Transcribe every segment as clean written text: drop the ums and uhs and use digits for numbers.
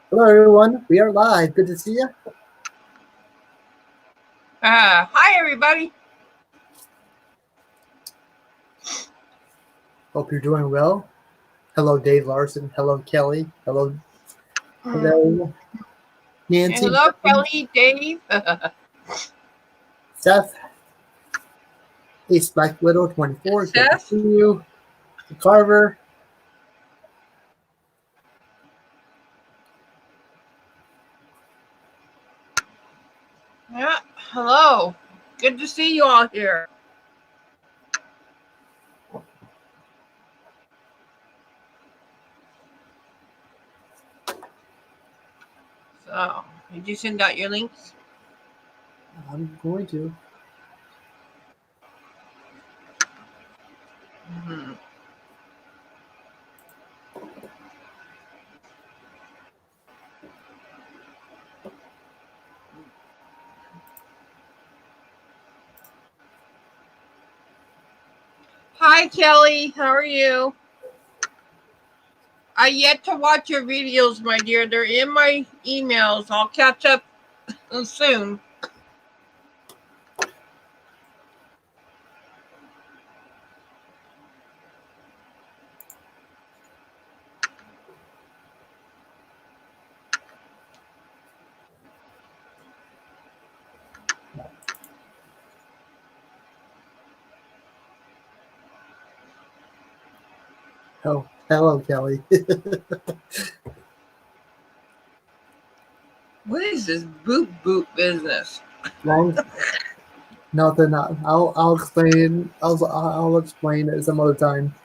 Hello, everyone. We are live. Good to see you. Hi, everybody. Hope you're doing well. Hello, Dave Larson. Hello, Kelly. Hello, hello, Nancy. Hello, Kelly, Dave. Seth. Ace Black Widow 24. Good to Seth. see you. Carver. Yeah, hello. Good to see you all here. So, did you send out your links? I'm going to. Mm-hmm. Hi, Kelly. How are you? I yet to watch your videos, my dear. They're in my emails. I'll catch up soon. Oh, hello, Kelly. What is this boop business? Long. Nothing. I'll explain. I'll explain it some other time.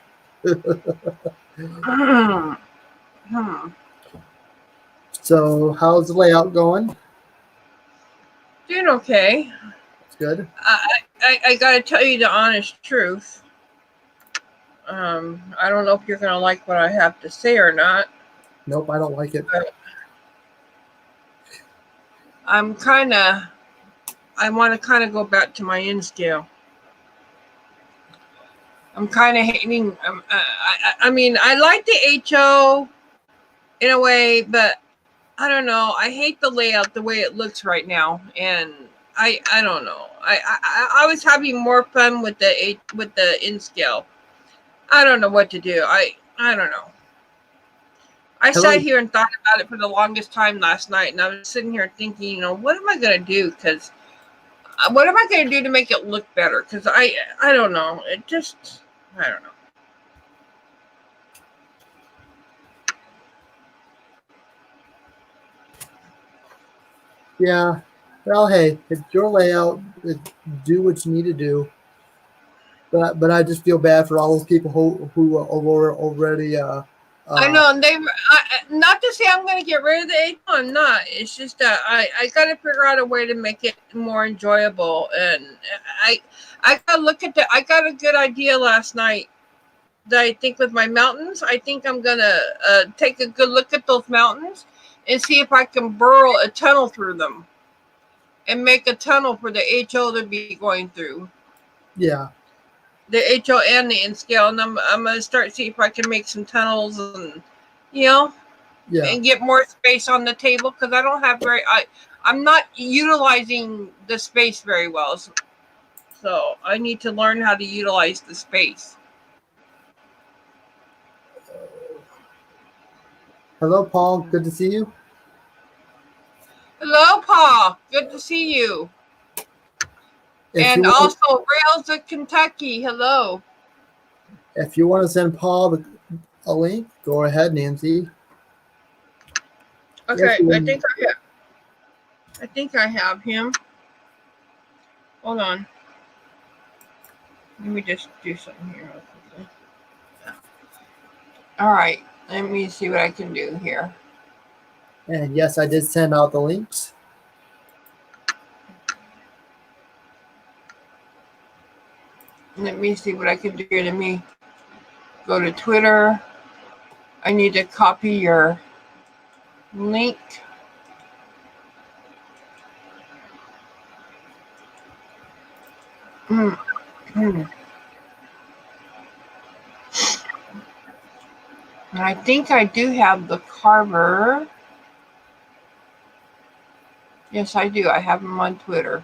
So, how's the layout going? Doing okay. It's good. I gotta tell you the honest truth. I don't know if you're gonna like what I have to say or not. Nope, I don't like it. But I want to kind of go back to my N scale. I'm kind of hating. I mean, I like the HO in a way, but I don't know. I hate the layout the way it looks right now, and I don't know. I was having more fun with the N scale. I don't know what to do. I don't know. I Hello. sat here and thought about it for the longest time last night, and I was sitting here thinking, what am I gonna do? Because what am I going to do to make it look better? Because I don't know. It just, I don't know. Yeah. Well, hey, it's your layout. Do what you need to do. But I just feel bad for all those people who are already. I know, and not to say I'm going to get rid of the H. I'm not. It's just that I got to figure out a way to make it more enjoyable. And I got to look at I got a good idea last night that I think with my mountains, I think I'm going to take a good look at those mountains and see if I can burrow a tunnel through them and make a tunnel for the HO to be going through. Yeah. The HO and the N scale, and I'm going to start see if I can make some tunnels and, yeah, and get more space on the table because I don't have I'm not utilizing the space very well. So I need to learn how to utilize the space. Hello, Paul. Good to see you. Hello, Paul. Good to see you. And also, Rails of Kentucky. Hello. If you want to send Paul a link, go ahead, Nancy. Okay, I think I have him. Hold on. Let me just do something here. All right. Let me see what I can do here. And yes, I did send out the links. Let me see what I can do. Let me go to Twitter. I need to copy your link. I think I do have the Carver. Yes, I do. I have him on Twitter.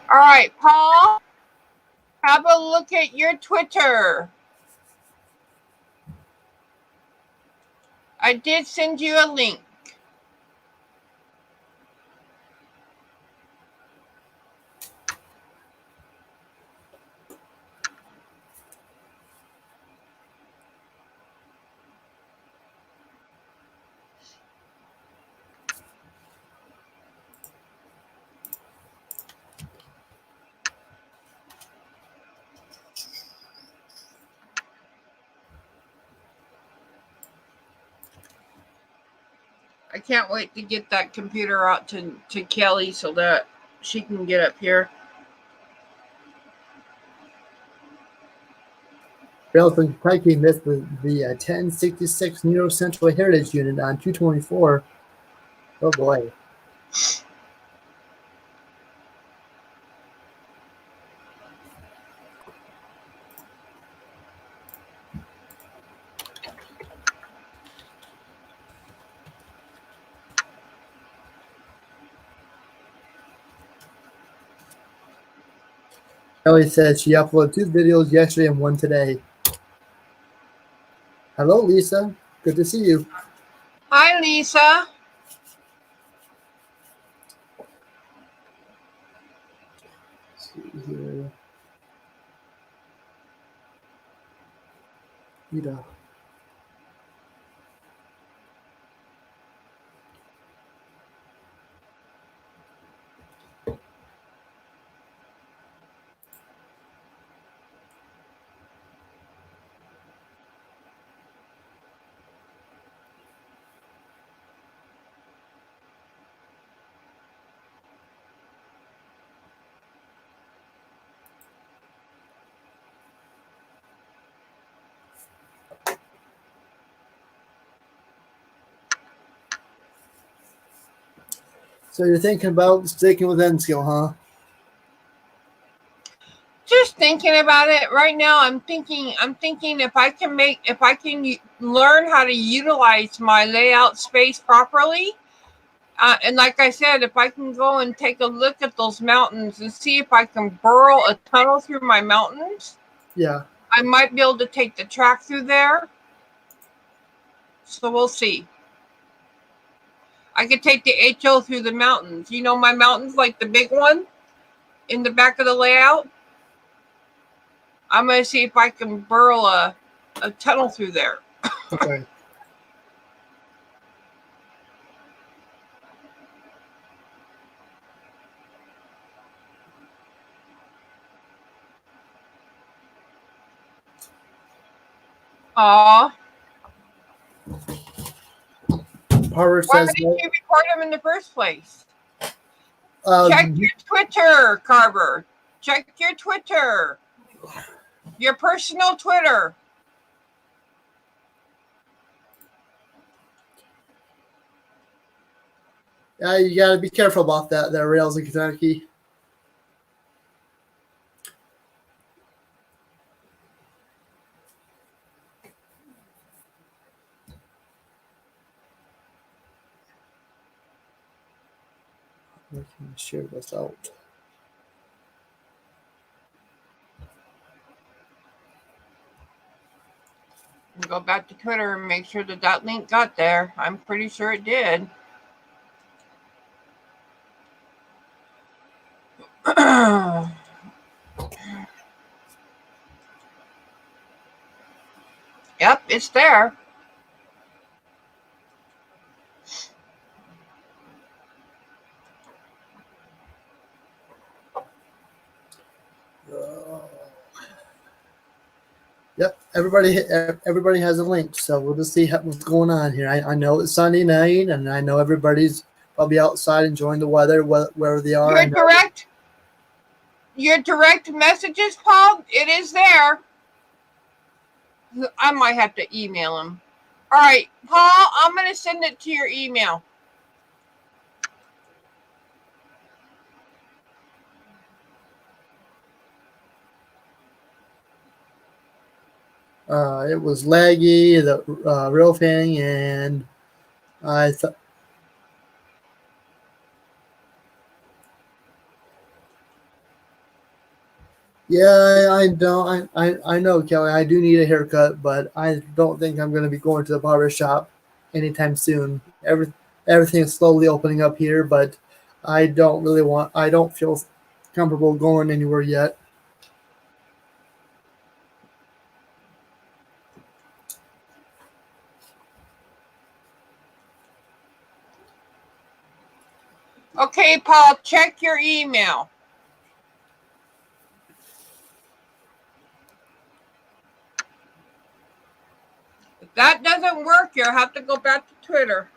All right, Paul, have a look at your Twitter. I did send you a link. I can't wait to get that computer out to Kelly so that she can get up here. Railfan Kentucky missed the 1066 N.O.R.A Central Heritage Unit on 224. Oh boy. Ellie said she uploaded 2 videos yesterday and 1 today. Hello, Lisa. Good to see you. Hi, Lisa. Let's see here. Ida. So you're thinking about sticking with N-Skill, huh? Just thinking about it right now. I'm thinking if I can learn how to utilize my layout space properly. And like I said, if I can go and take a look at those mountains and see if I can burrow a tunnel through my mountains, Yeah. I might be able to take the track through there. So we'll see. I could take the HO through the mountains. You know my mountains, like the big one in the back of the layout? I'm going to see if I can burrow a tunnel through there. Okay. Aw. Harvard Why says didn't you report him in the first place? no. Check your Twitter, Carver. Check your Twitter. Your personal Twitter. You got to be careful about that rails in Kentucky. I can share this out. Go back to Twitter and make sure that link got there. I'm pretty sure it did. Yep, it's there. Yep, everybody has a link, so we'll just see what's going on here. I know it's Sunday night, and I know everybody's probably outside enjoying the weather wherever they are. Your direct messages, Paul, it is there. I might have to email him. All right, Paul, I'm going to send it to your email. It was laggy, the Railfanning, and I thought, yeah, I don't, I know, Kelly, I do need a haircut, but I don't think I'm going to be going to the barber shop anytime soon. Everything is slowly opening up here, but I don't feel comfortable going anywhere yet. Okay, Paul, check your email. If that doesn't work, you'll have to go back to Twitter.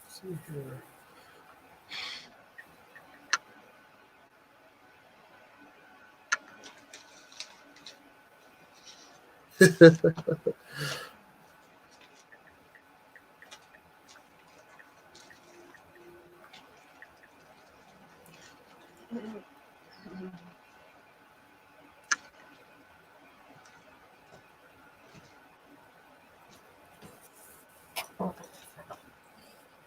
See here.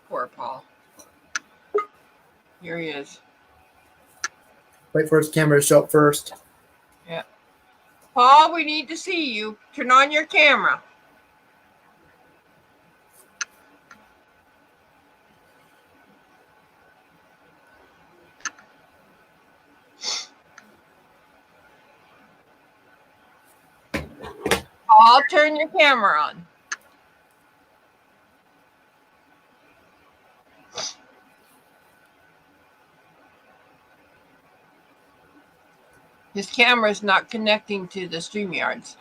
Poor Paul. Here he is. Wait for his camera to show up first. Yeah. Paul, we need to see you. Turn on your camera. Paul, turn your camera on. His camera is not connecting to the StreamYards.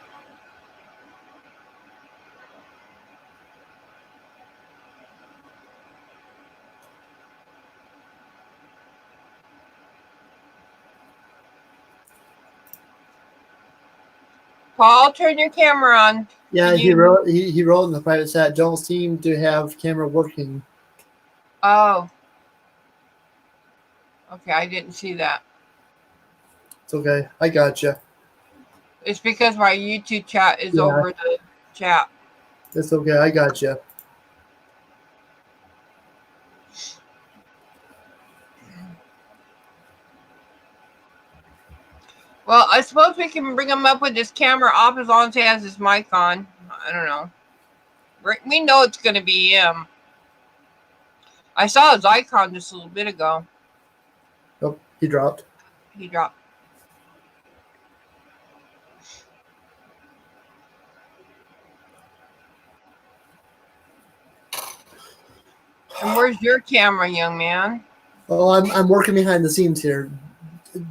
Paul, turn your camera on. Yeah, Can he you- wrote he wrote in the private chat. Don't seem to have camera working. Oh. Okay, I didn't see that. It's okay. I gotcha. It's because my YouTube chat is Yeah. over the chat. It's okay. I gotcha. Well, I suppose we can bring him up with his camera off as long as he has his mic on. I don't know. We know it's going to be him. I saw his icon just a little bit ago. Oh, he dropped. He dropped. And where's your camera, young man? Oh, I'm working behind the scenes here.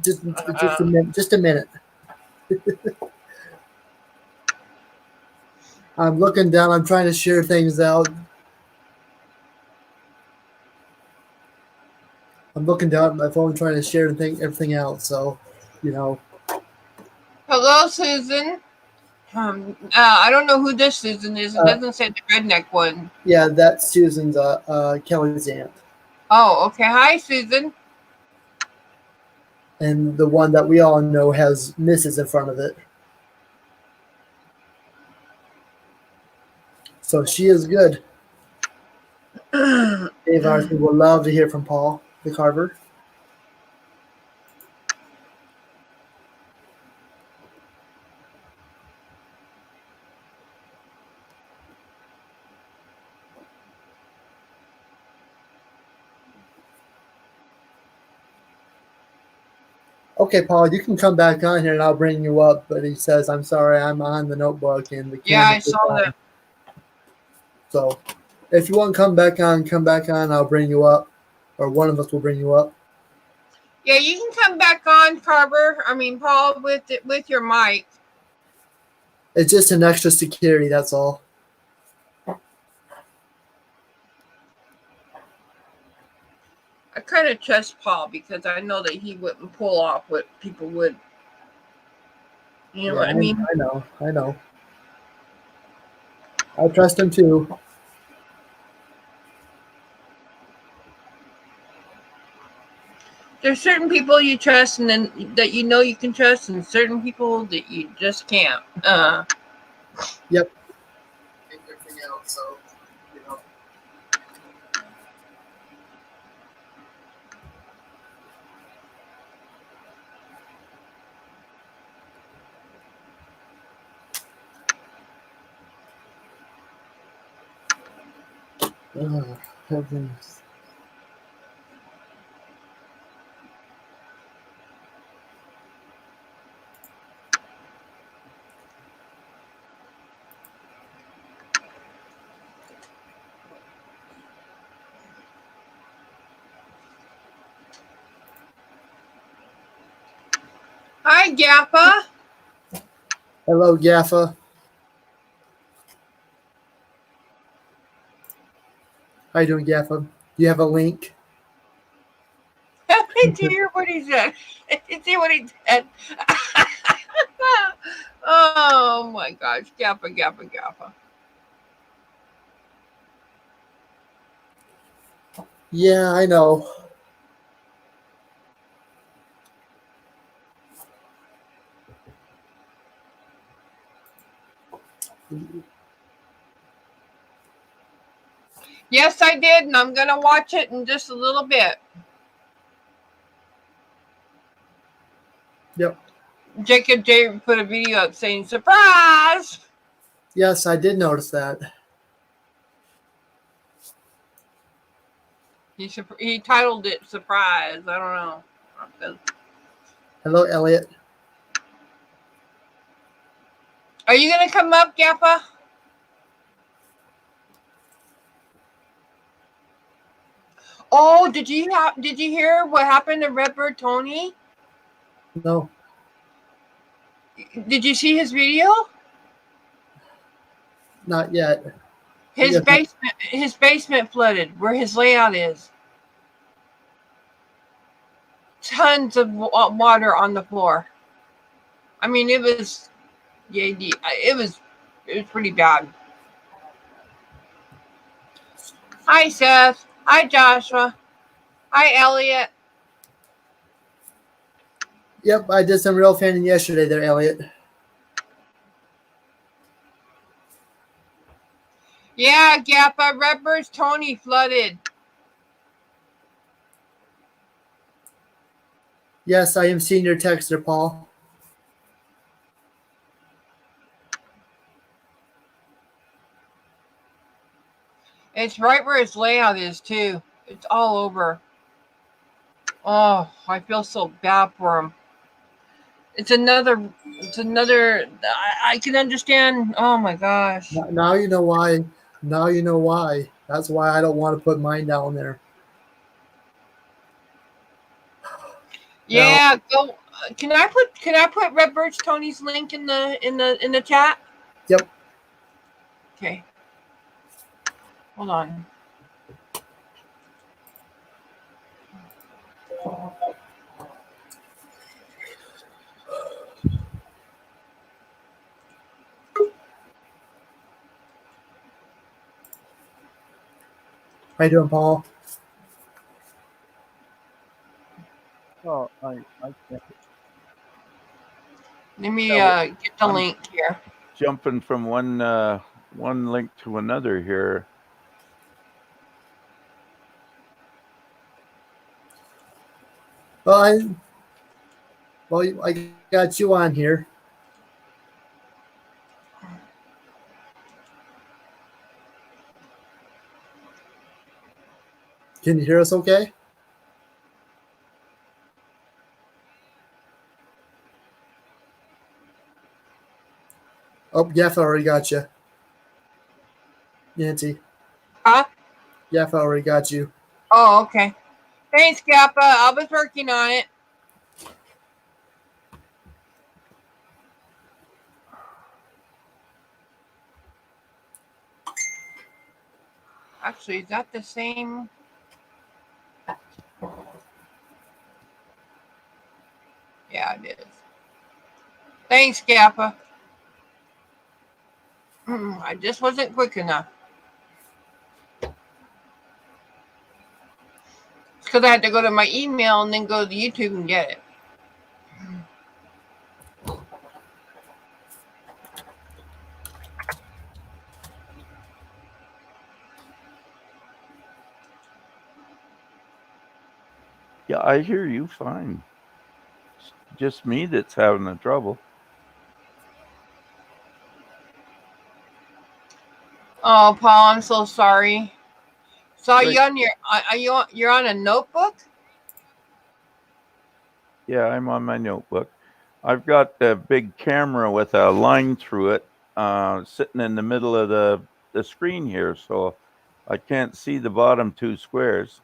Just a minute. Just a minute. I'm looking down. I'm trying to share things out. I'm looking down at my phone, trying to share everything out. So, you know. Hello, Susan. I don't know who this Susan is. It doesn't say the redneck one. Yeah, that's Susan's Kelly's aunt, Oh, okay. Hi, Susan. and the one that we all know has Mrs. in front of it. So she is good. Dave Arthur would love to hear from Paul the Carver. Okay, Paul, you can come back on here and I'll bring you up. But he says, I'm sorry, I'm on the notebook and the Yeah, I camera is saw on. that. So if you want to come back on, I'll bring you up. Or one of us will bring you up. Yeah, you can come back on, Paul, with your mic. It's just an extra security, that's all. I kind of trust Paul because I know that he wouldn't pull off what people would. You know Yeah, what I mean? I know. I trust him too. There's certain people you trust, and then that you know you can trust, and certain people that you just can't. Yep. And everything else, so you know. Oh, heavens. Hi, Gappa. Hello, Gaffa. How you doing, Gaffa? Do you have a link? Did you hear what he said? Did you see what he said? Oh my gosh, Gappa, Gappa, Gappa. Yeah, I know. Yes, I did, and I'm gonna watch it in just a little bit. Yep. Jacob J put a video up saying surprise. Yes, I did notice that. He titled it surprise. I don't know. Hello, Elliot. Are you gonna come up, Gappa? Oh, did you hear what happened to Redbird Tony? No, Did you see his video? not yet. His Yes, basement flooded where his layout is. Tons of water on the floor. I mean, it was it was pretty bad. Hi, Seth. Hi, Joshua. Hi, Elliot. yep, I did some real fanning yesterday there, Elliot. Yeah, Gappa. Redbird's Tony flooded. Yes, I am seeing your text there, Paul. It's right where his layout is too. It's all over. Oh, I feel so bad for him. It's another. It's another. I can understand. Oh my gosh. Now you know why. Now you know why. That's why I don't want to put mine down there. Now, Yeah, go. Can I put Redbird's Tony's link in the chat? yep. Okay. Hold on. How you doing, Paul? Oh, I can't. Let me Yeah, get the I'm link here. jumping from one link to another here. Well, I got you on here. Can you hear us okay? Oh, Gaffa already got you. Nancy, Huh? Gaffa already got you. Oh, okay. Thanks, Kappa. I was working on it. Actually, is that the same? Yeah, it is. Thanks, Kappa. I just wasn't quick enough. Because I had to go to my email and then go to YouTube and get it. Yeah, I hear you fine. It's just me that's having the trouble. Oh, Paul, I'm so sorry. So are Right. you on you're on a notebook? Yeah, I'm on my notebook. I've got a big camera with a line through it sitting in the middle of the screen here, so I can't see the bottom two squares.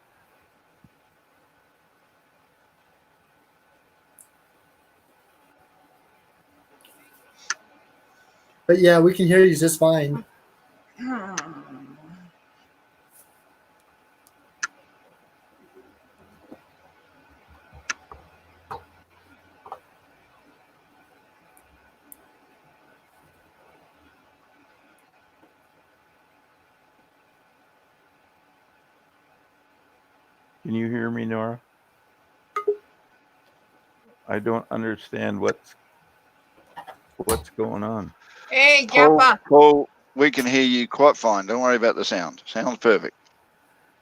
But yeah, we can hear you just fine. Can you hear me, Nora? I don't understand what's going on. Hey, Paul, Kappa. Paul, we can hear you quite fine. Don't worry about the sound. Sounds perfect.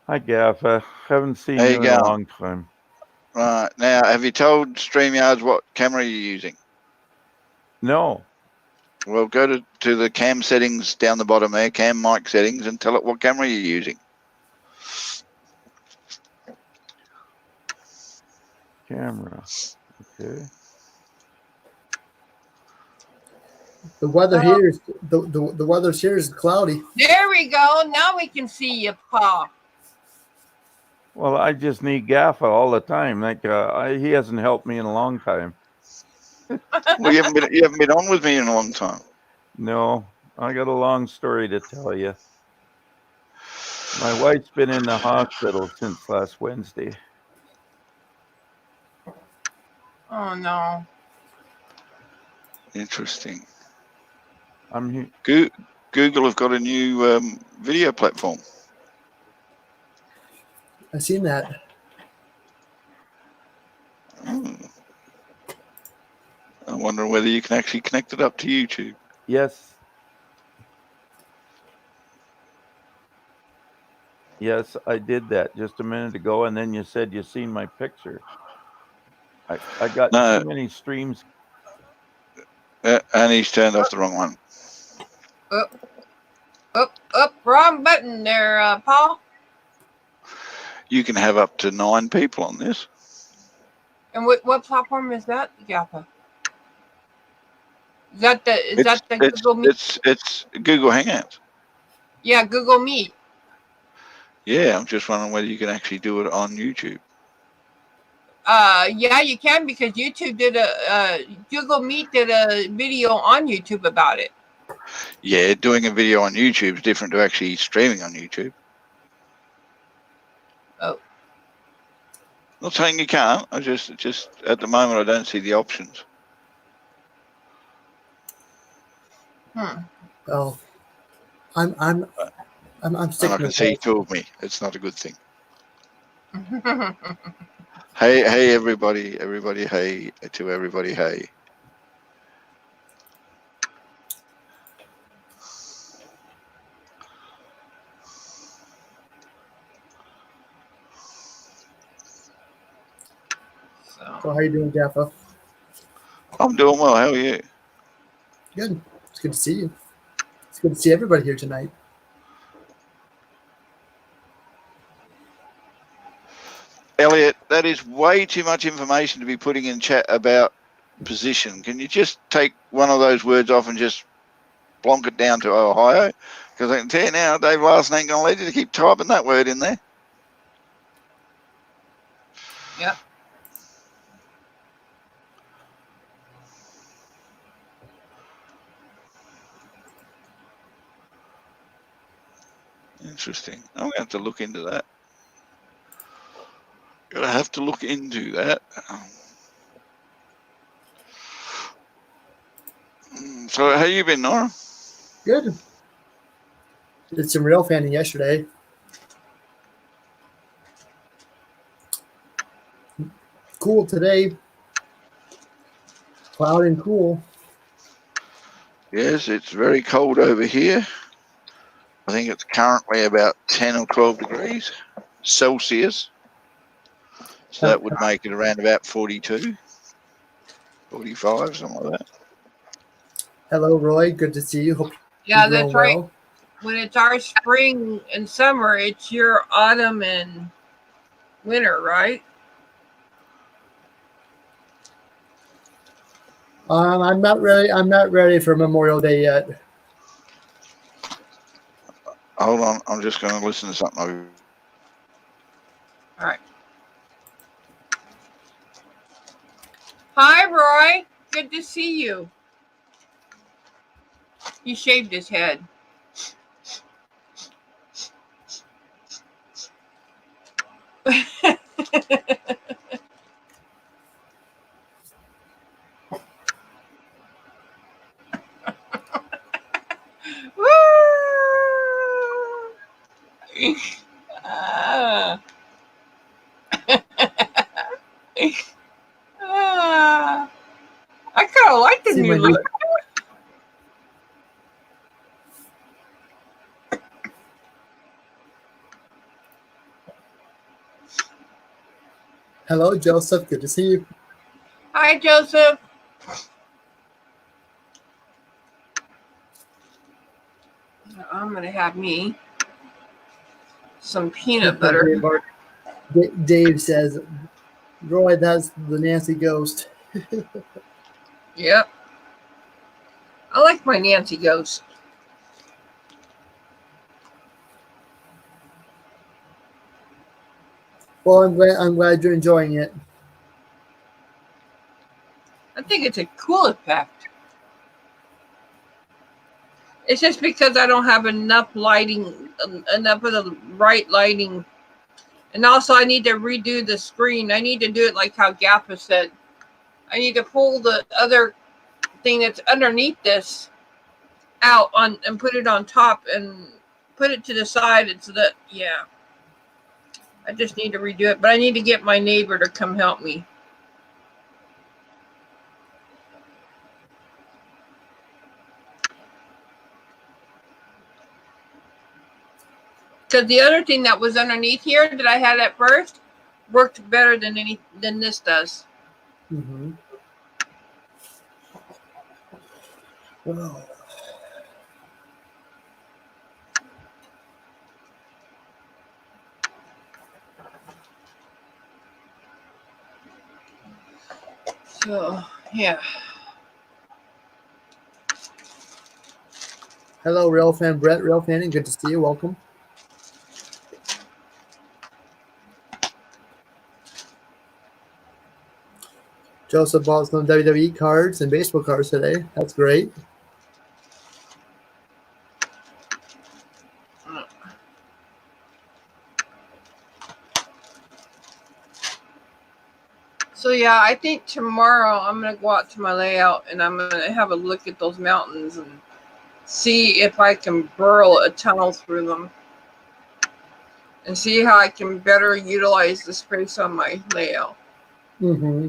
Hi, Gaffa. Haven't seen How you you in a going? long time. Right. Now, have you told StreamYards what camera you're using? No. Well, go to the cam settings down the bottom there, cam mic settings, and tell it what camera you're using. Camera. Okay. The weather here is the weather's here is cloudy. There we go. Now we can see you, Paul. Well, I just need Gaffa all the time. Like he hasn't helped me in a long time. Well, you haven't been on with me in a long time. No, I got a long story to tell you. My wife's been in the hospital since last Wednesday. Oh no. Interesting. I'm here. Google have got a new video platform. I seen that. Oh. I'm wondering whether you can actually connect it up to YouTube. Yes. Yes, I did that just a minute ago, and then you said you seen my picture. I got No, too many streams. and he's turned off the wrong one. Up, wrong button there, Paul. You can have up to 9 people on this. And what platform is that, Kappa? Is that the Google Meet? It's Google Hangouts. Yeah, Google Meet. Yeah, I'm just wondering whether you can actually do it on YouTube. Yeah, you can because YouTube did Google Meet did a video on YouTube about it. Yeah, doing a video on YouTube is different to actually streaming on YouTube. Oh. Not saying you can't. I just at the moment I don't see the options. Oh, I'm And sticking I can with see both. 2 of me. It's not a good thing. Hey, everybody, hey to everybody, hey. So how you doing, Gaffa? I'm doing well. How are you? Good. It's good to see you. It's good to see everybody here tonight. Elliot, that is way too much information to be putting in chat about position. Can you just take one of those words off and just blonk it down to Ohio, because I can tell you now, Dave Larson ain't going to let you to keep typing that word in there. Yep. Interesting. I'm going to have to look into that. Going to have to look into that. So how you been, Nora? Good. Did some rail fanning yesterday. Cool today. Cloud and cool. Yes, it's very cold over here. I think it's currently about 10 or 12 degrees Celsius. So that would make it around about 42, 45, something like that. Hello, Roy. Good to see you. Hope Yeah, you're doing that's right. well. When it's our spring and summer, it's your autumn and winter, right? I'm not ready. I'm not ready for Memorial Day yet. Hold on, I'm just going to listen to something. All right. Hi, Roy. Good to see you. He shaved his head. Woo! Ah. Ah. I kind of like the See new my look. new. Hello, Joseph. Good to see you. Hi, Joseph. I'm going to have me some peanut butter. Dave says, Roy, that's the Nancy ghost. Yep. I like my Nancy ghost. Well, I'm glad you're enjoying it. I think it's a cool effect. It's just because I don't have enough lighting, enough of the right lighting. And also I need to redo the screen. I need to do it like how Gappa said. I need to pull the other thing that's underneath this out on and put it on top and put it to the side. It's that, yeah. I just need to redo it, but I need to get my neighbor to come help me. Because the other thing that was underneath here that I had at first worked better than this does. Mm-hmm. Well, So, yeah. hello, Railfan Brett. Railfanning. Good to see you. Welcome. Joseph bought some WWE cards and baseball cards today. That's great. So yeah, I think tomorrow I'm gonna go out to my layout and I'm gonna have a look at those mountains and see if I can burrow a tunnel through them and see how I can better utilize the space on my layout. Mm-hmm.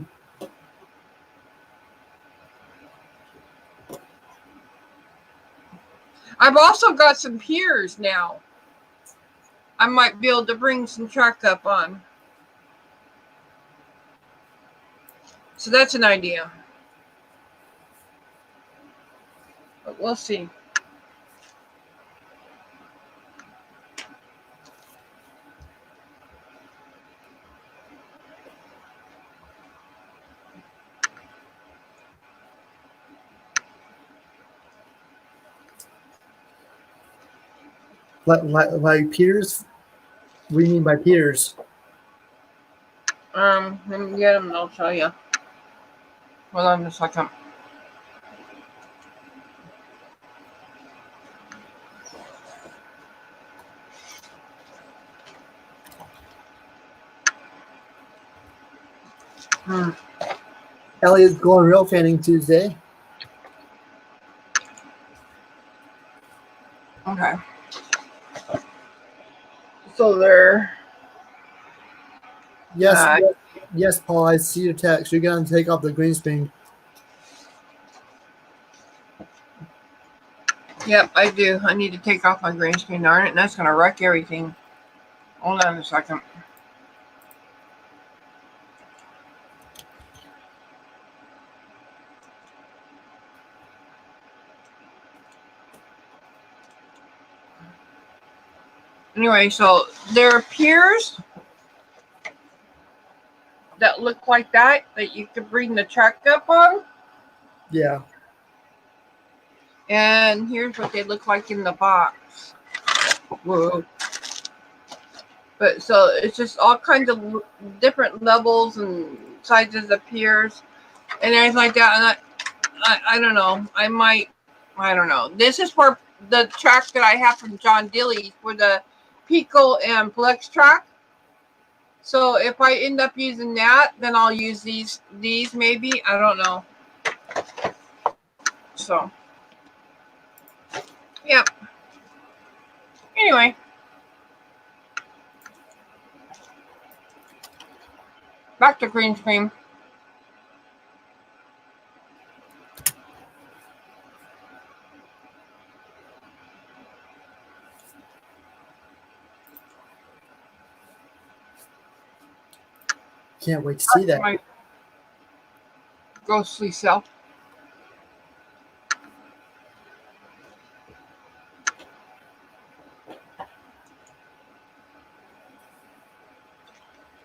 I've also got some piers now. I might be able to bring some track up on. So that's an idea. But we'll see. Like peers? What do you mean by peers? Let me get them and I'll show you. Hold on a second. Elliot's going Railfanning Tuesday. Okay. So they're Yes, yes, Paul. I see your text. You're gonna take off the green screen. Yep, I do. I need to take off my green screen, darn it, and that's gonna wreck everything. Hold on a second. Anyway, so there are piers that look like that you could bring the truck up on. Yeah. And here's what they look like in the box. Whoa. But so it's just all kinds of different levels and sizes of piers and everything like that. And I don't know. I don't know. This is for the track that I have from John Dilly for the Pico and Flex track. So if I end up using that, then I'll use these maybe. I don't know. So, yeah. Anyway. Back to green screen. Can't wait to see that. My ghostly self.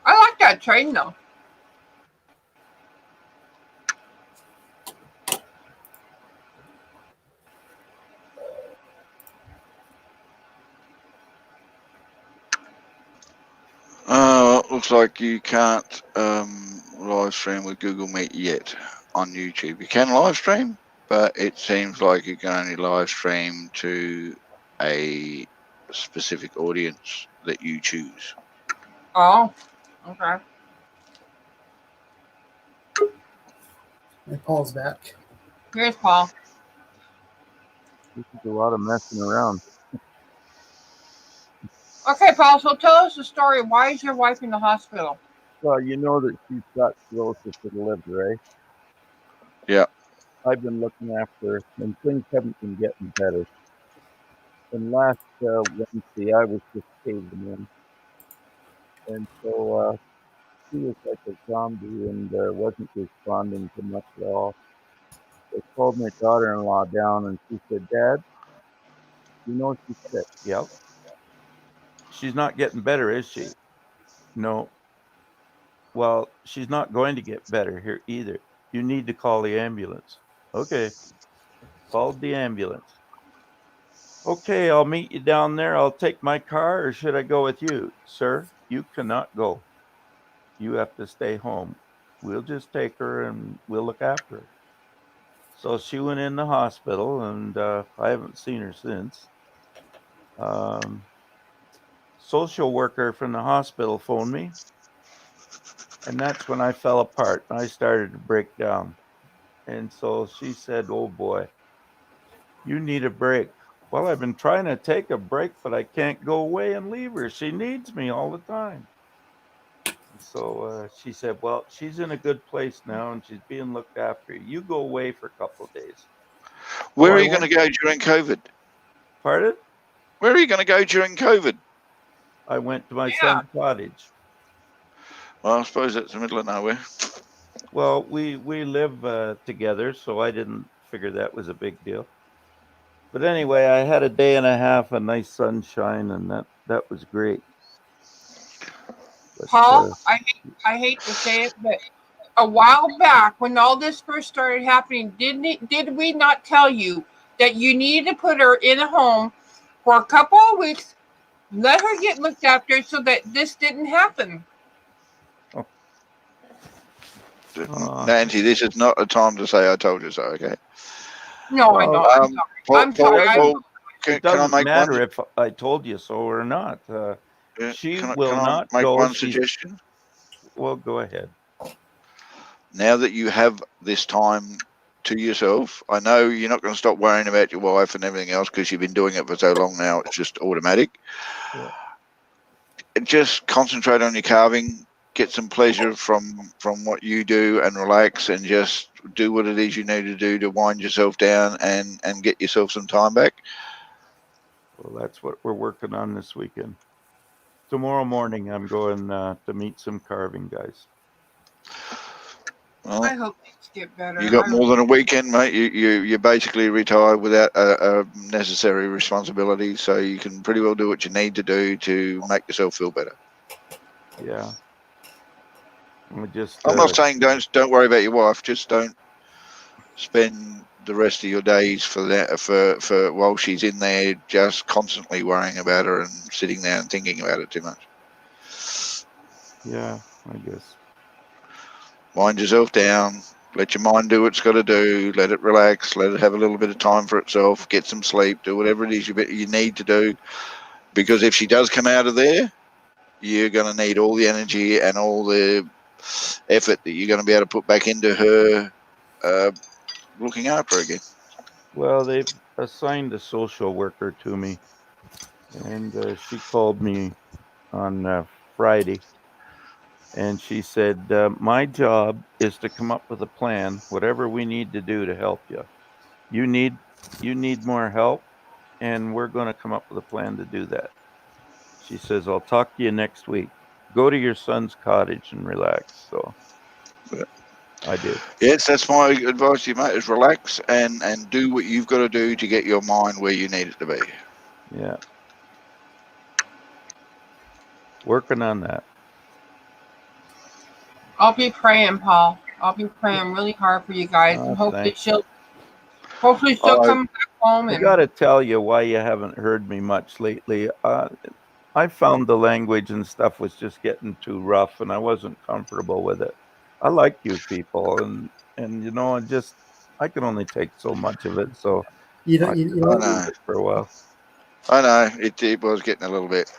I like that train though. Looks like you can't live stream with Google Meet yet on YouTube. You can live stream, but it seems like you can only live stream to a specific audience that you choose. Oh, okay. And Paul's back. Here's Paul. This is a lot of messing around. Okay, Paul, so tell us the story. Why is your wife in the hospital? Well, you know that she's got cirrhosis of the liver, eh? Yeah. I've been looking after her, and things haven't been getting better. And last Wednesday, I was just caving in. And so she was like a zombie and wasn't responding to much at all. I called my daughter-in-law down, and she said, "Dad, you know she's sick." Yep. She's not getting better, is she? No. Well, she's not going to get better here either. You need to call the ambulance. Okay. Called the ambulance. Okay, I'll meet you down there. I'll take my car, or should I go with you? Sir, you cannot go. You have to stay home. We'll just take her and we'll look after her. So she went in the hospital, and I haven't seen her since. Social worker from the hospital phoned me, and that's when I fell apart. I started to break down. And so she said, "Oh boy, you need a break." Well, I've been trying to take a break, but I can't go away and leave her. She needs me all the time. So she said, "Well, she's in a good place now, and she's being looked after. You go away for a couple of days." Where Oh, are I you going to go during COVID? Pardon? Where are you going to go during COVID? I went to my son's cottage. Well, I suppose that's the middle of nowhere. Well, we live together, so I didn't figure that was a big deal. But anyway, I had a day and a half of nice sunshine, and that was great. But, Paul, I hate to say it, but a while back when all this first started happening, did we not tell you that you needed to put her in a home for a couple of weeks. Let her get looked after so that this didn't happen. Nancy, this is not a time to say I told you so, okay? No, I Well, don't. I'm sorry. Paul, can It I doesn't make matter one? if I told you so or not. She will Can I not make go. one She's, suggestion? well, go ahead. Now that you have this time to yourself, I know you're not going to stop worrying about your wife and everything else because you've been doing it for so long now. It's just automatic. Yeah. Just concentrate on your carving. Get some pleasure from what you do and relax and just do what it is you need to do to wind yourself down and get yourself some time back. Well, that's what we're working on this weekend. Tomorrow morning, I'm going to meet some carving guys. Well, I hope things get better. you got more than a weekend, mate. You're basically retired without a necessary responsibility, so you can pretty well do what you need to do to make yourself feel better. Yeah. We just. I'm not saying don't worry about your wife. Just don't spend the rest of your days for that for while she's in there, just constantly worrying about her and sitting there and thinking about it too much. Yeah, I guess. Wind yourself down. Let your mind do what it's got to do. Let it relax. Let it have a little bit of time for itself. Get some sleep. Do whatever it is you need to do. Because if she does come out of there, you're going to need all the energy and all the effort that you're going to be able to put back into her looking after her again. Well, they've assigned a social worker to me, and she called me on Friday, and she said, "My job is to come up with a plan, whatever we need to do to help you. You need more help, and we're going to come up with a plan to do that." She says, "I'll talk to you next week. Go to your son's cottage and relax." So I did. Yes, that's my advice to you, mate, is relax and do what you've got to do to get your mind where you need it to be. Yeah. Working on that. I'll be praying, Paul. I'll be praying really hard for you guys, and hopefully Thanks. she'll I come back home. I And got to tell you why you haven't heard me much lately. I found the language and stuff was just getting too rough, and I wasn't comfortable with it. I like you people, and I can only take so much of it, so You know, I you I'll know, leave it for a while. I know it was getting a little bit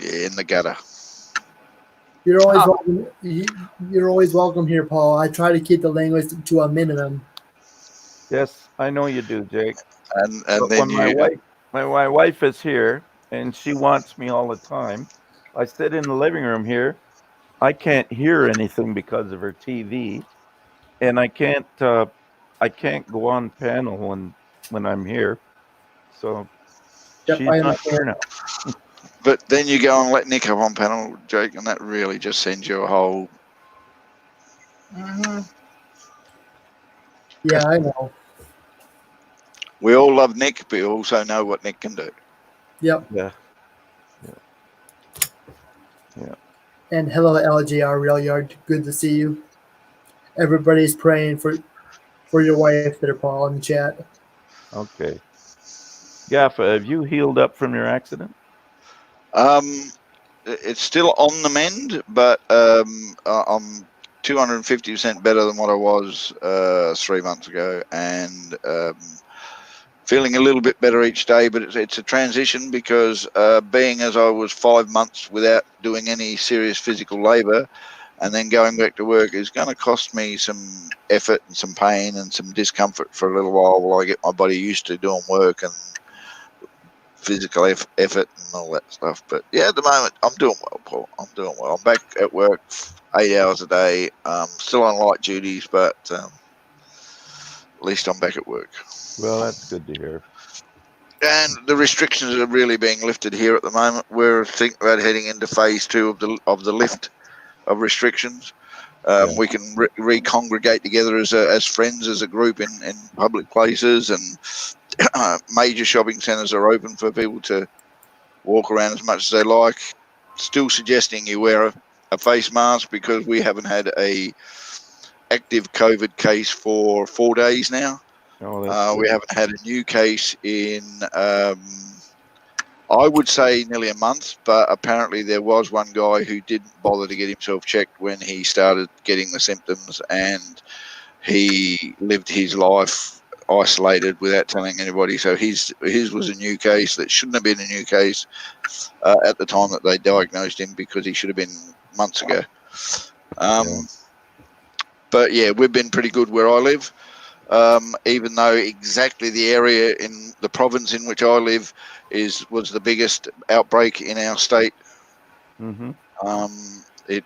in the gutter. you're always Oh. welcome. You're always welcome here, Paul. I try to keep the language to a minimum. Yes, I know you do, Jake. And But then when you my wife is here and she wants me all the time, I sit in the living room here. I can't hear anything because of her TV, and I can't go on panel when I'm here. So Yep, she's I not understand. here now. but then you go and let Nick up on panel, Jake, and that really just sends you a whole. hmm Yeah, I know. We all love Nick, but we also know what Nick can do. Yep. Yeah. And hello, LGR Rail Yard. Good to see you. Everybody's praying for your wife there, Paul, in the chat. Okay. Gaffa, have you healed up from your accident? It's still on the mend, but I'm 250% better than what I was 3 months ago, and feeling a little bit better each day. But it's a transition because being as I was 5 months without doing any serious physical labour, and then going back to work is going to cost me some effort and some pain and some discomfort for a little while I get my body used to doing work and physical effort and all that stuff. But yeah, at the moment, I'm doing well, Paul. I'm doing well. I'm back at work 8 hours a day. Still on light duties, but at least I'm back at work. Well, that's good to hear. And the restrictions are really being lifted here at the moment. We're thinking about heading into phase 2 of the lift of restrictions. Yeah. We can re-congregate together as friends, as a group in public places, and major shopping centres are open for people to walk around as much as they like. Still suggesting you wear a face mask because we haven't had a active COVID case for 4 days now. Oh, that's We good. haven't had a new case in I would say nearly a month, but apparently there was one guy who didn't bother to get himself checked when he started getting the symptoms, and he lived his life isolated without telling anybody. So his was a new case that shouldn't have been a new case at the time that they diagnosed him, because he should have been months ago. But yeah, we've been pretty good where I live. Even though exactly the area in the province in which I live was the biggest outbreak in our state. Mm-hmm.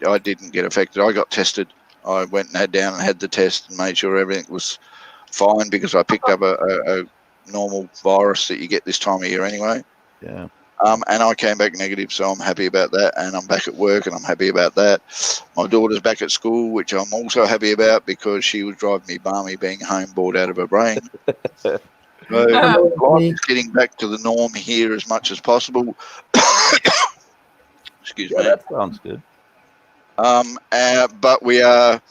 I didn't get affected. I got tested. I went and had the test and made sure everything was fine, because I picked up a normal virus that you get this time of year anyway. Yeah. And I came back negative, so I'm happy about that. And I'm back at work, and I'm happy about that. My daughter's back at school, which I'm also happy about, because she was driving me balmy being home, bored out of her brain. So life is getting back to the norm here as much as possible. Excuse me. That sounds good. But we are.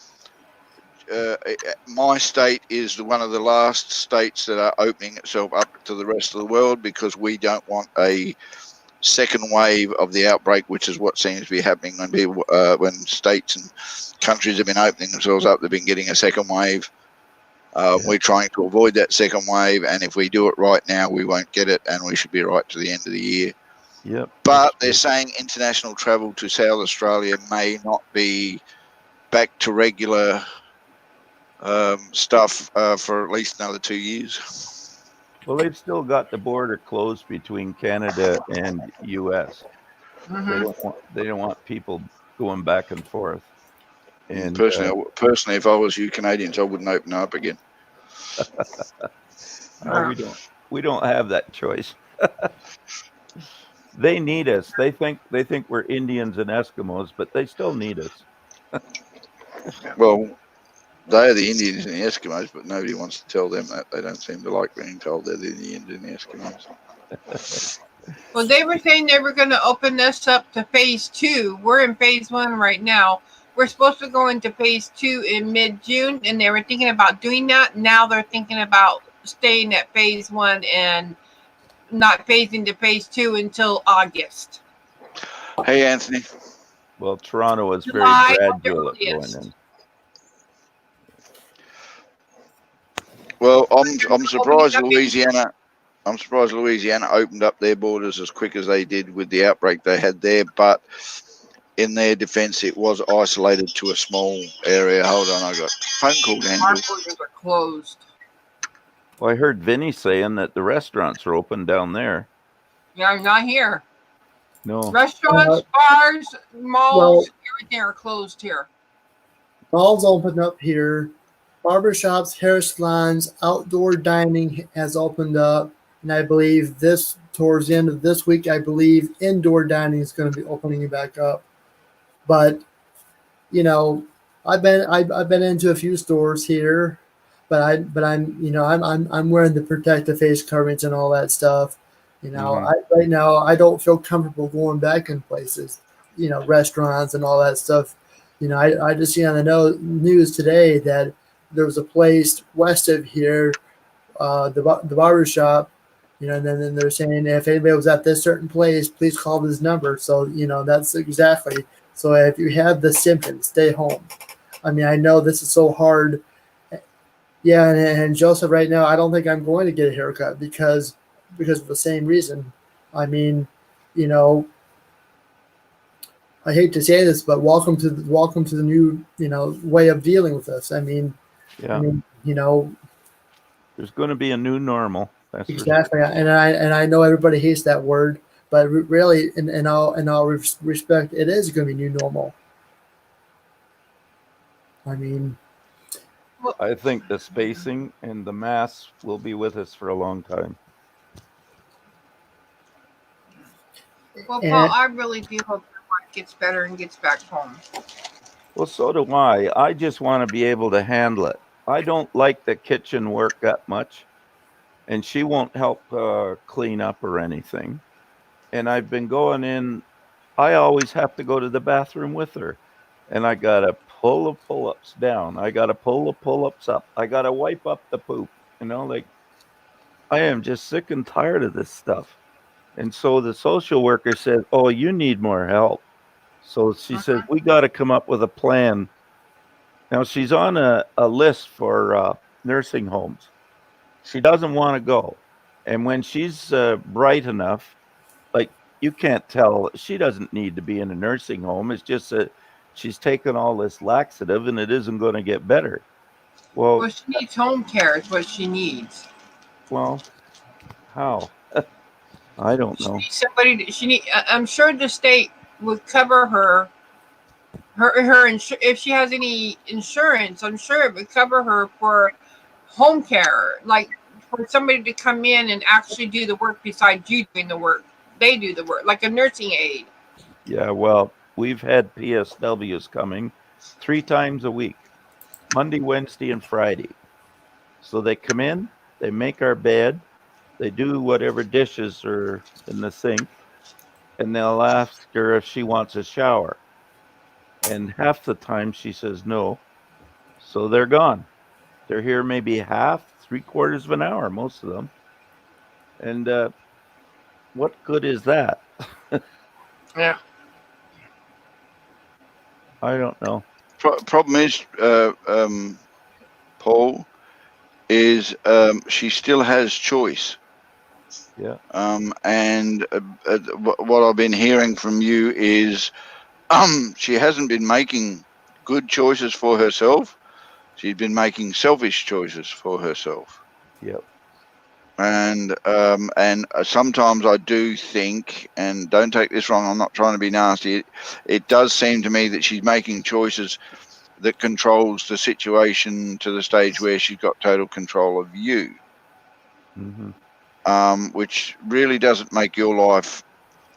My state is one of the last states that are opening itself up to the rest of the world, because we don't want a second wave of the outbreak, which is what seems to be happening when people, when states and countries have been opening themselves up. They've been getting a second wave. We're trying to avoid that second wave, and if we do it right now, we won't get it, and we should be right to the end of the year. Yep. But they're saying international travel to South Australia may not be back to regular stuff for at least another 2 years. Well, they've still got the border closed between Canada and U.S. They don't want people going back and forth. And personally, if I was you Canadians, I wouldn't open up again. We don't have that choice. They need us. They think we're Indians and Eskimos, but they still need us. Well, they are the Indians and the Eskimos, but nobody wants to tell them that. They don't seem to like being told they're the Indians and the Eskimos. Well, they were saying they were going to open this up to phase 2. We're in phase 1 right now. We're supposed to go into phase 2 in mid-June, and they were thinking about doing that. Now they're thinking about staying at phase 1 and not phasing to phase 2 until August. Hey, Anthony. Well, Toronto is very gradual at going in. Well, I'm surprised Louisiana. I'm surprised Louisiana opened up their borders as quick as they did with the outbreak they had there. But in their defence, it was isolated to a small area. Hold on, I got a phone call. Our borders are closed. Well, I heard Vinny saying that the restaurants are open down there. Yeah, not here. No. Restaurants, bars, malls, everything are closed here. Malls opened up here. Barbershops, hair salons, outdoor dining has opened up. And I believe towards the end of this week, I believe indoor dining is going to be opening back up. But, I've been into a few stores here, but I'm wearing the protective face coverings and all that stuff. Right now I don't feel comfortable going back in places, restaurants and all that stuff. I just see on the news today that there was a place west of here, the barber shop, and then they're saying if anybody was at this certain place, please call this number. So, that's exactly. So if you have the symptoms, stay home. I mean, I know this is so hard. Yeah, and Joseph, right now, I don't think I'm going to get a haircut because of the same reason. I mean, I hate to say this, but welcome to the new way of dealing with this. I mean, there's going to be a new normal. That's exactly, and I know everybody hates that word, but really, in all respect, it is going to be new normal. I mean, I think the spacing and the masks will be with us for a long time. Well, Paul, I really do hope everyone gets better and gets back home. Well, so do I. I just want to be able to handle it. I don't like the kitchen work that much, and she won't help clean up or anything. And I've been going in. I always have to go to the bathroom with her, and I got to pull the pull-ups down. I got to pull the pull-ups up. I got to wipe up the poop. I am just sick and tired of this stuff. And so the social worker said, "Oh, you need more help." So she says, "We got to come up with a plan." Now she's on a list for nursing homes. She doesn't want to go. And when she's bright enough, like, you can't tell, she doesn't need to be in a nursing home. It's just that she's taken all this laxative and it isn't going to get better. Well, Well, she needs home care. Is what she needs. well, how? I don't She know. needs somebody. She need. I'm sure the state would cover her. If she has any insurance, I'm sure it would cover her for home care, like for somebody to come in and actually do the work besides you doing the work. They do the work, like a nursing aide. Yeah, well, we've had PSWs coming 3 times a week, Monday, Wednesday, and Friday. So they come in, they make our bed, they do whatever dishes are in the sink, and they'll ask her if she wants a shower. And half the time she says no. So they're gone. They're here maybe half, 3/4 of an hour, most of them. And what good is that? Yeah. I don't know. Problem is, Paul, is she still has choice. Yeah. And what I've been hearing from you is she hasn't been making good choices for herself. She's been making selfish choices for herself. Yep. And sometimes I do think, and don't take this wrong, I'm not trying to be nasty. It does seem to me that she's making choices that controls the situation to the stage where she's got total control of you. Mm-hmm. Which really doesn't make your life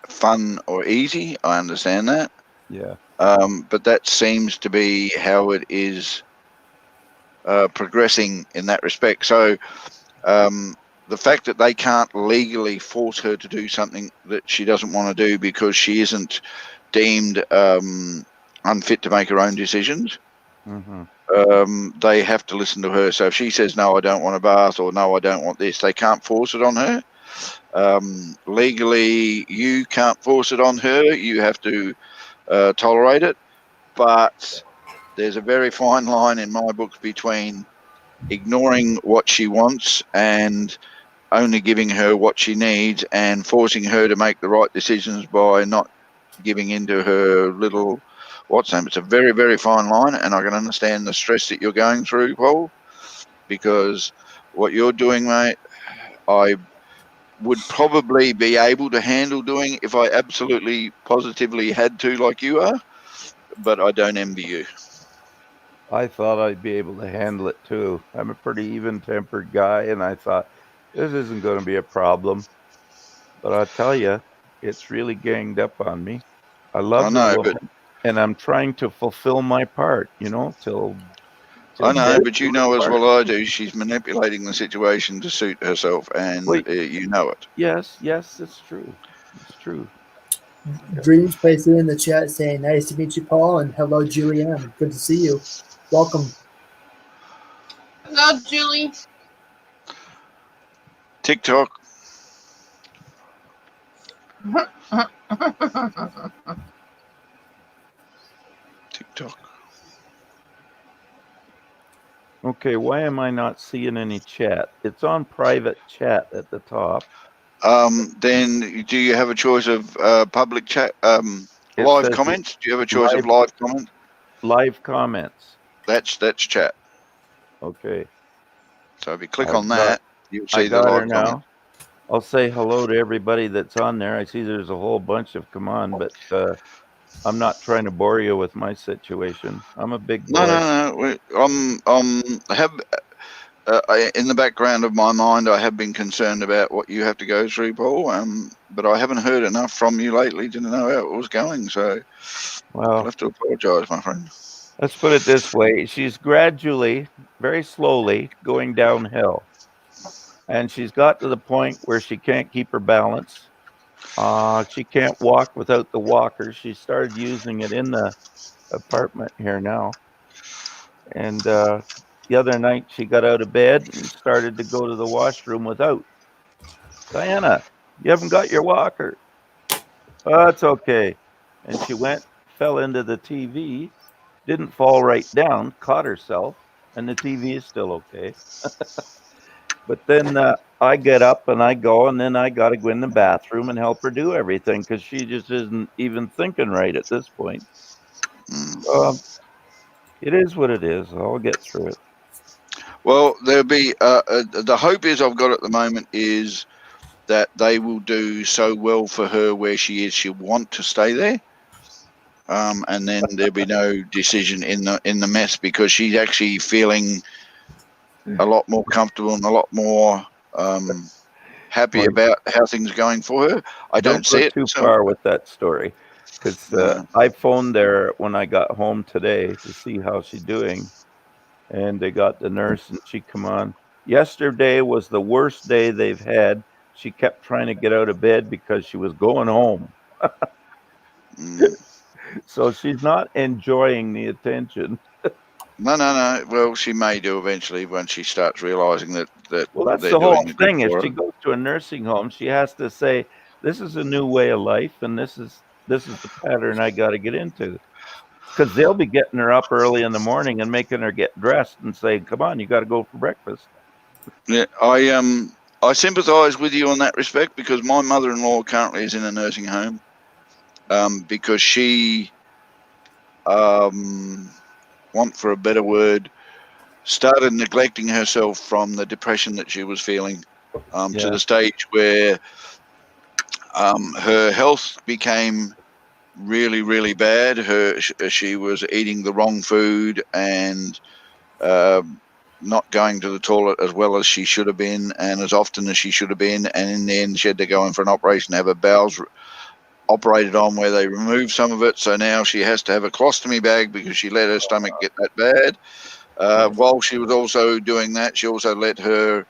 fun or easy. I understand that. Yeah. But that seems to be how it is progressing in that respect. So the fact that they can't legally force her to do something that she doesn't want to do because she isn't deemed unfit to make her own decisions, they have to listen to her. So if she says, no, I don't want a bath, or no, I don't want this, they can't force it on her. Legally, you can't force it on her. You have to tolerate it. But there's a very fine line in my books between ignoring what she wants and only giving her what she needs, and forcing her to make the right decisions by not giving into her little what's name. It's a very, very fine line, and I can understand the stress that you're going through, Paul, because what you're doing, mate, I would probably be able to handle doing if I absolutely positively had to, like you are, but I don't envy you. I thought I'd be able to handle it too. I'm a pretty even-tempered guy, and I thought this isn't going to be a problem. But I tell you, it's really ganged up on me. I love the know, woman, and I'm trying to fulfill my part, till I know, death but you do us know as part. well I do, she's manipulating the situation to suit herself, and Wait. you know it. Yes, it's true. It's true. Dreams placed it in the chat saying, "Nice to meet you, Paul," and "Hello, Julianne. Good to see you. Welcome." Hello, Julie. TikTok. TikTok. Okay, why am I not seeing any chat? It's on private chat at the top. Then do you have a choice of public chat, It live says comments? Do you have a choice of live comment? live comments. That's chat. Okay. So if you click I on got, that, you'll I see the got her live comment. now. I'll say hello to everybody that's on there. I see there's a whole bunch of come on, but I'm not trying to bore you with my situation. I'm a big boy. No. I have in the background of my mind, I have been concerned about what you have to go through, Paul. But I haven't heard enough from you lately to know how it was going. So I'll have to apologise, my friend. Let's put it this way. She's gradually, very slowly going downhill. And she's got to the point where she can't keep her balance. She can't walk without the walker. She started using it in the apartment here now. And the other night she got out of bed and started to go to the washroom without. Diana, You haven't got your walker. Oh, it's okay. And she went, fell into the TV, didn't fall right down, caught herself, and the TV is still okay. But then I get up and I go, and then I got to go in the bathroom and help her do everything because she just isn't even thinking right at this point. It is what it is. I'll get through it. Well, there'll be the hope is I've got at the moment is that they will do so well for her where she is. She'll want to stay there, and then there'll be no decision in the mess because she's actually feeling a lot more comfortable and a lot more happy Well, about how things are going for her. I don't go see it too so. far with that story because No. I phoned there when I got home today to see how she's doing, and they got the nurse and she come on. Yesterday was the worst day they've had. She kept trying to get out of bed because she was going home. So she's not enjoying the attention. No. Well, she may do eventually when she starts realizing that Well, that's they're the doing whole the good thing. If for she her. goes to a nursing home, she has to say, "This is a new way of life, and this is the pattern I got to get into." Because they'll be getting her up early in the morning and making her get dressed and saying, "Come on, you got to go for breakfast." Yeah, I sympathise with you on that respect because my mother-in-law currently is in a nursing home because she, want for a better word, started neglecting herself from the depression that she was feeling to Yeah, the stage where her health became really, really bad. She was eating the wrong food and not going to the toilet as well as she should have been and as often as she should have been. And in the end, she had to go in for an operation to have her bowels operated on where they removed some of it. So now she has to have a colostomy bag because she let her stomach get that bad. While she was also doing that, she also let her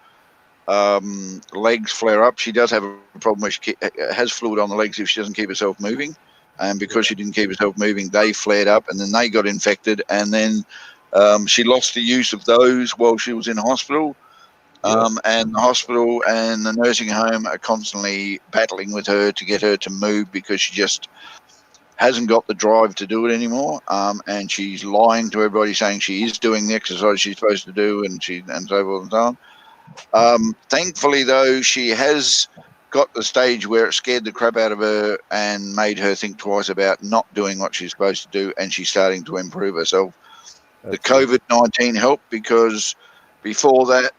legs flare up. She does have a problem where she has fluid on the legs if she doesn't keep herself moving. And because she didn't keep herself moving, they flared up and then they got infected. And then she lost the use of those while she was in hospital. And the hospital and the nursing home are constantly battling with her to get her to move because she just hasn't got the drive to do it anymore. And she's lying to everybody saying she is doing the exercise she's supposed to do and so forth and so on. Thankfully, though, she has got the stage where it scared the crap out of her and made her think twice about not doing what she's supposed to do, and she's starting to improve herself. The COVID-19 helped because before that,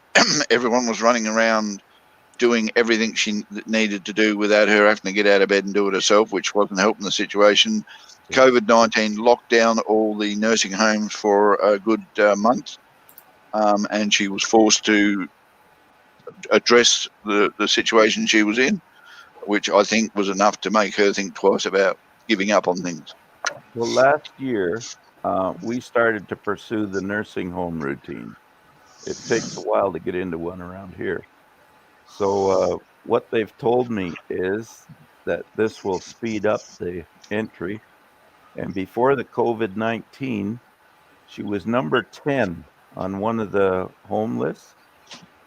everyone was running around doing everything she needed to do without her having to get out of bed and do it herself, which wasn't helping the situation. COVID-19 locked down all the nursing homes for a good month, and she was forced to address the situation she was in, which I think was enough to make her think twice about giving up on things. Well, last year we started to pursue the nursing home routine. It takes a while to get into one around here. So what they've told me is that this will speed up the entry. And before the COVID-19, she was number 10 on one of the home lists.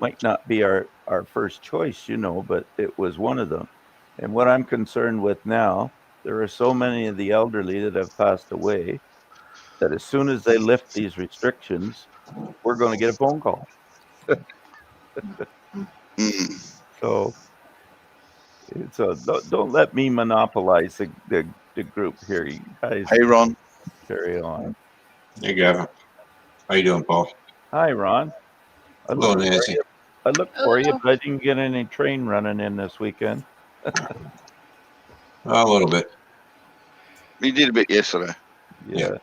Might not be our first choice, but it was one of them. And what I'm concerned with now, there are so many of the elderly that have passed away that as soon as they lift these restrictions, we're going to get a phone call. So don't let me monopolize the group here. You guys Hey, Ron. carry on. Hey, Gavin. How you doing, Paul? Hi, Ron. I Hello, look for Nancy. you. But I didn't get any train running in this weekend. A little bit. You did a bit yesterday. Yeah.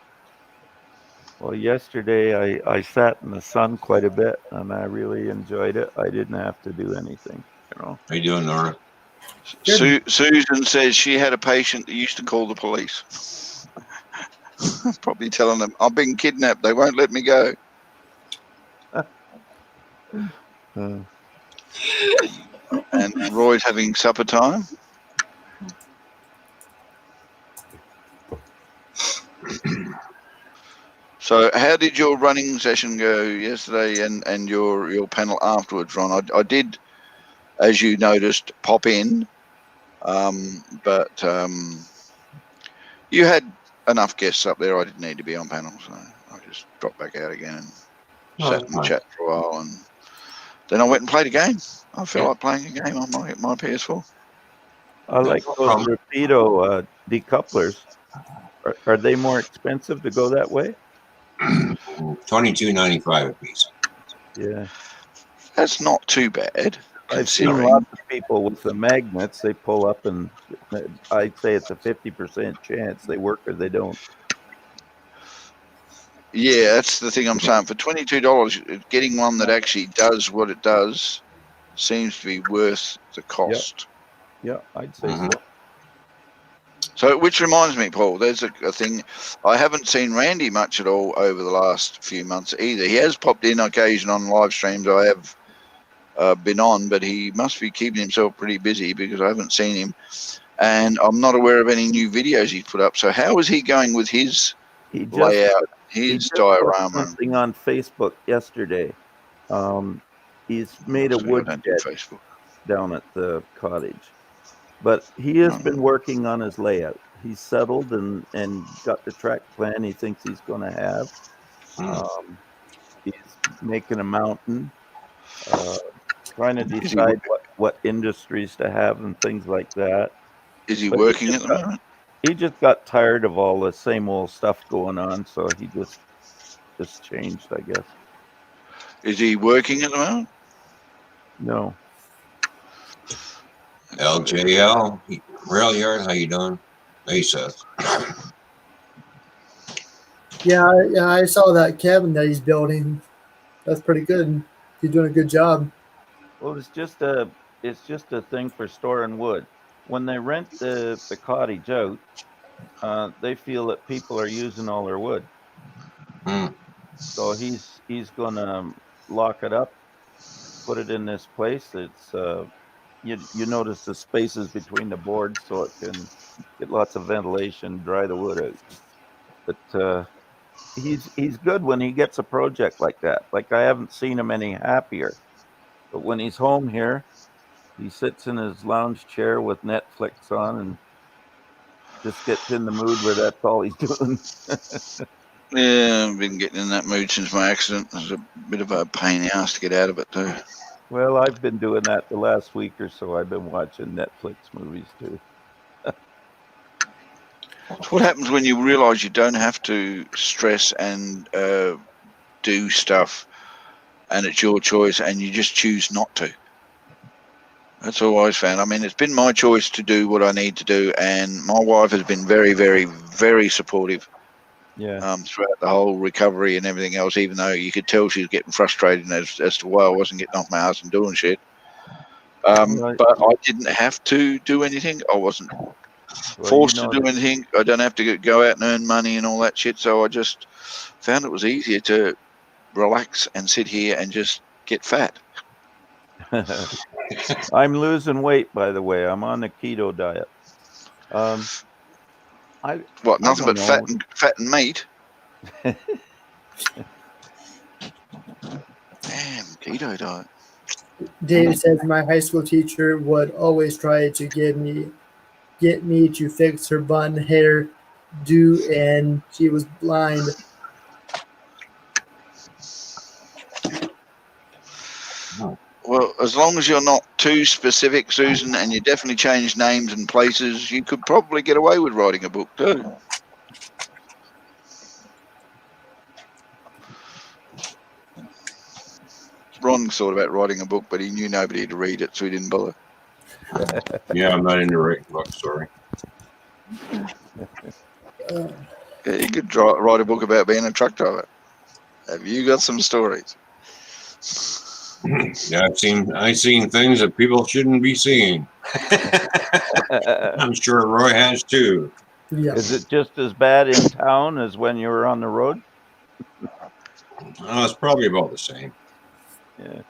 Well, yesterday I sat in the sun quite a bit, and I really enjoyed it. I didn't have to do anything. How you doing, N.O.R.A? Susan says she had a patient that used to call the police. Probably telling them, I've been kidnapped. They won't let me go. And Roy's having supper time. So how did your running session go yesterday and your panel afterwards, Ron? I did, as you noticed, pop in But you had enough guests up there. I didn't need to be on panel, so I just dropped back out again and sat in the chat for a while, and then I went and played a game. I felt like playing a game on my PS4. I like those Rapido decouplers. Are they more expensive to go that way? $22.95 a piece. Yeah. That's not too bad. I've seen lots of people with the magnets. They pull up, and I'd say it's a 50% chance they work or they don't. Yeah, that's the thing I'm saying. For $22, getting one that actually does what it does seems to be worth the cost. Yeah, I'd say so. So, which reminds me, Paul, there's a thing. I haven't seen Randy much at all over the last few months either. He has popped in occasion on live streams I have been on, but he must be keeping himself pretty busy because I haven't seen him. And I'm not aware of any new videos he's put up. So how is he going with his layout, his diorama? Something on Facebook yesterday. He's made a wood shed down at the cottage. But he has been working on his layout. He's settled and got the track plan he thinks he's going to have. He's making a mountain, trying to decide what industries to have and things like that. Is he working at the moment? He just got tired of all the same old stuff going on, so he just changed, I guess. Is he working at the moment? No. LJL, Rail Yard, how you doing? Hey, Seth. Yeah, I saw that cabin that he's building. That's pretty good. He's doing a good job. Well, it's just a thing for storing wood. When they rent the cottage out, they feel that people are using all their wood. So he's gonna lock it up, put it in this place. It's you notice the spaces between the boards so it can get lots of ventilation, dry the wood out. But he's good when he gets a project like that. Like, I haven't seen him any happier. But when he's home here, he sits in his lounge chair with Netflix on and just gets in the mood where that's all he's doing. Yeah, I've been getting in that mood since my accident. It was a bit of a pain in the ass to get out of it, too. Well, I've been doing that the last week or so. I've been watching Netflix movies, too. So what happens when you realise you don't have to stress and do stuff and it's your choice and you just choose not to? That's all I've found. I mean, it's been my choice to do what I need to do, and my wife has been very, very, very supportive. Yeah. Throughout the whole recovery and everything else, even though you could tell she was getting frustrated as to why I wasn't getting off my ass and doing shit. But I didn't have to do anything. I wasn't forced to do anything. I don't have to go out and earn money and all that shit. So I just found it was easier to relax and sit here and just get fat. I'm losing weight, by the way. I'm on the keto diet. Nothing but fat and meat? Damn, keto diet. David says my high school teacher would always try to get me to fix her bun hair do, and she was blind. Well, as long as you're not too specific, Susan, and you definitely change names and places, you could probably get away with writing a book too. Ron thought about writing a book, but he knew nobody to read it, so he didn't bother. Yeah, I'm not into writing books, sorry. Yeah, you could write a book about being a truck driver. Have you got some stories? Yeah, I've seen things that people shouldn't be seeing. I'm sure Roy has too. Yeah. Is it just as bad in town as when you were on the road? It's probably about the same. Yeah.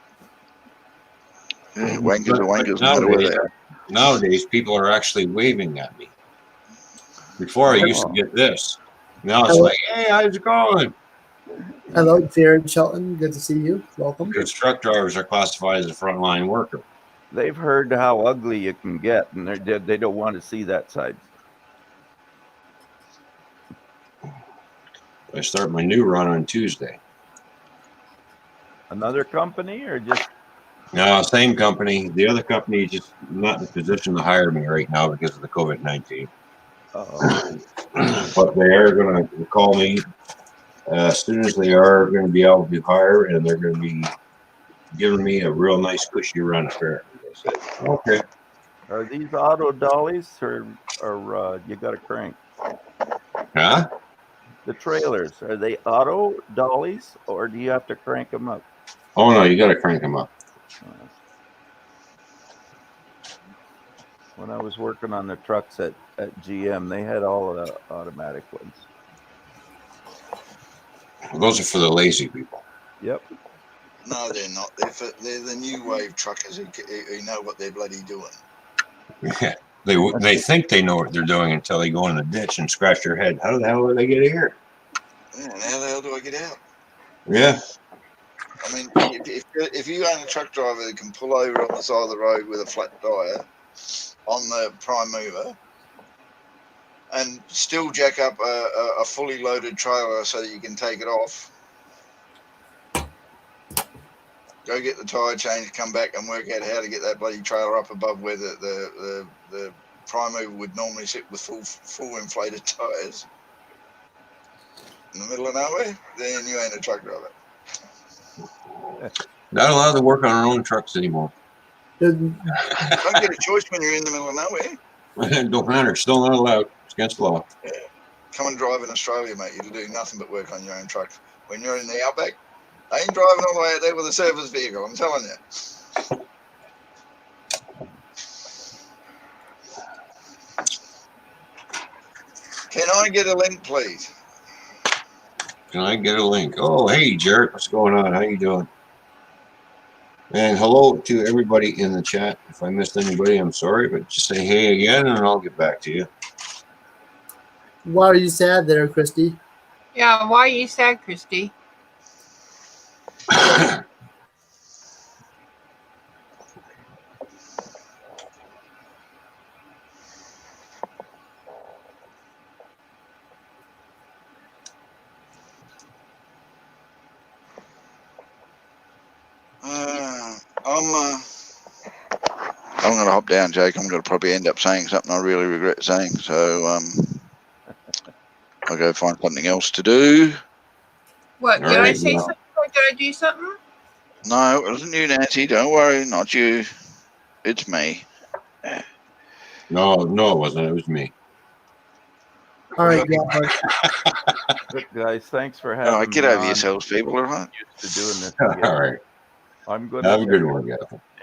Wankers are wankers, no matter where they are. Nowadays, people are actually waving at me. Before I used to get this. Now it's like, hey, how's it going? Hello, Jared Shelton. Good to see you. Welcome. Because truck drivers are classified as a frontline worker. They've heard how ugly you can get, and they don't want to see that side. I start my new run on Tuesday. Another company or just? No, same company. The other company is just not in a position to hire me right now because of the COVID-19. But they are going to call me as soon as they are going to be able to hire, and they're going to be giving me a real nice cushy run apparently. They said, okay. Are these auto dollies or you got a crank? Huh? The trailers, are they auto dollies or do you have to crank them up? Oh no, you got to crank them up. When I was working on the trucks at GM, they had all of the automatic ones. Those are for the lazy people. Yep. No, they're not. They're the new wave truckers who know what they're bloody doing. Yeah, they think they know what they're doing until they go in the ditch and scratch their head. How the hell did they get here? Yeah, and how the hell do I get out? Yeah. I mean, if you own a truck driver that can pull over on the side of the road with a flat tire on the prime mover and still jack up a fully loaded trailer so that you can take it off, go get the tire change, come back and work out how to get that bloody trailer up above where the prime mover would normally sit with full inflated tires in the middle of nowhere, then you ain't a truck driver. Not allowed to work on our own trucks anymore. Don't get a choice when you're in the middle of nowhere. Don't matter. Still not allowed. It's against the law. Yeah. Come and drive in Australia, mate. You'll do nothing but work on your own truck. When you're in the outback, I ain't driving all the way out there with a service vehicle, I'm telling you. Can I get a link, please? Can I get a link? Oh, hey, Jared. What's going on? How you doing? And hello to everybody in the chat. If I missed anybody, I'm sorry, but just say hey again and I'll get back to you. Why are you sad there, Christy? Yeah, why are you sad, Christy? I'm going to hop down, Jake. I'm going to probably end up saying something I really regret saying. So I'll go find something else to do. What, All did I right, say well. something or did I do something? No, it wasn't you, Nancy. Don't worry. Not you. It's me. No, it wasn't. It was me. All right, yeah. Look, guys, thanks for having All right, me get over on. yourselves, people. All right. Used to doing this All together. right. I'm going Have to a good one, guys.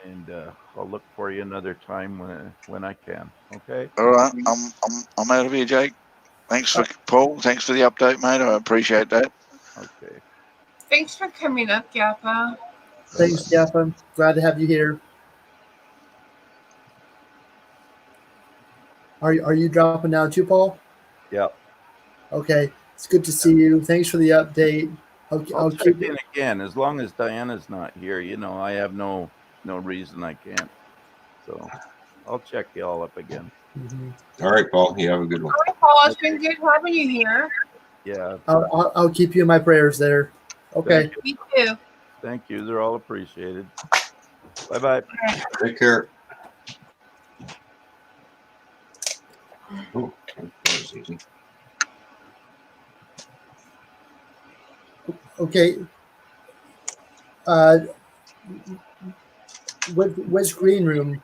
and I'll look for you another time when I can. Okay. All right. I'm out of here, Jake. Thanks for Paul. Thanks for the update, mate. I appreciate that. Okay. Thanks for coming up, Yappa. Thanks, Jeff. I'm glad to have you here. Are you dropping down too, Paul? Yep. Okay. It's good to see you. Thanks for the update. I'll check in again as long as Diana's not here. You know, I have no reason I can't. So I'll check you all up again. All right, Paul. You have a good one. All right, Paul. It's been good having you here. Yeah. I'll keep you in my prayers there. Okay. Me too. Thank you. They're all appreciated. Bye-bye. Take care. Oh, that was easy. Okay. Which green room?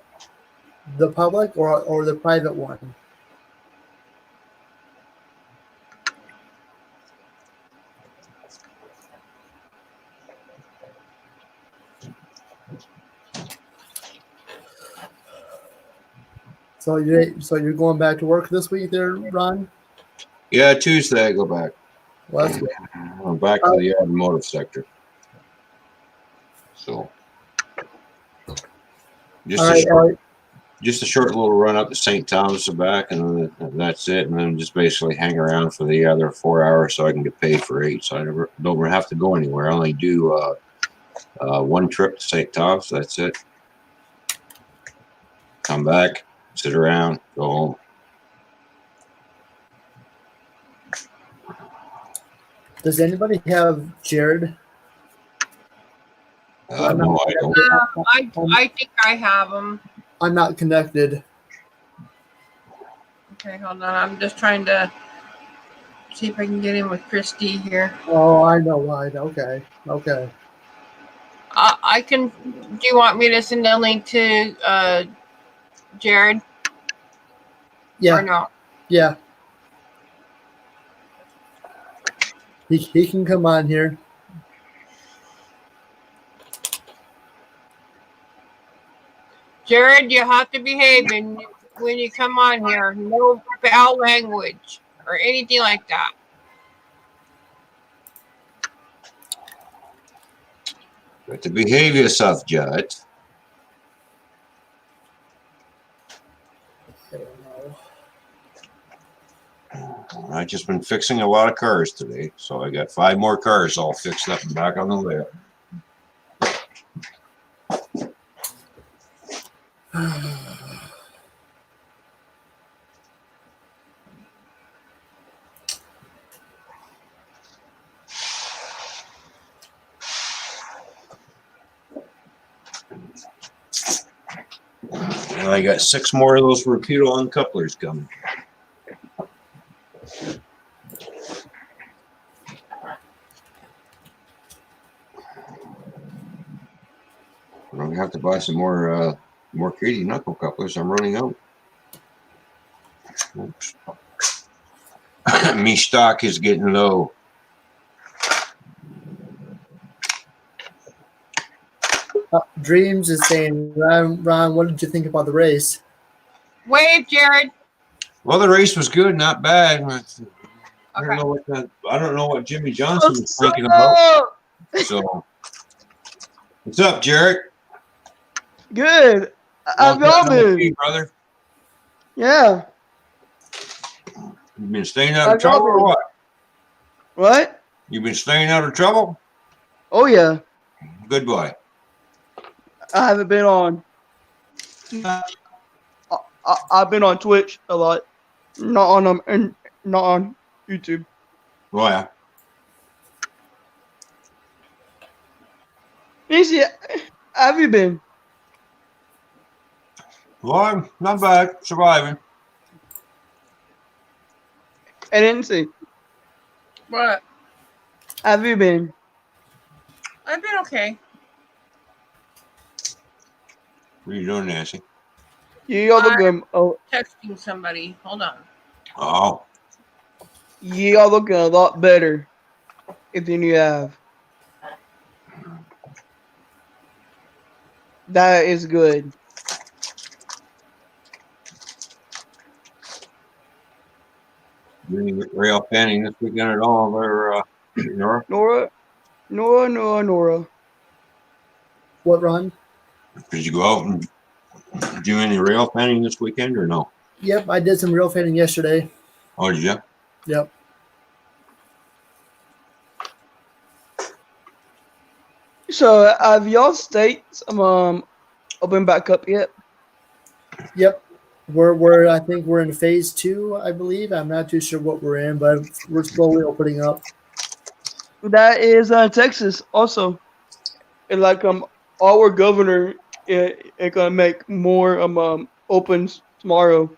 The public or the private one? So you're going back to work this week there, Ron? Yeah, Tuesday I go back. Well, that's good. I'm back to the automotive sector. So just a short little run up to St. Thomas and back, and that's it. And then just basically hang around for the other 4 hours so I can get paid for 8. So I don't have to go anywhere. I only do one trip to St. Thomas. That's it. come back, sit around, go home. Does anybody have Jared? No, I don't. I think I have them. I'm not connected. Okay, hold on. I'm just trying to see if I can get in with Christy here. Oh, I know why. Okay. Okay. I can. Do you want me to send a link to Jared or Yeah. no? Yeah. He can come on here. Jared, you have to behave when you come on here. No foul language or anything like that. You have to behave yourself, Judd. I've just been fixing a lot of cars today, so I got 5 more cars all fixed up and back on the layout. And I got 6 more of those repeater uncouplers coming. I'm gonna have to buy some more Katie knuckle couplers. I'm running out. Oops. Me stock is getting low. Dreams is saying, Ron, what did you think about the race? Wave, Jared. Well, the race was good, not bad. I Okay. don't know what Jimmy Johnson was thinking about. So, what's up, Jared? Good. How's Long y'all time no see, been? brother? Yeah. You been staying out of How's y'all trouble or been? what? What? You been staying out of trouble? Oh yeah. Good boy. I haven't been on. I've been on Twitch a lot, not on and not on YouTube. Oh yeah. Easy. How have you been? Well, I'm not bad. Surviving. I didn't see. What? How have you been? I've been okay. What are you doing, Nancy? You all looking. Oh, Texting somebody. Hold on. Oh, you all looking a lot better than you have. That is good. you any Railfanning this weekend at all? Or N.O.R.A? N.O.R.A. What, Ron? Did you go out and do any Railfanning this weekend or no? Yep, I did some real fanning yesterday. Oh, did you? Yep. So have y'all states opened back up yet? Yep. We're I think we're in phase 2, I believe. I'm not too sure what we're in, but we're slowly opening up. That is Texas also. And like our governor it gonna make more opens tomorrow.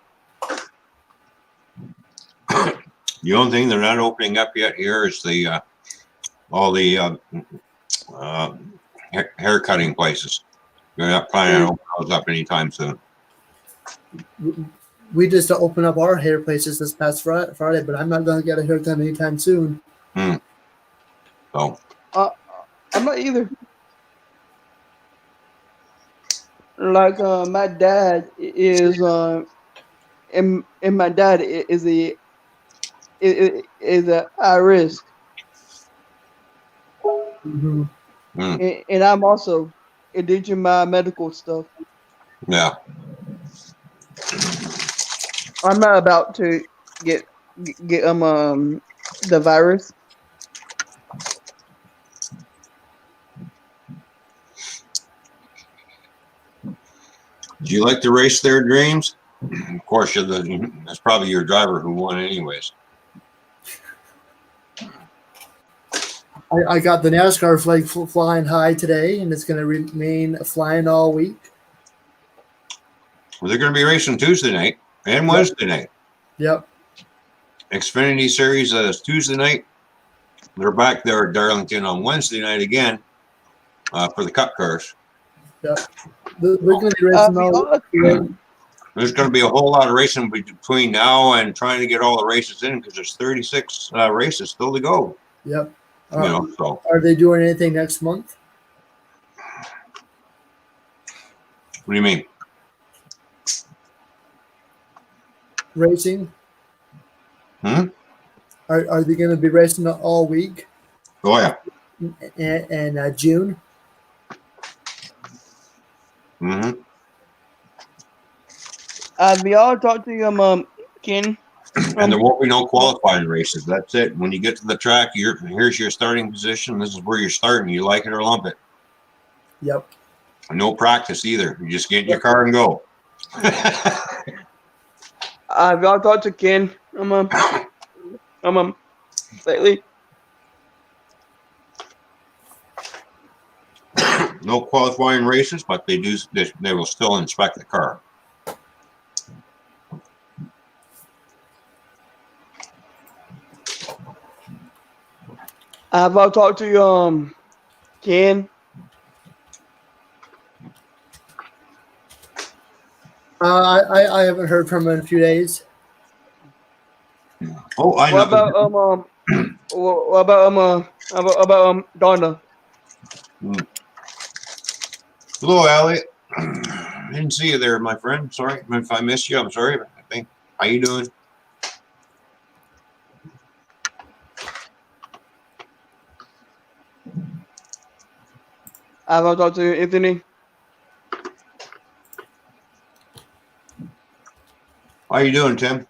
The only thing they're not opening up yet here is the all the hair cutting places. They're not planning on opening those up anytime soon. We just opened up our hair places this past Friday, but I'm not going to get a haircut anytime soon. So I'm not either. Like my dad is and my dad is a high risk, Mm-hmm. and I'm also doing my medical stuff. yeah, I'm not about to get the virus. Do you like to race there, Dreams? Of course, that's probably your driver who won anyways. I got the NASCAR flag flying high today, and it's going to remain flying all week. Well, they're going to be racing Tuesday night and Wednesday night. Yep. Xfinity Series is Tuesday night. They're back there at Darlington on Wednesday night again for the Cup cars. Yep. We're going to be racing all week. There's going to be a whole lot of racing between now and trying to get all the races in because there's 36 races still to go. Yep. So are they doing anything next month? What do you mean? Racing? Are they going to be racing all week? Oh, yeah. And June? Mm-hmm. Have y'all talked to Ken? And there won't be no qualifying races. That's it. When you get to the track, here's your starting position. This is where you're starting. You like it or lump it. Yep. And no practice either. You just get in your car and go. Have y'all talked to Ken? Lately? No qualifying races, but they will still inspect the car. Have I talked to Ken? I haven't heard from him in a few days. Oh, I know. What about Donna? Hello, Elliot. Didn't see you there, my friend. Sorry if I missed you. I'm sorry. How you doing? Have I talked to Anthony? How you doing, Tim?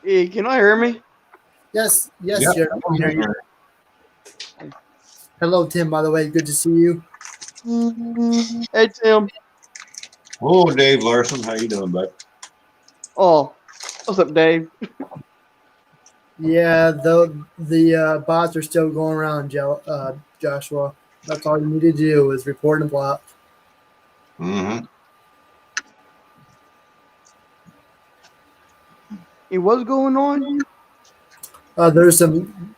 Can I hear me? Yes, Yep. Jared, I can hear you. Hello, Tim, by the way. Good to see you. Hey, Tim. Oh, Dave Larson. How you doing, bud? Oh, what's up, Dave? Yeah, the bots are still going around, Joshua. That's all you need to do is report and block. Mm-hmm. Hey, what's going on? There's some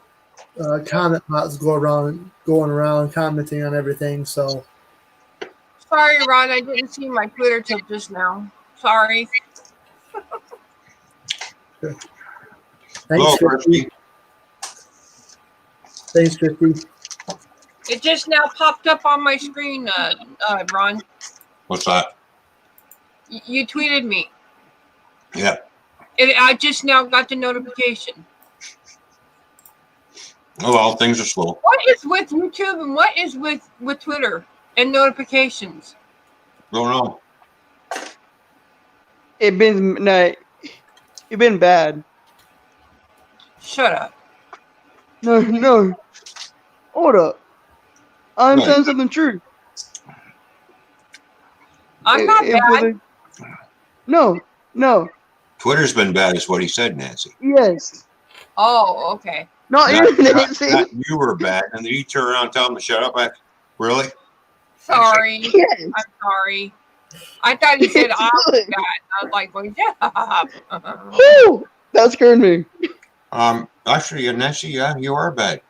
comment bots going around commenting on everything. So Sorry, Ron, I didn't see my Twitter till just now. Sorry. thanks, Hello, Christy. Thanks, Christy. It just now popped up on my screen, Ron. What's that? You tweeted me. Yeah. I just now got the notification. Oh, well, things are slow. What is with YouTube and what is with Twitter and notifications? Don't know. It been bad. Shut up. No. Hold up. I'm Right. saying something true. I'm not bad. No. Twitter's been bad, is what he said, Nancy. Yes. Oh, okay. Not you, Nancy. Not you were bad, and then you turn around and tell him to shut up. Really? Sorry. Yes. I'm sorry. I thought you said I was bad. I was like, well, yeah. Whew, that scared me. Actually, Nancy, yeah, you are bad.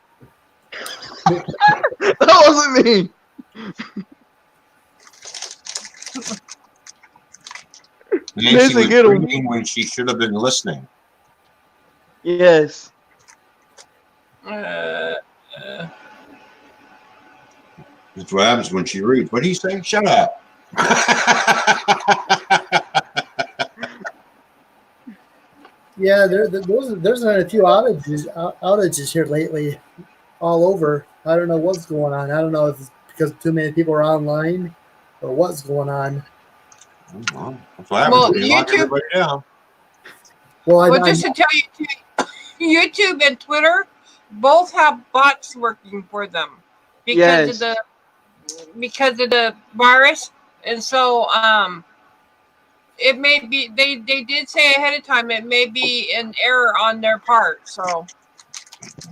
That wasn't me. Nancy was get 'em. reading when she should have been listening. Yes. That's what happens when she reads. What do you say? Shut up. Yeah, there's been a few outages here lately, all over. I don't know what's going on. I don't know if it's because too many people are online, or what's going on. Well, that's what happens when you lock YouTube- everybody down. Well, Well, just to tell you, YouTube and Twitter both have bots working for them because Yes. of the virus, and so it may be they did say ahead of time it may be an error on their part. So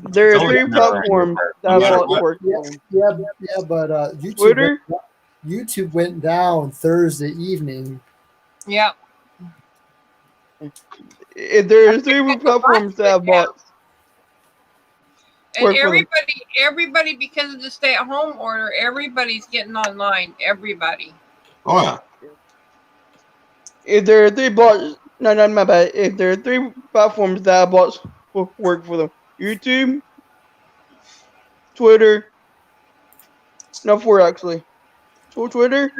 There are It's always three an error on your platforms part, that no have matter bots what. working Yeah, on them. but Twitter. YouTube went down Thursday evening. yeah, There are three platforms that have bots. and Work for them. everybody because of the stay-at-home order, everybody's getting online. Everybody. Oh yeah. If there are three bots, no, not my bad. If there are three platforms that have bots work for them, YouTube, Twitter, no, four actually. So Twitter,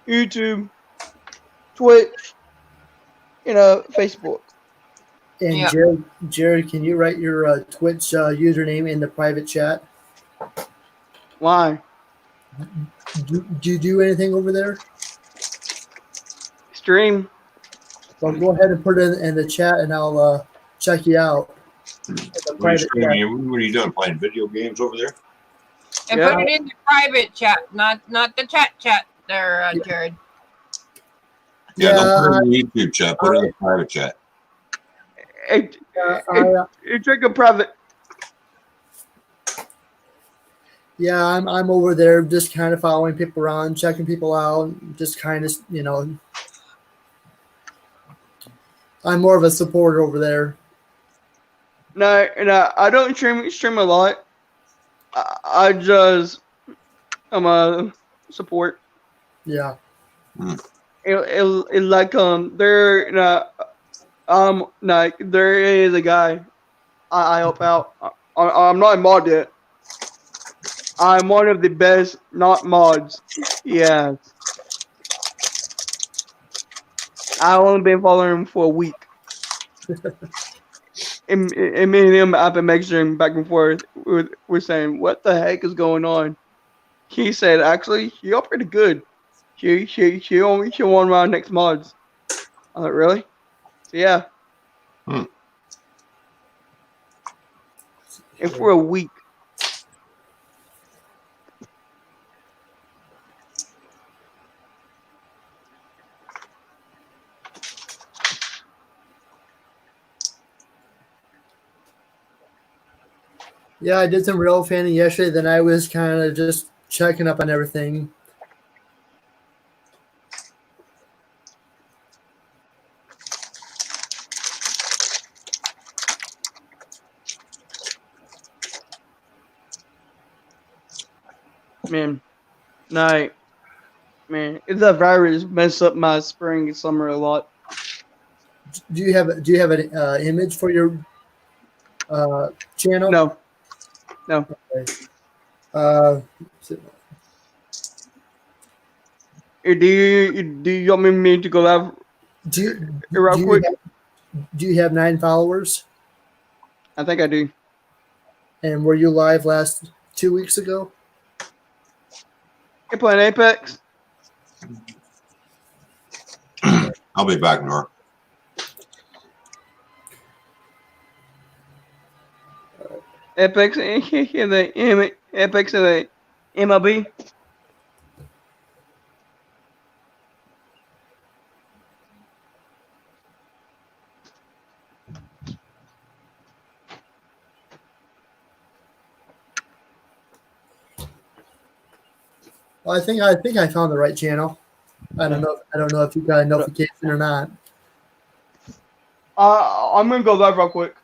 YouTube, Twitch, Facebook. And Yeah. Jared, can you write your Twitch username in the private chat? Why? Do you do anything over there? Stream. Well, go ahead and put it in the chat, and I'll check you out in the What are you private chat. streaming? What are you doing? Playing video games over there? And Yeah. put it in the private chat, not the chat there, Jared. Yeah, don't put it Yeah, in the YouTube chat. Put it in the private chat. It's like a private. yeah, I'm over there just kind of following people around, checking people out, just kind of I'm more of a supporter over there. No, I don't stream a lot. I'm a support. Yeah. It like there is a guy I help out. I'm not a mod yet. I'm one of the best not mods. Yeah. I've only been following him for a week. and me and him have been messaging back and forth. We're saying, what the heck is going on? He said, actually, you're pretty good. She won around next mods. I'm like, really? So yeah. And for a week. Yeah, I did some real fanning yesterday. Then I was kind of just checking up on everything. Man, night. Man, that virus messed up my spring and summer a lot. Do you have an image for your channel? No. Okay. Uh, Do you want me to go live do real you quick? do you have 9 followers? I think I do. And were you live last 2 weeks ago? You playing Apex? I'll be back, N.O.R.A. Apex and the Apex and the MLB. Well, I think I found the right channel. I don't know if you got a notification or not. I'm gonna go live real quick.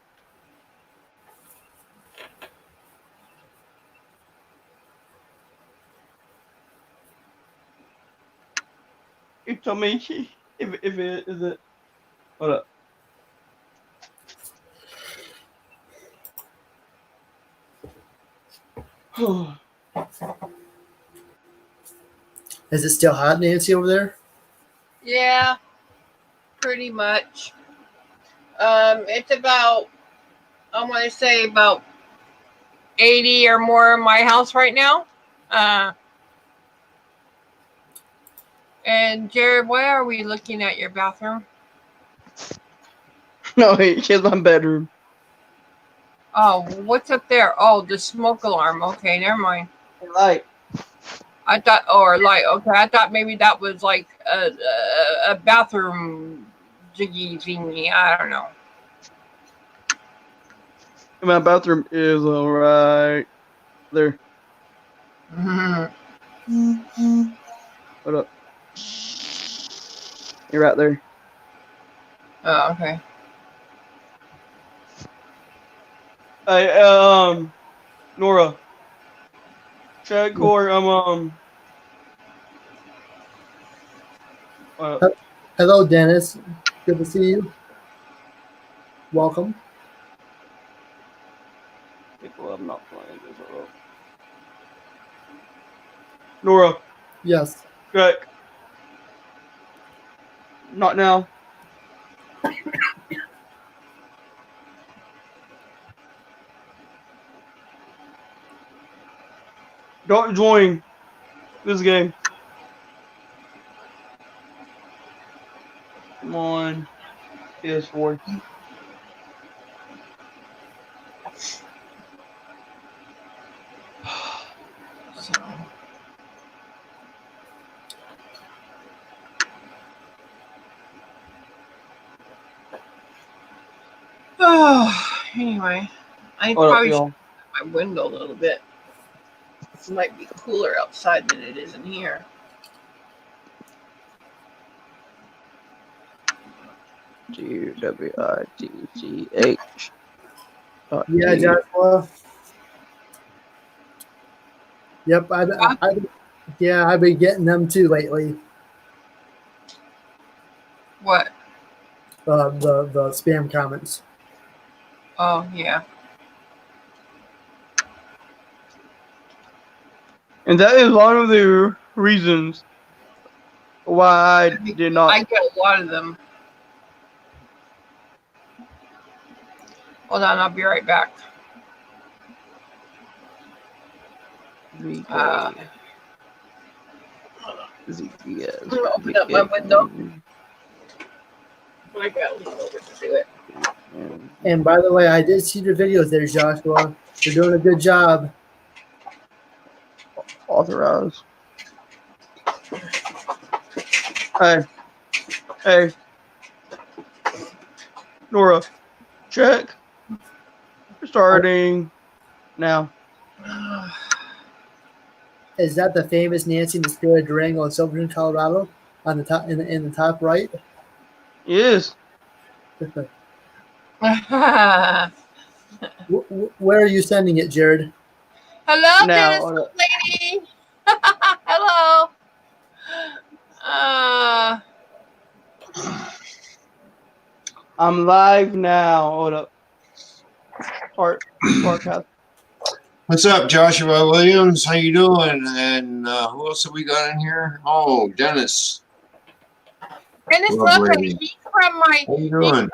You tell me if it is it. Hold up. Is it still hot, Nancy, over there? Yeah, pretty much. It's about, I want to say about 80 or more in my house right now. And Jared, why are we looking at your bathroom? No, here's my bedroom. Oh, what's up there? Oh, the smoke alarm. Okay, never mind. Light. I thought, or light. Okay, I thought maybe that was like a bathroom jiggy thingy. I don't know. My bathroom is right there. Hold up. You're right there. Oh, okay. Hey, Nora. Check or Hello, Dennis. Good to see you. Welcome. People, I'm not playing this. Hold up. Nora, Yes. check. Not now. Don't join this game. Come on. PS4. So. Oh, anyway, I Hold up, probably should y'all. open my window a little bit. It might be cooler outside than it is in here. GWITCH. Yeah, Joshua. Yep. I've been getting them too lately. What? The spam comments. Oh, yeah. And that is one of the reasons why I did not. I get a lot of them. Hold on, I'll be right back. VK. ZPS. I'm gonna open up my window. I got leave over to do it. And by the way, I did see your videos there, Joshua. You're doing a good job. Authorize. Hey. Nora, check. Starting now. Is that the famous Nancy in the Spirit of Durango in Silverton, Colorado? On the top, in the top right. Yes. Where are you sending it, Jared? Hello, Now, Dennis lady. Hello. I'm live now. Hold up. Forecast. What's up, Joshua Williams? How you doing? And who else have we got in here? Oh, Dennis. Dennis Lovely. He's from my. How you doing?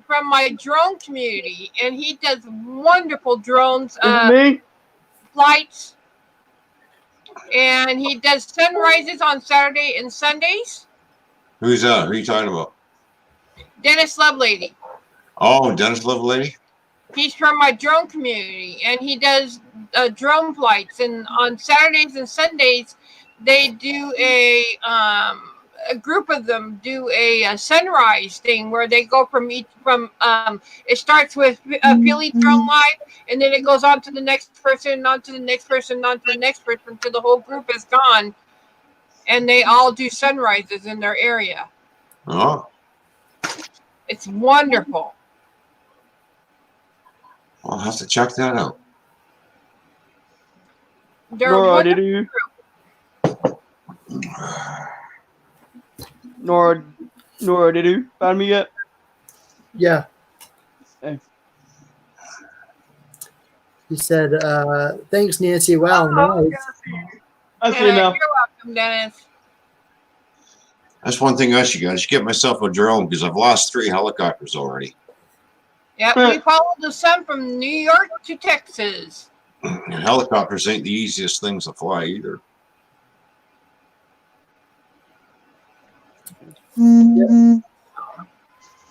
From my drone community, and he does wonderful drones. Me? Flights. And he does sunrises on Saturday and Sundays. Who's that? Who are you talking about? Dennis Lovelady. Oh, Dennis Lovelady? He's from my drone community, and he does drone flights. And on Saturdays and Sundays, they do a group of them do a sunrise thing where they go it starts with Philly Drone Live, and then it goes on to the next person, on to the next person, on to the next person, until the whole group is gone, and they all do sunrises in their area. Oh. It's wonderful. I'll have to check that out. Nora, did you? Nora, did you find me yet? Yeah. Hey. He said, thanks, Nancy. Wow, nice. I see now. You're welcome, Dennis. That's one thing I should get. I should get myself a drone because I've lost 3 helicopters already. Yeah, we followed the sun from New York to Texas. And helicopters ain't the easiest things to fly either.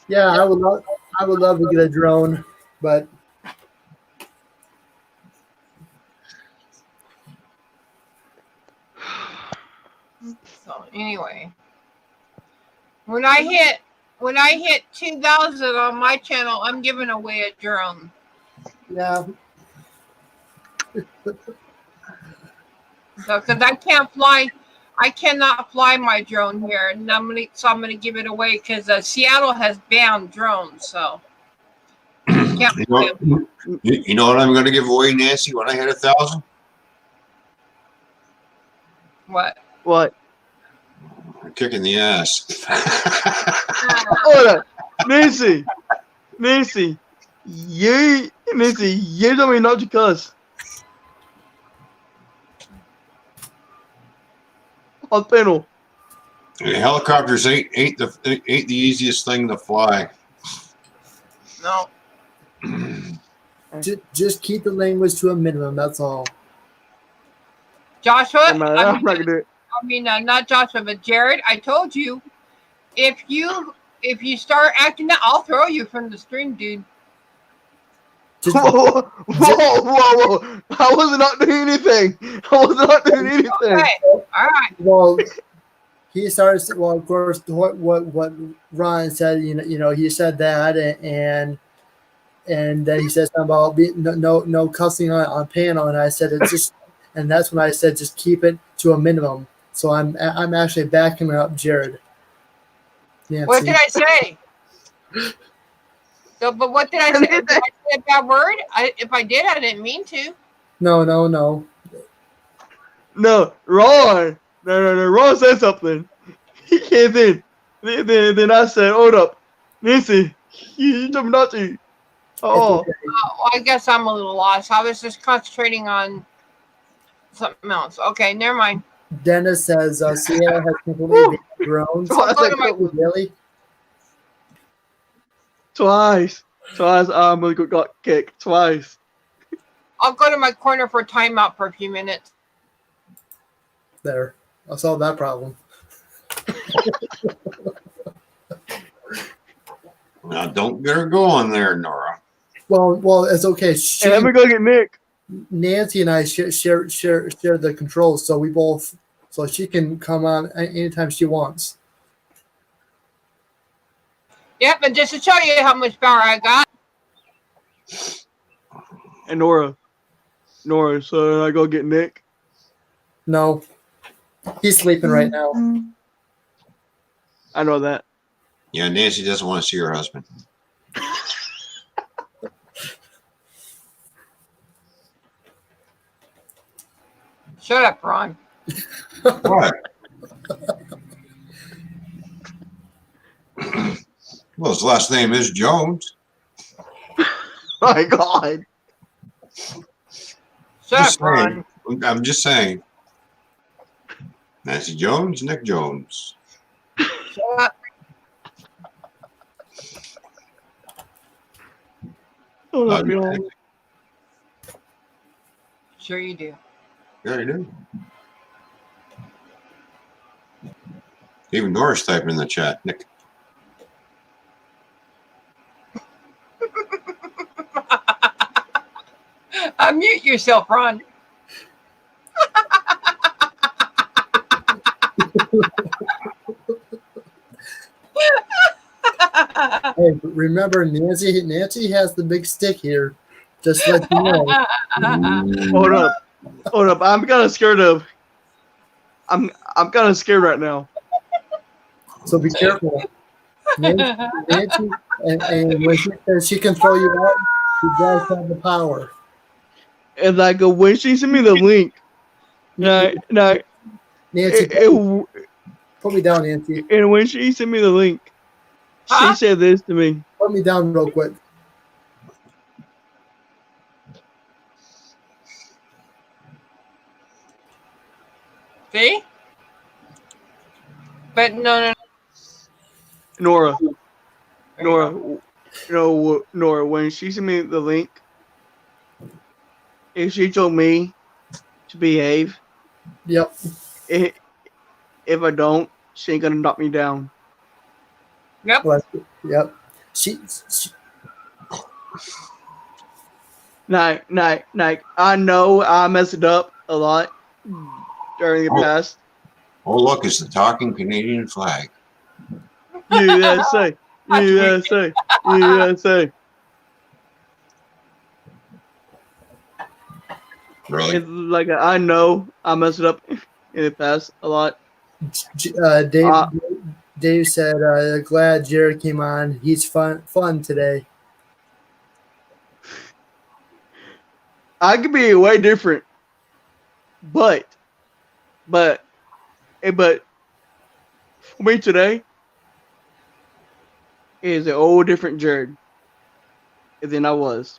Yeah, I would love to get a drone, but So anyway, when I hit 2,000 on my channel, I'm giving away a drone. Yeah. So because I can't fly, I cannot fly my drone here, and I'm gonna give it away because Seattle has banned drones. So can't fly 'em. You know what I'm going to give away, Nancy, when I hit 1,000? What? What? A kick in the ass. Hold up. Nancy, you told me not to cuss. On panel. Helicopters ain't the easiest thing to fly. No. Just keep the language to a minimum. That's all. Joshua, I'm not gonna do it. not Joshua, but Jared. I told you, if you start acting out, I'll throw you from the stream, dude. Just, Whoa. I was not doing anything. Okay. All right. well, he starts. Well, of course, what Ron said. He said that, and then he said something about no cussing on panel, and I said it's just, and that's when I said just keep it to a minimum. So I'm actually backing up Jared. Nancy. What did I say? So, but what did I say? Did I say a bad word? If I did, I didn't mean to. No. No, Ron. No. Ron said something. He came in. Then I said, hold up. Nancy, you told me not to. Oh. Okay. Well, I guess I'm a little lost. I was just concentrating on something else. Okay, never mind. Dennis says Seattle has completely banned drones. Really? Twice. Got kicked. Twice. I'll go to my corner for a timeout for a few minutes. There. I'll solve that problem. Now, don't get her going there, Nora. Well, it's okay. And let me go get Nick. Nancy and I share the controls, so she can come on anytime she wants. Yep, and just to show you how much power I got. And Nora, so I go get Nick. No, he's sleeping right now. I know that. Yeah, Nancy doesn't want to see her husband. Shut up, Ron. What? Well, his last name is Jones. My God. Shut up, Ron. I'm just saying. Nancy Jones, Nick Jones. Shut up. Oh, Love you, no. Nancy. Sure you do. Yeah, you do. Even Nora's typing in the chat. Nick. Unmute yourself, Ron. Hey, remember, Nancy has the big stick here. Just let you know. Hold up. I'm kind of scared of. I'm kind of scared right now. So be careful. Nancy and when she says she can throw you out, she does have the power. And like when she sent me the link, Nancy, put me down, Nancy. and when she sent me the link, she said this to me. Put me down real quick. See? But no. Nora, when she sent me the link, if she told me to behave, Yep. if I don't, she ain't gonna knock me down. Yep. Yep. She I know I messed it up a lot during the past. Oh, look, it's the talking Canadian flag. USA, USA, USA. Really? It's like I know I messed it up in the past a lot. Dave Uh, Dave said, "Glad Jared came on. He's fun today." I could be way different, but for me today is an old different Jared than I was.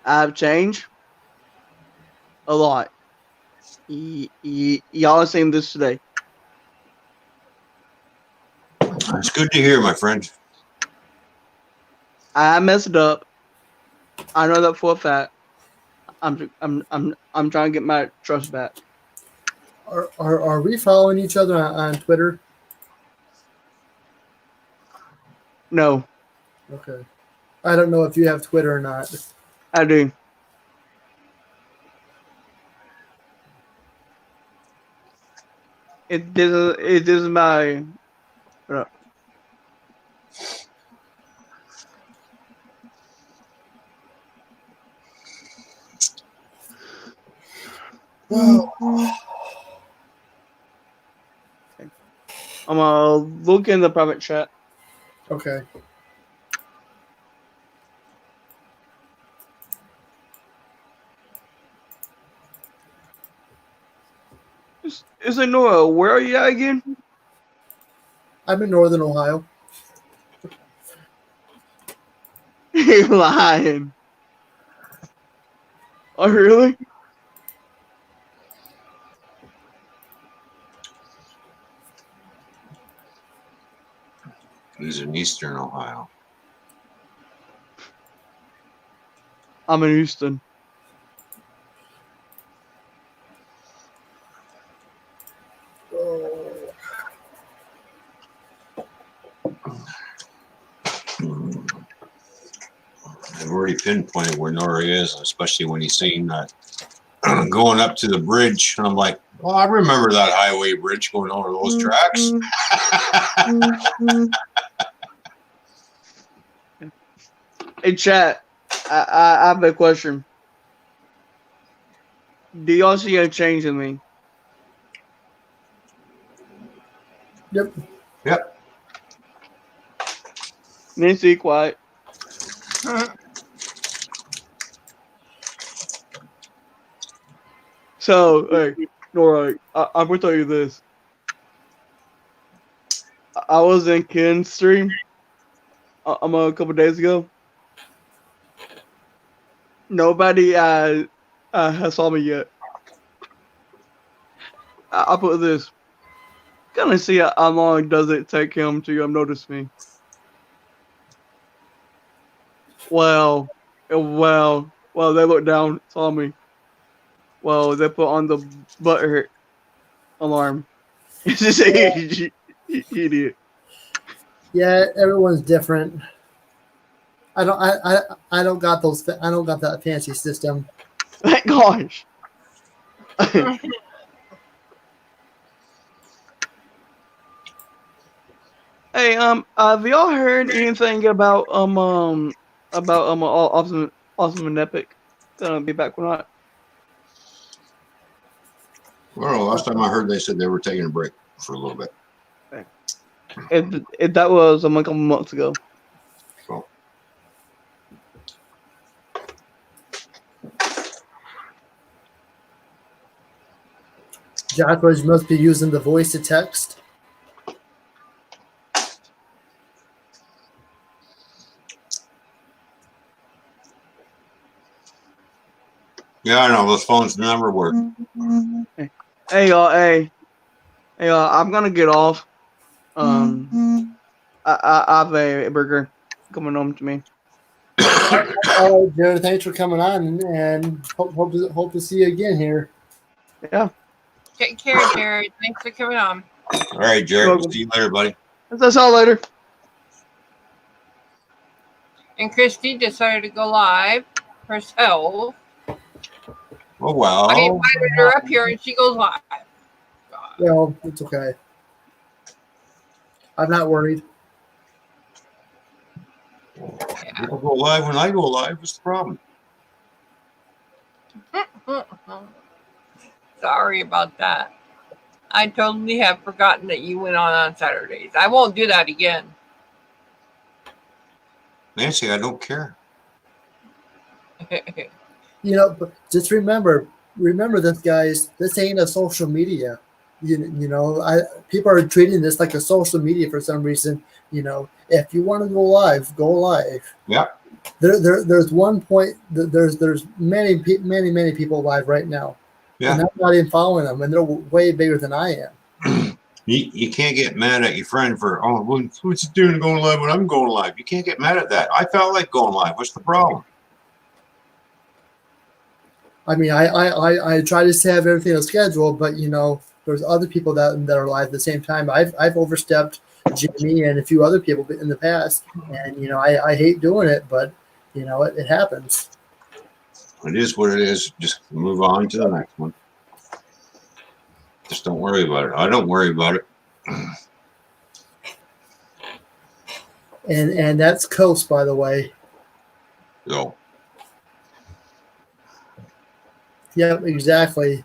I've changed a lot. Y'all have seen this today. It's good to hear, my friend. I messed up. I know that for a fact. I'm trying to get my trust back. Are we following each other on Twitter? No, Okay. I don't know if you have Twitter or not. I do. It is my I'm gonna look in the private chat. Okay. Is it N.O.R.A? Where are you at again? I'm in Northern Ohio. You're lying. Oh, really? He's in Eastern Ohio. I'm in Houston. I've already pinpointed where N.O.R.A is, especially when he's saying that going up to the bridge. And I'm like, well, I remember that highway bridge going over those tracks. Hey, chat. I have a question. Do y'all see a change in me? Yep. Yep. Nancy, quiet. So, hey, N.O.R.A, I'm gonna tell you this. I was in Ken's stream a couple days ago. Nobody has saw me yet. I'll put this. Gonna see how long does it take him to notice me. Well, they looked down, saw me. Well, they put on the butthurt alarm. It's just idiot. Yeah, everyone's different. I don't got those. I don't got that fancy system. Thank gosh. Hey, have y'all heard anything about Awesome and Epic gonna be back or not? Well, last time I heard, they said they were taking a break for a little bit. That was a couple months ago. So, Jackwoods must be using the voice to text. yeah, I know those phones never work. Hey y'all, I'm gonna get off. I have a burger coming home to me. All right, Jared. Thanks for coming on, and hope to see you again here. Yeah. Take care, Jared. Thanks for coming on. All right, Jared. We'll see you later, buddy. That's all later. And Christy decided to go live herself. Oh, well. I invited her up here and she goes live. Well, it's okay. I'm not worried. You don't go live when I go live. What's the problem? Sorry about that. I totally have forgotten that you went on Saturdays. I won't do that again. Nancy, I don't care. You know, but just remember this, guys. This ain't a social media. You know, people are treating this like a social media for some reason. You know, if you want to go live, go live. Yeah. There's one point. There's many people live right now. Yeah. And I'm not even following them, and they're way bigger than I am. You can't get mad at your friend for, oh, what's he doing going live when I'm going live? You can't get mad at that. I felt like going live. What's the problem? I mean, I try to have everything on schedule, but you know, there's other people that are live at the same time. I've overstepped Jimmy and a few other people in the past, and you know, I hate doing it, but you know, it happens. It is what it is. Just move on to the next one. Just don't worry about it. I don't worry about it. And that's Coast, by the way. So. Yep, exactly.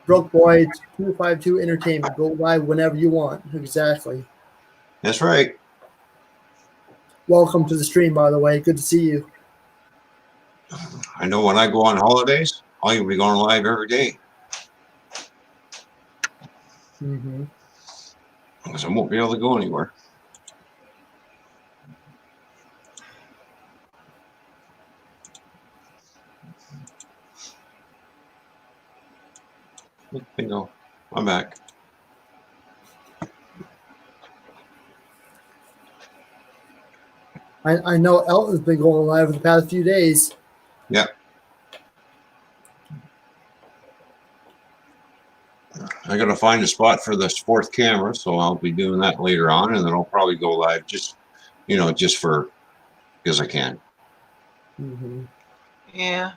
Broke Boy 252 Entertainment. Go live whenever you want. Exactly. That's right. Welcome to the stream, by the way. Good to see you. I know when I go on holidays, I'll be going live every day. Mm-hmm. Because I won't be able to go anywhere. Bingo. I'm back. I know Elton's been going live for the past few days. Yeah. I got to find a spot for this fourth camera, so I'll be doing that later on, and then I'll probably go live just, you know, just for because I can. Mm-hmm. Yeah.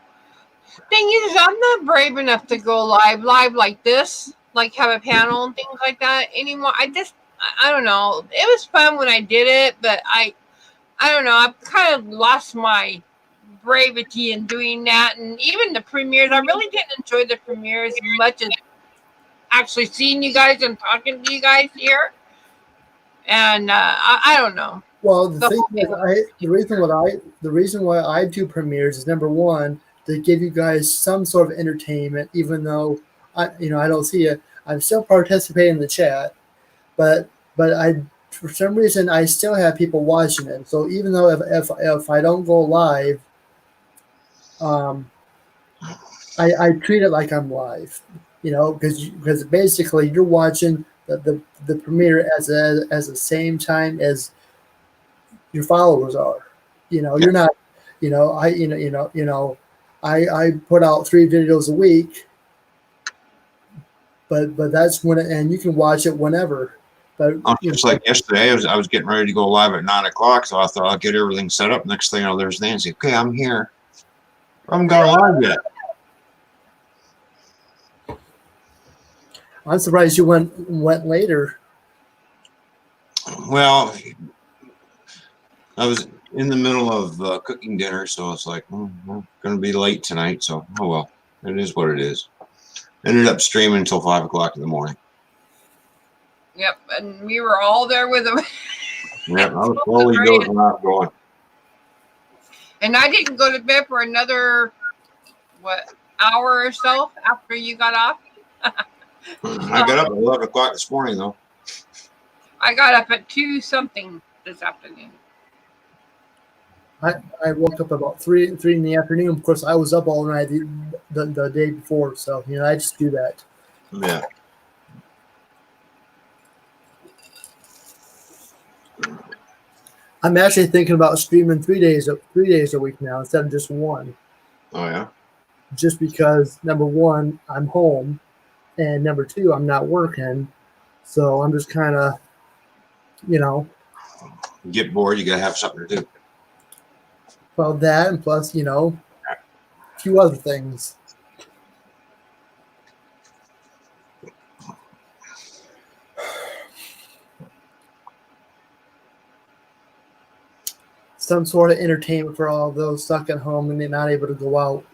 Thing is, I'm not brave enough to go live like this, like have a panel and things like that anymore. I don't know. It was fun when I did it, but I don't know. I've kind of lost my bravity in doing that, and even the premieres. I really didn't enjoy the premieres as much as actually seeing you guys and talking to you guys here. And I don't know. Well, the reason why I do premieres is number one to give you guys some sort of entertainment, even though I don't see it. I'm still participating in the chat, but for some reason I still have people watching it. So even though if I don't go live, I treat it like I'm live, you know, because basically you're watching the premiere as the same time as your followers are. You know, you're not. You know, I put out 3 videos a week, but that's when and you can watch it whenever. But Just like yesterday, I was getting ready to go live at 9 o'clock, so I thought I'll get everything set up. Next thing I know, there's Nancy. Okay, I'm here. I haven't gone live yet. I'm surprised you went later. Well, I was in the middle of cooking dinner, so it's like, I'm going to be late tonight. So, oh well, it is what it is. Ended up streaming until 5 o'clock in the morning. Yep, and we were all there with him. Yeah, I was slowly dozing off going. And I didn't go to bed for another hour or so after you got off. I got up at 11 o'clock this morning, though. I got up at 2 something this afternoon. I woke up about 3 in the afternoon. Of course, I was up all night the day before, so you know I just do that. Yeah. I'm actually thinking about streaming 3 days a week now instead of just one. Oh yeah. Just because number one, I'm home, and number two, I'm not working, so I'm just kind of, you know. You get bored, you gotta have something to do. Well, that and plus, you know, a few other things. some sort of entertainment for all those stuck at home and they're not able to go out.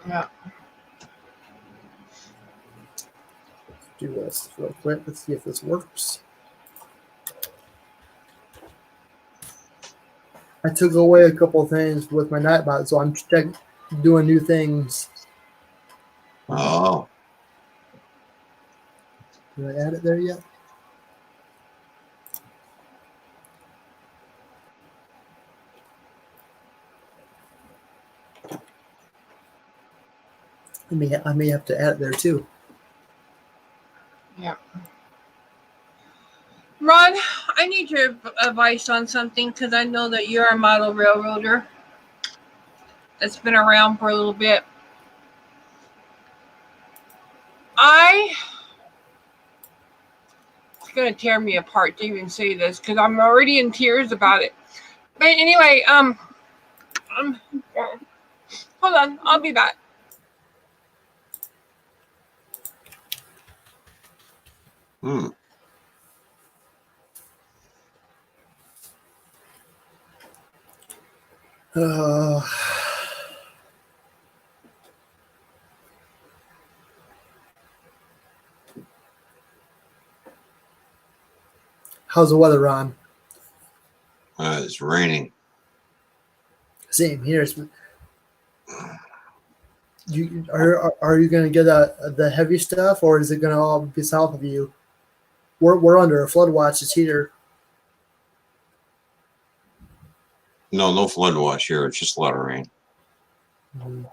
Yeah. Do this real quick. Let's see if this works. I took away a couple things with my Nightbot, so I'm doing new things. Oh, Did I add it there yet? I may have to add it there too. Yeah. Ron, I need your advice on something because I know that you're a model railroader that's been around for a little bit. It's going to tear me apart to even say this because I'm already in tears about it. But anyway, hold on, I'll be back. hmm. How's the weather, Ron? It's raining. Same here. Are you going to get the heavy stuff, or is it going to all be south of you? We're under a flood watch. It's here. No flood watch here. It's just a lot of rain. Mm-hmm.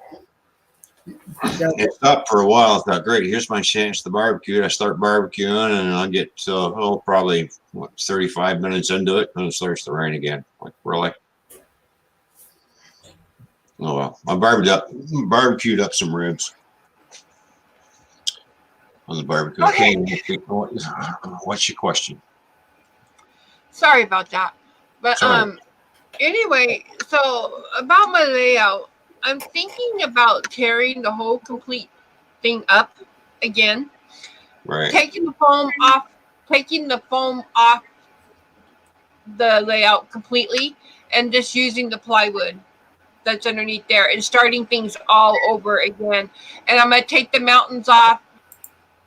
It stopped for a while. I thought, great, here's my chance to barbecue. I start barbecuing, and I'll get probably 35 minutes into it, and it starts to rain again. Like, really? Oh well. I barbecued up some ribs on the barbecue. Okay. What's your question? Sorry about that. But Sorry. anyway, so about my layout, I'm thinking about tearing the whole complete thing up again. Right. Taking the foam off the layout completely and just using the plywood that's underneath there and starting things all over again. And I'm going to take the mountains off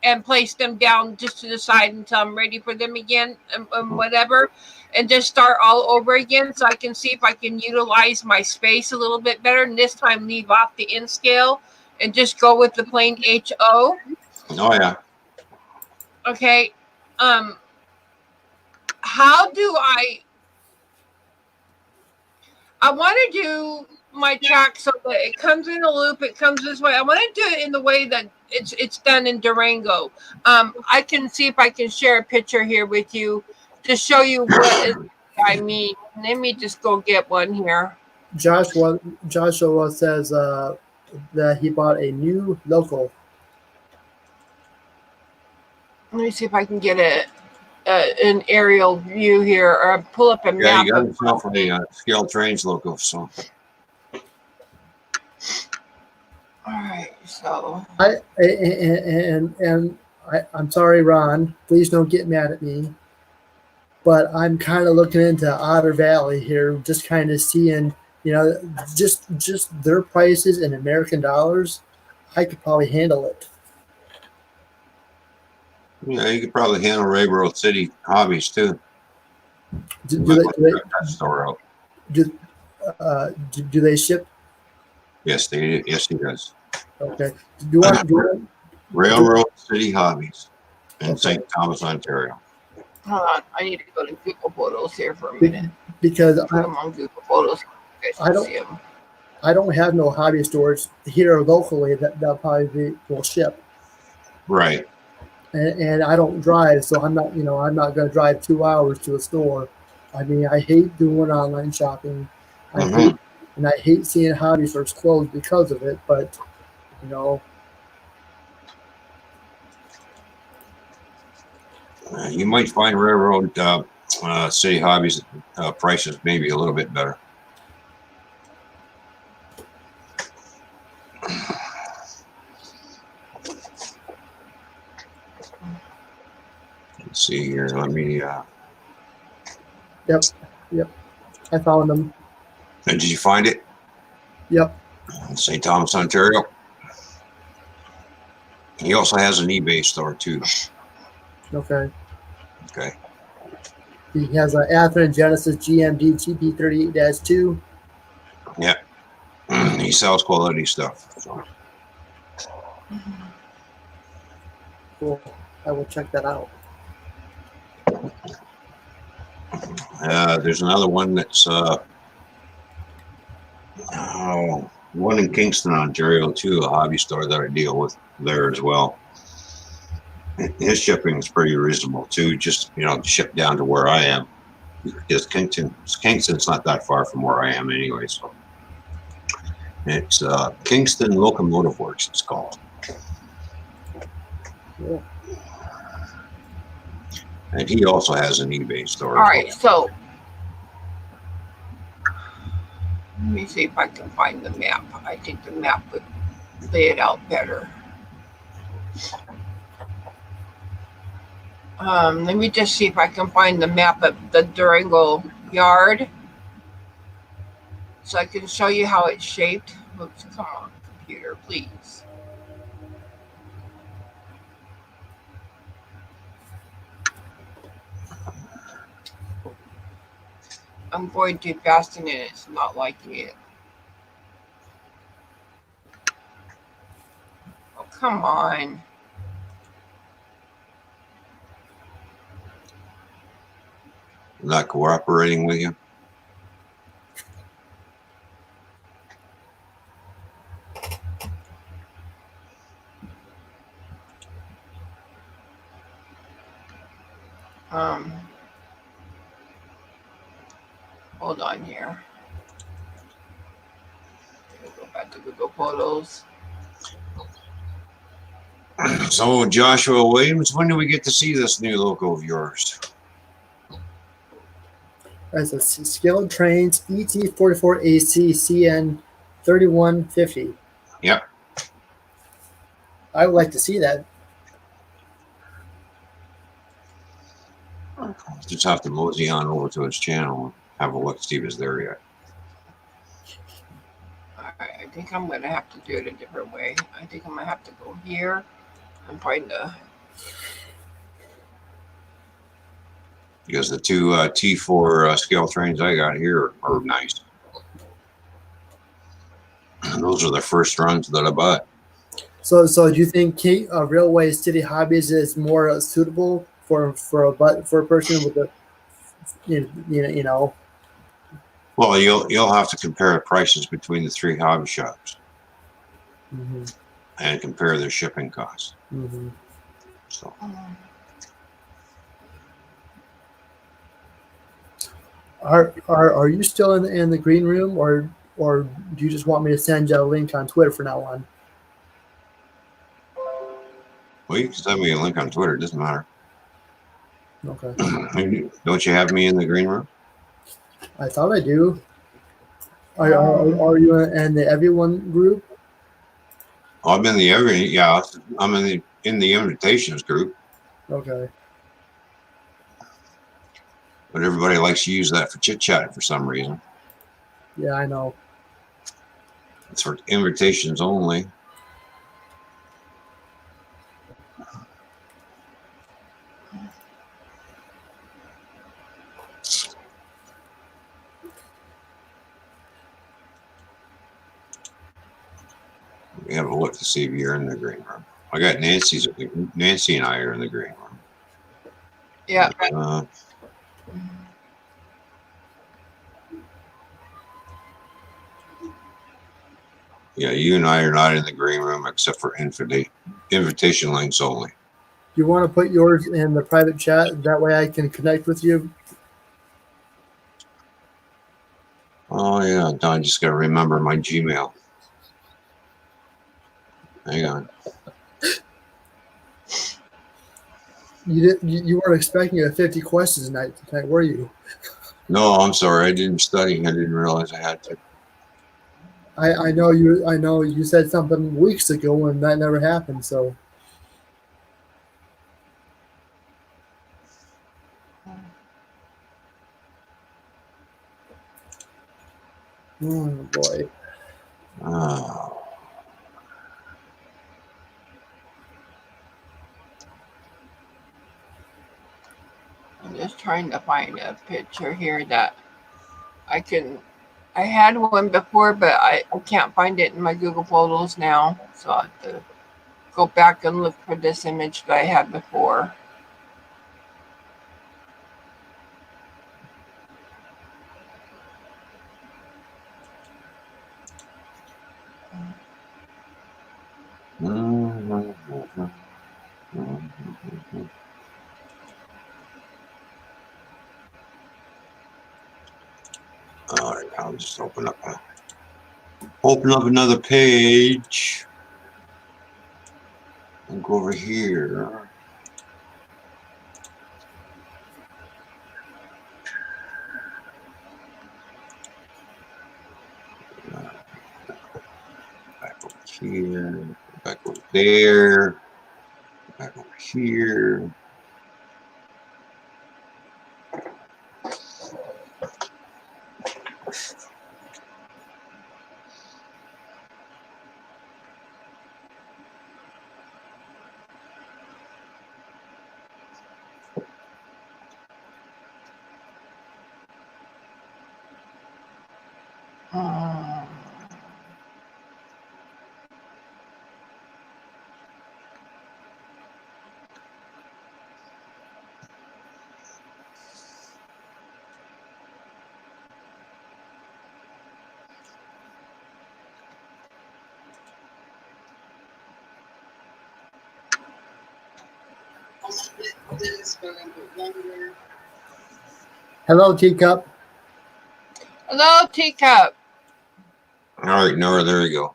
and place them down just to the side until I'm ready for them again and whatever, and just start all over again so I can see if I can utilize my space a little bit better, and this time leave off the N scale and just go with the plain HO. Oh yeah. Okay. How do I want to do my track so that it comes in a loop, it comes this way. I want to do it in the way that it's done in Durango. I can see if I can share a picture here with you to show you what I mean. Let me just go get one here. Joshua says that he bought a new local. Let me see if I can get an aerial view here, or pull up a map. Yeah, you got yourself a scale trains local, so. All right, so I'm sorry, Ron. Please don't get mad at me. But I'm kind of looking into Otter Valley here, just kind of seeing, just their prices in American dollars. I could probably handle it. Yeah, you could probably handle Railroad City hobbies too. Do they ship? Yes, they do. Yes, he does. Okay. Railroad City Hobbies in St. Thomas, Ontario. Hold on, I need to go to Google Photos here for a minute. Because put them on Google Photos. I don't have no hobby stores here locally that probably will ship. Right. And I don't drive, so I'm not going to drive 2 hours to a store. I mean, I hate doing online shopping. I hate seeing hobby stores closed because of it. But you might find Railroad City Hobbies prices maybe a little bit better. see here. Let me. Yep. I found them. Did you find it? Yep. St. Thomas, Ontario. He also has an eBay store too. Okay. Okay. He has an Athearn Genesis GMD TP38-2. Yeah. He sells quality stuff. So. Cool. I will check that out. There's another one that's one in Kingston, Ontario too, a hobby store that I deal with there as well. His shipping is pretty reasonable too, just ship down to where I am. Because Kingston's not that far from where I am anyway, so it's Kingston Locomotive Works, it's called. Yeah. And he also has an eBay store. All right, so let me see if I can find the map. I think the map would lay it out better. Let me just see if I can find the map of the Durango yard so I can show you how it's shaped. Oops, come on, computer, please. I'm going too fast and it's not liking it. Oh, come on. Not cooperating with you? Hold on here. Go back to Google Photos. So, Joshua Williams, when do we get to see this new logo of yours? That's a Skilled Trains ET44AC CN 3150. Yep. I would like to see that. Just have to mosey on over to his channel and have a look, see if it's there yet. All right, I think I'm going to have to do it a different way. I think I'm going to have to go here and find the... Because the two T4 scale trains I got here are nice. Those are the first runs that I bought. So do you think Railway City Hobbies is more suitable for a person with a you know? Well, you'll have to compare prices between the three hobby shops and compare their shipping costs. So. Are you still in the green room, or do you just want me to send you a link on Twitter from now on? Well, you can send me a link on Twitter. It doesn't matter. Okay. Don't you have me in the green room? I thought I do. Are you in the everyone group? I'm in the I'm in the invitations group. Okay. But everybody likes to use that for chit chatting for some reason. Yeah, I know. It's for invitations only. We have a look to see if you're in the green room. I got Nancy and I are in the green room. Yeah. Yeah, you and I are not in the green room except for invitation links only. You want to put yours in the private chat? That way I can connect with you. Oh yeah, I just got to remember my Gmail. Hang on. You weren't expecting a 50 questions tonight, were you? No, I'm sorry. I didn't study. I didn't realize I had to. I know you said something weeks ago and that never happened. So Oh boy. Oh. I'm just trying to find a picture here that I had one before, but I can't find it in my Google Photos now. So I have to go back and look for this image that I had before. All right, I'll just open up another page and go over here. Back over here, back over there, back over here. Hello, Teacup. Hello, Teacup. All right, N.O.R.A, there you go.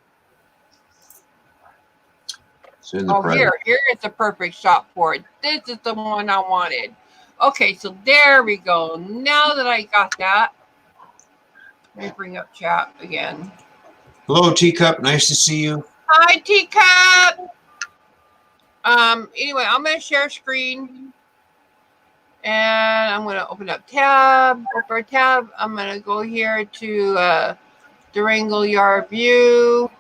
It's in the Oh, present. here is the perfect shot for it. This is the one I wanted. Okay, so there we go. Now that I got that, let me bring up chat again. Hello, Teacup. Nice to see you. Hi, Teacup. Anyway, I'm gonna share screen, and I'm gonna open up tab. Over tab, I'm gonna go here to Durango Yard View.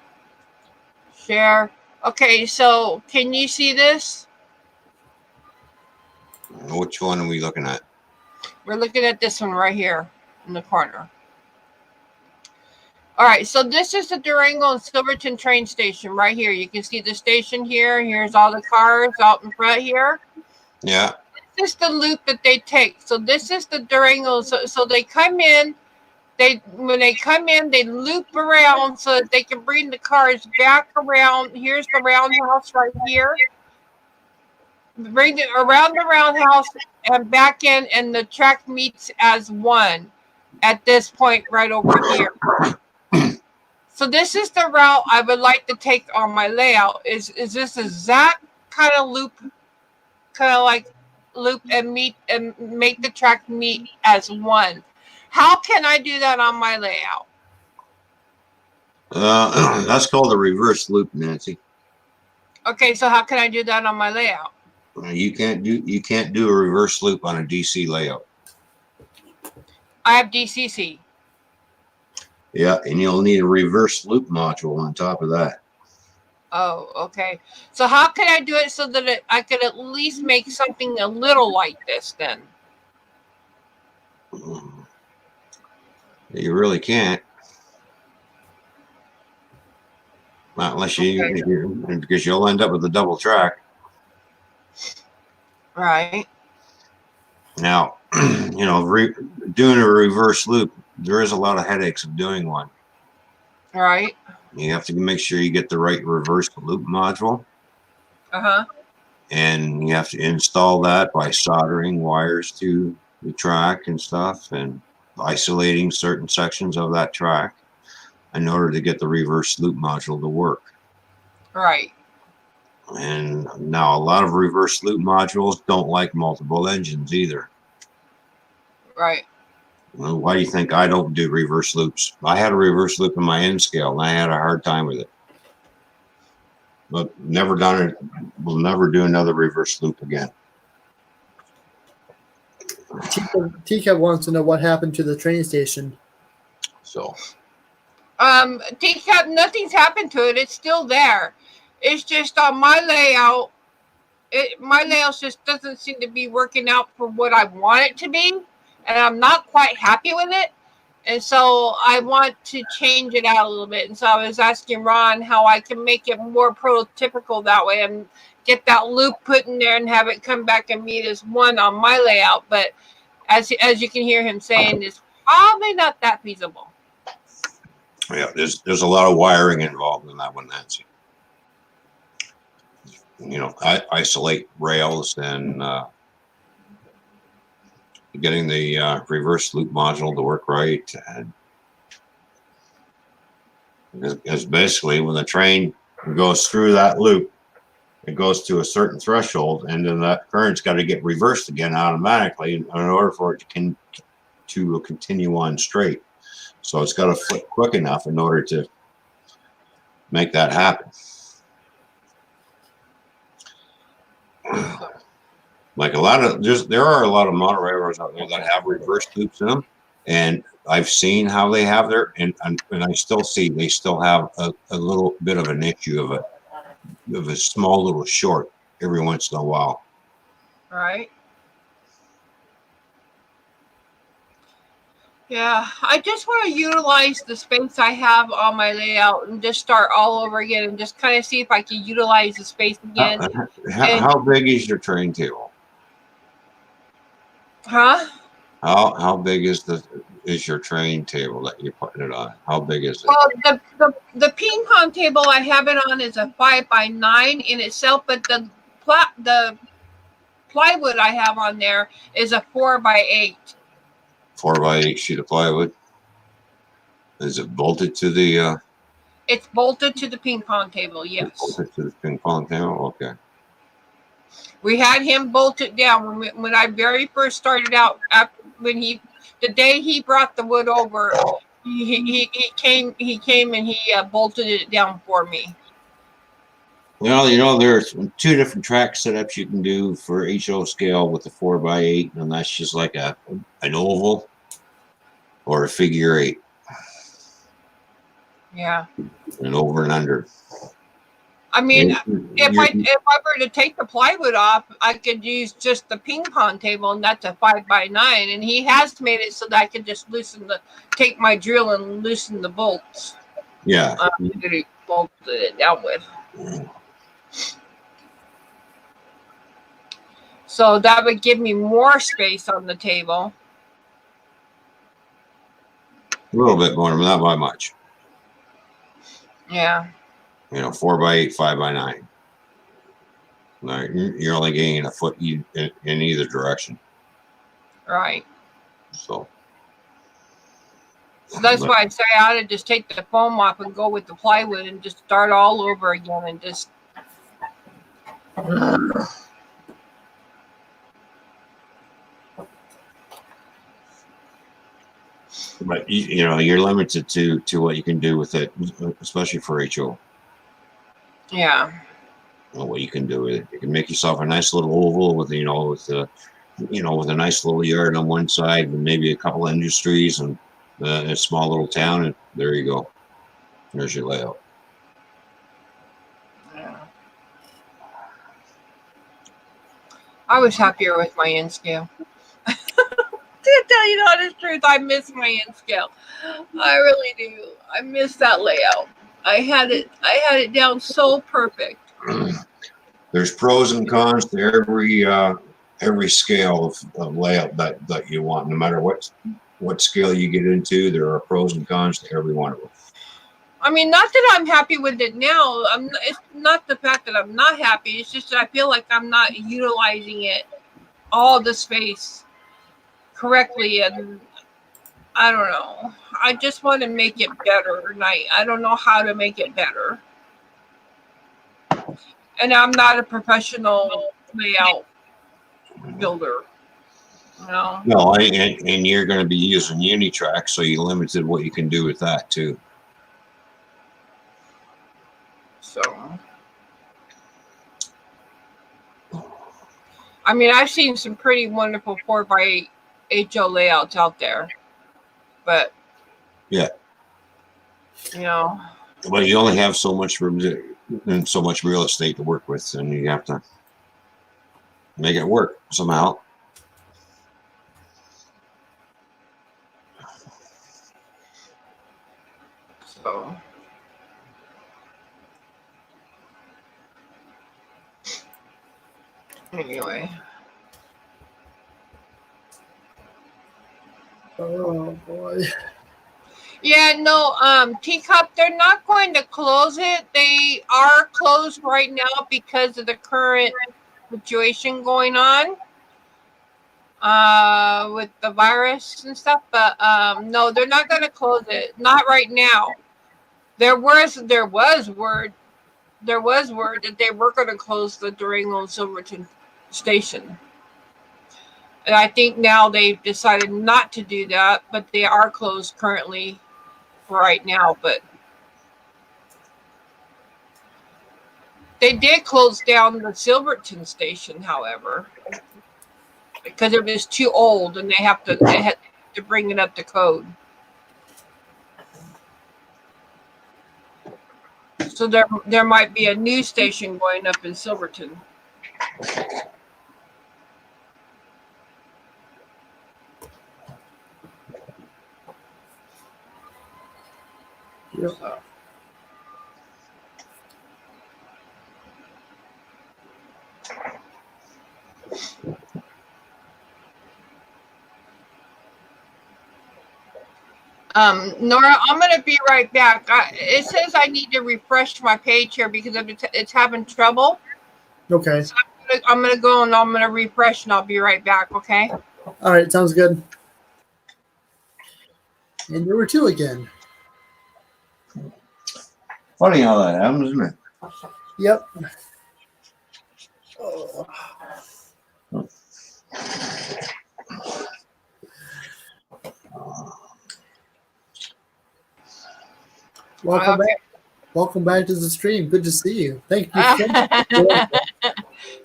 Share. Okay, so can you see this? Which one are we looking at? We're looking at this one right here in the corner. All right, so this is the Durango and Silverton train station right here. You can see the station here. Here's all the cars out in front here. Yeah. This is the loop that they take. So this is the Durango. So they come in. When they come in, they loop around so that they can bring the cars back around. Here's the roundhouse right here. Bring it around the roundhouse and back in, and the track meets as one at this point right over here. So this is the route I would like to take on my layout. Is this exact kind of loop, kind of like loop and meet and make the track meet as one? How can I do that on my layout? That's called a reverse loop, Nancy. Okay, so how can I do that on my layout? You can't do a reverse loop on a DC layout. I have DCC. Yeah, and you'll need a reverse loop module on top of that. Oh, okay. So how can I do it so that I could at least make something a little like this then? You really can't. Not unless because you'll end up with a double track. Right. Now, doing a reverse loop, there is a lot of headaches of doing one. Right. You have to make sure you get the right reverse loop module. Uh-huh. And you have to install that by soldering wires to the track and stuff and isolating certain sections of that track in order to get the reverse loop module to work. Right. And now a lot of reverse loop modules don't like multiple engines either. Right. Well, why do you think I don't do reverse loops? I had a reverse loop in my N scale and I had a hard time with it. But never done it. We'll never do another reverse loop again. Teacup wants to know what happened to the train station. So Nothing's happened to it. It's still there. It's just on my layout. My layout just doesn't seem to be working out for what I want it to be, and I'm not quite happy with it. And so I want to change it out a little bit. And so I was asking Ron how I can make it more prototypical that way and get that loop put in there and have it come back and meet as one on my layout. But as you can hear him saying, it's probably not that feasible. Yeah, there's a lot of wiring involved in that one, Nancy. You know, I isolate rails and getting the reverse loop module to work right, and because basically when the train goes through that loop, it goes to a certain threshold, and then that current's got to get reversed again automatically in order for it to continue on straight. So it's got to flip quick enough in order to make that happen. Like there are a lot of monorailroads out there that have reverse loops in them, and I've seen how they have their, and I still see they still have a little bit of an issue of a small little short every once in a while. Right. Yeah, I just want to utilize the space I have on my layout and just start all over again and just kind of see if I can utilize the space again. How big is your train table? Huh? How big is your train table that you're putting it on? How big is it? Well, the ping pong table I have it on is a 5x9 in itself, but the plywood I have on there is a 4x8. 4x8 sheet of plywood. Is it bolted to the? It's bolted to the ping pong table. Yes. Bolted to the ping pong table. Okay. We had him bolt it down when I very first started out. The day he brought the wood over, he came and he bolted it down for me. Well, you know, there's 2 different track setups you can do for HO scale with the 4x8, and that's just like an oval or a figure 8. Yeah. An over and under. I mean, if I were to take the plywood off, I could use just the ping pong table, and that's a 5x9. And he has made it so that I could just take my drill and loosen the bolts. Yeah. That he bolted it down with. So that would give me more space on the table. A little bit more, but not by much. Yeah. You know, 4x8, 5x9. Like, you're only gaining a foot in either direction. Right. So that's why I say I ought to just take the foam off and go with the plywood and just start all over again and just. But you know, you're limited to what you can do with it, especially for HO. Yeah. What you can do with it, you can make yourself a nice little oval with with a nice little yard on one side and maybe a couple of industries and a small little town, and there you go. There's your layout. Yeah. I was happier with my N scale. To tell you the honest truth, I miss my N scale. I really do. I miss that layout. I had it down so perfect. There's pros and cons to every scale of layout that you want. No matter what scale you get into, there are pros and cons to every one of them. I mean, not that I'm happy with it now. It's not the fact that I'm not happy. It's just that I feel like I'm not utilizing it, all the space, correctly. And I don't know. I just want to make it better. And I don't know how to make it better. And I'm not a professional layout builder. No. No, and you're going to be using Unitrack, so you limited what you can do with that too. So, I mean, I've seen some pretty wonderful 4x8 HO layouts out there, but yeah, You know. Well, you only have so much room and so much real estate to work with, and you have to make it work somehow. So. Anyway. Oh boy. Yeah, no, Teacup, they're not going to close it. They are closed right now because of the current situation going on with the virus and stuff. But no, they're not going to close it. Not right now. There was word that they were going to close the Durango and Silverton station. And I think now they've decided not to do that, but they are closed currently right now. But they did close down the Silverton station, however, because it was too old and they had to bring it up to code. So there might be a new station going up in Silverton. Yep. So. Nora, I'm going to be right back. It says I need to refresh my page here because it's having trouble. Okay. So I'm going to go and I'm going to refresh and I'll be right back, okay? All right, sounds good. And there were two again. Funny how that happens, isn't it? Yep. Oh. Welcome back. Welcome back to the stream. Good to see you. Thank you so much.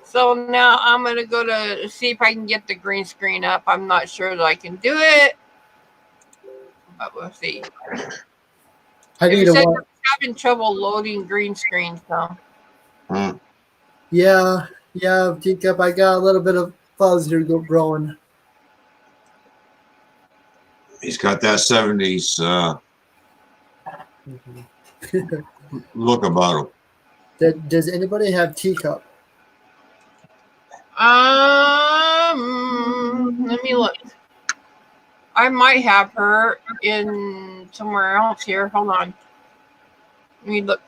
So now I'm going to go to see if I can get the green screen up. I'm not sure that I can do it, but we'll see. I need said to you're having trouble loading green screen, so. Yeah, Teacup, I got a little bit of fuzz here growing. He's got that 70s look about him. Does anybody have Teacup? Let me look. I might have her in somewhere else here. Hold on. Let me look.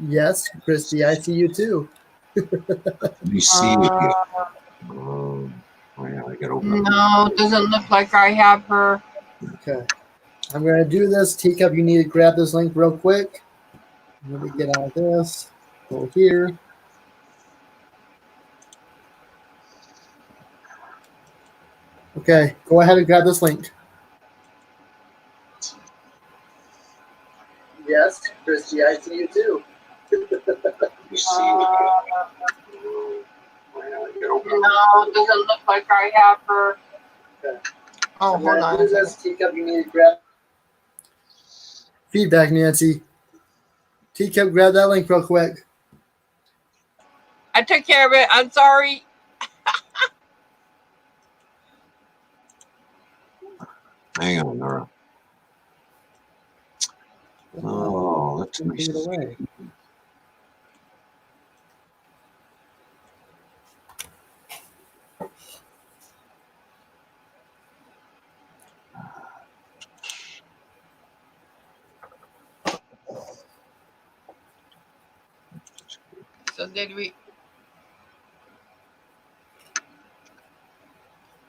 Yes, Christy, I see you too. You see it. Oh, yeah, I got open. No, it doesn't look like I have her. Okay. I'm going to do this. Teacup, you need to grab this link real quick. Let me get out of this. Go here. Okay, go ahead and grab this link. Yes, Christy, I see you too. You see it. No, it doesn't look like I have her. Okay. Oh, hold on. Teacup, you need to grab. Feedback, Nancy. Teacup, grab that link real quick. I took care of it. I'm sorry. Hang on, Nora. Oh, let's Take it away. So did we?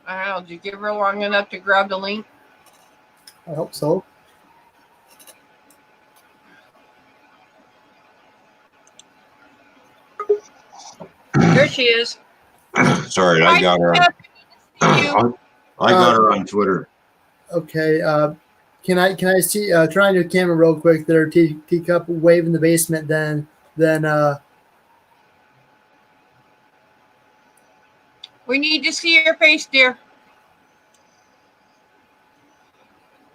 I don't know. Did you give her long enough to grab the link? I hope so. There she is. Sorry, I got her. I got her on Twitter. Okay. Can I see? Turn on your camera real quick. There, Teacup, wave in the basement. Then then We need to see your face, dear.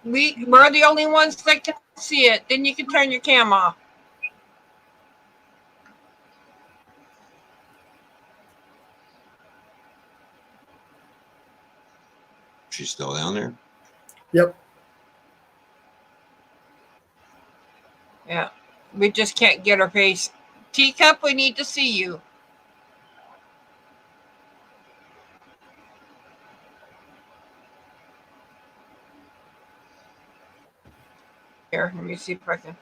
We're the only ones that can see it. Then you can turn your cam off. She's still down there. yep. Yeah. We just can't get her face. Teacup, we need to see you. Here, let me see if I can.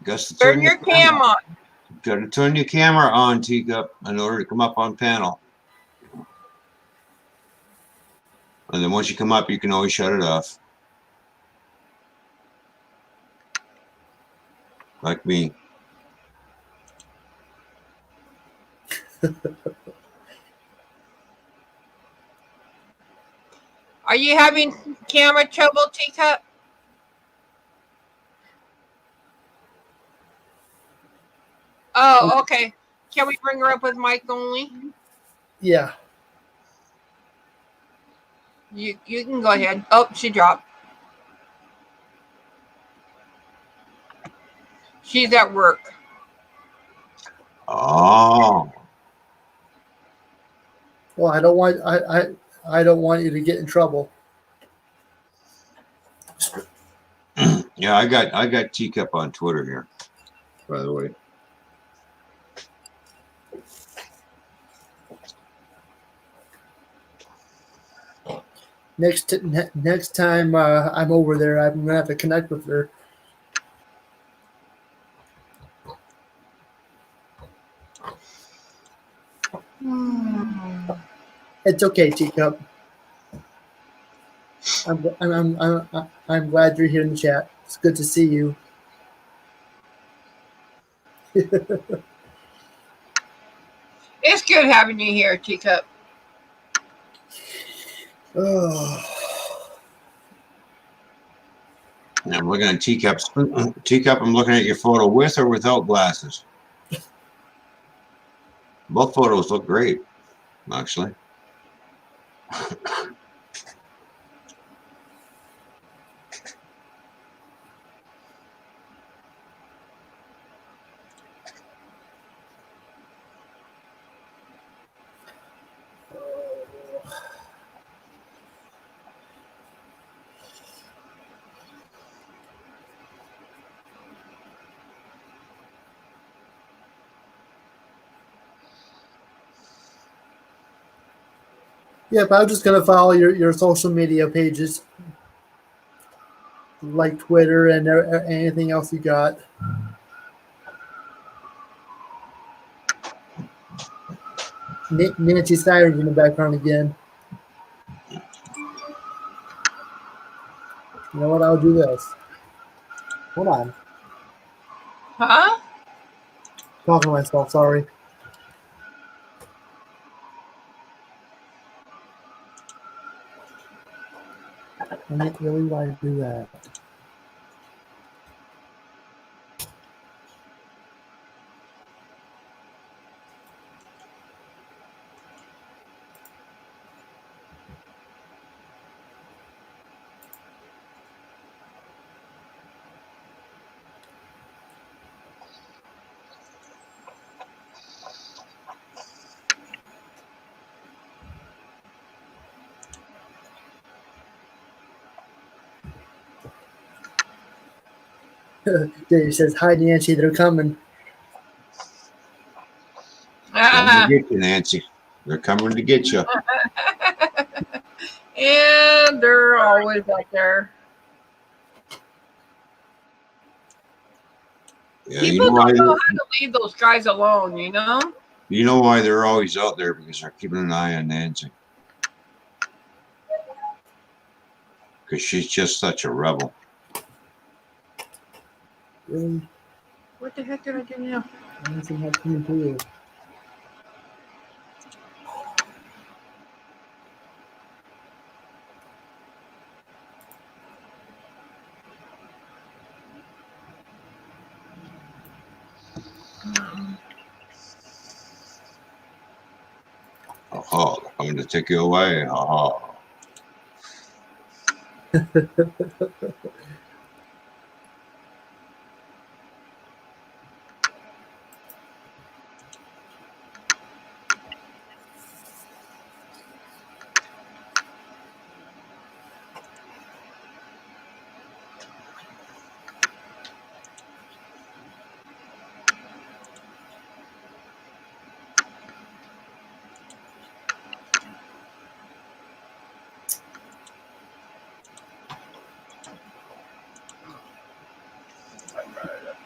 Gus, to Turn your cam on. Got to turn your camera on, Teacup, in order to come up on panel. And then once you come up, you can always shut it off. Like me. Are you having camera trouble, Teacup? Oh, okay. Can we bring her up with mic only? Yeah. You can go ahead. Oh, she dropped. She's at work. Oh. Well, I don't want you to get in trouble. Yeah, I got Teacup on Twitter here, by the way. Next time I'm over there, I'm gonna have to connect with her. It's okay, Teacup. I'm glad you're here in the chat. It's good to see you. It's good having you here, Teacup. Oh. And I'm looking at Teacup's. Teacup, I'm looking at your photo with or without glasses. Both photos look great, actually. Yep, I'm just gonna follow your social media pages, like Twitter and anything else you got. Nancy Sirens in the background again. You know what? I'll do this. Hold on. Huh? Talking to myself. Sorry. I didn't really want to do that. He says, "Hi, Nancy. They're coming." Coming to get you, Nancy. They're coming to get you. And they're always out there. Yeah, People don't know how to leave those guys alone, you know? You know why they're always out there? Because they're keeping an eye on Nancy. Because she's just such a rebel. Really? What the heck did I do now? Anything have coming to you? going to take you away. Ha ha.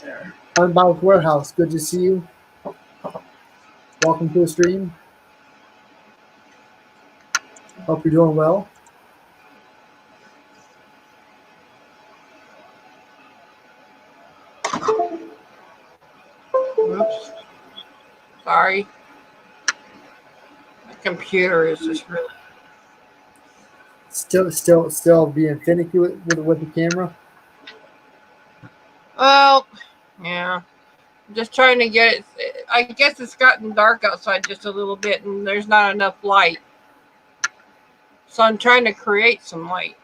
There. Unbound Warehouse, good to see you. Welcome to the stream. Hope you're doing well. Oops. Sorry. My computer is just really. Still being finicky with the camera. Well, yeah. I'm just trying to get it. I guess it's gotten dark outside just a little bit, and there's not enough light. So I'm trying to create some light.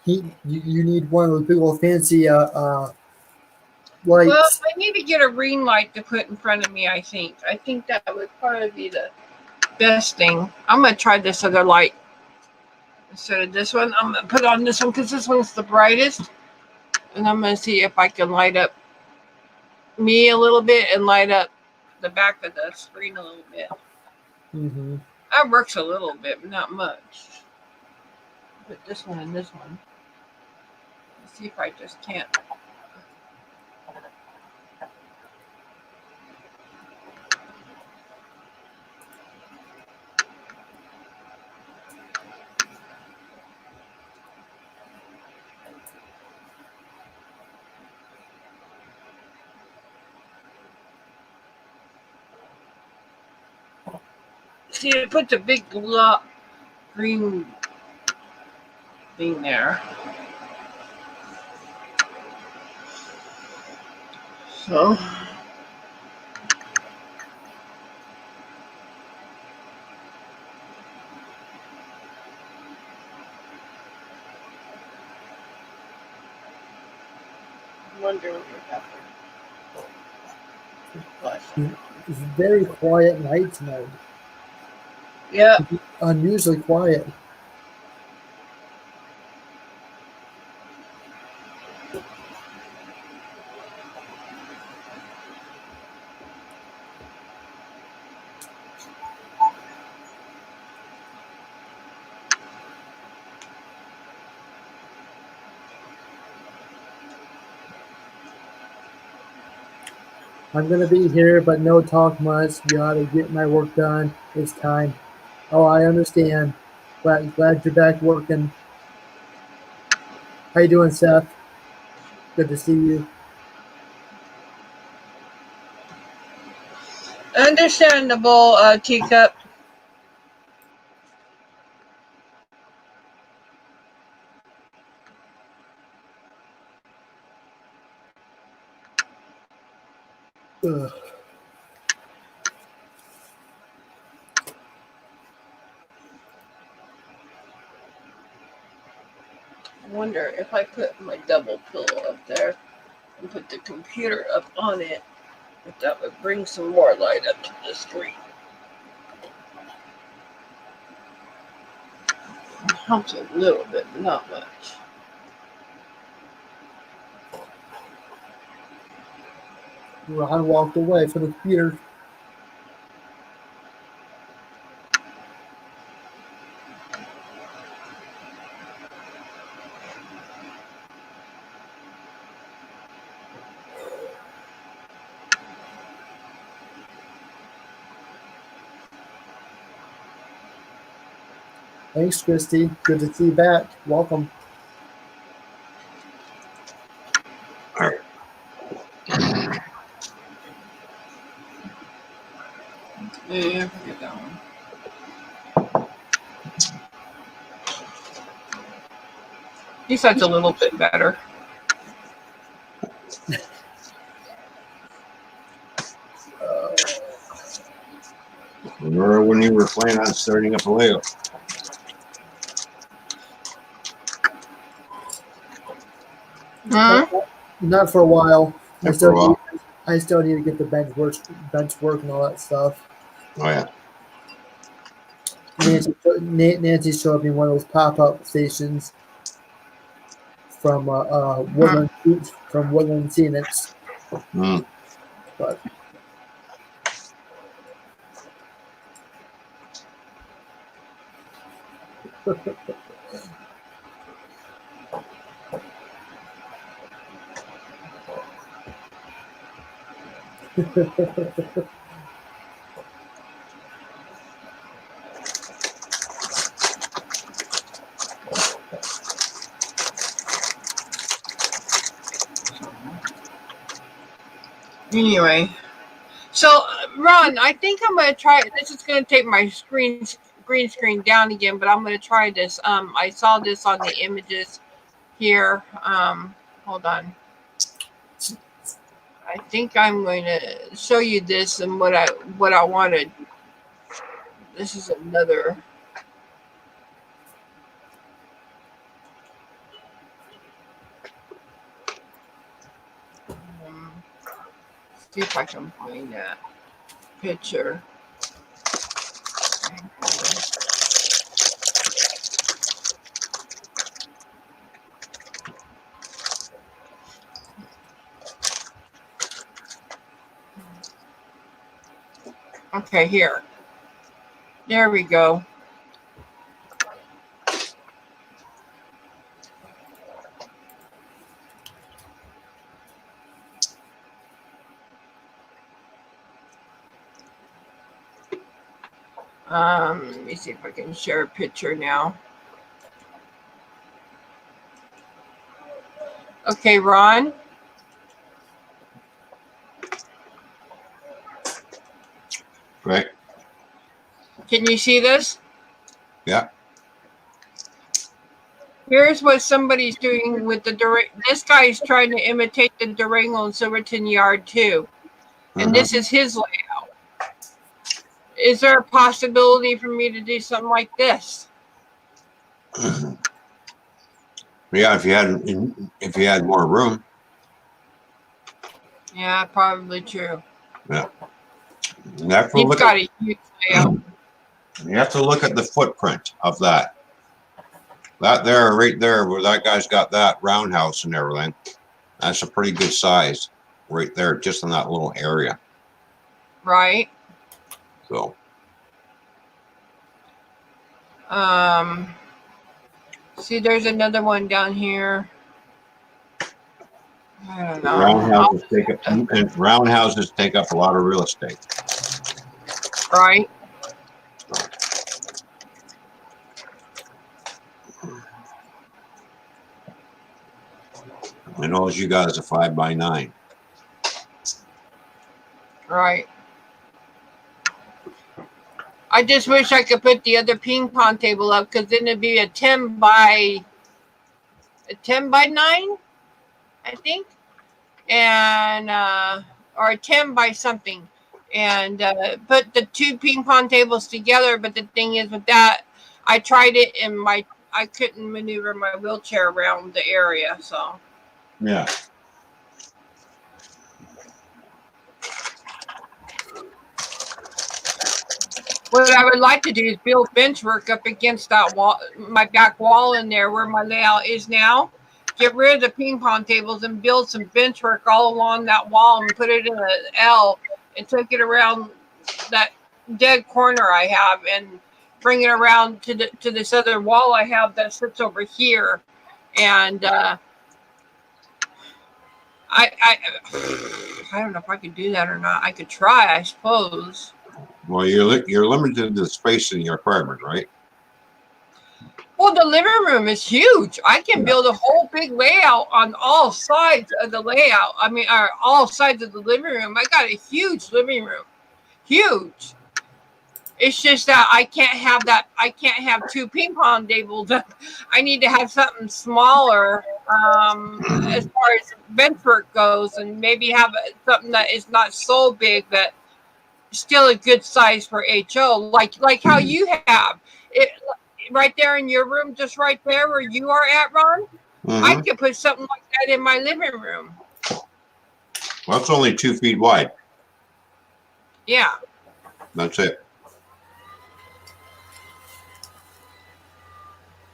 You need one of those big old fancy Well, lights. I need to get a ring light to put in front of me, I think. I think that would probably be the best thing. I'm going to try this other light instead of this one. I'm going to put on this one because this one's the brightest. And I'm going to see if I can light up me a little bit and light up the back of the screen a little bit. Mm-hmm. That works a little bit, but not much. Put this one and this one. Let's see if I just can't. See, it puts a big green thing there. So. I wonder what happened. It's very quiet night tonight. Yeah. Unusually quiet. I'm gonna be here, but no talk much. Gotta get my work done. It's time. Oh, I understand. Glad you're back working. How you doing, Seth? Good to see you. Understandable, teacup. Ugh. I wonder if I put my double pillow up there and put the computer up on it, if that would bring some more light up to the screen. It helps a little bit, but not much. Ron walked away from the computer. Thanks, Christy. Good to see you back. Welcome. All right. Yeah, forget that one. He said a little bit better. Remember when you were planning on starting up a layout? Hmm? Not for a while. Not for a while. I still need to get the bench work and all that stuff. Oh yeah. Nancy showed me one of those pop-up stations from Woodland Scenics. Mm. But Anyway, so Ron, I think I'm gonna try. This is gonna take my green screen down again, but I'm gonna try this. I saw this on the images here. Hold on. I think I'm going to show you this and what I wanted. This is another. See if I can find that picture. Okay, here. There we go. Let me see if I can share a picture now. Okay, Ron. Right. Can you see this? Yeah. Here's what somebody's doing with the this guy's trying to imitate the Durango and Silverton Yard too. And this is his layout. Is there a possibility for me to do something like this? Yeah, if you had more room. Yeah, probably true. Yeah. You have to He's look got a huge layout. You have to look at the footprint of that. That there, right there, where that guy's got that roundhouse and everything. That's a pretty good size, right there, just in that little area. Right. So. See, there's another one down here. I don't know. Roundhouses take up a lot of real estate. Right. And all you got is a 5x9. Right. I just wish I could put the other ping pong table up, because then it'd be a 10 by 9, I think, and or a 10 by something, and put the two ping pong tables together. But the thing is, with that, I tried it and I couldn't maneuver my wheelchair around the area. So yeah. What I would like to do is build bench work up against that wall, my back wall in there where my layout is now. Get rid of the ping pong tables and build some bench work all along that wall and put it in an L and take it around that dead corner I have and bring it around to this other wall I have that sits over here. And I don't know if I could do that or not. I could try, I suppose. Well, you're limited to the space in your apartment, right? Well, the living room is huge. I can build a whole big layout on all sides of the layout. I mean, all sides of the living room. I got a huge living room. Huge. It's just that I can't have that. I can't have 2 ping pong tables. I need to have something smaller as far as bench work goes, and maybe have something that is not so big, but still a good size for HO, like how you have it right there in your room, just right there where you are at, Ron. I could put something like that in my living room. Well, it's only 2 feet wide. Yeah. That's it.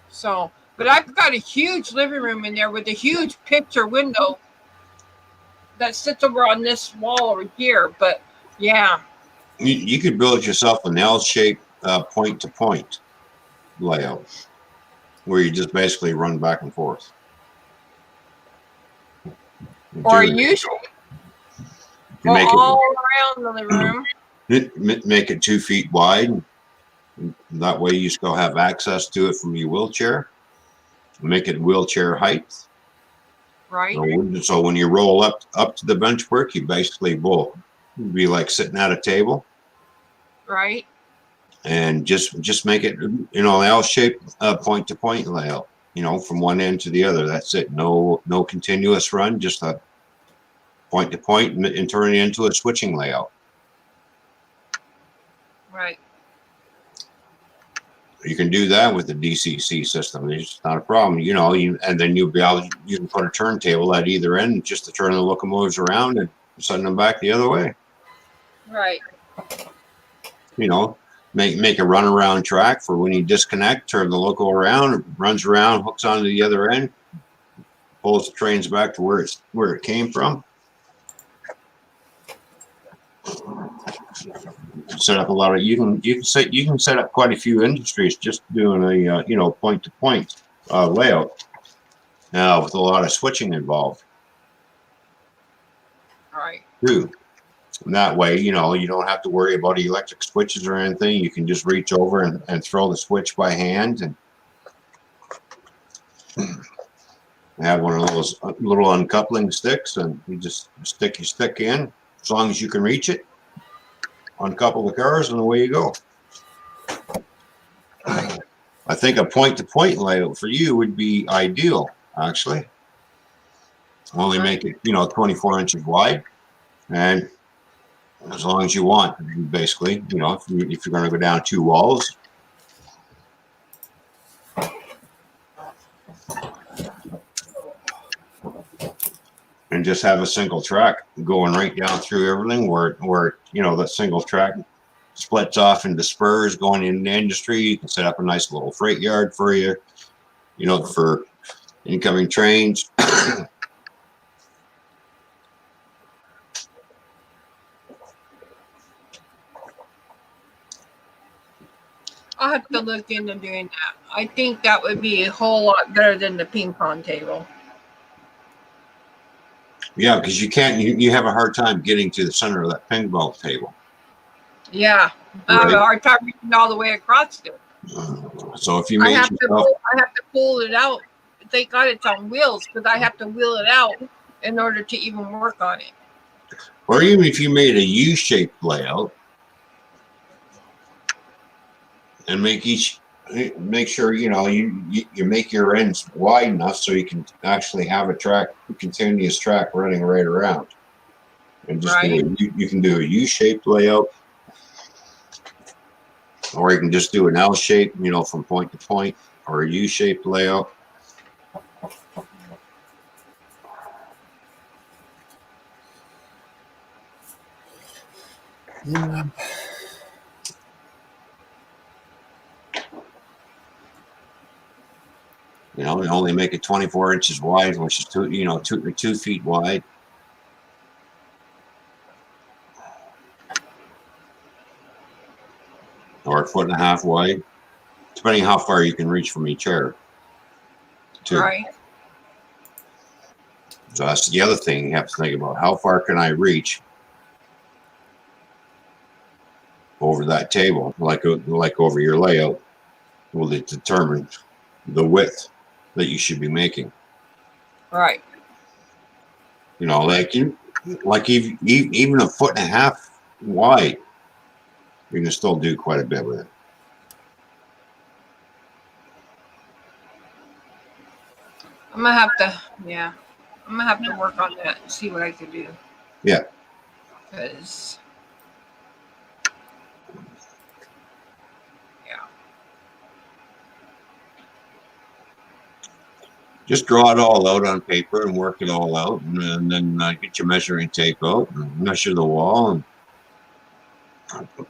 So, but I've got a huge living room in there with a huge picture window that sits over on this wall over here. But yeah. You could build yourself an L-shaped point-to-point layout where you just basically run back and forth. Or you should go all around the living room. Make it 2 feet wide. That way you still have access to it from your wheelchair. Make it wheelchair height. Right. So when you roll up to the bench work, you basically will be like sitting at a table. Right. And just make it, you know, L-shaped point-to-point layout, you know, from one end to the other. That's it. No continuous run, just a point-to-point and turn it into a switching layout. Right. You can do that with the DCC system. It's not a problem, you know. And then you can put a turntable at either end just to turn the locomotives around and send them back the other way. Right. You know, make a runaround track for when you disconnect, turn the loco around, runs around, hooks onto the other end, pulls the trains back to where it came from. Set up a lot of you can set up quite a few industries just doing a you know, point-to-point layout with a lot of switching involved. Right. Too. And that way, you know, you don't have to worry about electric switches or anything. You can just reach over and throw the switch by hand and have one of those little uncoupling sticks, and you just stick your stick in as long as you can reach it. Uncouple the cars and away you go. I think a point-to-point layout for you would be ideal, actually. Only make it, you know, 24 inches wide, and as long as you want, basically, you know, if you're going to go down 2 walls. And just have a single track going right down through everything where you know, that single track splits off into spurs going into industry. You can set up a nice little freight yard for you, you know, for incoming trains. I'll have to look into doing that. I think that would be a whole lot better than the ping pong table. Yeah, because you have a hard time getting to the center of that ping pong table. Yeah, I have a hard time reaching all the way across it. So if you made I have to pull it out. Thank God it's on wheels, because I have to wheel it out in order to even work on it. Or even if you made a U-shaped layout and make sure, you know, you make your ends wide enough so you can actually have a continuous track running right around. And just you can do a U-shaped layout, or you can just do an L-shape, you know, from point to point, or a U-shaped layout. Yeah. You know, and only make it 24 inches wide, which is 2 feet wide. Or 1.5 feet wide, depending how far you can reach from each chair. Right. So that's the other thing you have to think about. How far can I reach over that table, like over your layout? Will it determine the width that you should be making. Right. You know, even a 1.5 foot wide, you can still do quite a bit with it. I'm gonna have to, yeah. I'm gonna have to work on that and see what I can do. Yeah. Because, yeah. Just draw it all out on paper and work it all out, and then get your measuring tape out and measure the wall,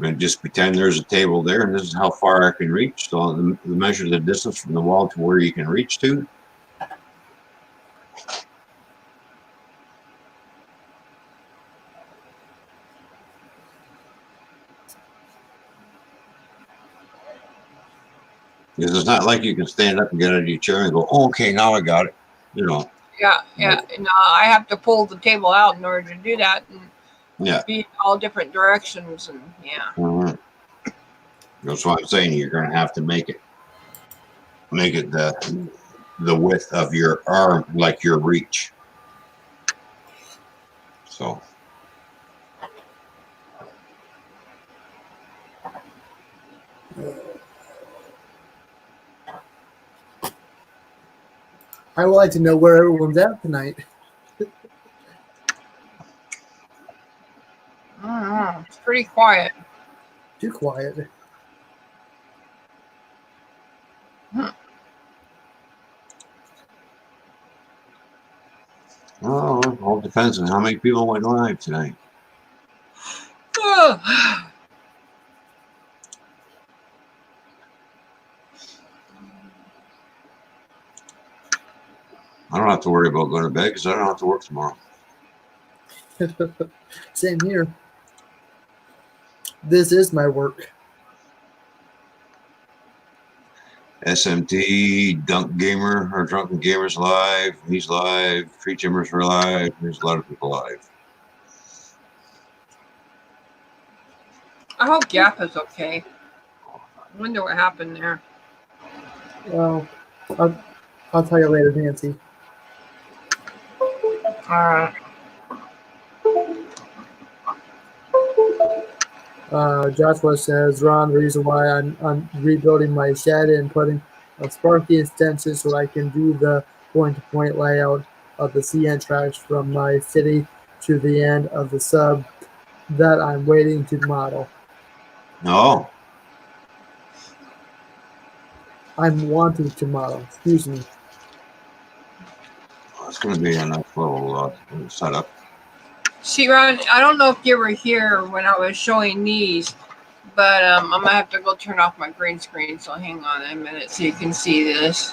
and just pretend there's a table there, and this is how far I can reach. So measure the distance from the wall to where you can reach to. Because it's not like you can stand up and get out of your chair and go, oh, okay, now I got it. You know. Yeah. And I have to pull the table out in order to do that, and be in all different directions, and yeah. Mm-hmm. That's what I'm saying. You're going to have to make it the width of your arm, like your reach. So. I would like to know where everyone's at tonight. I don't know. It's pretty quiet. Too quiet. Oh, it all depends on how many people went live tonight. I I don't have to worry about going to bed because I don't have to work tomorrow. Same here. This is my work. SMT, Drunken Gamers live. He's live. Free Timbers are live. There's a lot of people live. I hope Gap is okay. I wonder what happened there. Well, I'll tell you later, Nancy. Alright. Joshua says, Ron, the reason why I'm rebuilding my shed and putting a Sparky extension so I can do the point-to-point layout of the CN tracks from my city to the end of the sub that I'm waiting to model. No. I'm wanting to model. Excuse me. It's going to be a nice little setup. See, Ron, I don't know if you were here when I was showing these, but I'm going to have to go turn off my green screen, so hang on a minute so you can see this.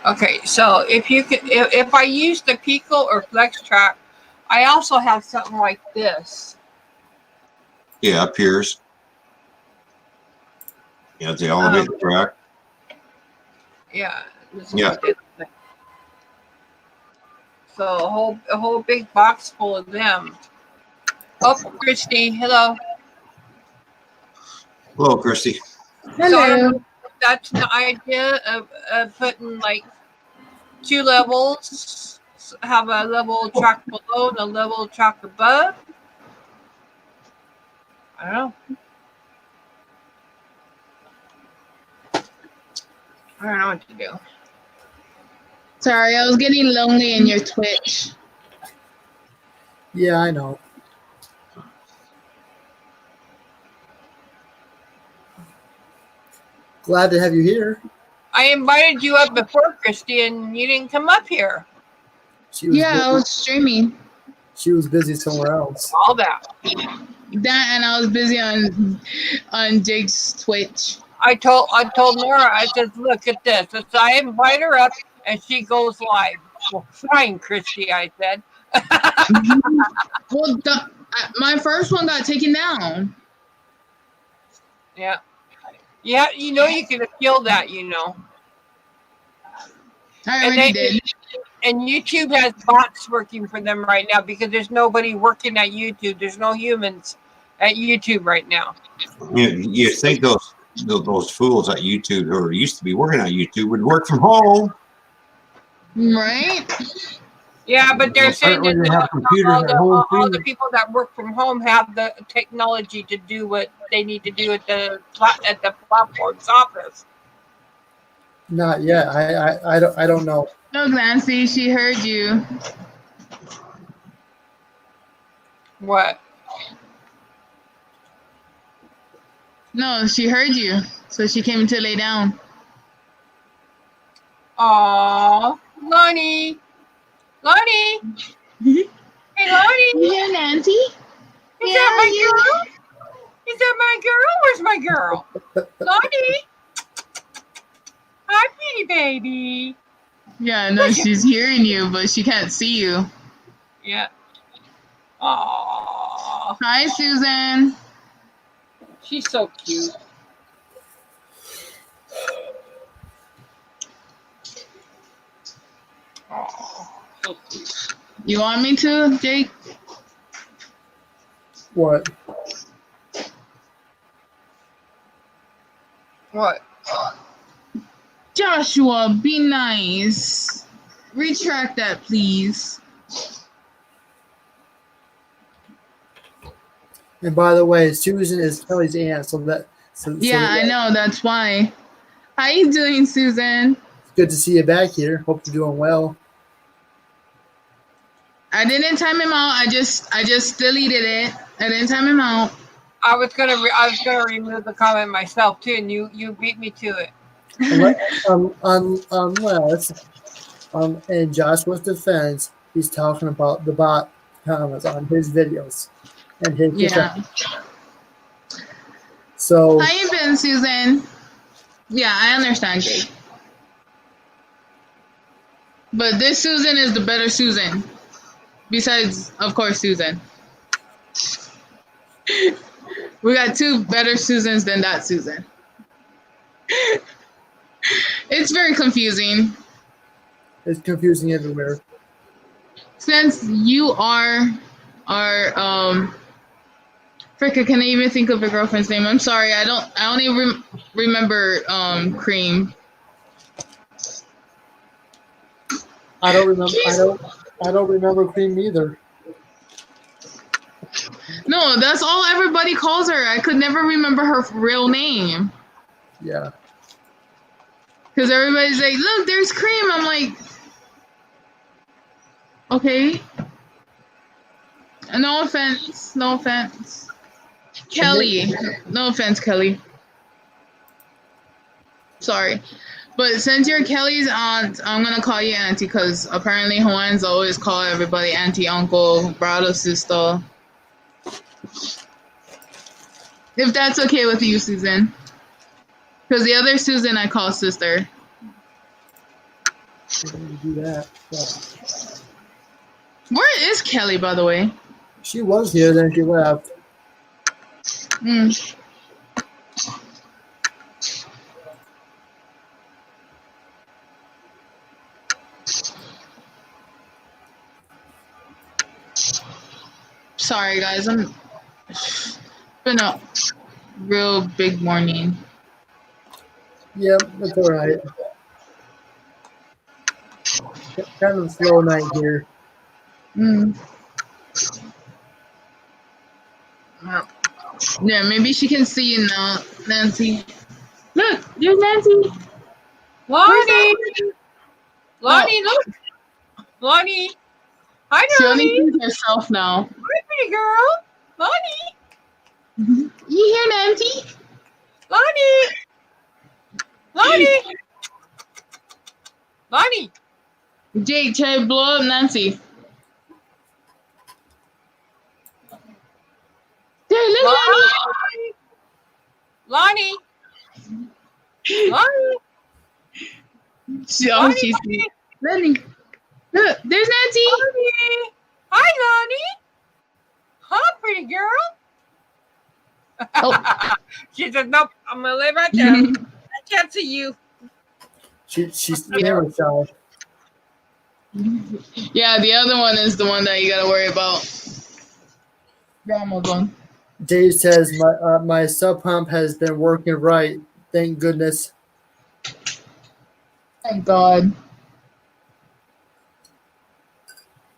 Okay, so if I use the Pico or Flex Track, I also have something like this. Yeah, Piers. Yeah, the elevator track. Yeah. Yeah. So a whole big box full of them. Oh, Christy, hello. Hello, Christy. Hello. So I don't know if that's the idea of putting like 2 levels, have a level track below and a level track above. I don't know. I don't know what to do. Sorry, I was getting lonely in your Twitch. Yeah, I know. Glad to have you here. I invited you up before, Christy, and you didn't come up here. I was streaming. She was busy somewhere else. All that. That, and I was busy on Jake's Twitch. I told N.O.R.A, I said, look at this. I said, I invite her up and she goes live. Well, fine, Christy, I said. Well, my first one got taken down. Yeah. Yeah, you know you can appeal that, you know. I already did. And YouTube has bots working for them right now because there's nobody working at YouTube. There's no humans at YouTube right now. You think those fools at YouTube who used to be working at YouTube would work from home? Right? Yeah, but they're saying Apparently that they have computers at home all the too. people that work from home have the technology to do what they need to do at the platform's office. Not yet. I don't know. Look, Nancy, she heard you. What? No, she heard you. So she came to lay down. Aw, Lonnie. Lonnie. Hey, Lonnie. Yeah, Nancy? Is that my girl? Is that my girl? Where's my girl? Lonnie. Hi, pretty baby. Yeah, no, she's hearing you, but she can't see you. Yeah. Aw. Hi, Susan. She's so cute. Aw, so cute. You want me to, Jake? What? What? Joshua, be nice. Retract that, please. And by the way, Susan is Kelly's aunt, Yeah, I know. That's why. How you doing, Susan? It's good to see you back here. Hope you're doing well. I didn't time him out. I just deleted it. I didn't time him out. I was gonna remove the comment myself too, and you beat me to it. Unless, in Joshua's defense, he's talking about the bot comments on his videos and his Yeah. So How you been, Susan? Yeah, I understand, Jake. But this Susan is the better Susan. Besides, of course, Susan. We got two better Susans than that Susan. It's very confusing. it's confusing everywhere. Since you are frick, I can't even think of your girlfriend's name. I'm sorry, I only remember Cream. I don't remember Cream either. No, that's all everybody calls her. I could never remember her real name. Yeah. Because everybody's like, look, there's Cream. I'm like, okay. No offense. No offense. Kelly. No offense, Kelly. Sorry. But since you're Kelly's aunt, I'm going to call you auntie because apparently Hawaiians always call everybody auntie, uncle, brother, sister. If that's okay with you, Susan. Because the other Susan I call sister. Do that. Yeah. Where is Kelly, by the way? She was here, then she left. Sorry, guys. It's been a real big morning. Yep, that's all right. Kind of a slow night here. Yeah, maybe she can see you now, Nancy. Look, there's Nancy. Lonnie. Lonnie, look. Lonnie. Hi, She only Lonnie. sees herself now. Hi, pretty girl. Lonnie. You hear Nancy? Lonnie. Lonnie. Lonnie. Jake, try to blow up Nancy. There, look, Nancy. Lonnie. Lonnie. She's Nancy. Look, there's Nancy. Lonnie. Hi, Lonnie. Huh, pretty girl. Oh. She said, nope, I'm going to lay right there. I can't see you. She's very shy. Yeah, the other one is the one that you gotta worry about. Grandma's one. Dave says my sub pump has been working right. Thank goodness. Thank God.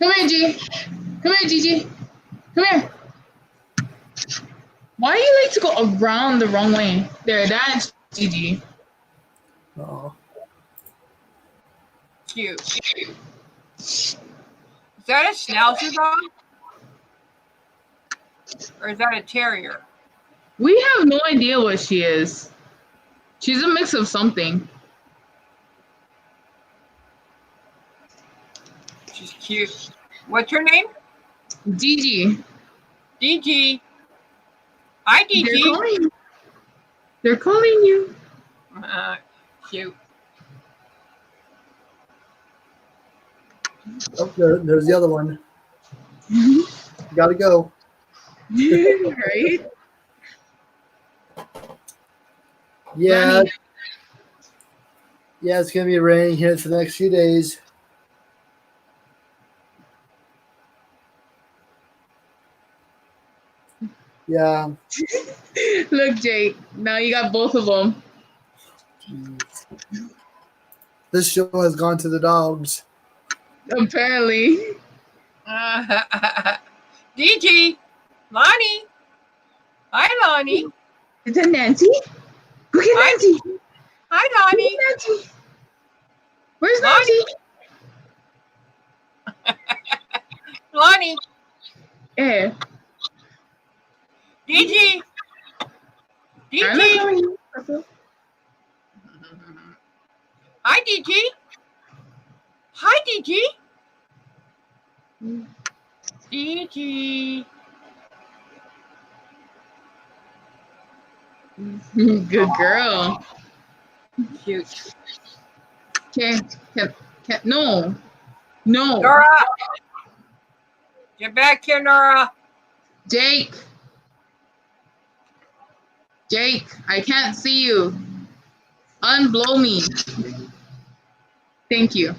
Come here, G. Come here, Gigi. Come here. Why do you like to go around the wrong way? There, that's Gigi. Oh, Cute. Is that a Schnauzer dog? Or is that a terrier? We have no idea what she is. She's a mix of something. She's cute. What's her name? Gigi. DG. Hi, They're DG. calling you. They're calling you. Cute. oh there's the other one. Gotta go. Right? Yeah, Bunny. yeah, it's gonna be raining here for the next few days. Yeah. Look, Jake. Now you got both of them. This show has gone to the dogs. Apparently. DG. Lonnie. Hi, Lonnie. Is that Nancy? Look at Hi. Nancy. Hi, Look Lonnie. at Nancy. Where's Lonnie. Nancy? Lonnie. Eh. DG. I'm not DG. telling you. Hi, DG. Hi, DG. DG. Good girl. Cute. Okay. No. No. Nora. Get back here, Nora. Jake. Jake, I can't see you. Unblow me. Thank you.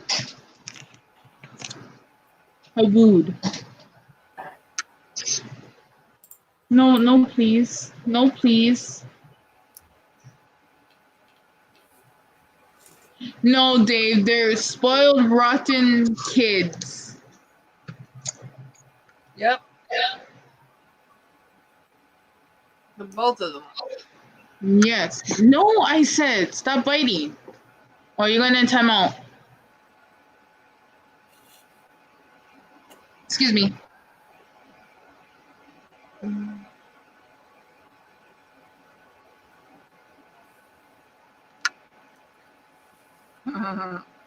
How rude. No, no, please. No, please. No, Dave, they're spoiled, rotten kids. Yep. The both of them. Yes. No, I said, stop biting. Or you're going to time out. Excuse me. Well,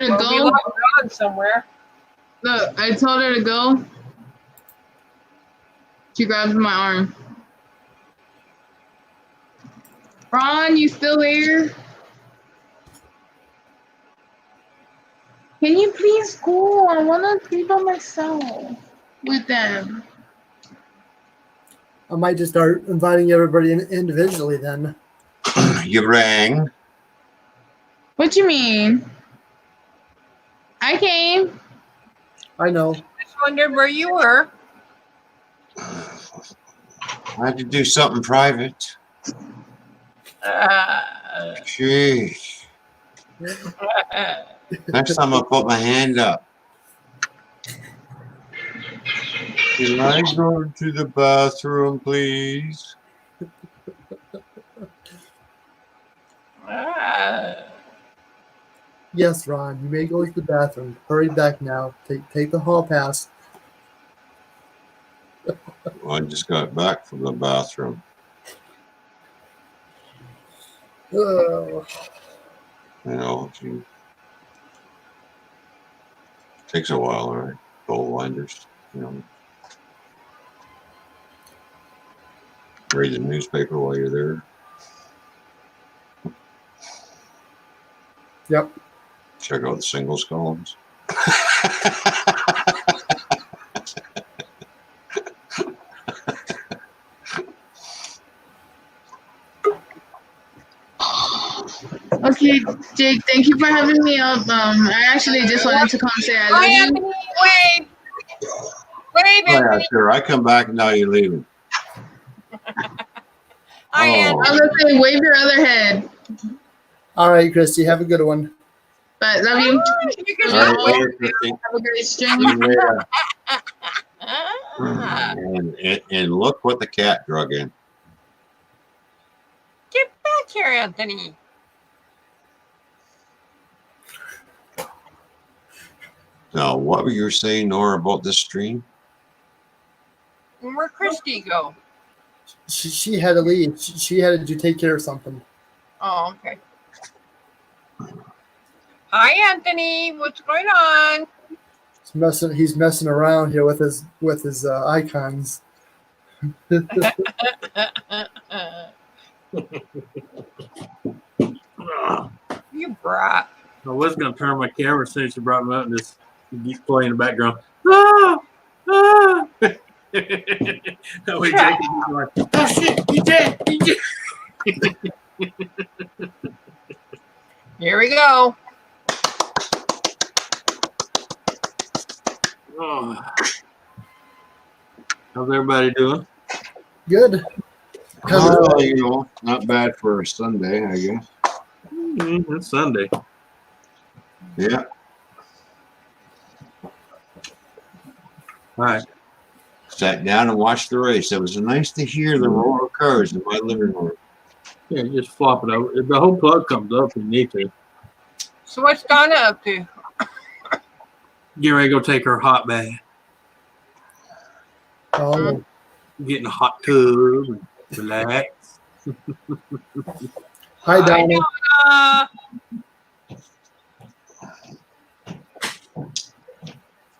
we Go. lost Ron somewhere. Look, I told her to go. She grabs my arm. Ron, you still there? Can you please go? I want to be by myself with them. I might just start inviting everybody individually then. You rang. What you mean? I came. I know. Just wondered where you were. I had to do something private. Jeez. Next time I'll put my hand up. Can I go to the bathroom, please? Yes, Ron, you may go to the bathroom. Hurry back now. Take the hall pass. I just got back from the bathroom. Oh. You know, it takes a while, right? Gold winders, you know. Read the newspaper while you're there. Yep. Check out the singles columns. Okay. Jake, thank you for having me up. I actually just wanted to come say I love Hi, you. Anthony. Wave. Wave, Oh, yeah, Anthony. sure. I come back and now you're leaving. Hi, Oh. I Anthony. was gonna say wave your other head, All right, Christy, have a good one. but love you. You can All right, just later, Christy. Have a great See stream. you later. Ah. And look what the cat drug in. Get back here, Anthony. Now, what were you saying, Nora, about this stream? Where'd Christy go? She had to leave. She had to take care of something. Oh, okay. Hi, Anthony. What's going on? He's messing around here with his icons. You brat. I was going to turn my camera as soon as you brought me up and just keep playing in the background. Ah! Ah! That way Jake can be going, oh shit, you dead, you dead. Here we go. Oh. How's everybody doing? Good. Well, you know, not bad for a Sunday, I guess. It's Sunday. Yeah. All right. Sat down and watched the race. It was nice to hear the roar of cars in my living room. Yeah, just flop it over. If the whole plug comes up, you need to. So what's Donna up to? Get ready to go take her hot bath. Oh, Get in a hot tub and relax. hi, Donna.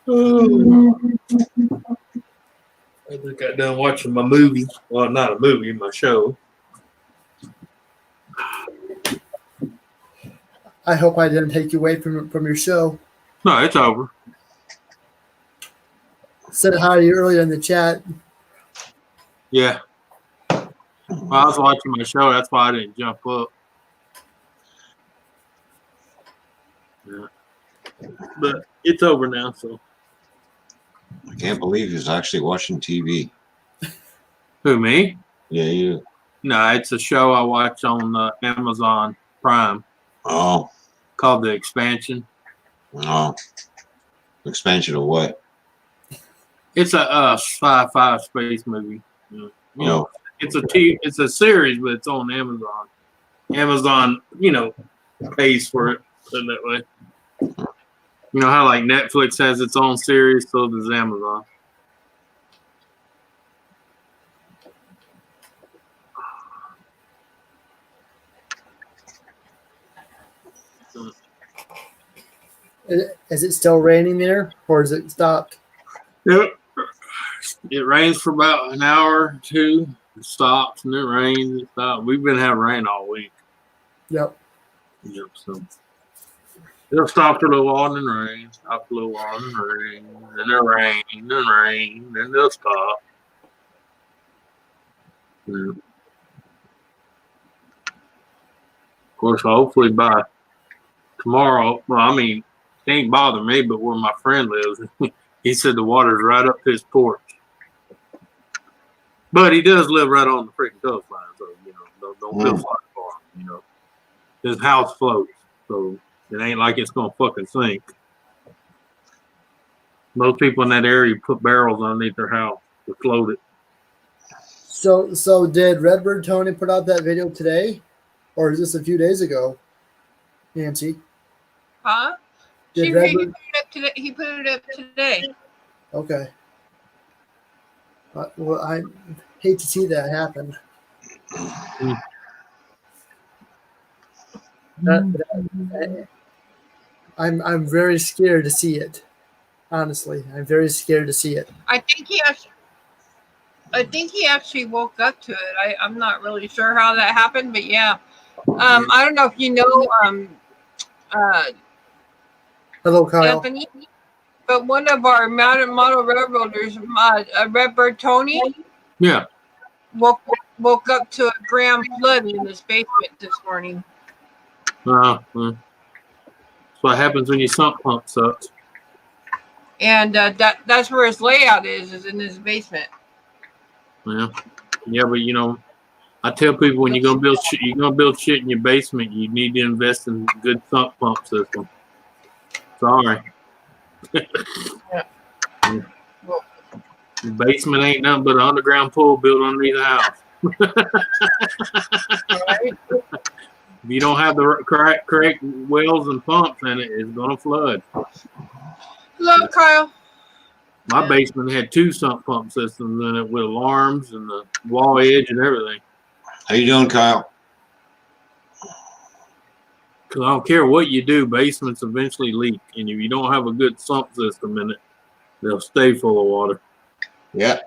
Donna. I just got done watching my movie. Well, not a movie, my show. I hope I didn't take you away from your show. No, it's over. Said hi to you earlier in the chat. Yeah. Well, I was watching my show. That's why I didn't jump up. Yeah. But it's over now, so. I can't believe he's actually watching TV. Who, me? Yeah, you. No, it's a show I watch on Amazon Prime Oh, called The Expansion. oh. Expansion of what? It's a sci-fi space movie. You know, it's a series, but it's on Amazon. Amazon, pays for it in that way. You know how like Netflix has its own series, so does Amazon. Is it still raining there, or is it stopped? Yep. It rains for about an hour or two. It stops and it rains. It stops. We've been having rain all week. Yep. Yep. So it'll stop for a little while and then rain. Stop for a little while and then rain. Then it'll rain. Then rain. Then they'll stop. Yeah. Of course, hopefully by tomorrow. Well, I mean, it ain't bother me, but where my friend lives, he said the water's right up to his porch. But he does live right on the freaking coastline, so don't feel sorry for him. His house floats, so it ain't like it's gonna fucking sink. Most people in that area put barrels underneath their house to float it. So did Redbird Tony put out that video today, or is this a few days ago, Nancy? Huh? Did He Redbird? put it up today. He put it up today. Okay. Well, I hate to see that happen. I'm very scared to see it. Honestly, I'm very scared to see it. I think he actually woke up to it. I'm not really sure how that happened, but yeah. I don't know if you know Hello, Kyle. Anthony, but one of our model railroaders, Redbird Tony, Yeah. woke up to a grand flood in his basement this morning. That's what happens when your sump pump sucks. And that's where his layout is in his basement. Yeah, but I tell people when you're gonna build shit in your basement, you need to invest in a good sump pump system. Sorry. The basement ain't nothing but an underground pool built underneath the house. Right? If you don't have the correct wells and pumps in it, it's gonna flood. Hello, Kyle. My basement had 2 sump pump systems in it with alarms and the wall edge and everything. How you doing, Kyle? Because I don't care what you do, basements eventually leak. And if you don't have a good sump system in it, they'll stay full of water. Yeah.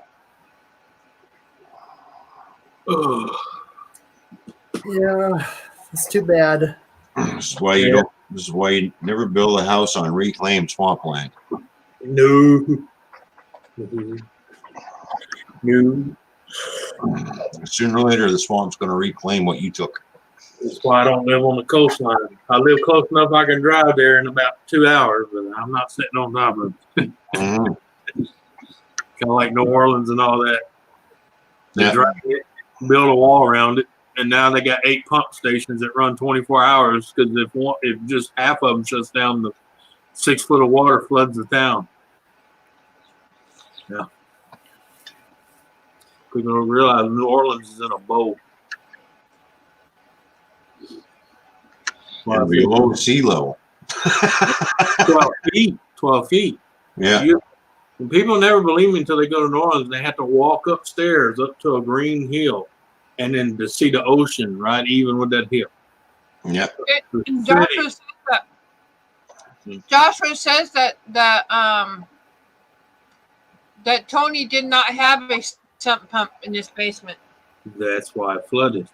Ugh. Yeah, it's too bad. This is why you never build a house on reclaimed swampland. No. No. Sooner or later, the swamp's going to reclaim what you took. That's why I don't live on the coastline. I live close enough I can drive there in about 2 hours, but I'm not sitting on top of it. Mm-hmm. Kind of like New Orleans and all that. They Yeah. drag it, build a wall around it, and now they got 8 pump stations that run 24 hours because if just half of them shuts down, the 6 foot of water floods the town. Yeah. People don't realize New Orleans is in a bowl. It'll be low sea level. 12 feet. 12 feet. Yeah. And people never believe me until they go to New Orleans. They have to walk upstairs up to a green hill and then to see the ocean right even with that hill. Yeah. And Joshua says that that Tony did not have a sump pump in his basement. That's why it flooded.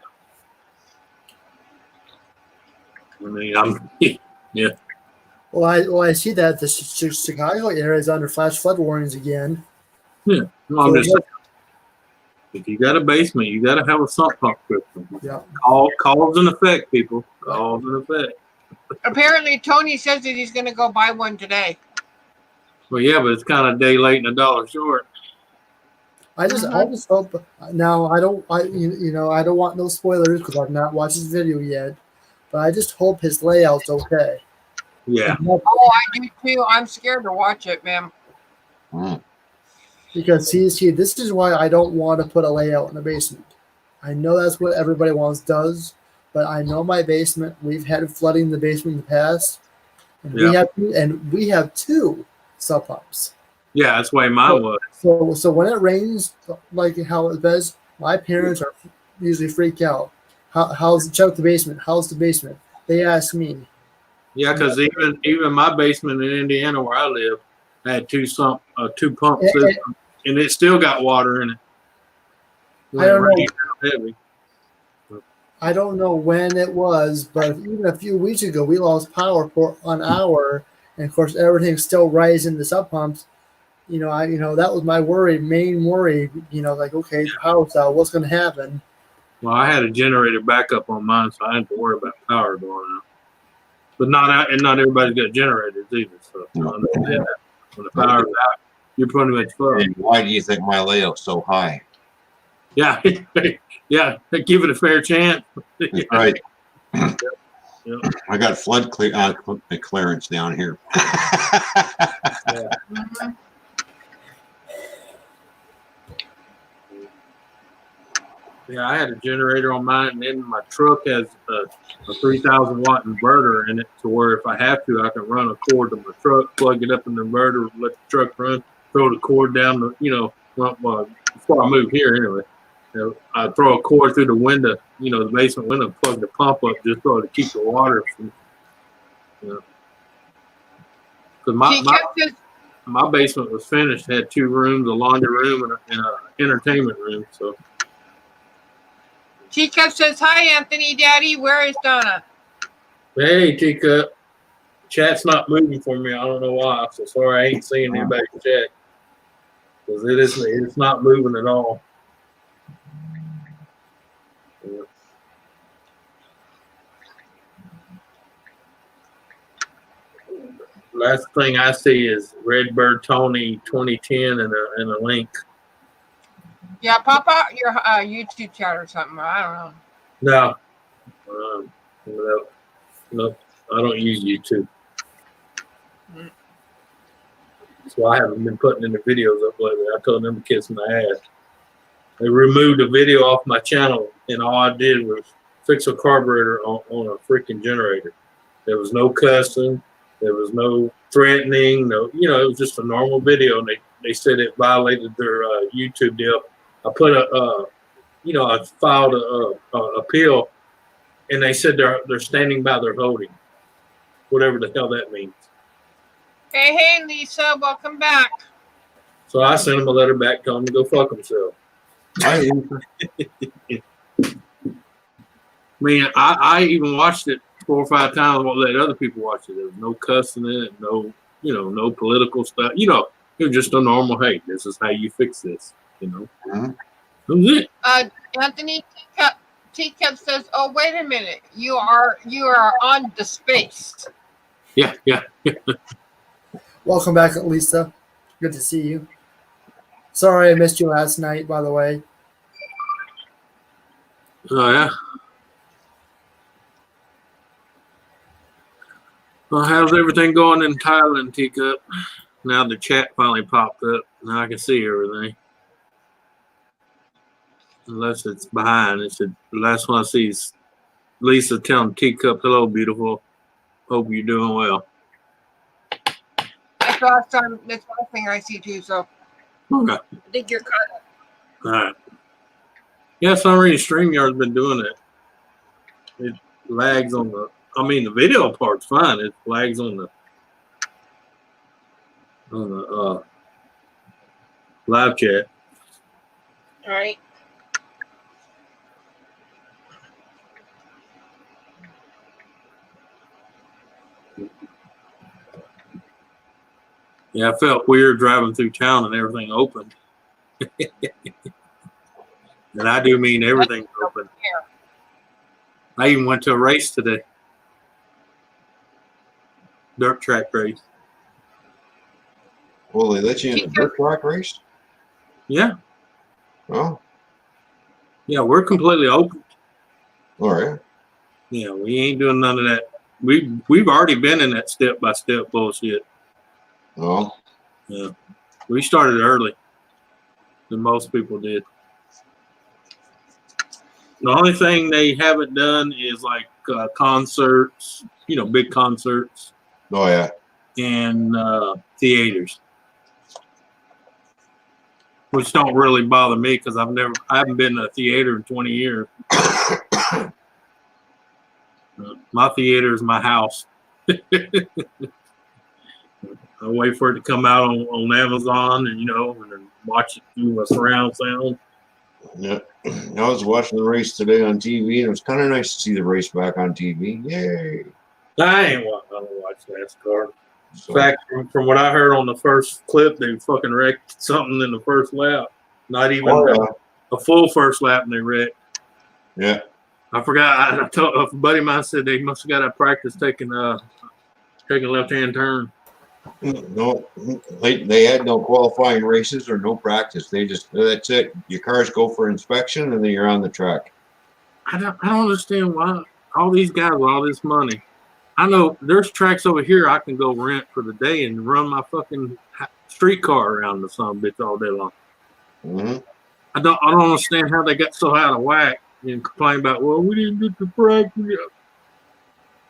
I mean, yeah. Well, I see that the Chicago area is under flash flood warnings again. Yeah. No, I'm just saying, if you got a basement, you got to have a sump pump system. Yeah. Cause and effect, people. Cause and effect. Apparently, Tony says that he's going to go buy one today. Well, yeah, but it's kind of a day late and $1 short. I just hope. Now I don't want no spoilers because I've not watched his video yet. But I just hope his layout's okay. Yeah. Oh, I do too. I'm scared to watch it, man. Because see, this is why I don't want to put a layout in the basement. I know that's what everybody does, but I know my basement. We've had flooding in the basement in the past, and we have 2 sub pumps. Yeah, that's the way mine was. So when it rains, like how it does, my parents are usually freaked out. Check the basement? How's the basement? They ask me. Yeah, because even my basement in Indiana where I live had 2 pump systems, and it still got water in it. I don't know. Heavy. I don't know when it was, but even a few weeks ago, we lost power for an hour, and of course, everything's still rising the sub pumps. That was my main worry. Like, okay, the power's out. What's going to happen? Well, I had a generator backup on mine, so I didn't have to worry about power going out. But not everybody's got generators either. So when the power's out, you're pretty much fucked. And why do you think my layout's so high? Yeah, yeah. Give it a fair chance. That's right. Yep. I got flood clearance down here. Yeah. Mm-hmm. Yeah, I had a generator on mine, and then my truck has a 3,000 watt inverter in it, to where if I have to, I can run a cord to my truck, plug it up in the inverter, let the truck run, throw the cord down the, before I move here anyway. I throw a cord through the window, the basement window, plug the pump up just so to keep the water from, Because my basement was finished, had 2 rooms, a laundry room, and an entertainment room, so. Teacup says, "Hi, Anthony, Daddy. Where is Donna?" Hey, Teacup. Chat's not moving for me. I don't know why. So sorry, I ain't seeing anybody's chat. Because it's not moving at all. last thing I see is Redbird Tony 2010 and a link. Yeah, pop out your YouTube chat or something. I don't know. No, I don't use YouTube. Mm. So I haven't been putting in the videos up lately. I told them to kiss my ass. They removed the video off my channel, and all I did was fix a carburetor on a freaking generator. There was no cussing. There was no threatening. No, it was just a normal video, and they said it violated their YouTube deal. I put I filed a appeal, and they said they're standing by their voting, whatever the hell that means. Hey, Lisa, welcome back. So I sent them a letter back telling them to go fuck themselves. I mean, I even watched it 4 or 5 times. Won't let other people watch it. There was no cussing in it, no political stuff. It was just a normal. Hey, this is how you fix this. Mhm. That was it. Anthony Teacup says, "Oh, wait a minute. You are on the space." Yeah. Welcome back, Lisa. Good to see you. Sorry I missed you last night, by the way. Oh yeah. Well, how's everything going in Thailand, Teacup? Now the chat finally popped up. Now I can see everything. Unless it's behind. The last one I see is Lisa telling Teacup, hello, beautiful. Hope you're doing well. That's the last time. That's one thing I see too. So Okay. I think you're caught up. All right. Yeah, some reason StreamYard's been doing it. It lags on the video part's fine. It lags on the live chat. All right. Yeah, I felt weird driving through town and everything open. And I do mean everything's open. I even went to a race today. Dirt track race. Well, they let you in a dirt track race? Yeah. Oh, Yeah, we're completely open. all right. Yeah, we ain't doing none of that. We've already been in that step-by-step bullshit. Oh, Yeah. We started early than most people did. The only thing they haven't done is like concerts, big concerts oh yeah. and theaters, which don't really bother me because I haven't been to a theater in 20 years. My theater is my house. I wait for it to come out on Amazon and then watch it through a surround sound. Yeah. I was watching the race today on TV, and it was kind of nice to see the race back on TV. Yay! I don't watch NASCAR. So, In fact, from what I heard on the first clip, they fucking wrecked something in the first lap. Not even a full first lap, and they wrecked. Yeah. I forgot. I told a buddy of mine said they must have got out of practice taking a left-hand turn. No, they had no qualifying races or no practice. That's it. Your cars go for inspection, and then you're on the track. I don't understand why all these guys with all this money. I know there's tracks over here I can go rent for the day and run my fucking street car around the son of a bitch all day long. Mm-hmm. I don't understand how they got so out of whack and complain about, well, we didn't get the practice.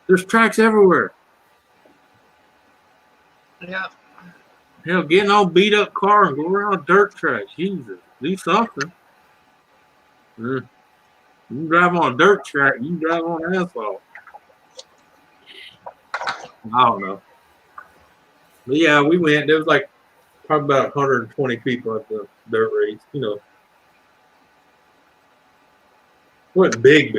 There's tracks everywhere. Yeah. Hell, getting on beat up car and go around dirt tracks. Jesus, do something. You can drive on a dirt track, you can drive on asphalt. I don't know. But yeah, we went. There was like probably about 120 people at the dirt race. Wasn't big.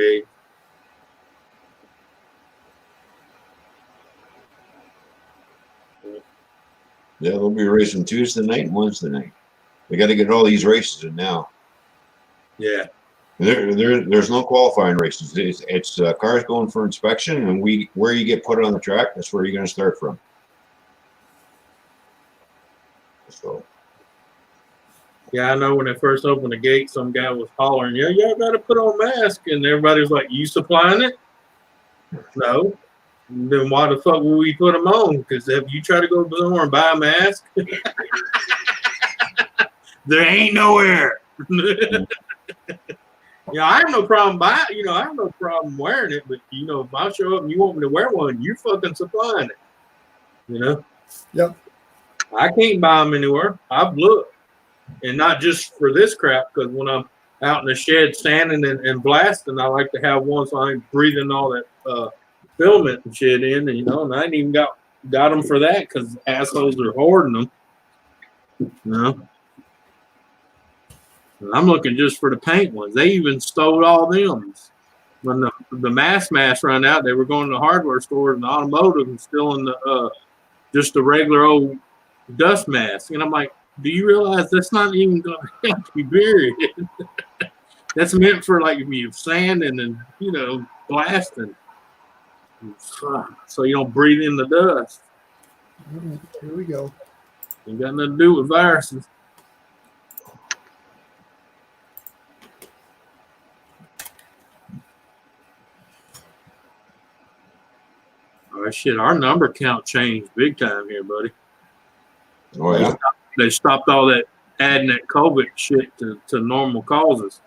Yeah, they'll be racing Tuesday night and Wednesday night. We got to get all these races in now. Yeah. There's no qualifying races. It's cars going for inspection, and where you get put on the track, that's where you're going to start from. So Yeah, I know when they first opened the gate, some guy was hollering, "Yeah, y'all got to put on mask," and everybody was like, "You supplying it?" No. Then why the fuck would we put them on? Because if you try to go somewhere and buy a mask, there ain't nowhere. Yeah, I have no problem buying. I have no problem wearing it. But if I show up and you want me to wear one, you fucking supplying it. Yep. I can't buy them anywhere. I've looked, and not just for this crap. Because when I'm out in the shed standing and blasting, I like to have one so I ain't breathing all that filament and shit in. And I ain't even got them for that because assholes are hoarding them. I'm looking just for the paint ones. They even stole all them. When the mask run out, they were going to the hardware store and the automotive and still in the just the regular old dust mask. And I'm like, do you realize that's not even going to help you period? That's meant for like if you sanding and blasting, so you don't breathe in the dust. All right, here we go. Ain't got nothing to do with viruses. Oh shit, our number count changed big time here, buddy. oh yeah. They stopped all that adding that COVID shit to normal causes.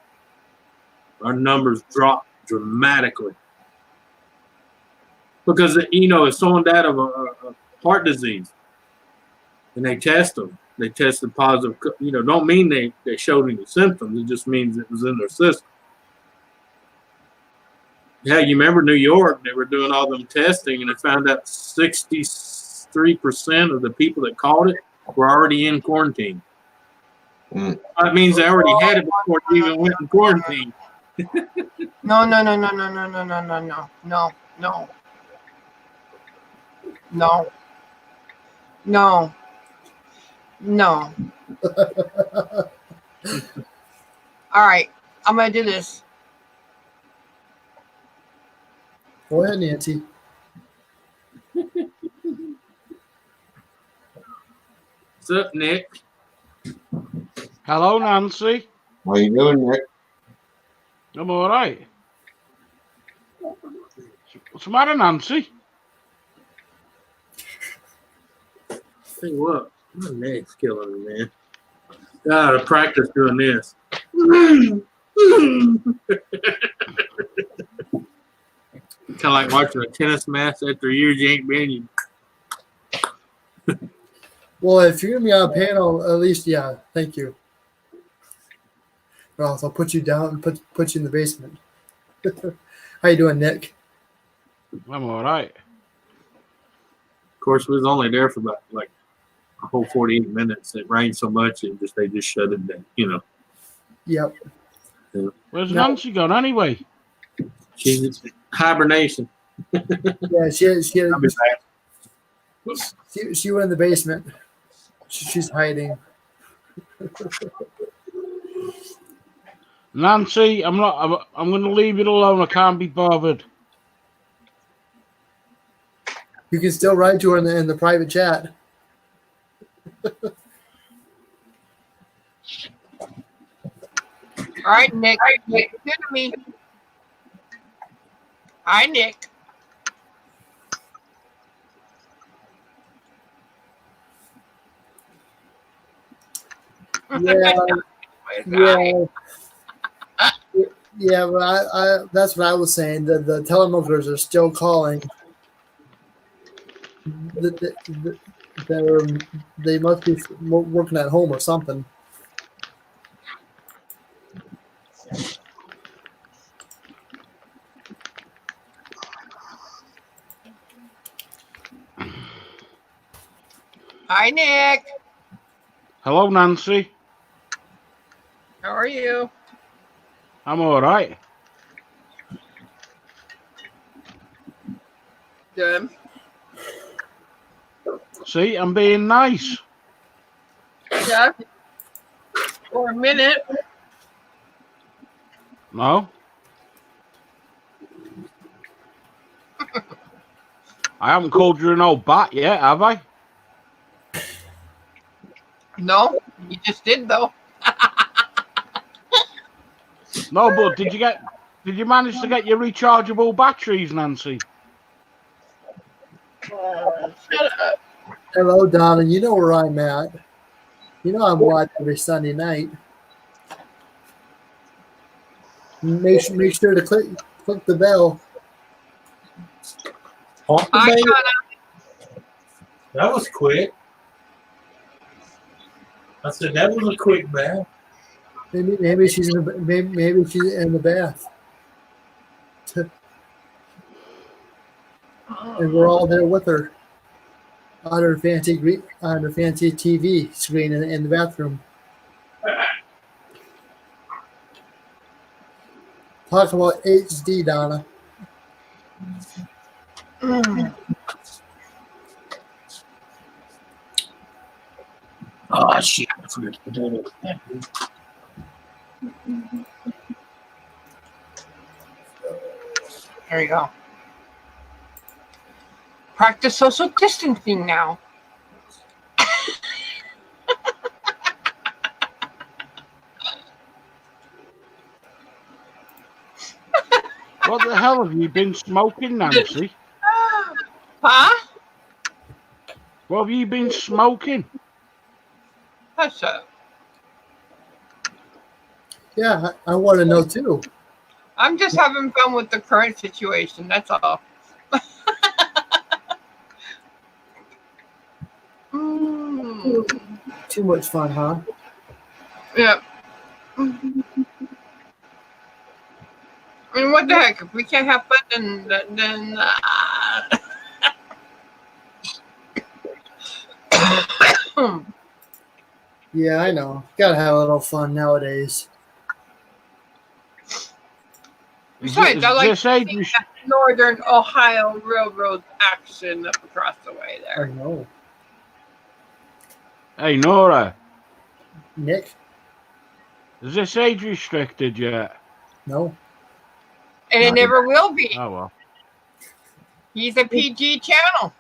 Our numbers dropped dramatically because if someone died of a heart disease and they test them, they tested positive. Don't mean they showed any symptoms. It just means it was in their system. Yeah, you remember New York? They were doing all them testing, and they found out 63% of the people that caught it were already in quarantine. Mm. That means they already had it before they even went in quarantine. No. All right, I'm gonna do this. Go ahead, Nancy. What's up, Nick? Hello, Nancy. How you doing, Nick? I'm all right. What's the matter, Nancy? Tell you what, my neck's killing me, man. Gotta practice doing this. Kind of like watching a tennis match after years you ain't been. Well, if you're gonna be on a panel, at least, yeah. Thank you. Or else I'll put you down and put you in the basement. How you doing, Nick? I'm all right. Of course, we was only there for about like a whole 48 minutes. It rained so much, they just shut it down. Yep. Where's Nancy gone anyway? She's hibernation. Yeah, she went in the basement. She's hiding. Nancy, I'm going to leave it alone. I can't be bothered. You can still write to her in the private chat. All right, Nick. Good to me. Hi, Nick. Yeah. But I that's what I was saying. The telemarketers are still calling. They must be working at home or something. Hi, Nick. Hello, Nancy. How are you? I'm all right. Good. See, I'm being nice. Yeah. For a minute. No. I haven't called you an old bat yet, have I? No, you just did though. No, but did you manage to get your rechargeable batteries, Nancy? Shut up. Hello, Donna. You know where I'm at. You know I'm watching every Sunday night. Make sure to click the bell. I got That was quick. I said that was a quick bath. Maybe she's in the bath, and we're all there with her on her fancy TV screen in the bathroom. Talk about HD, Donna. Oh shit! I forgot to do it. There you go. Practice social distancing now. What the hell have you been smoking, Nancy? Huh? What have you been smoking? Hush up. Yeah, I want to know too. I'm just having fun with the current situation. That's all. Too much fun, huh? Yep. I mean, what the heck? If we can't have fun, then Yeah, I know. Gotta have a little fun nowadays. Besides, I like the Northern Ohio Railroad action up across the way I there. know. Hey, N.O.R.A, Nick? is this age restricted yet? No. And it never will be. Oh, well. He's a PG channel.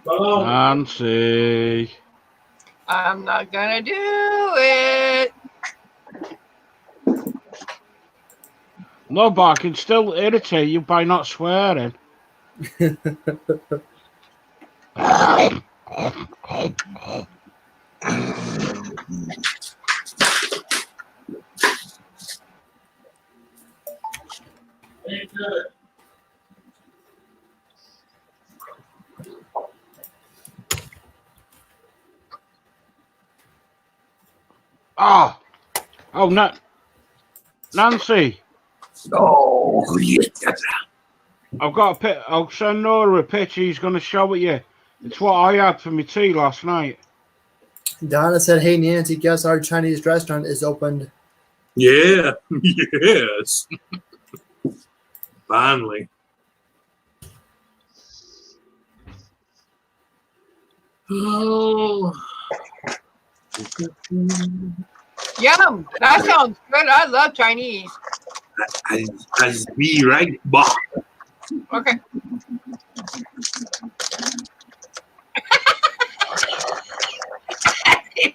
Nancy. I'm not gonna do it. No, but I can still irritate you by not swearing. Oh, Nancy. Oh, yes. I've got a pic. I'll send N.O.R.A a picture. He's going to show it you. It's what I had for my tea last night. Donna said, "Hey Nancy, guess our Chinese restaurant is opened." Yeah. Yes. Finally. Oh. Yum. That sounds good. I love Chinese. I be right back. Okay.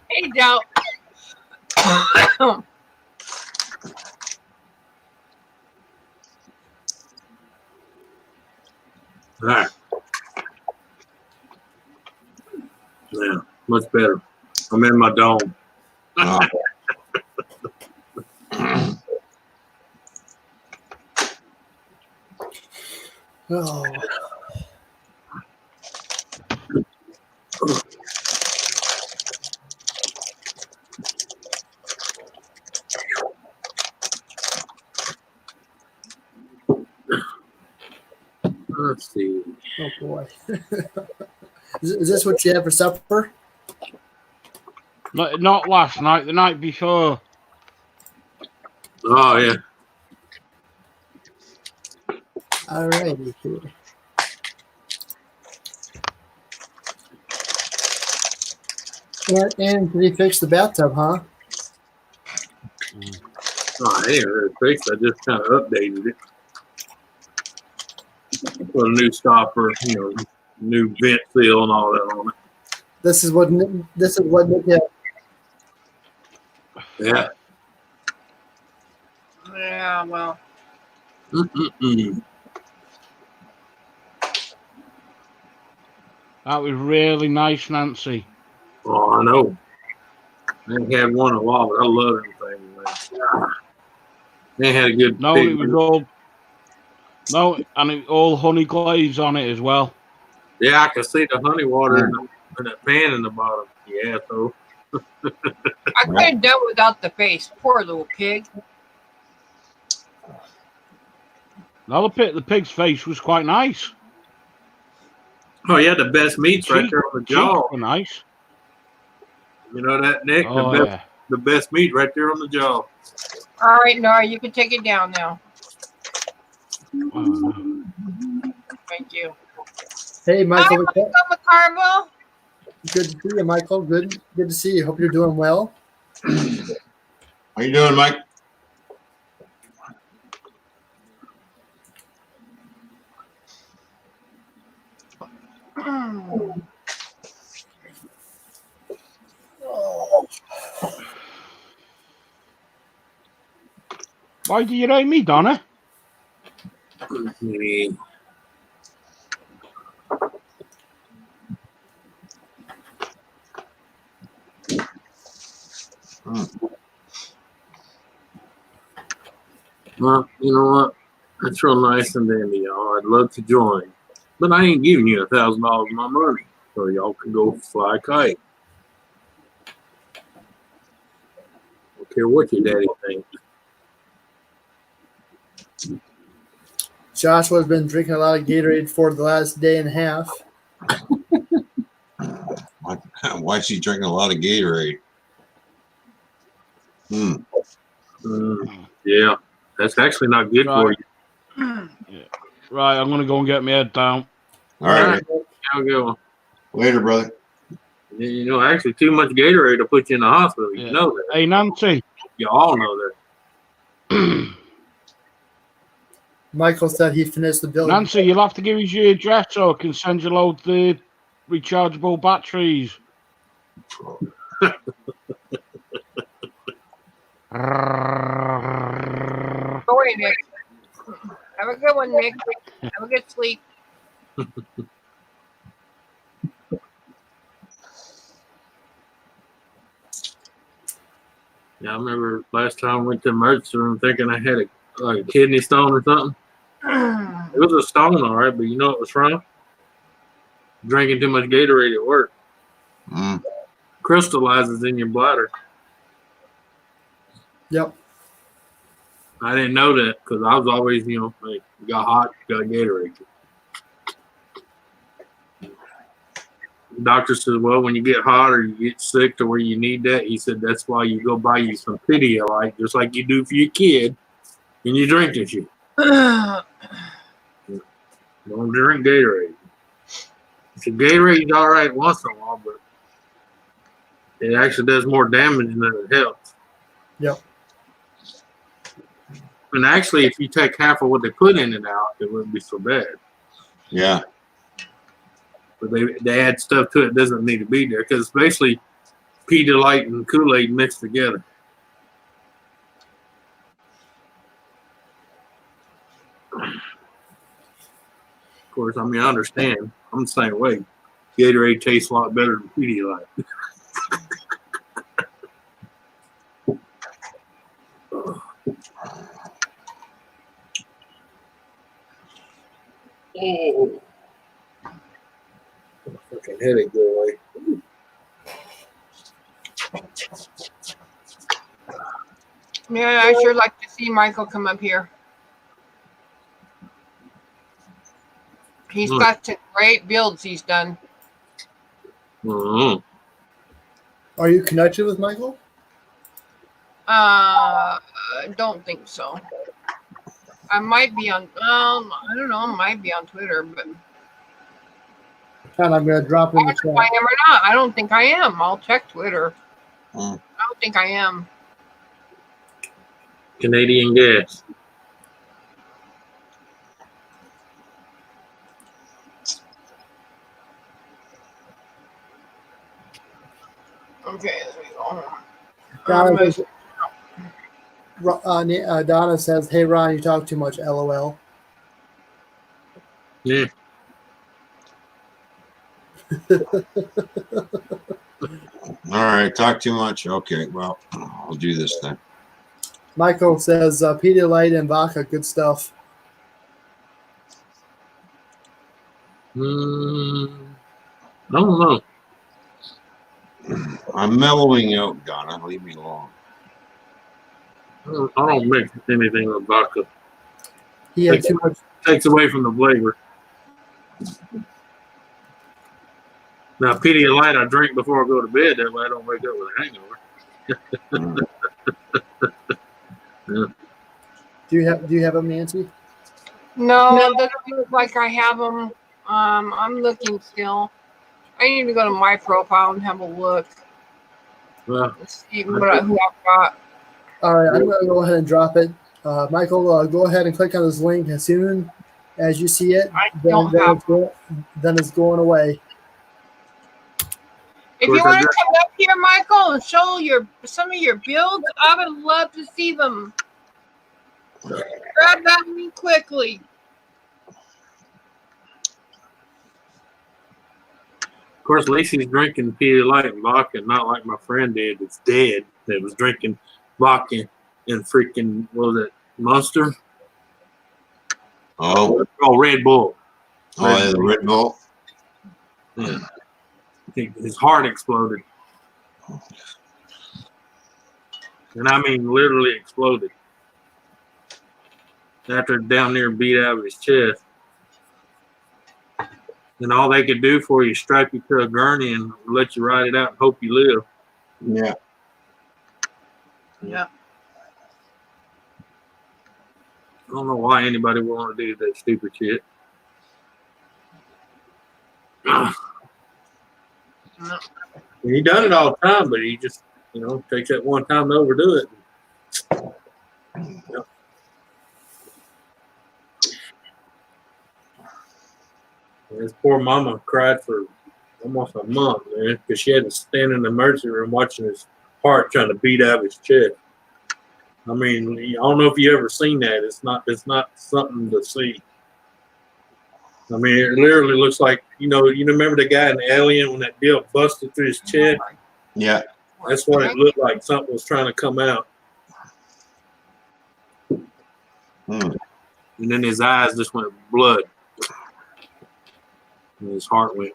Hey, Joe. All right. Yeah, much better. I'm in my dome. Oh. Let's see. Oh boy. Is this what you had for supper? Not last night, the night before. Oh, yeah. All righty. And did he fix the bathtub, huh? Oh, I didn't really fix it. I just kind of updated it. Put a new stopper, new vent seal and all that on it. This is what Nick had. Yeah. Yeah, well. Mm-mm-mm. That was really nice, Nancy. Oh, I know. I ain't had one in a while, but I love them things. Man. They had a good No, big. it was all. No, and it all honey glaze on it as well. Yeah, I can see the honey water in that pan in the bottom. Yeah, so. I could have done without the face. Poor little pig. No, the pig's face was quite nice. Oh, yeah, the best meats right there on the jaw. Cheeks were nice. You know that, Nick? Oh, the best meat right there on the jaw. All right, Nora, you can take it down now. Oh, no. Thank you. Hey, Michael. Hi, Michael McCarville. Good to see you, Michael. Good to see you. Hope you're doing well. How you doing, Mike? Why do you rate me, Donna? Well, you know what? That's real nice and dandy, y'all. I'd love to join. But I ain't giving you $1,000 of my money. So y'all can go fly a kite. Don't care what your daddy thinks. Joshua's been drinking a lot of Gatorade for the last day and a half. Why is he drinking a lot of Gatorade? Yeah, that's actually not good for you. Yeah. Right, I'm going to go and get my head down. All right. Have a good one. Later, brother. You know, actually, too much Gatorade will put you in the hospital. Yeah. You know that. Hey, Nancy. You all know that. Michael said he finished the building. Nancy, you'll have to give us your address so I can send you loads of the rechargeable batteries. Go away, Nick. Have a good one, Nick. Have a good sleep. Yeah, I remember last time I went to the emergency room thinking I had a kidney stone or something. It was a stone, all right, but you know what was wrong? Drinking too much Gatorade at work. Crystallizes in your bladder. Yep. I didn't know that because I was always, like, you got hot, you got Gatorade. The doctor said, well, when you get hot or you get sick to where you need that, he said that's why you go buy you some Pedialyte, just like you do for your kid, and you drink it. Don't drink Gatorade. So Gatorade's all right once in a while, but it actually does more damage than it helps. Yep. And actually, if you take half of what they put in it out, it wouldn't be so bad. Yeah. But they add stuff to it that doesn't need to be there because it's basically Pedialyte and Kool-Aid mixed together. Of course, I mean, I understand. I'm the same way. Gatorade tastes a lot better than Pedialyte. Oh. Fucking headache go away. Yeah, I sure like to see Michael come up here. He's got some great builds he's done. Mm-hmm. Are you connected with Michael? I don't think so. I might be on. I don't know. I might be on Twitter, but And I'm going to drop it in the I don't know if I chat. am or not. I don't think I am. I'll check Twitter. Mm. I don't think I am. Canadian gas. Okay, there we go. Donna says, Donna says, "Hey Ron, you talk too much." LOL. Yeah. All right, talk too much. Okay, well, I'll do this then. Michael says, Pedialyte and vodka, good stuff. I don't know. I'm mellowing out, Donna. Leave me alone. I don't mix anything with vodka. He had too much. Takes away from the flavor. Now, Pedialyte I drink before I go to bed. That way I don't wake up with a hangover. Yeah. Do you have them, Nancy? No, it doesn't look like I have them. I'm looking still. I need to go to my profile and have a look. Let's see who I've got. All right, I'm going to go ahead and drop it. Michael, go ahead and click on this link as soon as you see it. Then it's going away. If you want to come up here, Michael, and show some of your builds, I would love to see them. Grab that me quickly. Of course, Lacey's drinking Pedialyte and vodka, not like my friend did. That's dead. That was drinking vodka and freaking, what was it, Monster? Oh, Red Bull. Oh, the Red Bull. Yeah. I think his heart exploded. And I mean literally exploded. After down near beat out of his chest. And all they could do for you is strap you to a gurney and let you ride it out and hope you live. Yeah. Yeah. I don't know why anybody would want to do that stupid shit. No. He done it all the time, but he just, takes that one time to overdo it. Yep. His poor mama cried for almost a month, man, because she had to stand in the emergency room watching his heart trying to beat out of his chest. I mean, I don't know if you ever seen that. It's not something to see. I mean, it literally looks like, you remember the guy in Alien when that deal busted through his chest? Yeah. That's what it looked like. Something was trying to come out. And then his eyes just went blood. And his heart went.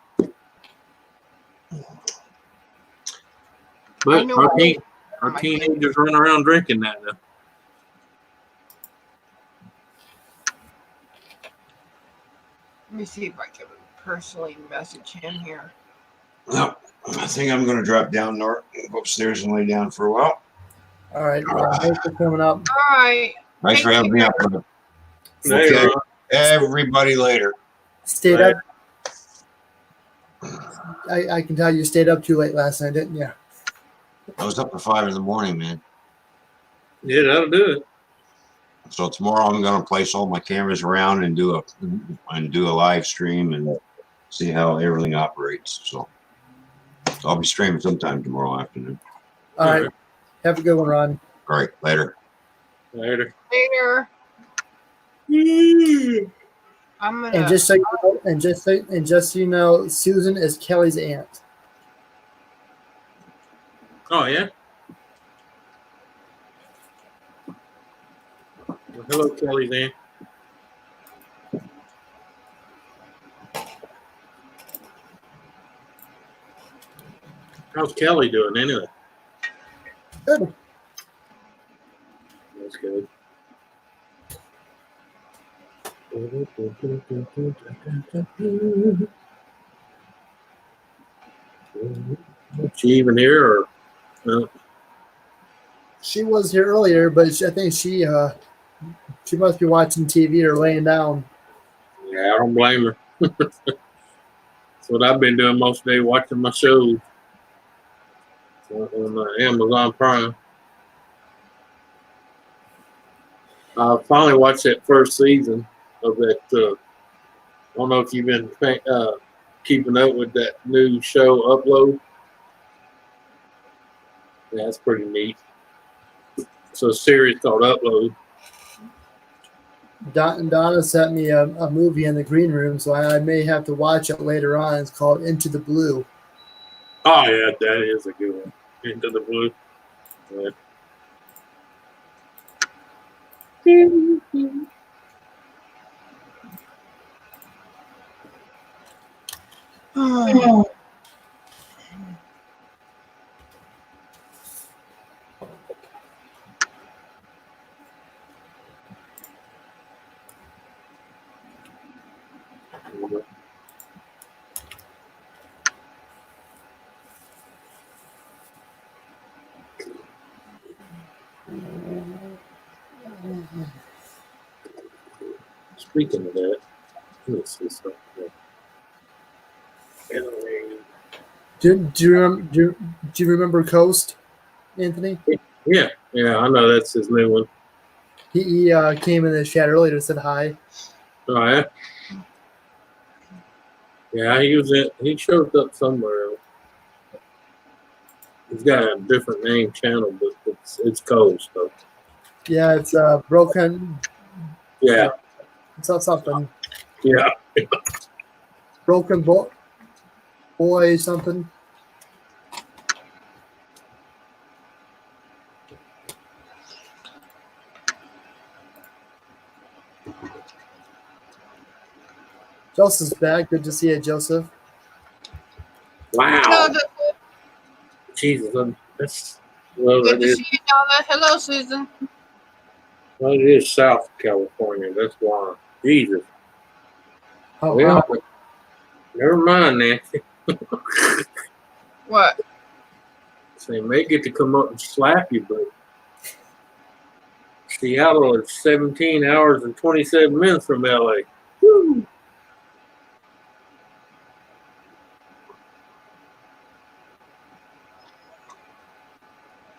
But our teenagers run around drinking that now. Let me see if I can personally message him here. No, I think I'm going to drop down, N.O.R.A, go upstairs and lay down for a while. All right. Thanks for coming up. All right. Thanks for having me up. Okay. Everybody later. Stayed up. I can tell you stayed up too late last night, didn't you? I was up at 5 in the morning, man. Yeah, that'll do it. So tomorrow I'm going to place all my cameras around and do a live stream and see how everything operates. So I'll be streaming sometime tomorrow afternoon. All right. Have a good one, Ron. All right. Later. Later. I'm gonna. And just so you know, Susan is Kelly's aunt. Oh yeah. Well, hello, Kelly's aunt. How's Kelly doing anyway? Good. That's good. Is she even here, or no? She was here earlier, but I think she must be watching TV or laying down. Yeah, I don't blame her. That's what I've been doing most of the day, watching my shows on Amazon Prime. I finally watched that first season of that. I don't know if you've been keeping up with that new show, Upload. Yeah, that's pretty neat. So a series called Upload. Donna sent me a movie in the green room, so I may have to watch it later on. It's called Into the Blue. Oh yeah, that is a good one. Into the Blue. Yeah. Speaking of that, let me see something. Do you remember Coast, Anthony? Yeah, I know that's his new one. He came in the chat earlier and said hi. Oh yeah, yeah. He showed up somewhere. He's got a different name channel, but it's Coast though. Yeah, it's broken. Yeah, It's not something. yeah. Broken boy something. Joseph's back. Good to see you, Joseph. Wow. Hello, Jesus, that's well, good that to is see you, Donna. Hello, Susan. well, it is South California. That's why. Jesus. How, Well, how, never mind, Nancy. What? They may get to come up and slap you, but Seattle is 17 hours and 27 minutes from LA. Woo.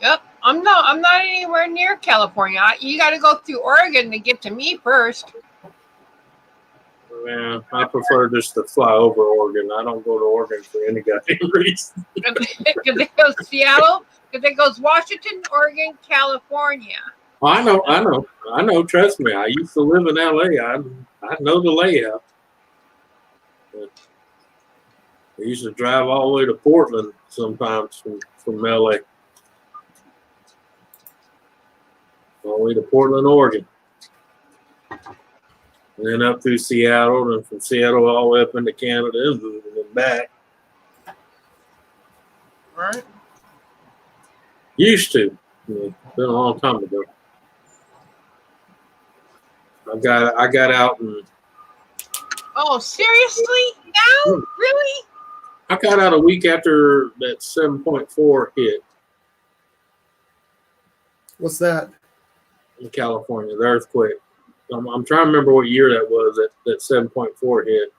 Yep. I'm not anywhere near California. You got to go through Oregon to get to me first. Yeah, I prefer just to fly over Oregon. I don't go to Oregon for any goddamn reason. Because it goes Seattle. Because it goes Washington, Oregon, California. Well, I know. Trust me, I used to live in LA. I know the layout. I used to drive all the way to Portland sometimes from LA. All the way to Portland, Oregon. And then up through Seattle, and from Seattle all the way up into Canada, and then back. Right. Used to. Been a long time ago. I got out and. Oh, seriously? Now? Really? I got out a week after that 7.4 hit what's that? in California, the earthquake. I'm trying to remember what year that was. That 7.4 hit.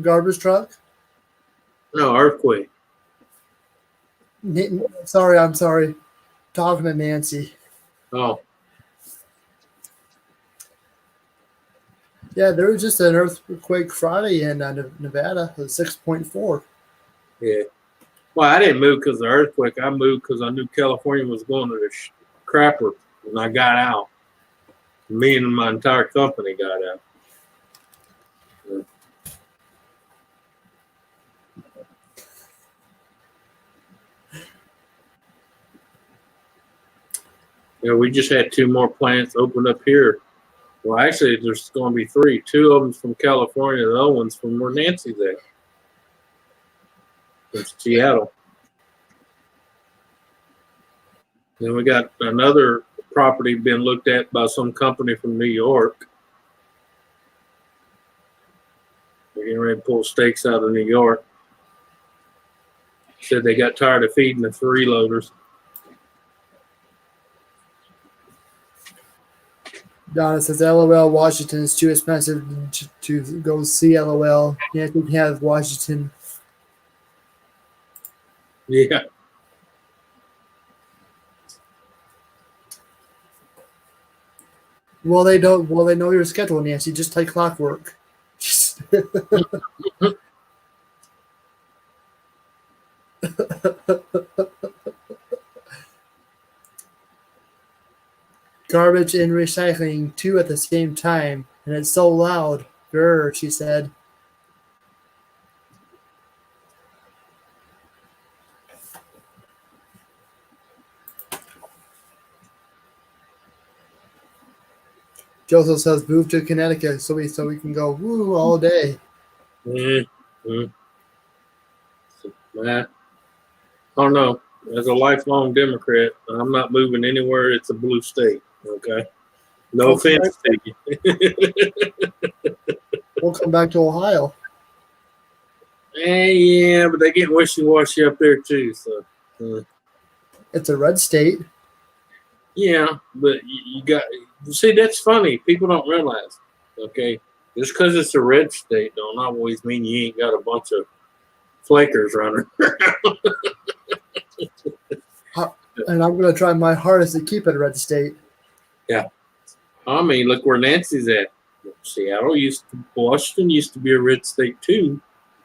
Garbage truck? No, earthquake. Sorry, I'm sorry. Talking to Nancy. Oh, Yeah, there was just an earthquake Friday in Nevada, 6.4. yeah. Well, I didn't move because of the earthquake. I moved because I knew California was going to the crapper, and I got out. Me and my entire company got out. Yeah, we just had 2 more plants open up here. Well, actually, there's going to be 3. 2 of them from California, the other one's from where Nancy's at, from Seattle. Then we got another property being looked at by some company from New York. They're getting ready to pull stakes out of New York. Said they got tired of feeding the freeloaders. Donna says, LOL, Washington is too expensive to go see LOL. Yeah, we can have Washington. Yeah. Well, they don't. Well, they know your schedule, Nancy. Just like clockwork. Garbage and recycling, two at the same time, and it's so loud. Grr, she said. Joseph says move to Connecticut so we can go woo all day. Mm-hmm. Nah, I don't know. As a lifelong Democrat, I'm not moving anywhere. It's a blue state. Okay. No offense to you. We'll come back to Ohio. Yeah, but they get wishy-washy up there too. So, It's a red state. yeah, but you got. See, that's funny. People don't realize. Okay, just because it's a red state don't always mean you ain't got a bunch of flakers running around. And I'm going to try my hardest to keep it a red state. Yeah. I mean, look where Nancy's at. Washington used to be a red state too.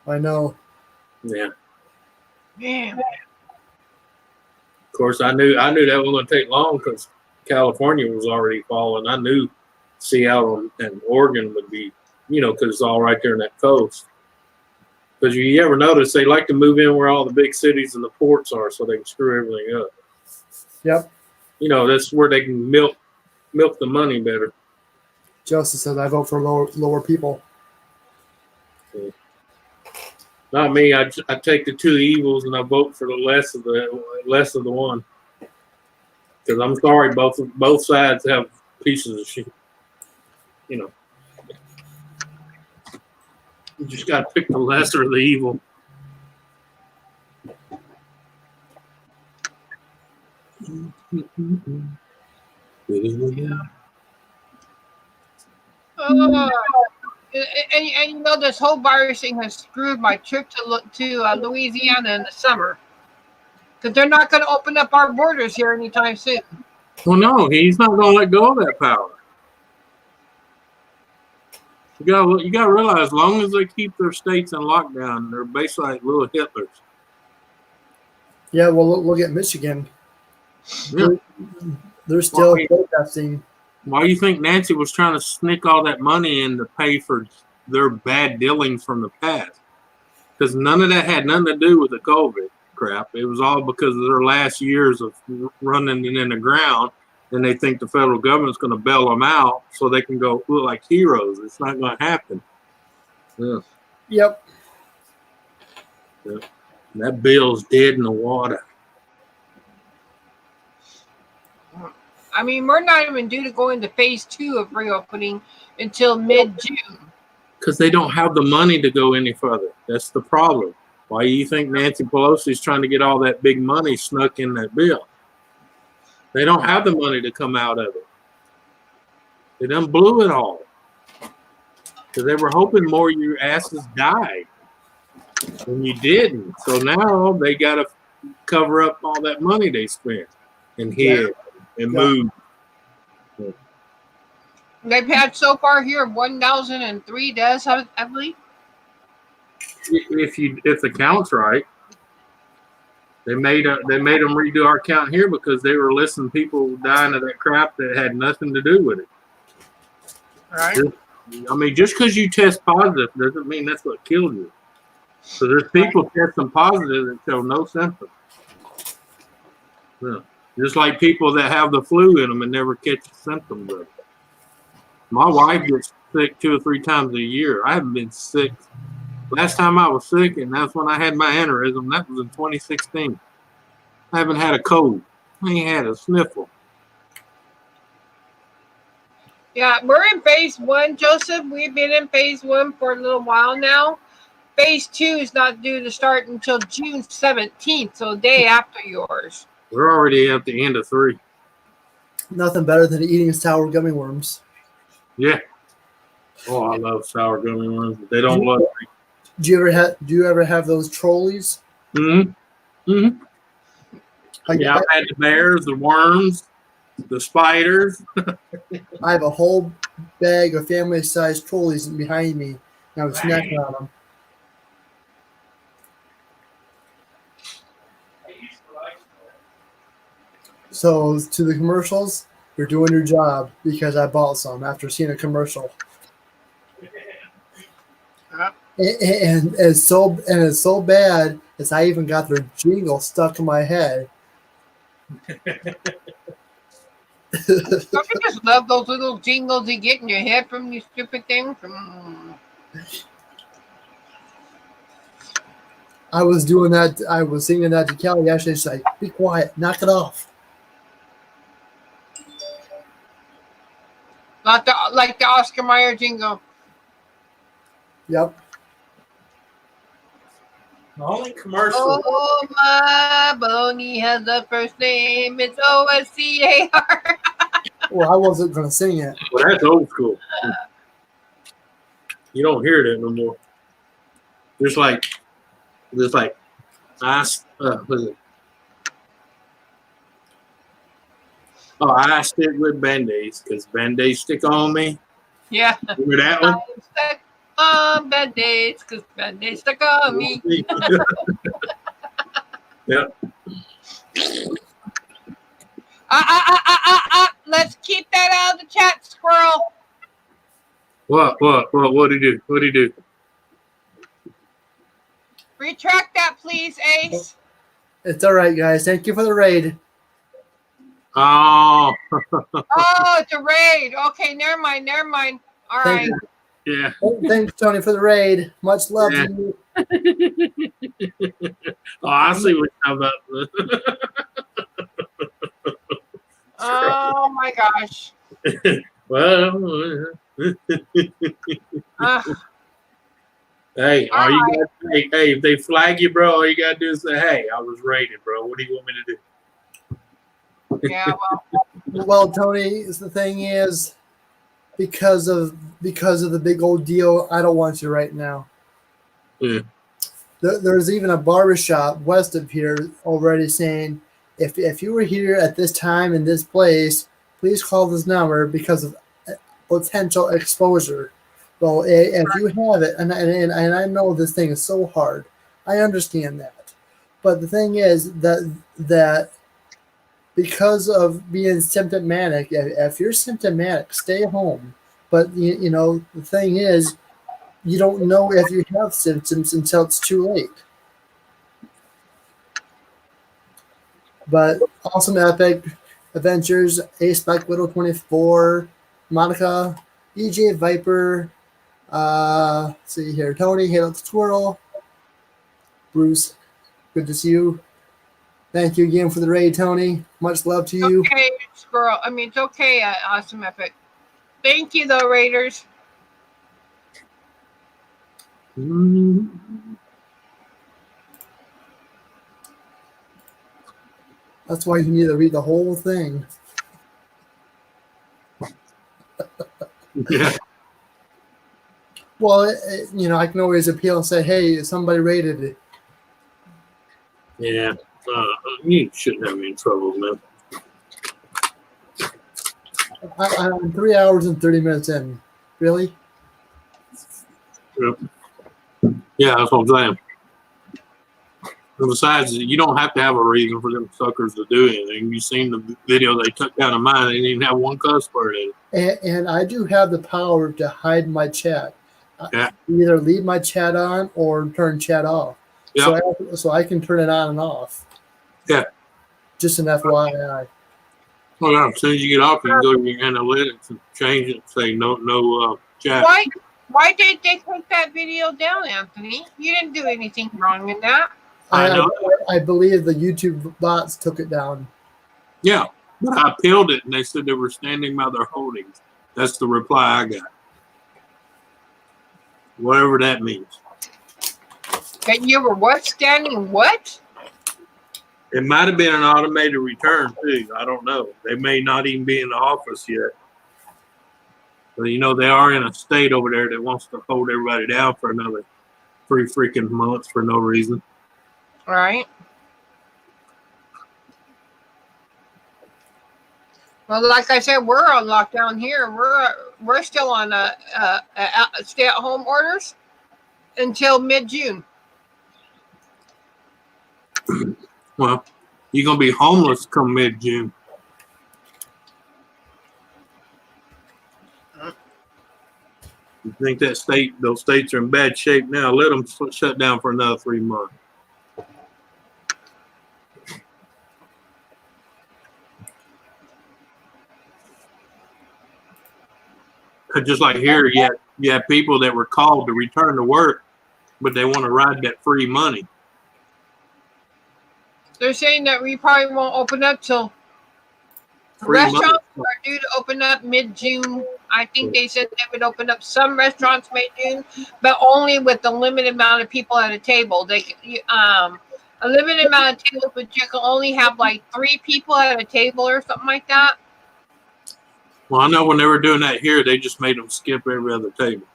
I know. Yeah. Man. Of course, I knew that wasn't going to take long because California was already falling. I knew Seattle and Oregon would be, because it's all right there in that coast. Because you ever notice they like to move in where all the big cities and the ports are so they can screw everything up. Yep. That's where they can milk the money better. Joseph says I vote for lower people. Not me. I take the two evils and I vote for the less of the one. Because I'm sorry, both sides have pieces of shit. You just got to pick the lesser of the evil. And this whole virus thing has screwed my trip to Louisiana in the summer, because they're not going to open up our borders here anytime soon. Well, no, he's not going to let go of that power. You got to realize, as long as they keep their states in lockdown, they're basically like little Hitlers. Yeah, well, look at Michigan. Yeah. They're still protesting. Why do you think Nancy was trying to sneak all that money in to pay for their bad dealings from the past? Because none of that had nothing to do with the COVID crap. It was all because of their last years of running it in the ground, and they think the federal government's going to bail them out so they can go look like heroes. It's not going to happen. Yeah. Yep. Yeah. That bill's dead in the water. I mean, we're not even due to go into phase 2 of reopening until mid-June. Because they don't have the money to go any further. That's the problem. Why do you think Nancy Pelosi's trying to get all that big money snuck in that bill? They don't have the money to come out of it. They done blew it all. Because they were hoping more of your asses died. And you didn't. So now they got to cover up all that money they spent and hid and moved. They've had so far here 1,003 deaths, I believe. If the count's right, they made them redo our count here because they were listing people dying of that crap that had nothing to do with it. Right. I mean, just because you test positive doesn't mean that's what killed you. So there's people testing positive that show no symptoms. Yeah. Just like people that have the flu in them and never catch symptoms of it. My wife gets sick 2 or 3 times a year. I haven't been sick. Last time I was sick, and that's when I had my aneurysm. That was in 2016. I haven't had a cold. I ain't had a sniffle. Yeah, we're in phase 1, Joseph. We've been in phase 1 for a little while now. Phase 2 is not due to start until June 17th, so the day after yours. We're already at the end of 3. Nothing better than eating sour gummy worms. Yeah. Oh, I love sour gummy worms. They don't love me. Do you ever have those trolleys? Mm-hmm. Mm-hmm. Yeah, I've had the bears, the worms, the spiders. I have a whole bag of family-sized trolleys behind me, and I was snacking on them. So to the commercials, You're doing your job because I bought some after seeing a commercial. And it's so bad as I even got their jingle stuck in my head. Don't you just love those little jingles you get in your head from these stupid things? I was doing that. I was singing that to Kelly yesterday. She's like, "Be quiet, knock it off." Like the Oscar Mayer jingle. Yep. The only commercial. Oh, my baloney has a first name. It's OSCAR. Well, I wasn't gonna sing it. Well, that's old school. You don't hear that no more. Just like I what is it? Oh, I stick with Band-Aids because Band-Aids stick on me. Yeah. Remember that one? I'm stuck on Band-Aids because Band-Aids stuck on me. Yep. Let's keep that out of the chat, squirrel. What did he do? What did he do? Retract that, please, Ace. It's all right, guys. Thank you for the raid. Oh. Oh, it's a raid. Okay, never mind. All right. Yeah. Thanks, Tony, for the raid. Much love to you. Oh, I see what you're about. Oh my gosh. Well, hey, hey, if they flag you, bro, all you gotta do is say, "Hey, I was raided, bro. What do you want me to do?" Yeah, Well, Tony, the thing is, because of the big old deal, I don't want you right now. Yeah. There's even a barbershop west of here already saying, if you were here at this time in this place, please call this number because of potential exposure. Well, if you have it, and I know this thing is so hard, I understand that, but the thing is that because of being symptomatic, if you're symptomatic, stay home. But you know the thing is, you don't know if you have symptoms until it's too late. But awesome epic adventures, Ace Black Widow 24, Monica, EJ Viper, let's see here, Tony, Halo Squirrel, Bruce, good to see you. Thank you again for the raid, Tony. Much love to you. Okay, squirrel. I mean, it's okay. Awesome epic. Thank you, though, Raiders. That's why you need to read the whole thing. Yeah. Well, you know, I can always appeal and say, hey, somebody rated it. Yeah. You shouldn't have me in trouble, man. I'm 3 hours and 30 minutes in. Really? Yep. Yeah, that's what I'm saying. And besides, you don't have to have a reason for them suckers to do anything. You've seen the video they took down of mine. They didn't even have one cuss word in it. And I do have the power to hide my chat. Yeah. Either leave my chat on or turn chat off. Yep. So I can turn it on and off. Yeah. Just an FYI. Well, yeah, as soon as you get off, you can go to your analytics and change it. Say no chat. Why did they take that video down, Anthony? You didn't do anything wrong in that. I believe the YouTube bots took it down. Yeah, but I appealed it, and they said they were standing by their holdings. That's the reply I got. Whatever that means. That you were what? Standing what? It might have been an automated return, too. I don't know. They may not even be in the office yet. But, you know, they are in a state over there that wants to hold everybody down for another 3 freaking months for no reason. All right. Well, like I said, we're on lockdown here. We're still on stay-at-home orders until mid-June. Well, you're going to be homeless come mid-June. You think those states are in bad shape now? Let them shut down for another 3 months. Just like here, you had people that were called to return to work, but they want to ride that free money. They're saying that we probably won't open up till Free restaurants money. are due to open up mid-June. I think they said they would open up some restaurants mid-June, but only with a limited amount of people at a table. A limited amount of tables, but you can only have like 3 people at a table or something like that. Well, I know when they were doing that here, they just made them skip every other table.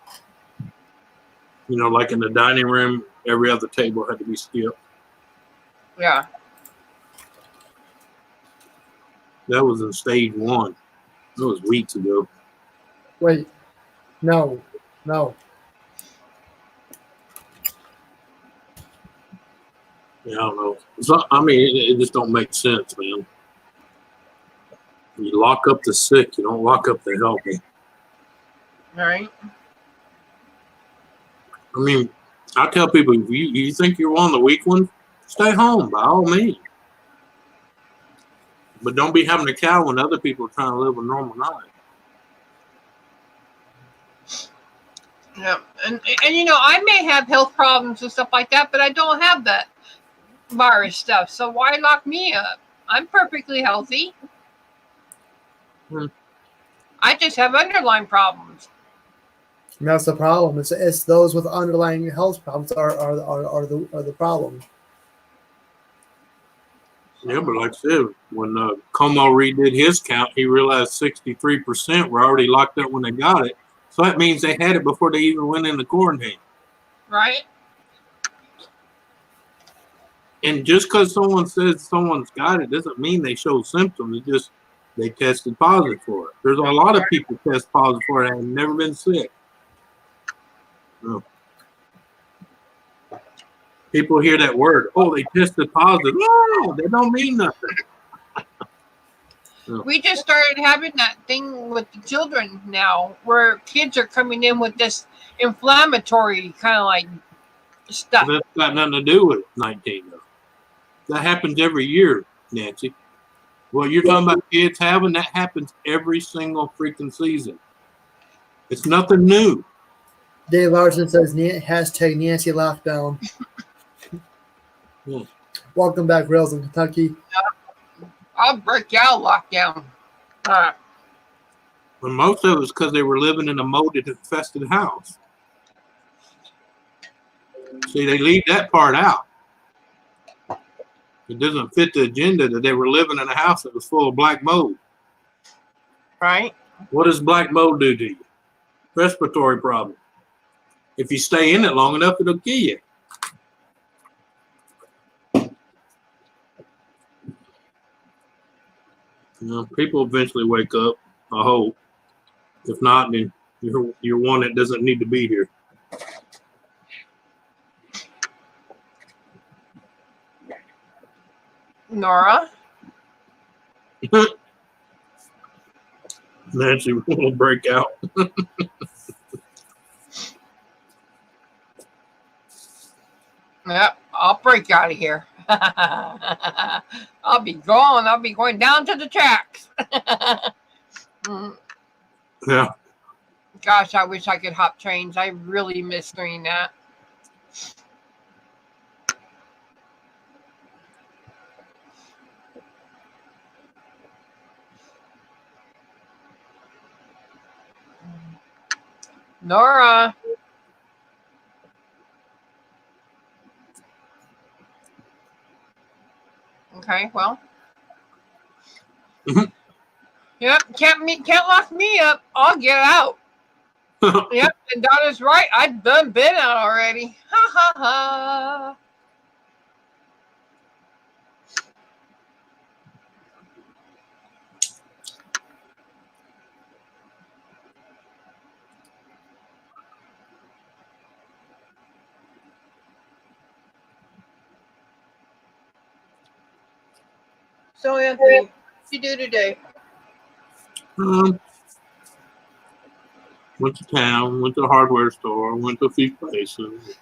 You know, like in the dining room, every other table had to be skipped. Yeah. That was in stage 1. That was weeks ago. Wait, no. Yeah, I don't know. It just don't make sense, man. You lock up the sick, you don't lock up the healthy. All right. I mean, I tell people, if you think you're one of the weak ones, stay home by all means. But don't be having a cow when other people are trying to live a normal life. Yeah, and you know, I may have health problems and stuff like that, but I don't have that virus stuff. So why lock me up? I'm perfectly healthy. I just have underlying problems. And that's the problem. It's those with underlying health problems are the problem. Yeah, but like I said, when Como redid his count, he realized 63% were already locked up when they got it. So that means they had it before they even went into quarantine. Right? And just because someone says someone's got it doesn't mean they show symptoms. It just they tested positive for it. There's a lot of people test positive for it and have never been sick. No. People hear that word, oh, they tested positive. No, they don't mean nothing. No. We just started having that thing with the children now, where kids are coming in with this inflammatory kind of like stuff. That's got nothing to do with 19, though. That happens every year, Nancy. Well, you're talking about kids having that happens every single freaking season. It's nothing new. Dave Larson says hashtag Nancy lockdown. Yeah. Welcome back, Rails in Kentucky. I'll break out lockdown. But most of it was because they were living in a molded, infested house. See, they leave that part out. It doesn't fit the agenda that they were living in a house that was full of black mold. Right? What does black mold do to you? Respiratory problem. If you stay in it long enough, it'll kill you. You know, people eventually wake up, I hope. If not, then you're one that doesn't need to be here. N.O.R.A. Nancy will break out. Yep, I'll break out of here. I'll be gone. I'll be going down to the tracks. Yeah. Gosh, I wish I could hop trains. I really miss doing that. N.O.R.A. Okay, well. Yep, can't lock me up. I'll get out. Yep, and Donna's right. I've been out already. Ha ha ha. So Anthony, what you do today? Went to town, went to the hardware store, went to a few places,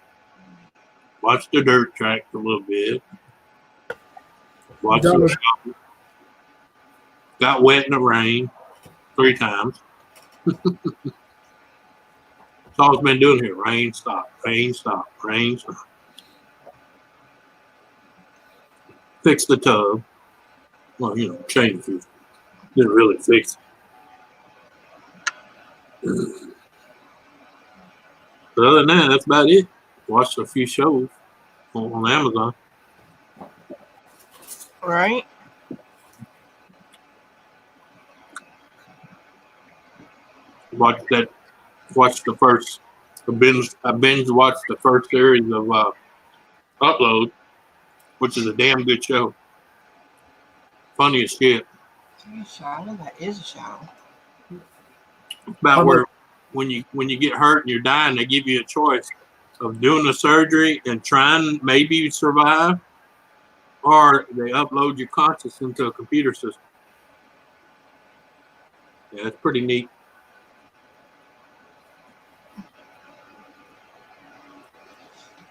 watched the dirt track a little bit, watched Done some with- shopping, got wet in the rain 3 times. That's all it's been doing here. Rain, stop, rain, stop, rain, stop. Fix the tub. Well, change it. Didn't really fix it. But other than that, that's about it. Watched a few shows on Amazon. Right? Watched the first. I binge watched the first series of Upload, which is a damn good show. Funny as shit. That is a show. About where when you get hurt and you're dying, they give you a choice of doing the surgery and trying maybe survive, or they upload your conscious into a computer system. Yeah, it's pretty neat.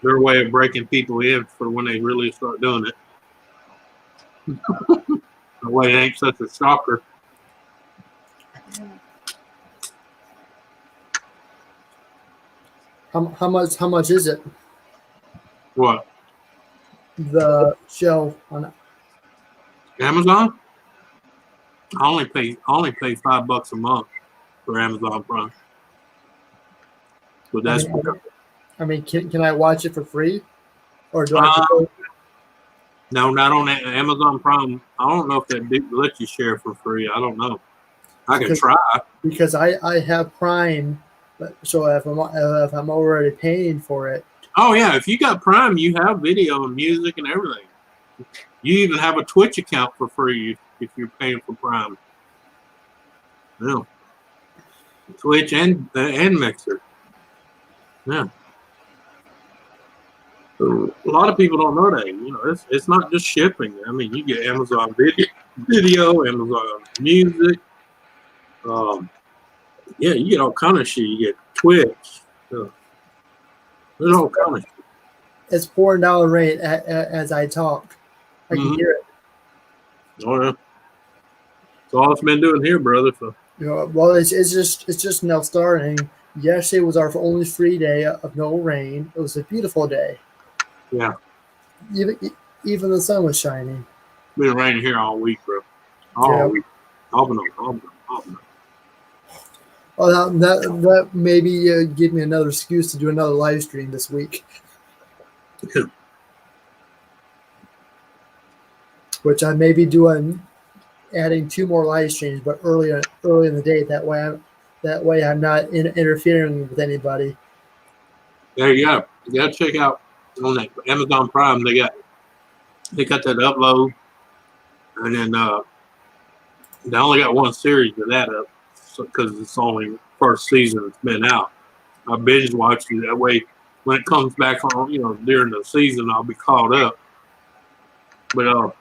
Their way of breaking people in for when they really start doing it. That way it ain't such a shocker. How much is it? What? The show on Amazon? I only pay $5 a month for Amazon Prime. But that's I mean, can I watch it for free, or do I have to pay? no, not on Amazon Prime. I don't know if they let you share for free. I don't know. I can try. Because I have Prime, but so if I'm already paying for it. Oh yeah, if you got Prime, you have video and music and everything. You even have a Twitch account for free if you're paying for Prime. Yeah. Twitch and Mixer. Yeah. A lot of people don't know that. It's not just shipping. I mean, you get Amazon video, Amazon music. Yeah, you get all kind of shit. You get Twitch. There's all kind of shit. It's pouring down rain as I talk. I can hear it. Oh yeah. That's all it's been doing here, brother. So. Well, it's just now starting. Yesterday was our only free day of no rain. It was a beautiful day. Yeah. Even the sun was shining. Been raining here all week, bro. All week. Off and on. Well, that maybe give me another excuse to do another live stream this week. Which I may be doing, adding 2 more live streams, but early in the day. That way I'm not interfering with anybody. There you go. You gotta check out on that Amazon Prime. They got that Upload, and then they only got 1 series of that up because it's only first season it's been out. I binge watched it that way. When it comes back on, during the season, I'll be caught up. But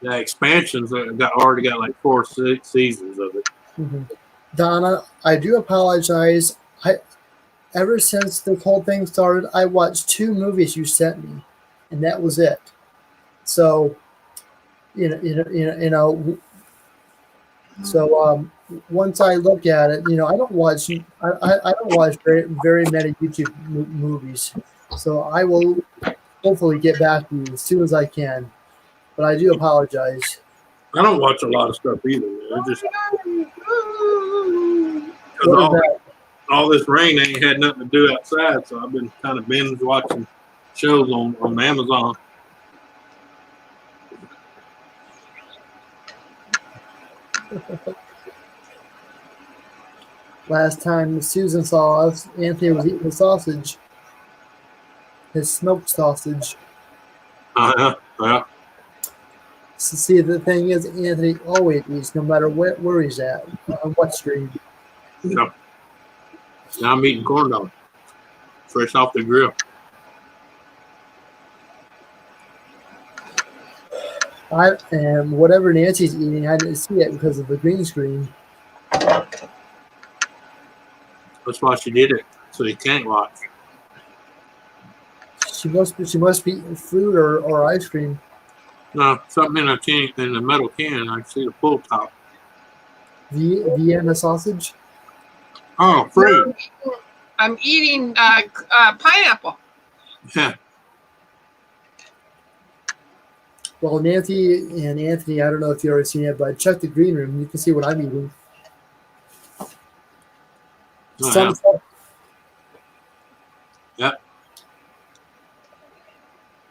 the expansions already got like 4 seasons of it. Mm-hmm. Donna, I do apologize. Ever since this whole thing started, I watched 2 movies you sent me, and that was it. So, So once I look at it, I don't watch. I don't watch very many YouTube movies. So I will hopefully get back to you as soon as I can. But I do apologize. I don't watch a lot of stuff either, man. Just all this rain ain't had nothing to do outside, so I've been kind of binge watching shows on Amazon. Last time Susan saw us, Anthony was eating the sausage, his smoked sausage. Yeah. So see, the thing is, Anthony always eats, no matter where he's at, on what stream. Yeah. Now I'm eating corn dogs, fresh off the grill. And whatever Nancy's eating, I didn't see it because of the green screen. That's why she did it, so he can't watch. She must be eating fruit or ice cream. No, something in a can, in the metal can. I see the pull top. Vienna sausage. Oh, fruit. I'm eating pineapple. Yeah. Well, Nancy and Anthony, I don't know if you've already seen it, but check the green room. You can see what I'm eating. Oh, Some yeah. stuff. Yep.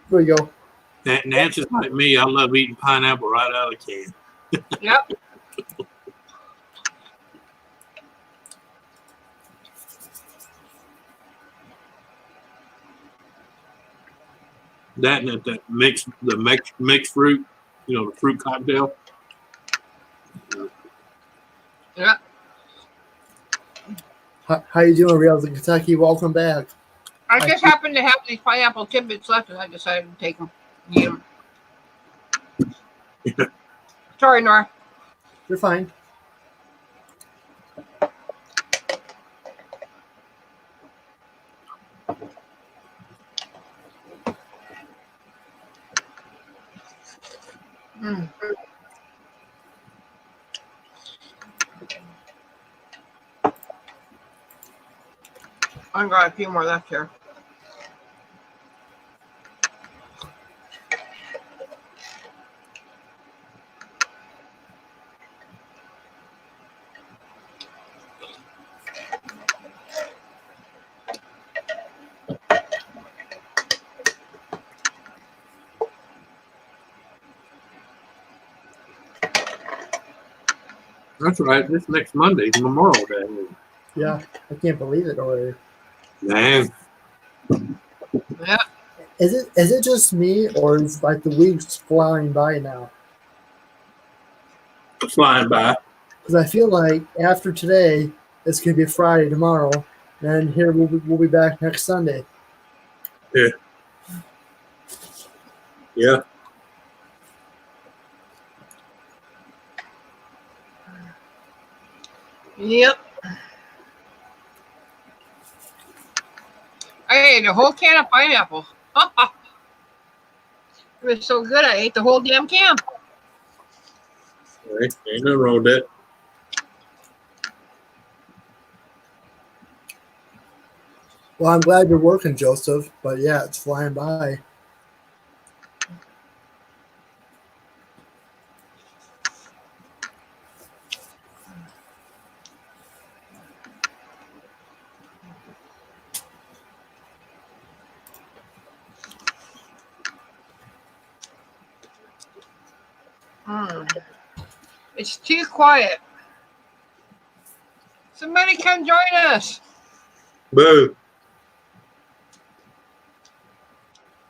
There you go. Nancy's like me. I love eating pineapple right out of the can. Yep. That and that mixed fruit, the fruit cocktail. Yep. How you doing, Rails in Kentucky? Welcome back. I just happened to have these pineapple tidbits left, and I decided to take them. Eat them. Sorry, Nora. You're fine. Mm. I've got a few more left here. That's right. This next Monday's Memorial Day. Yeah, I can't believe it already. Man, Yeah. Is it just me, or is like the weeks flying by now? it's flying by. Because I feel like after today, it's gonna be Friday tomorrow, and here we'll be back next Sunday. Yeah. Yeah. Yep. I ate a whole can of pineapple. It was so good, I ate the whole damn can. Right. Ain't nothing wrong with that. Well, I'm glad you're working, Joseph, but yeah, it's flying by. It's too quiet. Somebody come join us. Boo.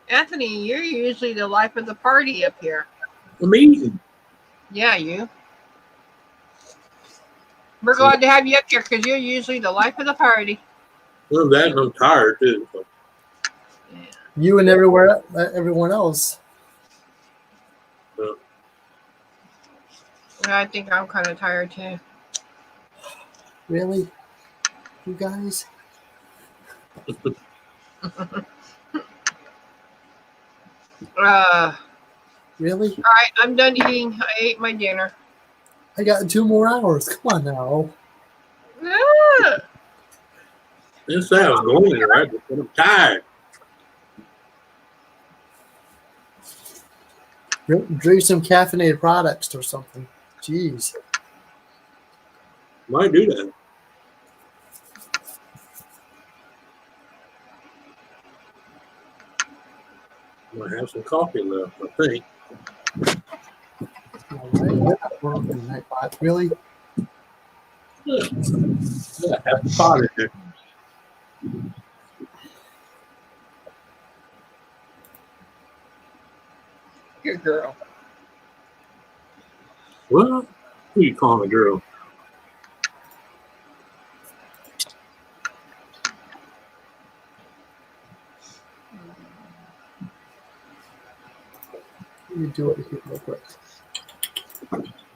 Anthony, you're usually the life of the party up here. I'm eating. Yeah, you. We're glad to have you up here because you're usually the life of the party. Well, that and I'm tired too. So. Yeah. You and everyone else. Yeah. I think I'm kind of tired too. Really? You guys? Really? All right, I'm done eating. I ate my dinner. I got 2 more hours. Come on now. Yeah. This sounds going right, but I'm tired. Drink some caffeinated products or something. Jeez. Might do that. Might have some coffee left, I think. Really? Yeah, have the pot in there. Good girl. What? Who you calling a girl? Let me do it here real quick.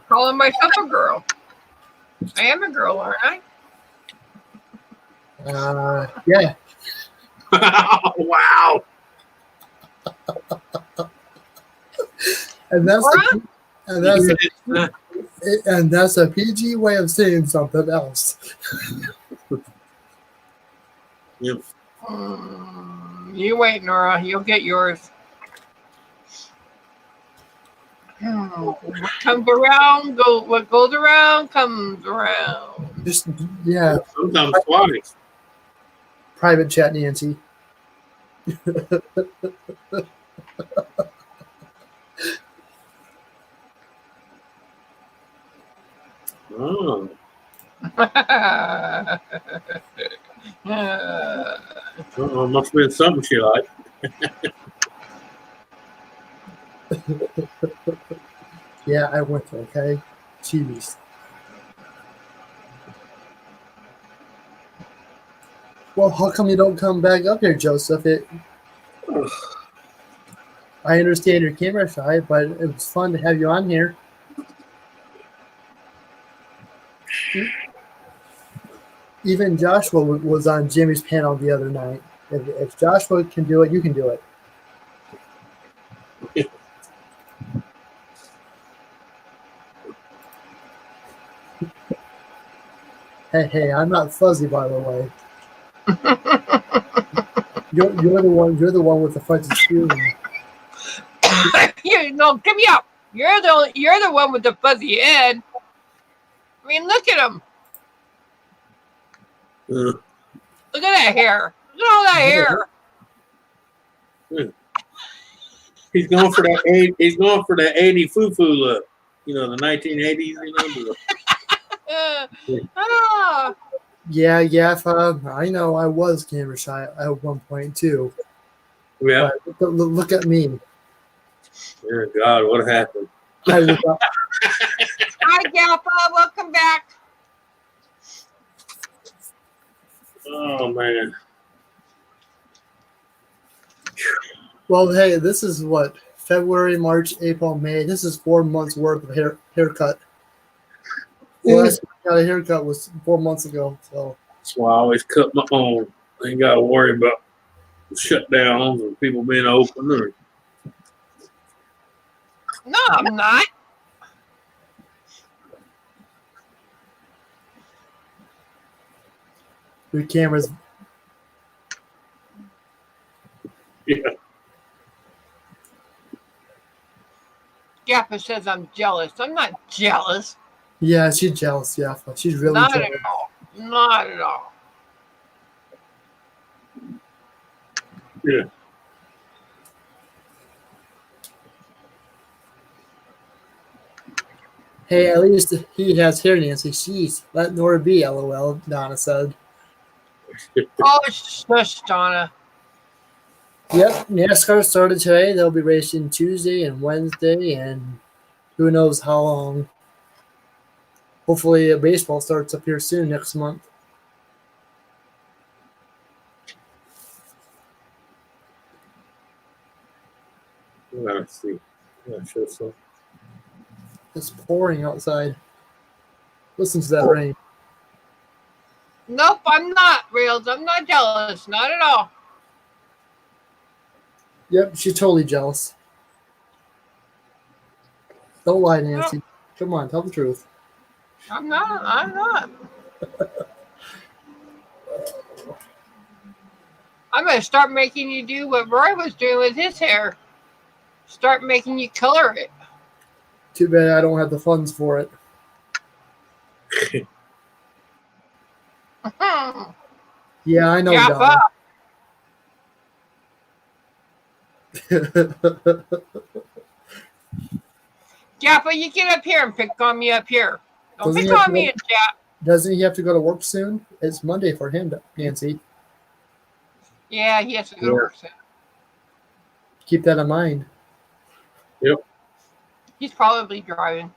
Calling myself a girl. I am a girl, aren't I? Yeah, Wow. and that's What? and that's a PG way of saying something else. Yep. You wait, Nora. You'll get yours. What comes around, what goes around comes around. Just yeah, Sometimes twice. private chat, Nancy. Oh. Must have been something she liked. Yeah, I went. Okay, jeez. Well, how come you don't come back up here, Joseph? I understand your camera shy, but it was fun to have you on here. Even Joshua was on Jimmy's panel the other night. If Joshua can do it, you can do it. Hey, I'm not fuzzy, by the way. You're the one. You're the one with the fuzzy skin. Give me up. You're the one with the fuzzy head. I mean, look at him. Look at that hair. Look at all that hair. He's going for that. He's going for the 80 foo-foo look. You know, the 1980s. You know. Yeah. I know I was camera shy at one point too. Yeah. But look at me. Dear God, what happened? I was up. Hi, Gappa. Welcome back. Oh man. Well, hey, this is what February, March, April, May. This is 4 months worth of haircut. Last time I got a haircut was 4 months ago. So That's why I always cut my own. I ain't got to worry about shutdowns or people being open or. No, I'm not. your camera's. Yeah. Gappa says I'm jealous. I'm not jealous. Yeah, she's jealous. Yeah, she's really Not jealous. at all. Not at all. Yeah. Hey, at least he has hair, Nancy. Jeez, let N.O.R.A be. LOL. Donna said. Oh, shush, Donna. Yep, NASCAR started today. They'll be racing Tuesday and Wednesday, and who knows how long. Hopefully, baseball starts up here soon next month. Let's see. Yeah, sure so. It's pouring outside. Listen to that rain. Nope, I'm not, Rails. I'm not jealous. Not at all. Yep, she's totally jealous. Don't lie, Nancy. Come on, tell the truth. I'm not. I'm not. I'm going to start making you do what Roy was doing with his hair. Start making you color it. Too bad I don't have the funds for it. Yeah, I know, Donna. Jappa, you get up here and pick on me up here. Don't pick on me in chat. Doesn't he have to go to work soon? It's Monday for him, Nancy. Yeah, he has to go to work soon. Keep that in mind. Yep. He's probably driving.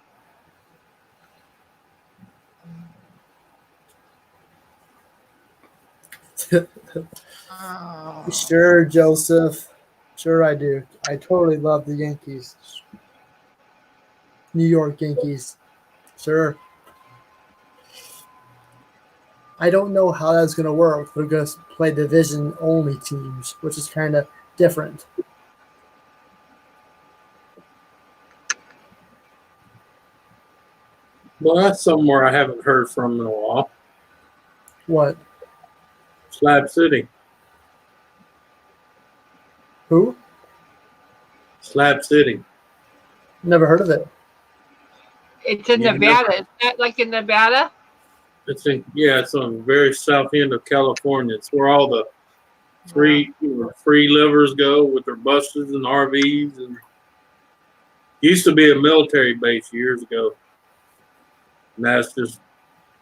Sure, Joseph. Sure, I do. I totally love the Yankees. New York Yankees. Sure. I don't know how that's going to work. We're going to play division only teams, which is kind of different. Well, that's somewhere I haven't heard from in a while. What? Slab City. Who? Slab City. Never heard of it. It's in Yeah. Nevada. Is that like in Nevada? It's on the very south end of California. It's where all the free livers go with their buses and RVs, and used to be a military base years ago. Now it's just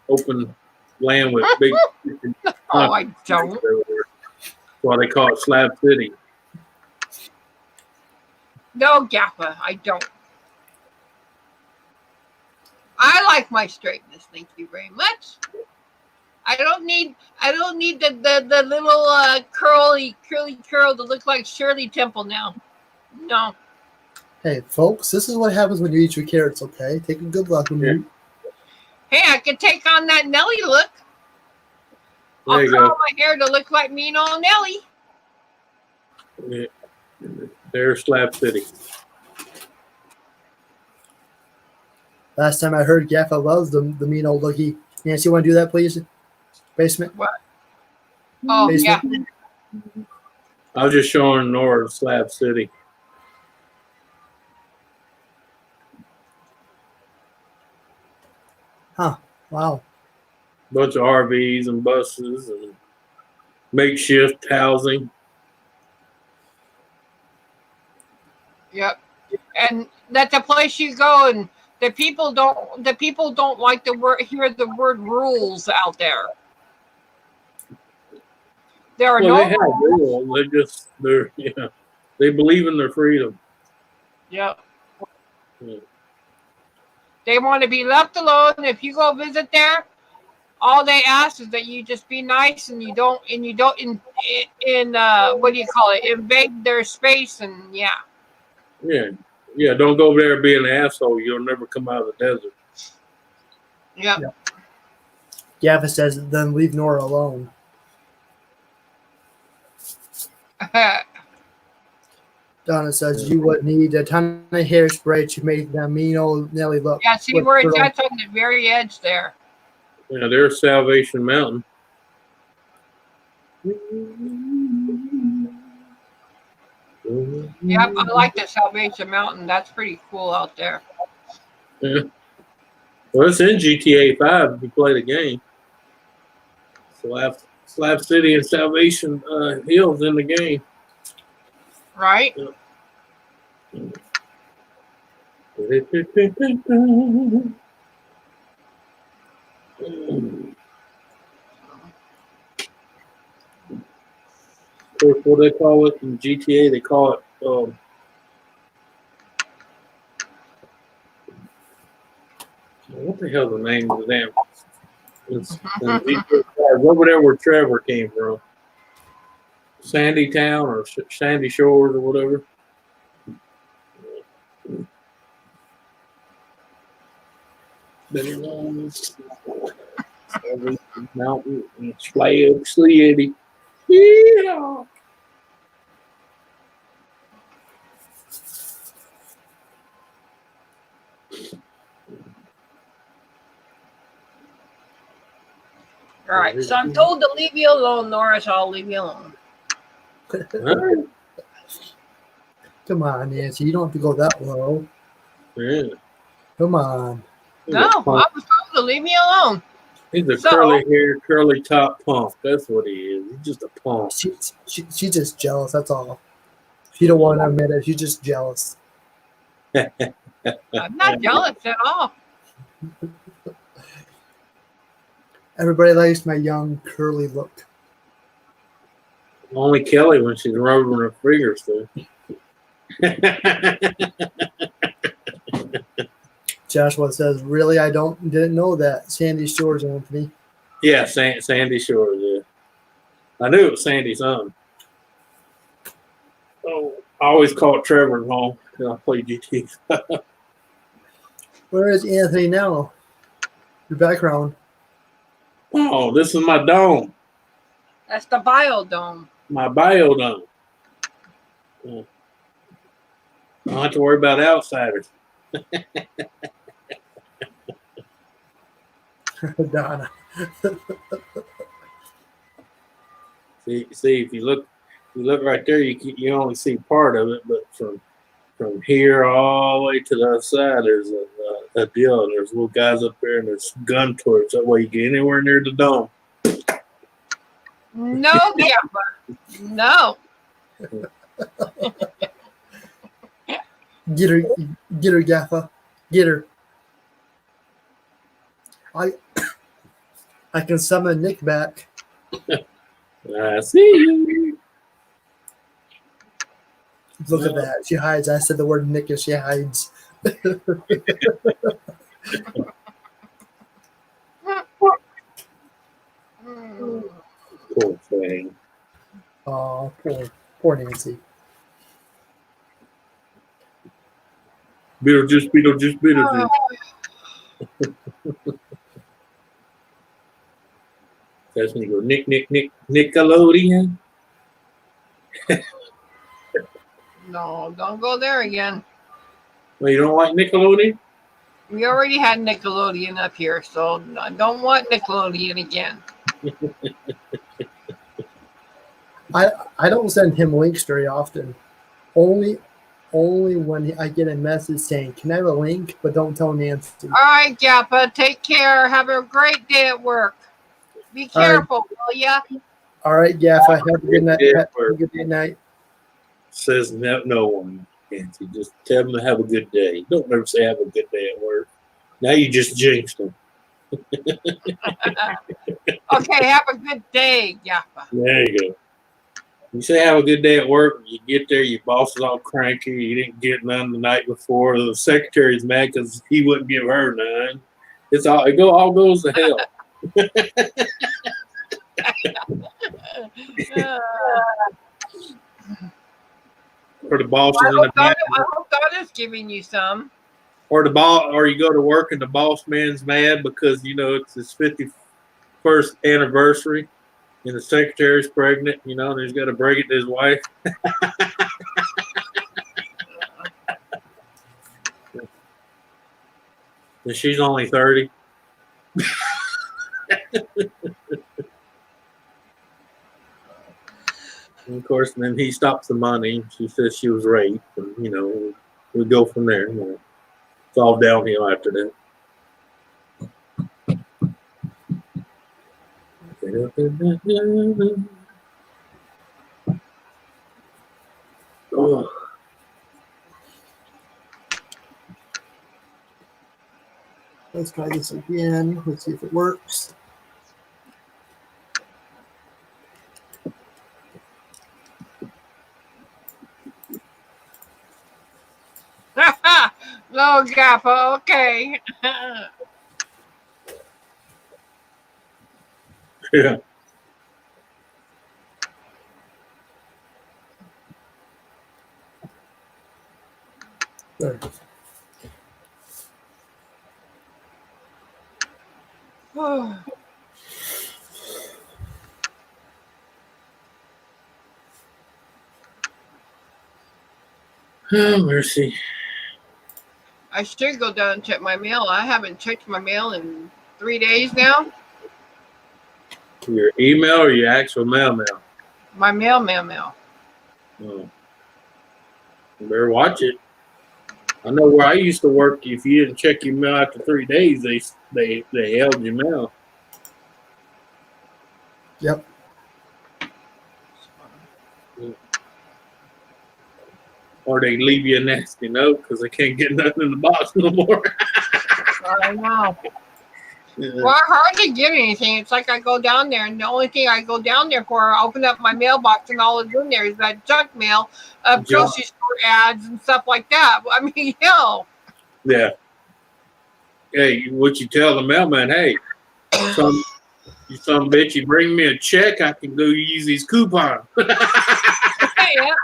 open land with big. Oh, I don't. That's why they call it Slab City. No, Gaffa, I don't. I like my straightness. Thank you very much. I don't need the little curly curl to look like Shirley Temple now. No. Hey, folks, this is what happens when you eat your carrots, okay? Take a good look when you. Hey, I could take on that Nelly look. There I'll you curl go. my hair to look like mean old Nelly. Yeah. There's Slab City. Last time I heard Gaffa loves the mean old looky. Nancy, you want to do that, please? Basement? What? Oh, Basement? yeah. I was just showing N.O.R.A. Slab City. Huh. Wow. Bunch of RVs and buses and makeshift housing. Yep. And that's a place you go, and the people don't like hear the word rules out there. There are Well, no they have rules. They believe in their freedom. Yep. Yeah. They want to be left alone. If you go visit there, all they ask is that you just be nice and you don't what do you call it? Invade their space, and yeah. Yeah. Don't go over there and be an asshole. You'll never come out of the desert. Yep. Gaffa says, then leave N.O.R.A. alone. Donna says, you would need a ton of hairspray to make that mean old Nelly look. Yeah, see where it's at on the very edge there. Yeah, there's Salvation Mountain. Yep, I like the Salvation Mountain. That's pretty cool out there. Yeah. Well, it's in GTA 5 if you play the game. Slab City and Salvation Hills in the game. Right? Of course, what they call it in GTA, they call it what the hell is the name of the damn? It's over there where Trevor came from. Sandy Town or Sandy Shores or whatever. Mountain and Slab City. Yeah. All right. So I'm told to leave you alone, N.O.R.A., so I'll leave you alone. Right. Come on, Nancy. You don't have to go that low. Yeah. Come on. No, I was told to leave me alone. He's a curly hair, curly top punk. That's what he is. He's just a punk. She's just jealous. That's all. She don't want to admit it. She's just jealous. I'm not jealous at all. Everybody likes my young curly look. Only Kelly when she's rubbing her fingers through. Joshua says, "Really, I didn't know that." Sandy Shores, Anthony. Yeah, Sandy Shores. Yeah, I knew it was Sandy's son. Oh, I always call it Trevor's home because I play GT. Where is Anthony now? Your background. Oh, this is my dome. That's the biodome. My biodome. Yeah. I don't have to worry about outsiders. Donna. See, if you look right there, you only see part of it, but from here all the way to the other side, there's a deal. There's little guys up there, and there's gun turrets. That way you get anywhere near the dome. No, Gaffer. No. Get her, Gaffa. Get her. I can summon Nick back. I see you. Look at that. She hides. I said the word Nick and she hides. Poor thing. Oh, poor Nancy. Beetlejuice, Beetlejuice, Beetlejuice. That's when you go, Nick, Nickelodeon. No, don't go there again. Well, you don't like Nickelodeon? We already had Nickelodeon up here, so I don't want Nickelodeon again. I don't send him links very often. Only when I get a message saying, "Can I have a link?" But don't tell Nancy. All right, Gappa, take care. Have a great day at work. Be careful, will ya? All right, Gaffa. Have a good night. Have a good night. Says no one. Nancy, just tell them to have a good day. Don't ever say have a good day at work. Now you just jinxed them. Okay, have a good day, Gappa. There you go. You say have a good day at work. You get there, your boss is all cranky. You didn't get none the night before. The secretary's mad because he wouldn't give her none. It all goes to hell. Or the boss is in the back. I hope God is giving you some. Or you go to work and the boss man's mad because it's his 51st anniversary and the secretary's pregnant, and he's got to break it to his wife. And she's only 30. And of course, then he stops the money. She says she was raped, and we go from there. It's all downhill after that. Oh. Let's try this again. Let's see if it works. No, Gappa, okay. Yeah. There. Oh, mercy. I should go down and check my mail. I haven't checked my mail in 3 days now. Your email or your actual mail? My mail. Oh. You better watch it. I know where I used to work. If you didn't check your mail after 3 days, they held your mail. Yep. Or they leave you a nasty note because they can't get nothing in the box no more. I know. Yeah. Well, I hardly get anything. It's like I go down there, and the only thing I go down there for, I open up my mailbox, and all it's in there is that junk mail of grocery store ads and stuff like that. I mean, hell. Yeah. Hey, what you tell the mailman? Hey, you some bitch, you bring me a check, I can go use these coupons. Yeah.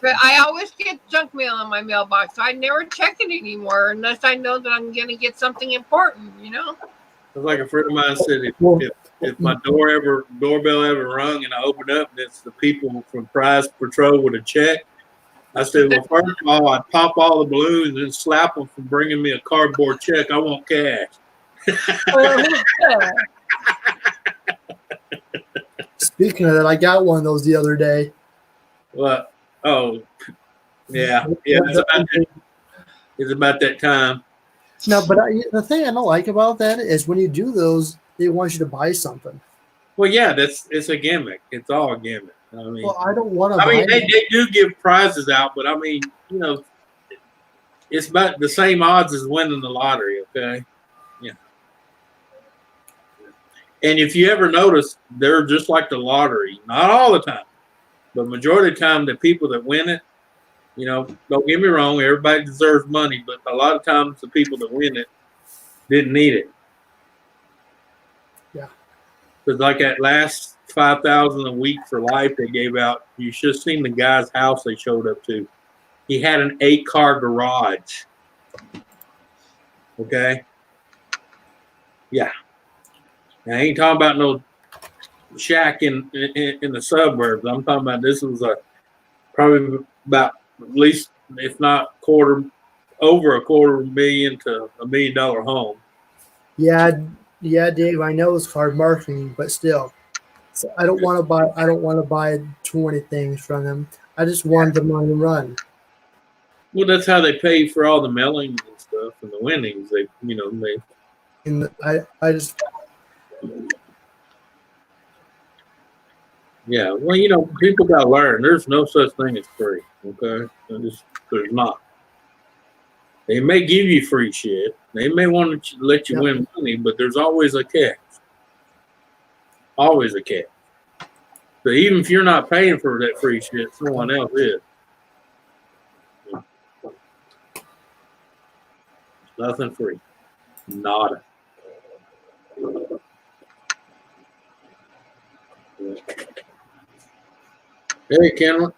But I always get junk mail in my mailbox. So I never check it anymore unless I know that I'm going to get something important, you know? It's like a friend of mine said, if my doorbell ever rung and I opened up and it's the people from Prize Patrol with a check, I said, well, first of all, I'd pop all the balloons and slap them for bringing me a cardboard check. I want cash. Speaking of that, I got one of those the other day. What? Oh, yeah. It's about that time. No, but the thing I don't like about that is when you do those, they want you to buy something. Well, yeah, it's a gimmick. It's all a gimmick. I mean, Well, I don't want to. I mean, they do give prizes out, but I mean, you know, it's about the same odds as winning the lottery. Okay, yeah. And if you ever notice, they're just like the lottery. Not all the time, but majority of the time, the people that win it, you know, don't get me wrong, everybody deserves money, but a lot of times the people that win it didn't need it. Yeah. Because like that last 5,000 a week for life they gave out, you should have seen the guy's house they showed up to. He had an 8-car garage. Okay. Yeah. Now, I ain't talking about no shack in the suburbs. I'm talking about this was probably about at least, if not over $250,000 to $1 million home. Yeah, Dave. I know it's hard marketing, but still, so I don't want to buy. I don't want to buy 20 things from them. I just want the money to run. Well, that's how they pay for all the mailings and stuff and the winnings. They. And I just. Yeah, well, people got to learn. There's no such thing as free. Okay, there's not. They may give you free shit. They may want to let you win money, but there's always a catch. Always a catch. So even if you're not paying for that free shit, someone else is. Nothing free. Nada. Hey, Cameron.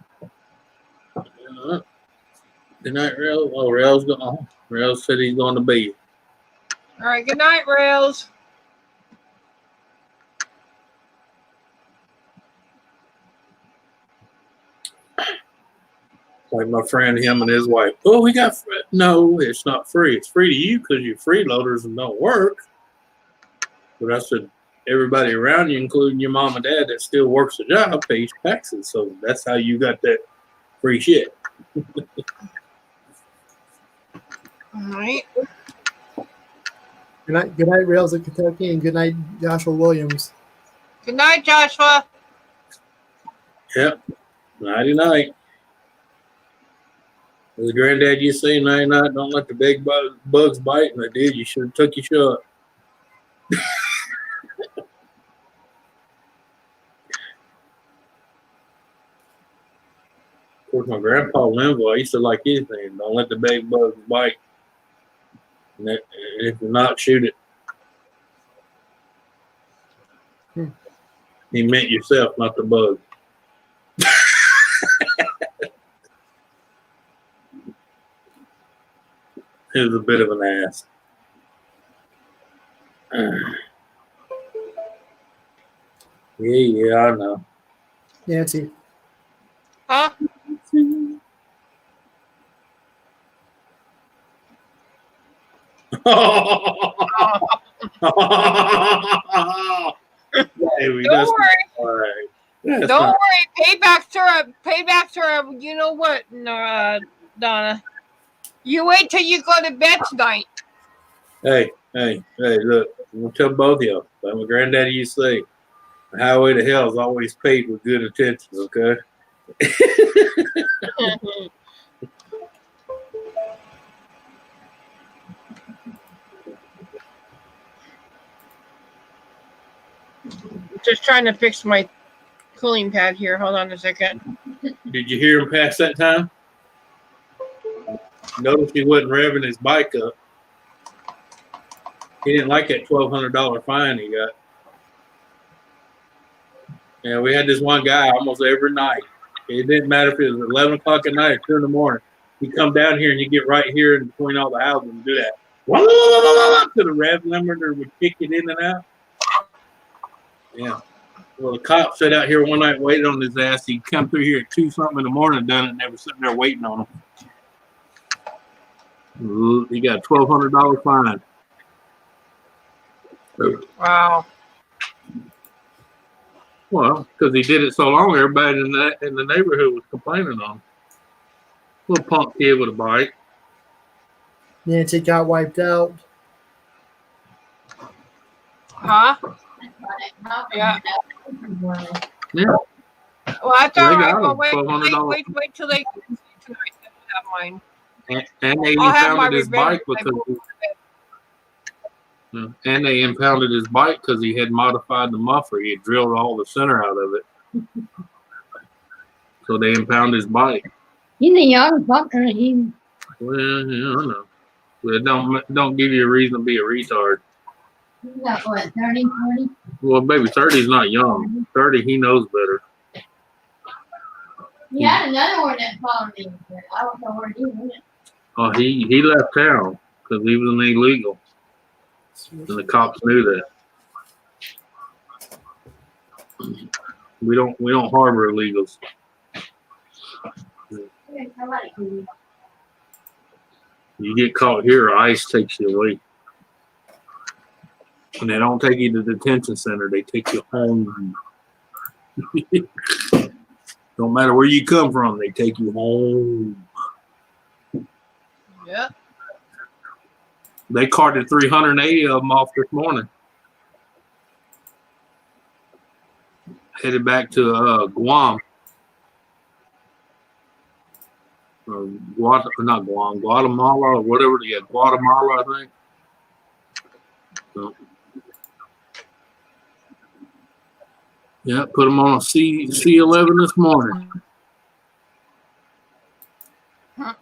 Good night, Rail. Oh, Rail's gone. Rail said he's going to bed. All right. Good night, Rails. Like my friend, him and his wife. Oh, we got no. It's not free. It's free to you because you're freeloaders and don't work. But I said everybody around you, including your mom and dad that still works a job, pays taxes. So that's how you got that free shit. All right. Good night, Rails of Kentucky, and good night, Joshua Williams. Good night, Joshua. Yep. Nighty night. As granddad used to say, night night, don't let the big bugs bite. And I did. You should have took your shot. Of course, my grandpa Linville, I used to like his name. Don't let the big bugs bite. And if you're not, shoot it. He meant yourself, not the bug. He was a bit of an ass. Yeah, I know. Nancy. Huh? Don't worry. Don't worry. Paybacks are. You know what, Donna? You wait till you go to bed tonight. Hey, look, I'm going to tell both of y'all. Like my granddaddy used to say, the highway to hell is always paved with good intentions, okay? Just trying to fix my cooling pad here. Hold on a second. Did you hear him pass that time? Notice he wasn't revving his bike up. He didn't like that $1,200 fine he got. Yeah, we had this one guy almost every night. It didn't matter if it was 11 o'clock at night or 2 in the morning. You come down here and you get right here in between all the houses and do that. To the rev limiter would kick it in and out. Yeah. Well, the cop sat out here one night, waited on his ass. He'd come through here at 2 something in the morning and done it, and they were sitting there waiting on him. He got a $1,200 fine. Wow. Well, because he did it so long, everybody in the neighborhood was complaining on him. Little punk kid with a bike. Nancy got wiped out. Huh? Yeah. Yeah. Well, that's They all right. got Well, him. wait $1,200. till they tonight. Have mine. And they I'll have my impounded his revenge. bike because he had modified the muffler. He had drilled all the center out of it. So they impounded his bike. He's a young fucker. He Well, yeah, I know. But it don't give you a reason to be a retard. he's got what, 30, 40? Well, baby, 30 is not young. 30, he knows better. He had another one that followed me, but I don't know where he went. Oh, he left town because he was an illegal, and the cops knew that. We don't harbor illegals. You get caught here, ICE takes you away. And they don't take you to the detention center, they take you home. Don't matter where you come from, they take you home. Yeah. They carted 380 of them off this morning. Headed back to Guam. Not Guam, Guatemala or whatever. Yeah, Guatemala, I think. So, yeah, put them on a C11 this morning. I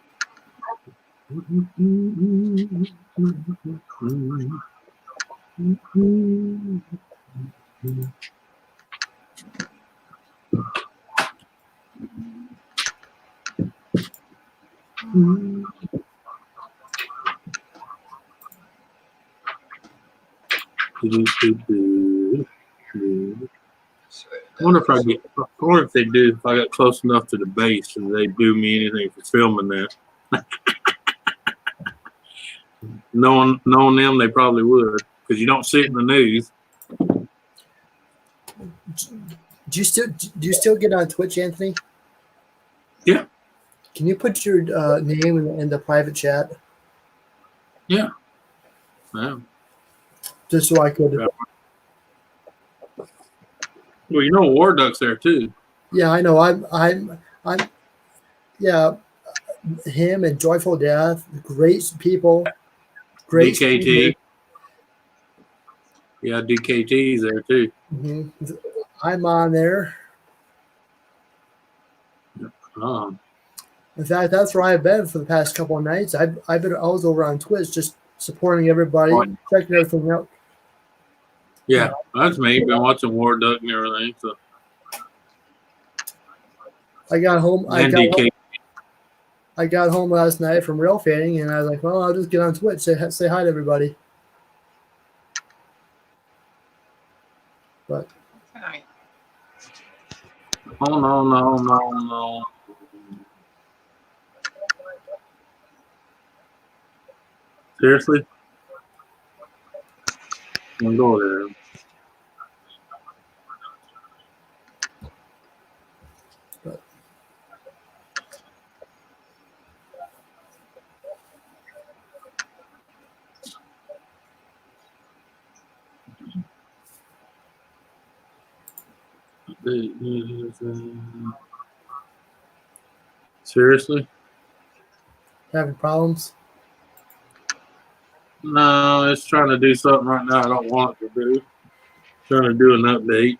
wonder if they do. If I got close enough to the base, and they do me anything for filming that. knowing them, they probably would, because you don't see it in the news. Do you still get on Twitch, Anthony? Yeah. Can you put your name in the private chat? Yeah. Yeah. Just so I could. Yeah. Well, you know, War Duck's there too. Yeah, I know. I'm. Yeah, him and Joyful Death, great people. Great. DKT. Yeah, DKT's there too. Mm-hmm. I'm on there. In fact, that's where I've been for the past couple of nights. I was over on Twitch just supporting everybody, checking everything out. Yeah, that's me. Been watching War Duck and everything. So I got home. I got home last night from Railfanning, and I was like, "Well, I'll just get on Twitch, say hi to everybody." But oh no. Seriously? I'm going there. Seriously? Having problems? No, it's trying to do something right now I don't want it to do. Trying to do an update.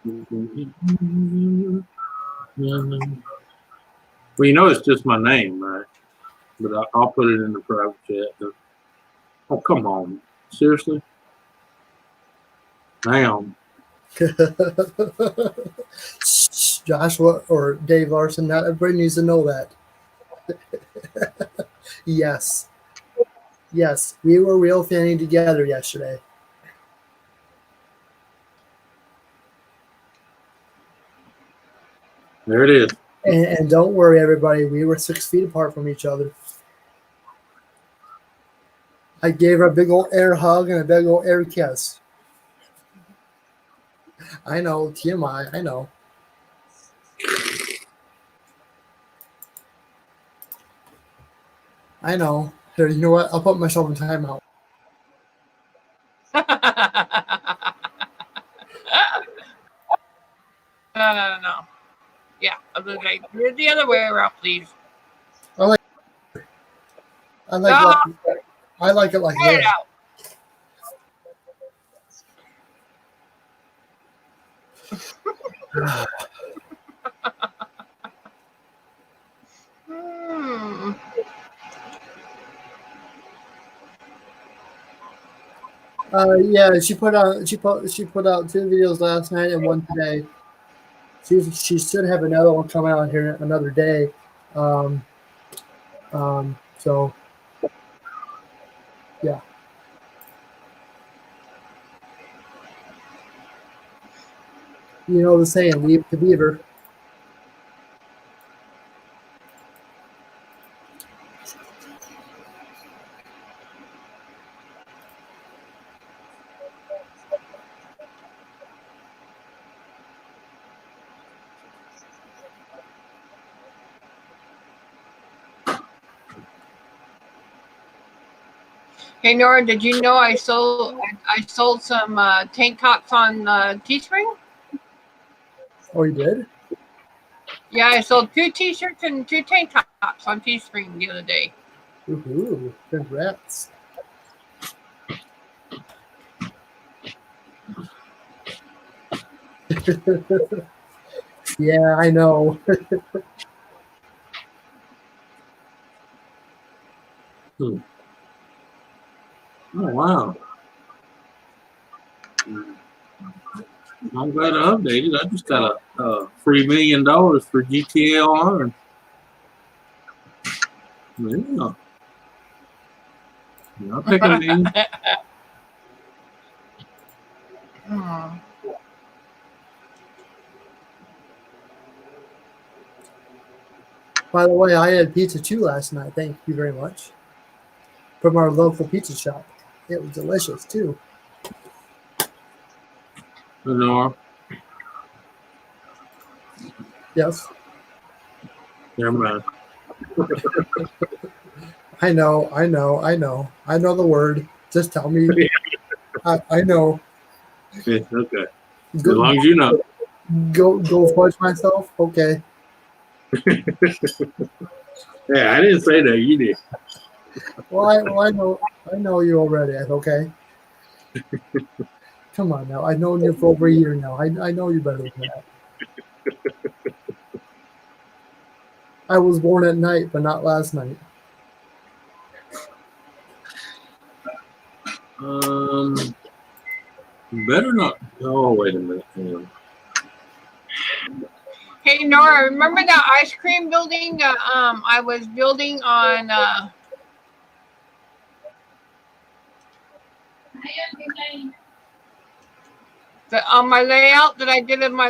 Well, you know it's just my name, right? But I'll put it in the private chat. Oh, come on. Seriously? Damn. Joshua or Dave Larson, not everybody needs to know that. Yes. Yes, we were real fanning together yesterday. There it is. And don't worry, everybody, we were 6 feet apart from each other. I gave her a big old air hug and a big old air kiss. I know, TMI, I know. I know. Here, you know what? I'll put myself in timeout. No. Yeah, I was like, you're the other way around, please. I like No, it like get it this. out. Hmm. Yeah, she put out 2 videos last night and 1 today. She should have another one coming out here another day. So yeah. You know the saying, leave it to Beaver. Hey Nora, did you know I sold some tank tops on Teespring? Oh, you did? Yeah, I sold 2 t-shirts and 2 tank tops on Teespring the other day. Woohoo! Congrats. Yeah, I know. Oh, wow. I'm glad I updated. I just got a $3 million for GTA Online. Yeah. I'll pick a name. By the way, I had pizza too last night. Thank you very much. From our local pizza shop. It was delicious too. N.O.R.A. Yes. Never mind. I know. I know the word. Just tell me. I know. Yeah, okay. As Go, long as you know. go fudge myself. Okay. Yeah, I didn't say that. You did. Well, I know you already. Okay. Come on now. I've known you for over a year now. I know you better than that. I was born at night, but not last night. Better not. Oh, wait a minute. Hang on. Hey Nora, remember that ice cream building that I was building on on my layout that I did on my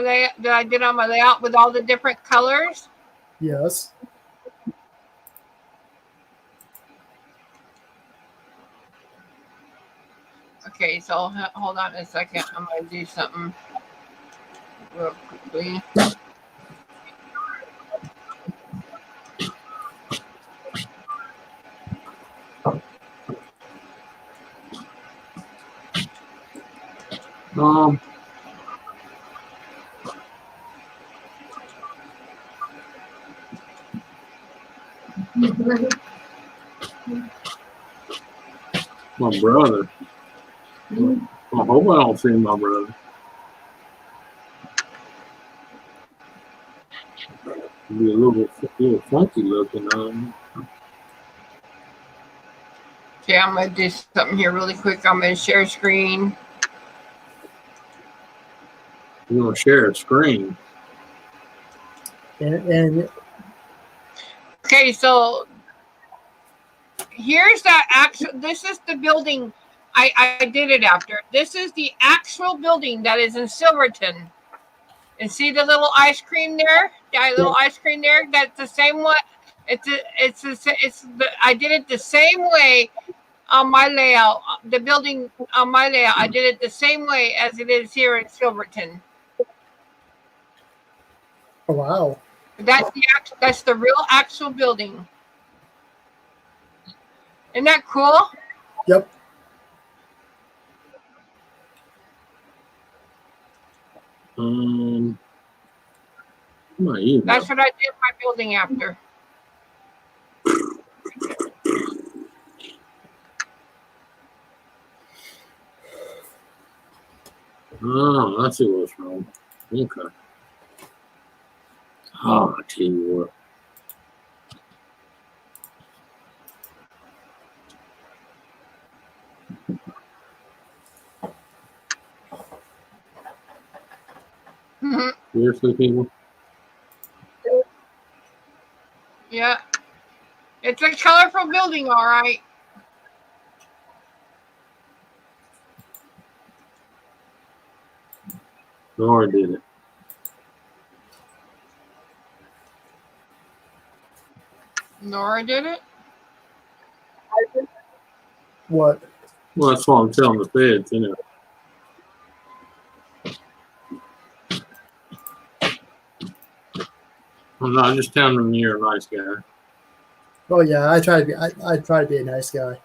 layout with all the different colors? Yes. Okay, so hold on a second. I'm gonna do something real quickly. My brother. I hope I don't see my brother. Be a little funky looking. Okay, I'm gonna do something here really quick. I'm gonna share screen. You want to share a screen? And Okay, so here's that actual. This is the building. I did it after. This is the actual building that is in Silverton. And see the little ice cream there? That little ice cream there? That's the same one. I did it the same way on my layout. The building on my layout, I did it the same way as it is here in Silverton. oh wow. That's the real actual building. Isn't that cool? Yep. My email. That's what I did my building after. Oh, I see what's wrong. Okay. Oh, I tell you what. Seriously, people? Yeah. It's a colorful building, all right. N.O.R.A did it. N.O.R.A did it? What? Well, that's what I'm telling the feds, you know. I'm not just telling them you're a nice guy. Oh yeah, I try to be a nice guy.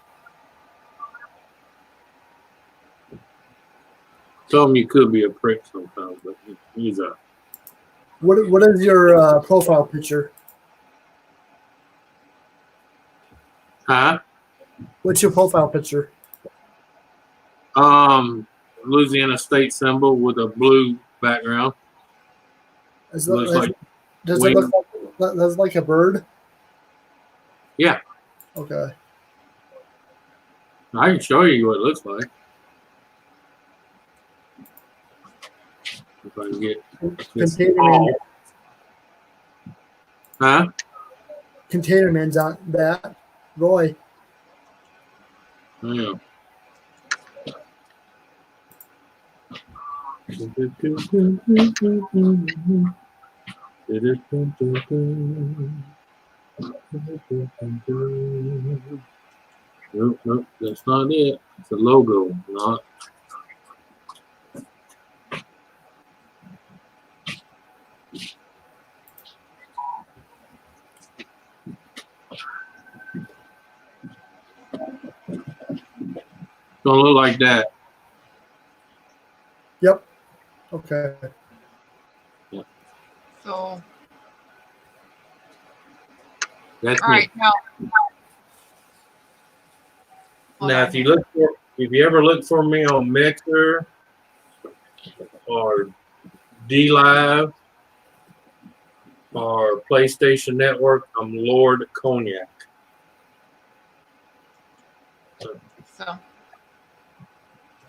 Tell them you could be a prick sometimes, but he's a. What is your profile picture? Huh? What's your profile picture? Louisiana state symbol with a blue background. Does Looks it like look like a bird? Yeah. Okay. I can show you what it looks like. If I can get this. Container Huh? Container Man's on that. Roy. Yeah. Nope, that's not it. It's a logo, not. Don't look like that. Yep. Okay. So, That's all me. right, now. Now, if you ever look for me on Mixer or D-Live or PlayStation Network, I'm Lord Cognac. So,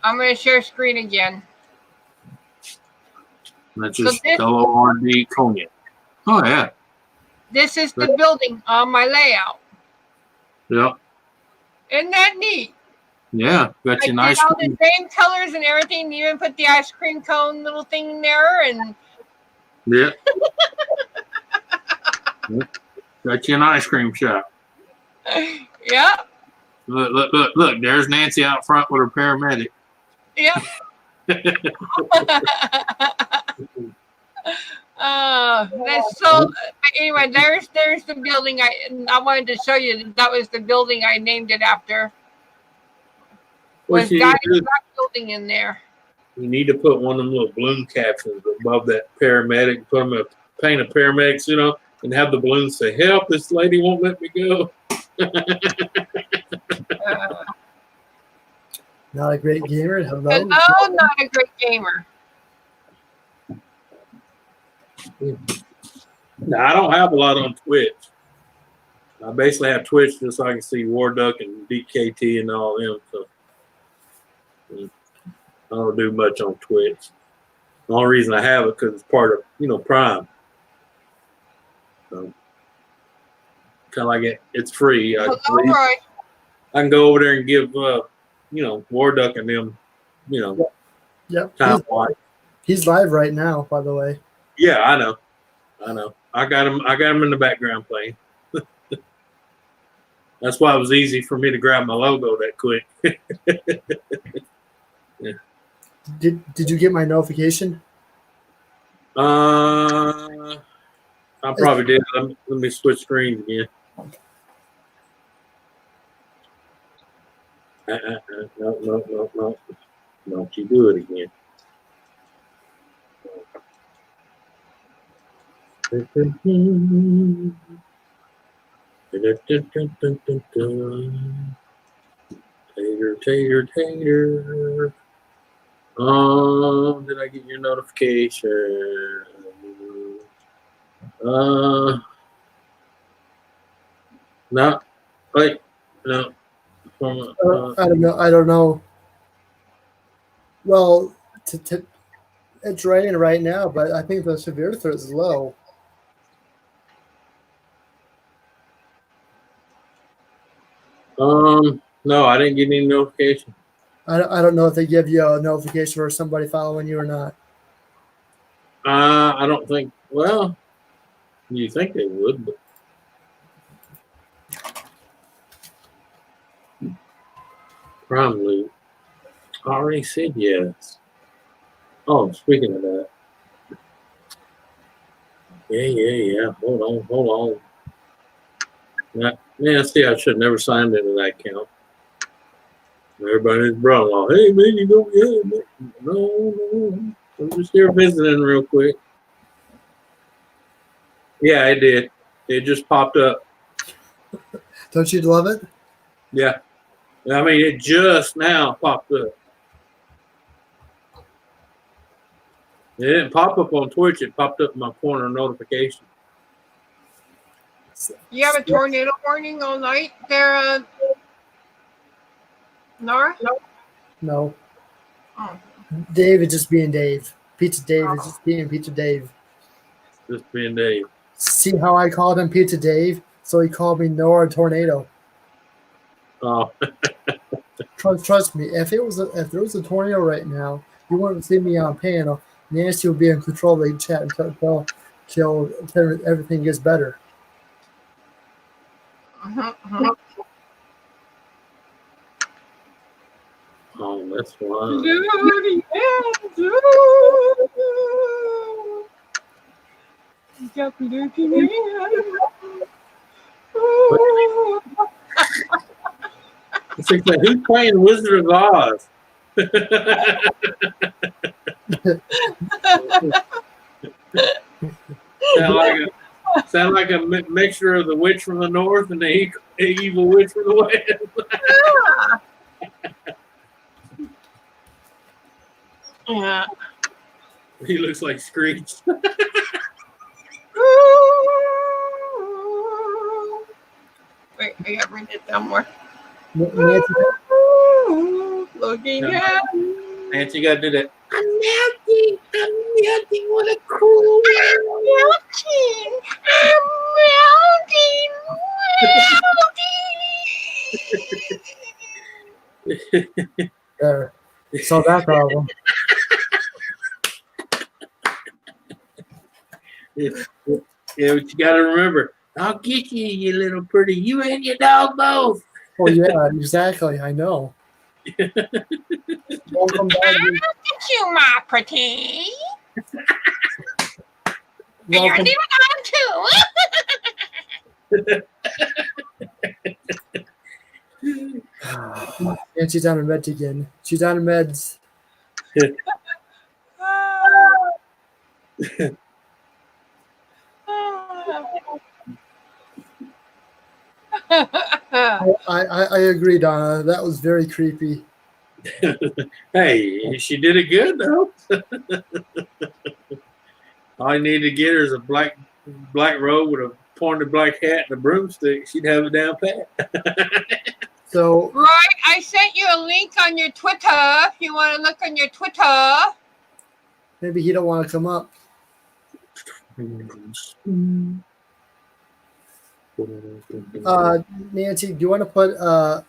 I'm going to share screen again. That's just L-O-R-D Cognac. Oh, yeah. This is the building on my layout. Yep. Isn't that neat? Yeah. Got you nice. Did all the same colors and everything. You even put the ice cream cone little thing in there. And yeah. Got you an ice cream shop. yeah. Look. There's Nancy out front with her paramedic. Yeah. That's so. Anyway, there's the building. I wanted to show you that was the building I named it after. Was got that building in there. You need to put one of them little balloon captions above that paramedic. Put them paint a paramedic suit on, and have the balloon say, "Help! This lady won't let me go." Not a great gamer. Hello. Hello, not a great gamer. Now, I don't have a lot on Twitch. I basically have Twitch just so I can see War Duck and DKT and all them. So I don't do much on Twitch. The only reason I have it because it's part of Prime. So kind of like it's free. Hello, Roy. I can go over there and give War Duck and them Yep. time watch. He's live right now, by the way. Yeah, I know. I got him in the background playing. That's why it was easy for me to grab my logo that quick. Yeah. Did you get my notification? I probably did. Let me switch screens again. No. Don't you do it again. Tater. Did I get your notification? No. Wait. No. I don't know. Well, it's raining right now, but I think the severe threat is low. No, I didn't get any notification. I don't know if they give you a notification for somebody following you or not. I don't think. Well, you think they would, but probably. I already said yes. Oh, speaking of that. Yeah. Hold on. Man, see, I should have never signed into that account. Everybody's brother-in-law. Hey, man, you go, yeah, man. No. I'm just here visiting real quick. Yeah, it did. It just popped up. Don't you love it? Yeah. I mean, it just now popped up. It didn't pop up on Twitch. It popped up in my corner notification. You have a tornado warning all night there, N.O.R.A? No. Oh. Dave is just being Dave. Pizza Dave is just being Pizza Dave. Just being Dave. See how I called him Pizza Dave? So he called me N.O.R.A Tornado. Oh. Trust me, if there was a tornado right now, you wouldn't see me on panel. Nancy would be in control of the chat until everything gets better. Oh, that's wild. It's like, who's playing Wizard of Oz? Sound like a mixture of the witch from the north and the evil witch from the west. Yeah. He looks like Screech. Wait, I gotta bring it down more. Nancy, Looking at Nancy, you gotta do that. I'm melting. What a cool I'm melting. there. So that problem. Yeah, but you gotta remember, I'll get you, you little pretty. You and your dog both. Oh yeah, exactly. I know. Welcome back. I'll get you, my pretty. And your Welcome, little dog too. and she's on her meds again. She's on her meds. I agree, Donna. That was very creepy. Hey, she did it good though. All you need to get her is a black black robe with a pointed black hat and a broomstick, she'd have it down pat. So, Roy, I sent you a link on your Twitter. If you want to look on your Twitter. maybe he don't want to come up. Nancy, do you want to put oh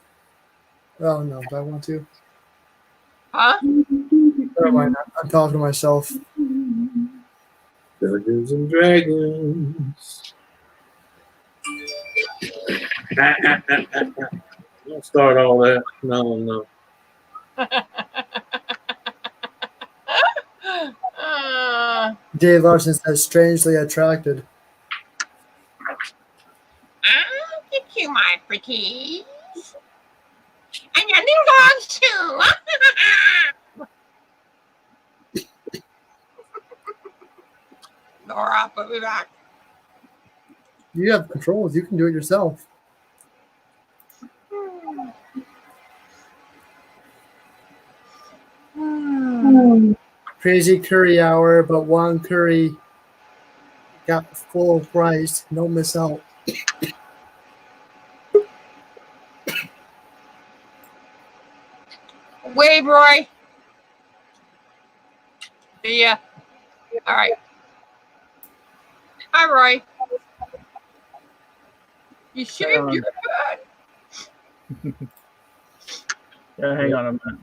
no, do I want to? Huh? Never mind. I'm talking to myself. Dungeons and Dragons. Don't start all that. No. Dave Larson says strangely attracted. I'll get you, my pretties. And your new dogs, too. N.O.R.A, put me back. You have controls. You can do it yourself. Crazy curry hour, but one curry got full price. Don't miss out. Wave, Roy. See ya. All right. Hi, Roy. You shaved your butt. Yeah, hang on a minute.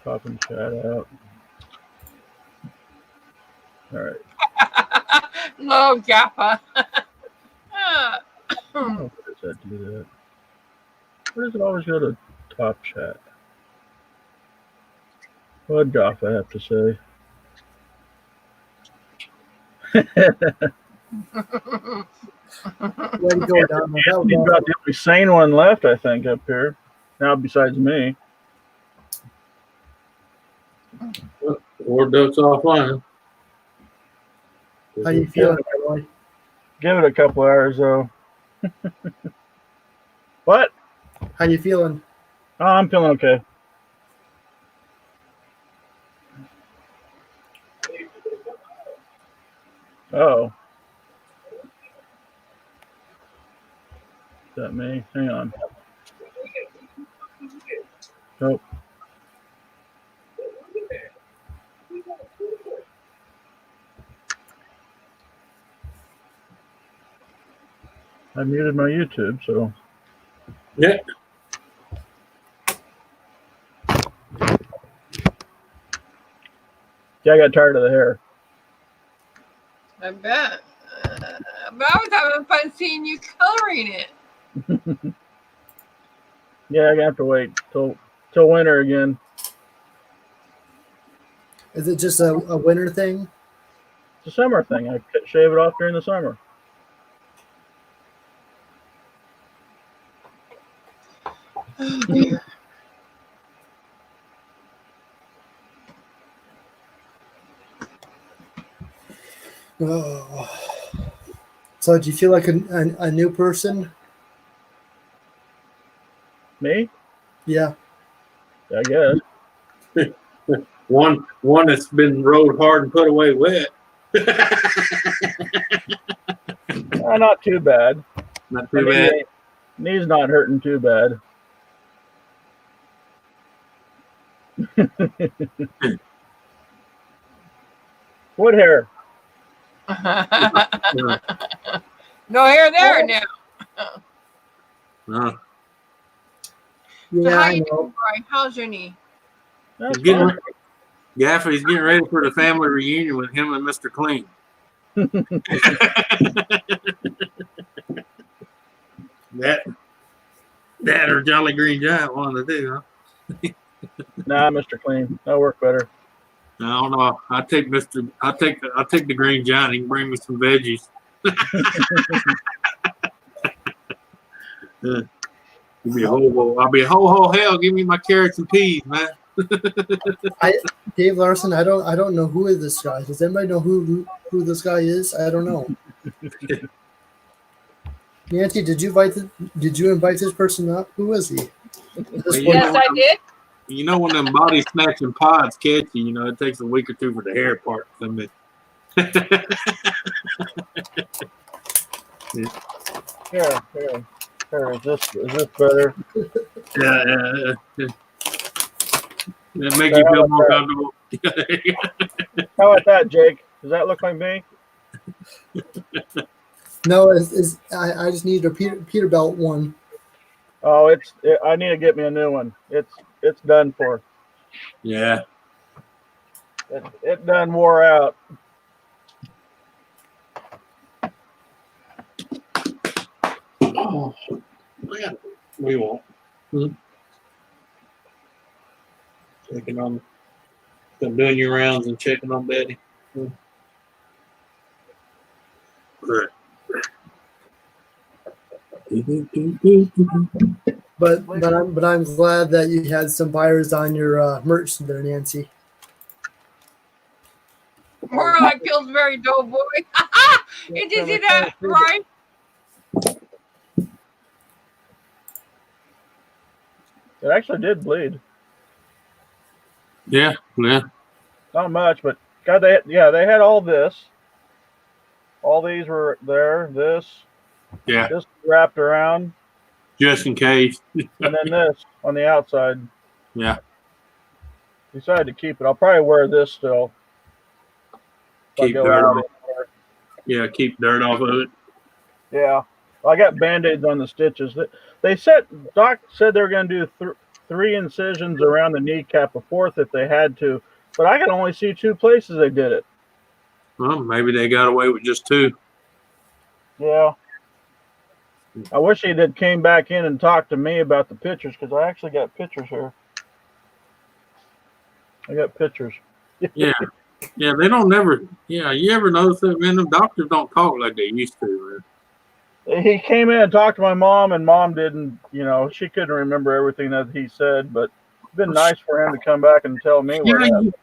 Popping chat out. All right. No, Jaffa. Oh, where does that do that? Where does it always go to top chat? What does Jaffa have to say? Way to go, Don. That was He's awesome. got the only sane one left, I think, up here. Now, besides me. Or ducks offline. How you feeling, Roy? Give it a couple hours, though. What? How you feeling? Oh, I'm feeling okay. Oh. Is that me? Hang on. Nope. I muted my YouTube, so. Yeah. Yeah, I got tired of the hair. I bet. But I was having fun seeing you coloring it. Yeah, I got to wait till winter again. Is it just a winter thing? It's a summer thing. I shave it off during the summer. Oh, dear. Oh. So, do you feel like a new person? Me? Yeah. I guess. One that's been rode hard and put away wet. Not too bad. Not too bad. Knee's not hurting too bad. What hair? No hair there now. No. So Yeah, how I you know. doing, Roy? How's your knee? That's He's getting, fine. Gaffer, he's getting ready for the family reunion with him and Mr. Clean. that or Jolly Green Giant wanted to do, huh? Nah, Mr. Clean. That'll work better. I don't know. I'll take the Green Giant. He can bring me some veggies. Give me a I'll be a ho hell. Give me my carrots and peas, man. Dave Larson, I don't know who is this guy. Does anybody know who this guy is? I don't know. Nancy, did you invite this person up? Who is he? Yes, I did. You know when them body snatching pods catch you, you know it takes a week or two for the hair part to come in. Here. Is this better? Yeah. That make Okay, you how feel about more that? comfortable. How about that, Jake? Does that look like me? No, I just need a Peterbilt one. Oh, I need to get me a new one. It's done for. Yeah. It done wore out. Oh, yeah. We won't. Checking on, doing your rounds and checking on Betty. Correct. But I'm glad that you had some buyers on your merch there, Nancy. More like Pillsbury Doughboy. Did you see that, right? It actually did bleed. Yeah. Not much, but God, they had all this. All these were there. This wrapped around, Just in case. and then this on the outside. Yeah. Decided to keep it. I'll probably wear this still. Keep dirt off. Yeah, keep dirt off of it. Yeah, I got band-aids on the stitches. Doc said they were going to do 3 incisions around the kneecap, a 4th if they had to, but I can only see 2 places they did it. Well, maybe they got away with just 2. Yeah. I wish he had came back in and talked to me about the pictures, because I actually got pictures here. I got pictures. Yeah. Yeah, they don't never. Yeah, you ever notice that, man? Them doctors don't talk like they used to, man. He came in and talked to my mom, and mom didn't, she couldn't remember everything that he said, but it's been nice for him to come back and tell me what happened.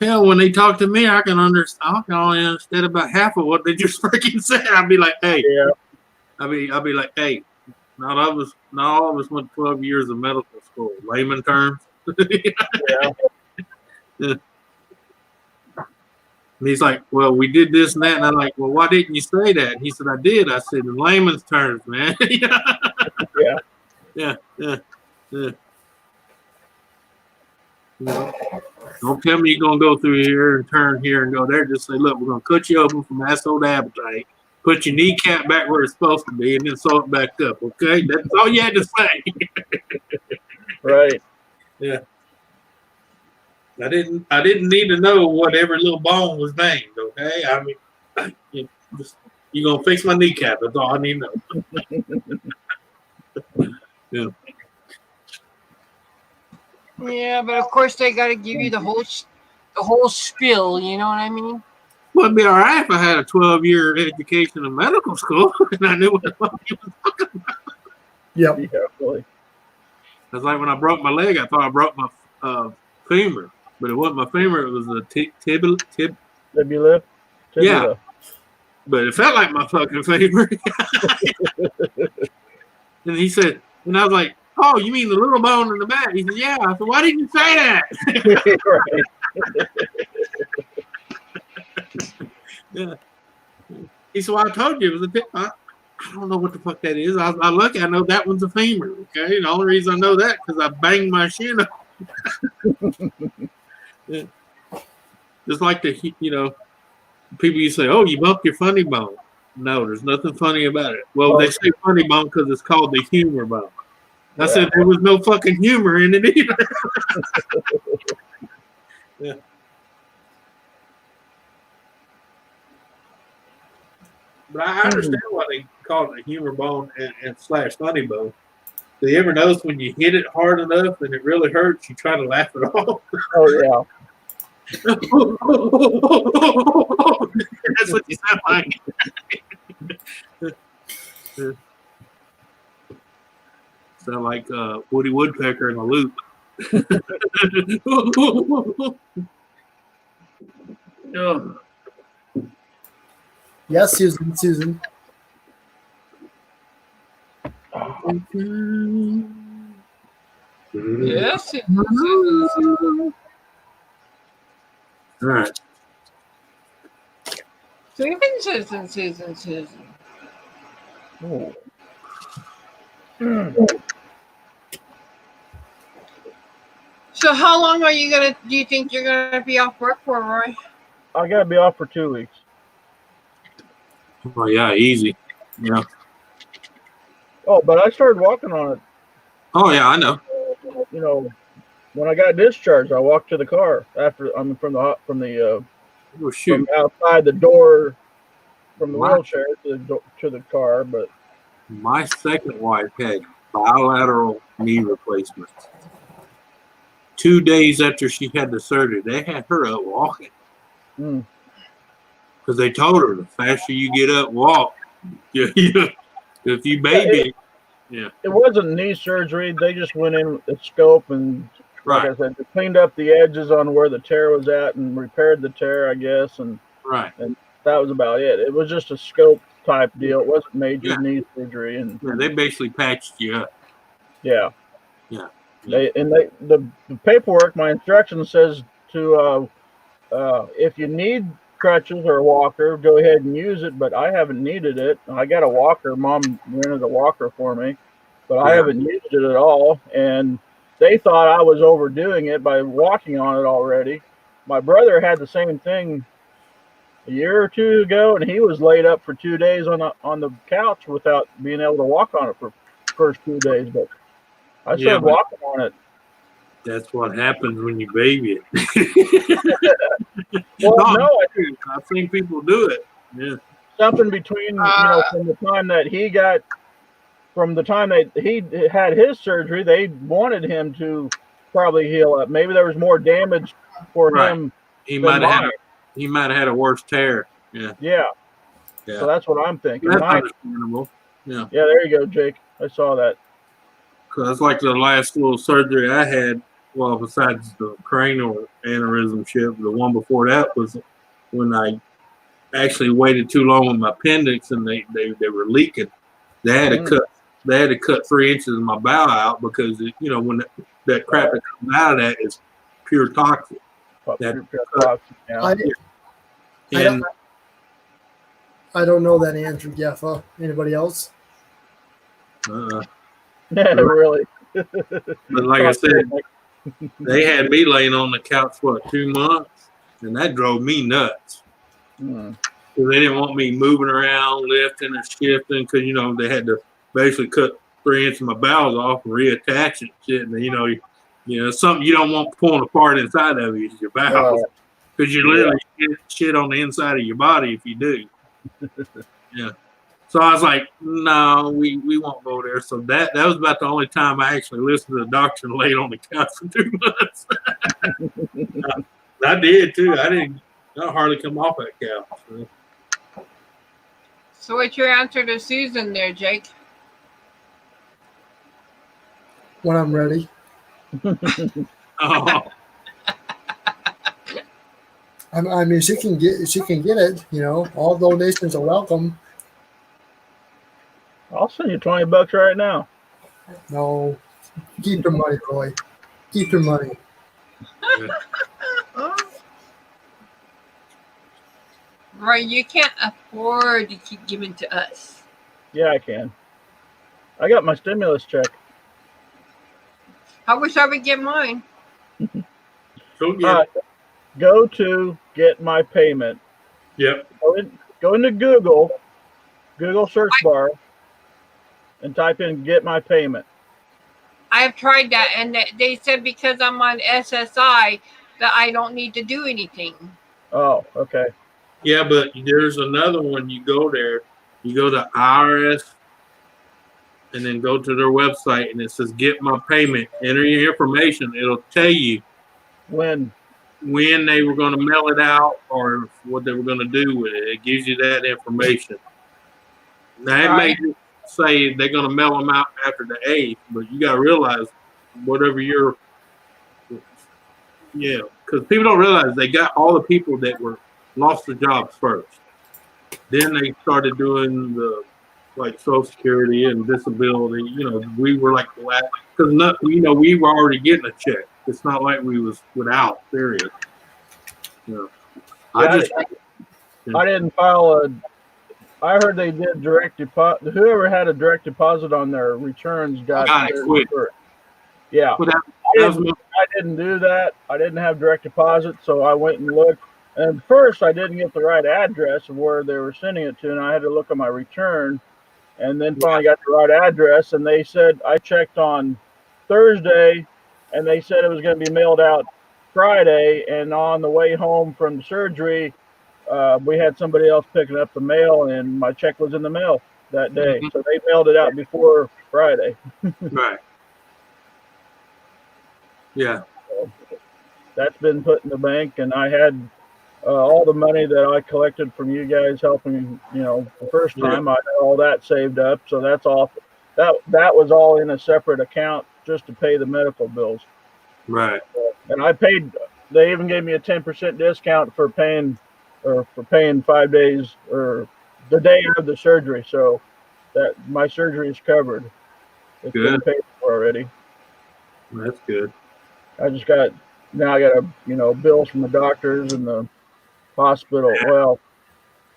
Hell, when they talk to me, I can only understand about half of what they just freaking said. I'd be like, hey. Yeah. I'll be like, hey, not all of us went 12 years of medical school. Layman terms. Yeah. And he's like, well, we did this and that. And I'm like, well, why didn't you say that? And he said, I did. I said, in layman's terms, man. Yeah. Don't tell me you're going to go through here and turn here and go there. Just say, look, we're going to cut you open from asshole to appetite, put your kneecap back where it's supposed to be, and then sew it back up, okay? That's all you had to say. Right. Yeah. I didn't need to know what every little bone was named, okay? I mean, you're going to fix my kneecap. That's all I need to know. Yeah. Yeah, but of course they got to give you the whole spiel. You know what I mean? Well, it'd be all right if I had a 12-year education in medical school and I knew what the fuck you was talking about. Yep. Yeah, really. That's like when I broke my leg. I thought I broke my femur, but it wasn't my femur. It was a tibula. Yeah, but it felt like my fucking femur. And he said, and I was like, oh, you mean the little bone in the back? He said, yeah. I said, why didn't you say that? Yeah. He said, well, I told you it was a tip. I don't know what the fuck that is. I look, I know that one's a femur. Okay, the only reason I know that because I banged my shin up. Yeah. Just like people used to say, oh, you bumped your funny bone. No, there's nothing funny about it. Well, they say funny bone because it's called the humor bone. I said there was no fucking humor in it either. Yeah. But I understand why they call it a humor bone and / funny bone. Do you ever notice when you hit it hard enough and it really hurts, you try to laugh it off? Oh, yeah. That's what you sound like. Sound like Woody Woodpecker in a loop. Oh. Yes, Susan. Yes. All right. Susan. Oh. So how long do you think you're gonna be off work for, Roy? I gotta be off for 2 weeks. Oh yeah, easy. Yeah. Oh, but I started walking on it. Oh yeah, I know. You know, when I got discharged, I walked to the car from outside the door from the wheelchair to the car. But My second wife had bilateral knee replacements. 2 days after she had the surgery, they had her up walking because they told her the faster you get up, walk. If you baby, it wasn't knee surgery. They just went in with a scope and, like I said, they cleaned up the edges on where the tear was at and repaired the tear, I guess, and that was about it. It was just a scope type deal. It wasn't major knee surgery, and they basically patched you up. Yeah. The paperwork, my instruction says to if you need crutches or a walker, go ahead and use it. But I haven't needed it. I got a walker. Mom rented a walker for me, but I haven't used it at all. And they thought I was overdoing it by walking on it already. My brother had the same thing a year or two ago, and he was laid up for 2 days on the couch without being able to walk on it for the first 2 days. But I started walking on it. That's what happens when you baby it. I've seen people do it. Yeah. Something between from the time that he had his surgery, they wanted him to probably heal up. Maybe there was more damage for him. He might have had a worse tear. Yeah. So that's what I'm thinking. That's understandable. Yeah. Yeah, there you go, Jake. I saw that. Cause that's like the last little surgery I had. Well, besides the cranial aneurysm ship, the one before that was when I actually waited too long with my appendix and they were leaking. They had to cut 3 inches of my bowel out because when that crap that comes out of that is pure toxic. I don't know that answer, Jeffa. Anybody else? Really? But like I said, they had me laying on the couch for 2 months, and that drove me nuts. Because they didn't want me moving around, lifting and shifting, because they had to basically cut 3 inches of my bowels off and reattach it. Shit, and something you don't want pulling apart inside of you is your bowels, because you literally shit on the inside of your body if you do. Yeah. So I was like, no, we won't go there. So that was about the only time I actually listened to the doctor and laid on the couch for 2 months. I did too. I hardly come off that couch. So what's your answer to Susan there, Jake? When I'm ready. Oh. I mean, she can get it. All donations are welcome. I'll send you $20 right now. No, keep your money, Roy. Keep your money. Roy, you can't afford to keep giving to us. Yeah, I can. I got my stimulus check. I wish I would get mine. Go to get my payment. Yep. Go into Google search bar, and type in "get my payment." I have tried that, and they said because I'm on SSI that I don't need to do anything. Oh, okay. Yeah, but there's another one. You go there, you go to IRS, and then go to their website, and it says "get my payment." Enter your information. It'll tell you when they were going to mail it out or what they were going to do with it. It gives you that information. Now, it may say they're going to mail them out after the 8th, but you got to realize whatever because people don't realize they got all the people that lost their jobs first. Then they started doing the like Social Security and disability. You know, we were like the last because we were already getting a check. It's not like we was without. Period. You know, Yeah, I didn't file a. I heard they did direct deposit. Whoever had a direct deposit on their returns got it quick. Yeah, But I didn't do that. I didn't have direct deposit, so I went and looked. And first, I didn't get the right address of where they were sending it to, and I had to look at my return. And then finally got the right address, and they said I checked on Thursday, and they said it was going to be mailed out Friday. And on the way home from the surgery, we had somebody else picking up the mail, and my check was in the mail that day. So they mailed it out before Friday. Right. Yeah. So that's been put in the bank, and I had all the money that I collected from you guys helping, the first time. I had all that saved up, so that's all. That was all in a separate account just to pay the medical bills. Right. And I paid. They even gave me a 10% discount for paying 5 days or the day of the surgery. So that my surgery is covered. It's been paid for already. That's good. I got bills from the doctors and the hospital. Well,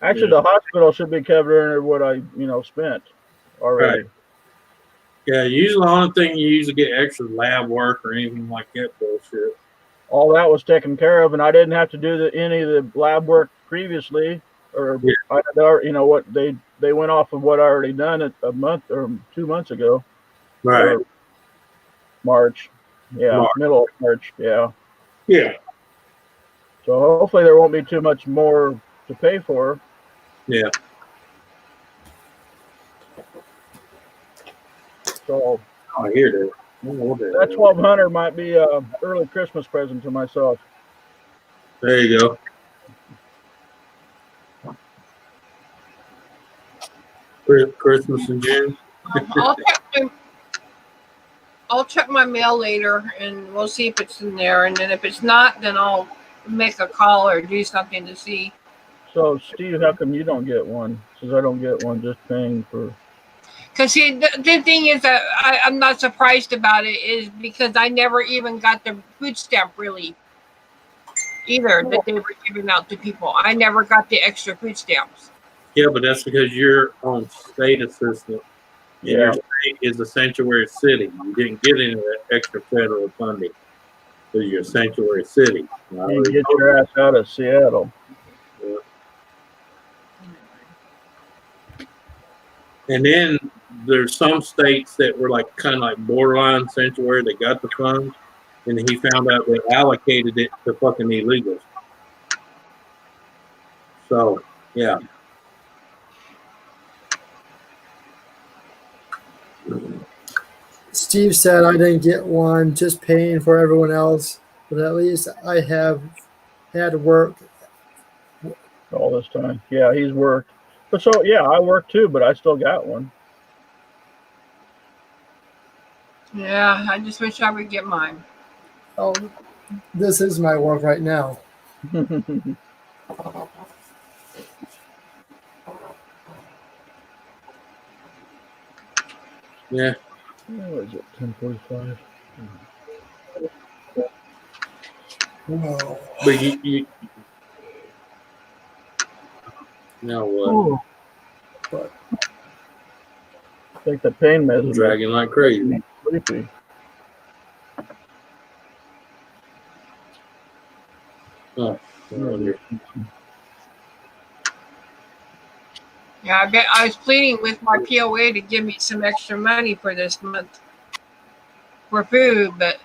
actually, the hospital should be covering what I spent already. Right. Yeah, usually the only thing you usually get extra lab work or anything like that bullshit. All that was taken care of, and I didn't have to do any of the lab work previously, or what they went off of what I already done a month or 2 months ago. Right. March. Yeah, middle of March. Yeah. Yeah. So hopefully there won't be too much more to pay for. Yeah. So I hear that. That 1,200 might be a early Christmas present to myself. There you go. Christmas in June. I'll check my mail later, and we'll see if it's in there. And then if it's not, then I'll make a call or do something to see. So, Steve, how come you don't get one? Because I don't get one, just paying for. Because the thing is that I'm not surprised about it is because I never even got the food stamp really either that they were giving out to people. I never got the extra food stamps. Yeah, but that's because you're on state assistance. And your state is a sanctuary city. You didn't get any of that extra federal funding because you're a sanctuary city. You get your ass out of Seattle. Yeah. And then there's some states that were like kind of like borderline sanctuary. They got the funds, and he found out they allocated it to fucking illegals. So yeah. Steve said I didn't get one, just paying for everyone else, but at least I have had to work all this time. Yeah, he's worked. But so yeah, I work too, but I still got one. Yeah, I just wish I would get mine. Oh, this is my work right now. Yeah. What is it? 10:45. Whoa. But you now what? But take the pain medicine. Dragging like crazy. Sleepy. Oh, yeah, I was pleading with my POA to give me some extra money for this month for food, but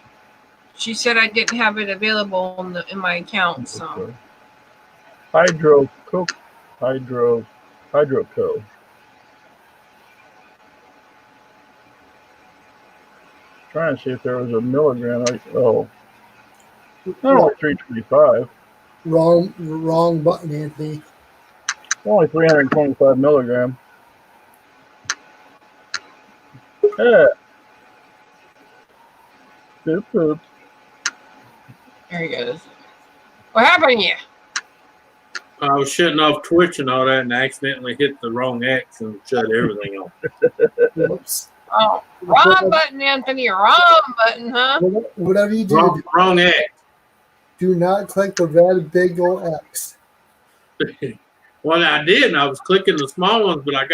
she said I didn't have it available in my account. So Hydro Co. Trying to see if there was a milligram. Only 325. Wrong button, Anthony. Only 325 milligram. Yeah. Poop. There he goes. What happened to you? I was shutting off Twitch and all that, and accidentally hit the wrong X and shut everything off. Whoops. Oh, wrong button, Anthony. Wrong button, huh? Whatever you do, Wrong X. do not click the red big old X. Well, I did, and I was clicking the small ones, but I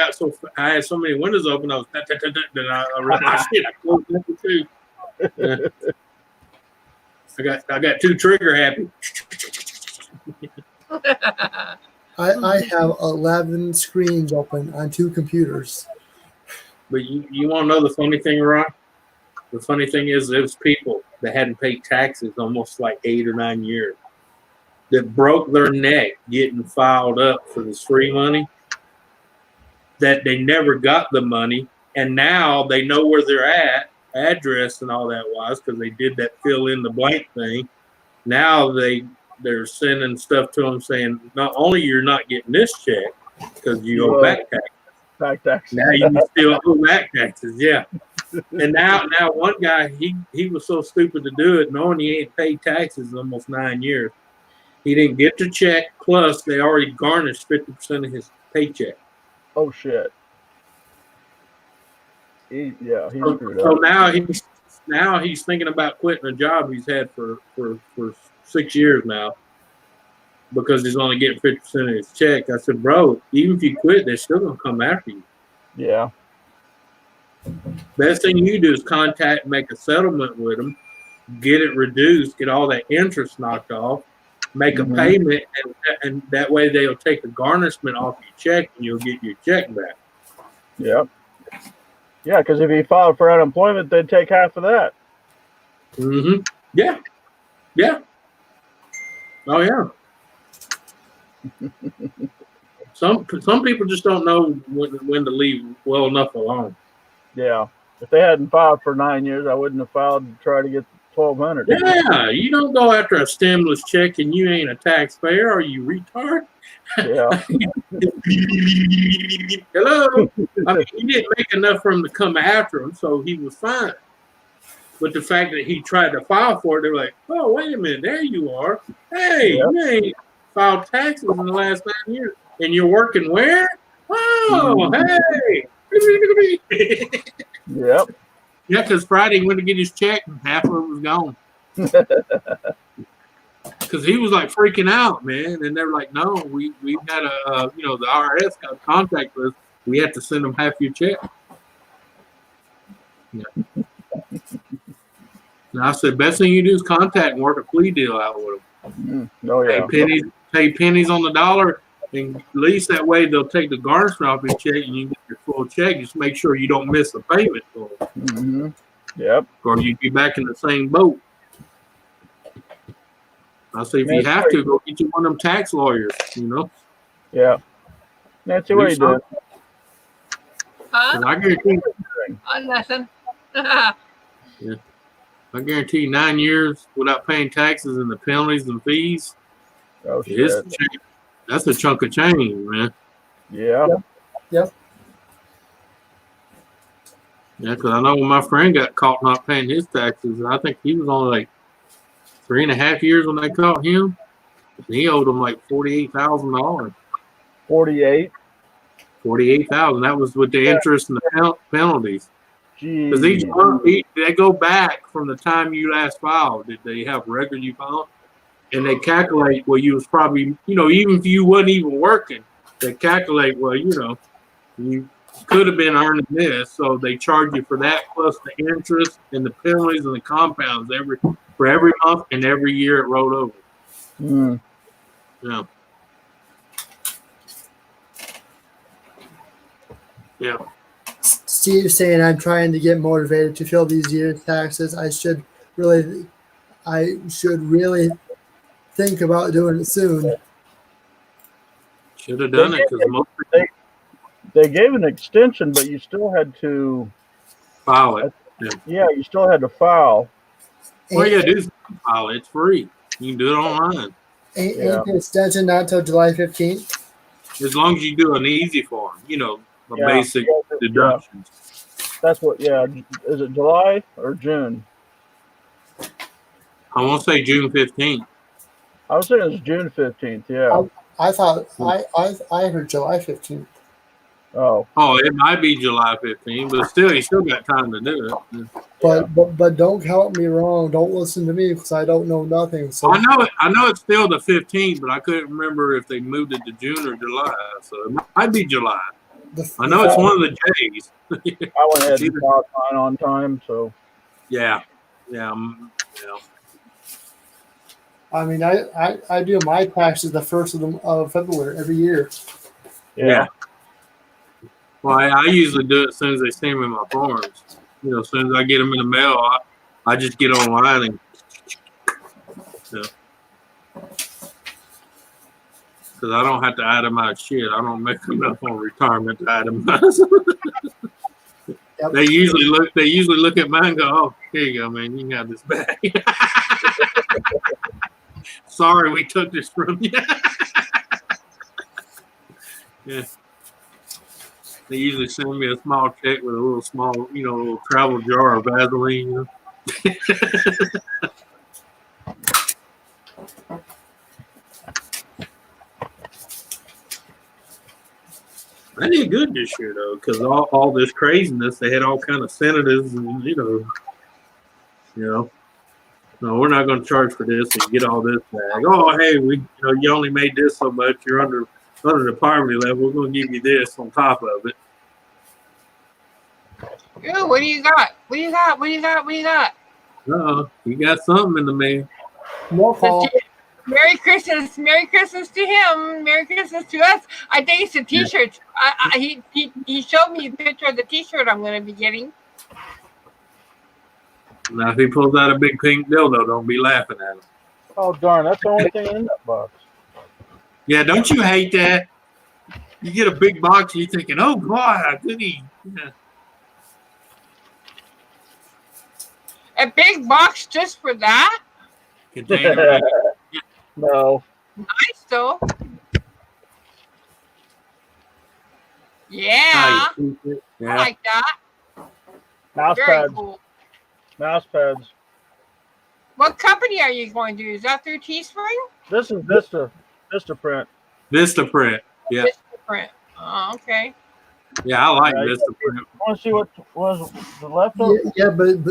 had so many windows open, I was that I realized shit, I closed that too. Yeah. I got too trigger happy. I have 11 screens open on 2 computers. But you want to know the funny thing, Ron? The funny thing is, there's people that hadn't paid taxes almost like 8 or 9 years that broke their neck getting filed up for this free money, that they never got the money, and now they know where they're at, address and all that was, because they did that fill in the blank thing. Now they're sending stuff to them saying, not only you're not getting this check because you owe back taxes. Back taxes. Now you still owe back taxes, yeah. And now one guy, he was so stupid to do it, knowing he ain't paid taxes in almost 9 years. He didn't get the check, plus they already garnished 50% of his paycheck. Oh shit. He's screwed So up. now he's thinking about quitting a job he's had for 6 years now, because he's only getting 50% of his check. I said, bro, even if you quit, they're still gonna come after you. Yeah. Best thing you do is make a settlement with them, get it reduced, get all that interest knocked off, make a payment, and that way they'll take the garnishment off your check and you'll get your check back. Yep. Yeah, because if he filed for unemployment, they'd take half of that. Mm-hmm. Yeah. Yeah. Oh yeah. Some people just don't know when to leave well enough alone. Yeah. If they hadn't filed for 9 years, I wouldn't have filed to try to get $1,200. Yeah, you don't go after a stimulus check and you ain't a taxpayer. Are you retard? Yeah. Hello. I mean, he didn't make enough for him to come after him, so he was fine. But the fact that he tried to file for it, they were like, "Oh, wait a minute, there you are. Hey, you ain't filed taxes in the last 9 years, and you're working where? Oh, hey." Yep. Yeah, because Friday he went to get his check and half of it was gone. Because he was like freaking out, man. And they were like, no, we got a, the IRS got to contact us. We have to send them half your check. Yeah. And I said, best thing you do is contact and work a plea deal out with them. Oh, yeah. Pay pennies on the dollar. And at least that way they'll take the garnishment off your check and you get your full check. Just make sure you don't miss a payment for it. Mm-hmm. Yep. Or you'd be back in the same boat. I say, if you have to, go get you one of them tax lawyers, Yeah. Nancy, what are you doing? Huh? I guarantee Nothing. I guarantee 9 years without paying taxes and the penalties and fees. Oh, shit. That's a chunk of change, man. Yeah. Yep. Yeah, because I know when my friend got caught not paying his taxes, I think he was only like 3.5 years when they caught him. And he owed them like $48,000. 48. $48,000. That was with the interest and the penalties. Because they go back from the time you last filed. Did they have record you filed? And they calculate, well, you was probably, even if you wasn't even working, they calculate, well, you could have been earning this. So they charge you for that plus the interest and the penalties and the compounds for every month and every year it rolled over. Mm. Yeah. Yeah. Steve saying I'm trying to get motivated to fill these year's taxes. I should really think about doing it soon. Should have done it because they gave an extension, but you still had to file it. Yeah, you still had to file. All you gotta do is file it. It's free. You can do it online. Ain't the extension not until July 15th? As long as you do an easy form, basic deductions. That's what, is it July or June? I won't say June 15th. I was saying it's June 15th, yeah. I thought I heard July 15th. Oh, it might be July 15th, but still, you still got time to do it. But don't count me wrong. Don't listen to me because I don't know nothing. So I know it's still the 15th, but I couldn't remember if they moved it to June or July. So it might be July. I know it's one of the J's. I went ahead and filed mine on time, so. Yeah. I mean, I do my taxes the 1st of February every year. Yeah. Well, I usually do it as soon as they send me my forms. You know, as soon as I get them in the mail, I just get online and. Because I don't have to itemize shit. I don't make enough on retirement to itemize. Yep. They usually look at mine and go, "Oh, here you go, man. You can have this back." Sorry, we took this from you. Yeah. They usually send me a small check with a little travel jar of Vaseline. You know? I did good this year though, because all this craziness, they had all kind of senators, and no, we're not going to charge for this and get all this back. Oh, hey, you only made this so much. You're under the poverty level. We're going to give you this on top of it. Ooh, what do you got? What do you got? What do you got? What do you got? You got something in the mail. No call. Merry Christmas. Merry Christmas to him. Merry Christmas to us. I think it's a t-shirt. He showed me a picture of the t-shirt I'm going to be getting. Now, if he pulls out a big pink dildo, don't be laughing at him. Oh, darn. That's the only thing in that box. Yeah, don't you hate that? You get a big box and you're thinking, oh, God, how could he? Yeah. A big box just for that? Container. No. Nice, though. Yeah. I like that. Mouse Very pads. cool. Mouse pads. What company are you going to? Is that through Teespring? This is Vista Print. Vista Print. Yeah. Vista Print. Oh, okay. Yeah, I like Vista Print. Want to see what was the leftover? Yeah, but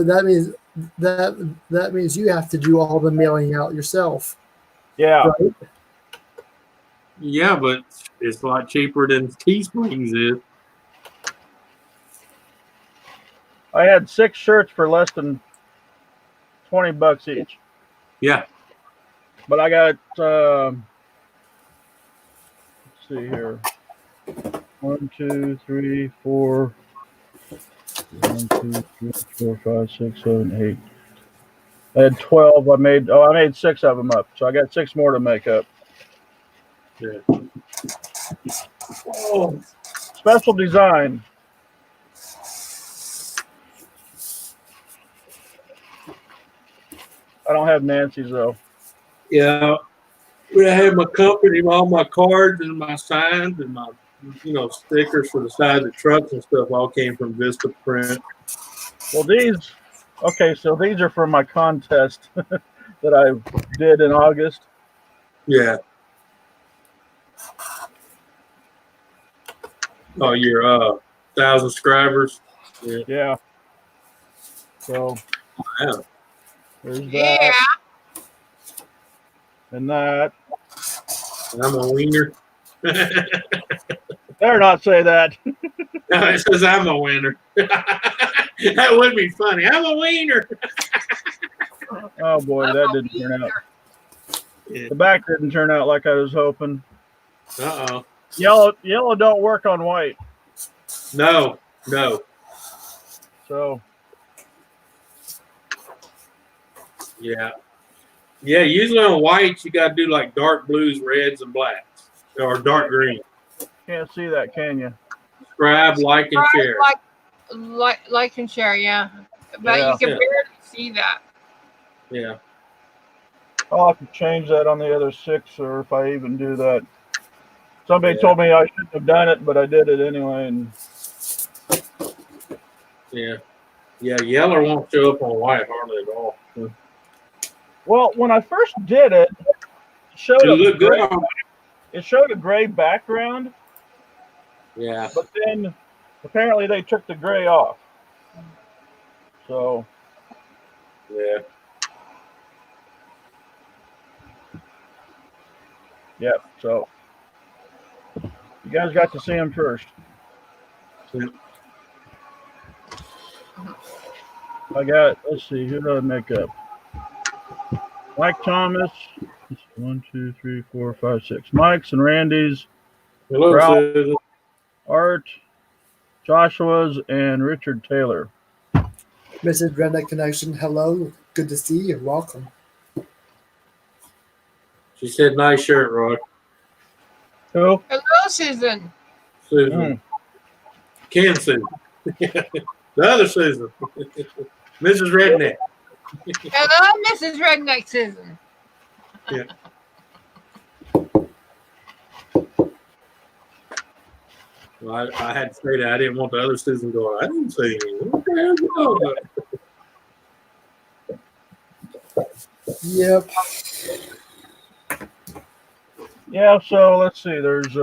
that means you have to do all the mailing out yourself. Yeah. Right? Yeah, but it's a lot cheaper than Teesprings is. I had 6 shirts for less than $20 each. Yeah. But I got let's see here. 1, 2, 3, 4. 1, 2, 3, 4, 5, 6, 7, 8. I had 12. I made 6 of them up. So I got 6 more to make up. Yeah. Oh, special design. I don't have Nancy's though. Yeah. I had my company, all my cards and my signs and my stickers for the side of the trucks and stuff all came from Vista Print. Well, these are from my contest that I did in August. Yeah. Oh, your 1,000 subscribers. Yeah. So yeah. There's that. And that. I'm a wiener. Better not say that. No, it says I'm a winner. That would be funny. I'm a wiener. Oh boy, that didn't turn out. The back didn't turn out like I was hoping. Uh-oh. Yellow don't work on white. No. So. Yeah. Yeah, usually on whites, you got to do like dark blues, reds, and blacks. Or dark green. Can't see that, can you? Subscribe, like, and share. Like and share, yeah. But you can barely see that. Yeah. I'll have to change that on the other 6, or if I even do that. Somebody told me I shouldn't have done it, but I did it anyway. And yeah, yellow won't show up on white hardly at all. Well, when I first did it, it showed up good. it showed a gray background, Yeah. but then apparently they took the gray off. So Yeah. yeah, so you guys got to see him first. I got, let's see, who did I make up? Mike Thomas. 1, 2, 3, 4, 5, 6. Mike's and Randy's, Hello, Ralph, Susan. Art, Joshua's, and Richard Taylor. Mrs. Redneck Connection, hello. Good to see you. Welcome. She said, nice shirt, Roy. Who? Hello, Susan. Susan. Ken Susan. The other Susan. Mrs. Redneck. Hello, Mrs. Redneck Susan. Yeah. Well, I had to say that. I didn't want the other Susan going, I didn't say anything. What the hell's wrong with it? Yep. Yeah, so let's see. There's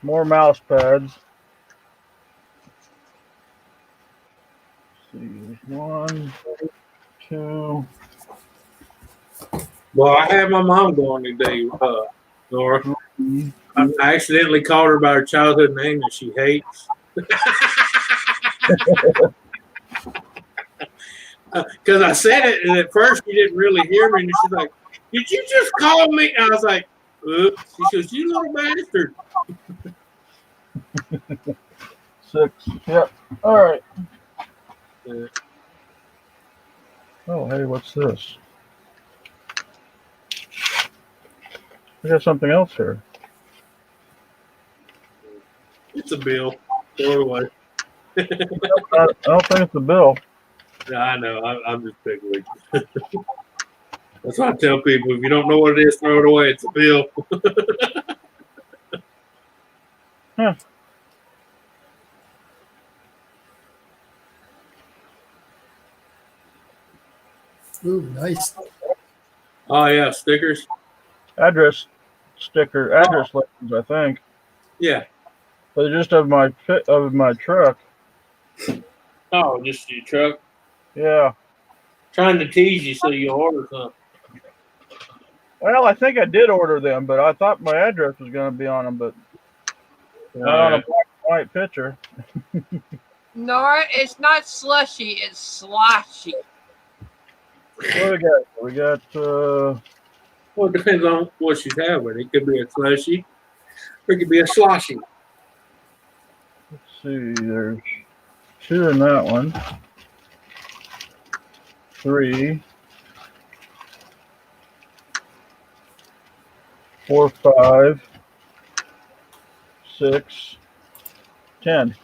more mouse pads. Let's see, there's 1, 2. Well, I had my mom going today, Nora. I accidentally called her by her childhood name that she hates. Because I said it, and at first she didn't really hear me, and she's like, did you just call me? And I was like, oops. She goes, you little bastard. 6. Yep. All right. Yeah. Oh, hey, what's this? I got something else here. It's a bill. Throw it away. I don't think it's a bill. Yeah, I know. I'm just picking with you. That's why I tell people, if you don't know what it is, throw it away. It's a bill. Huh. Ooh, nice. Oh, yeah, stickers. Address sticker, address labels, I think. Yeah. But they're just of my truck. Oh, just your truck. Yeah. Trying to tease you so you order something. Well, I think I did order them, but I thought my address was going to be on them, but not on a black and white picture. Nora, it's not slushy, it's sloshy. What do we got? We got, Well, it depends on what she's having. It could be a slushy, or it could be a sloshy. let's see, there's 2 in that one. 3, 4, 5, 6, 10.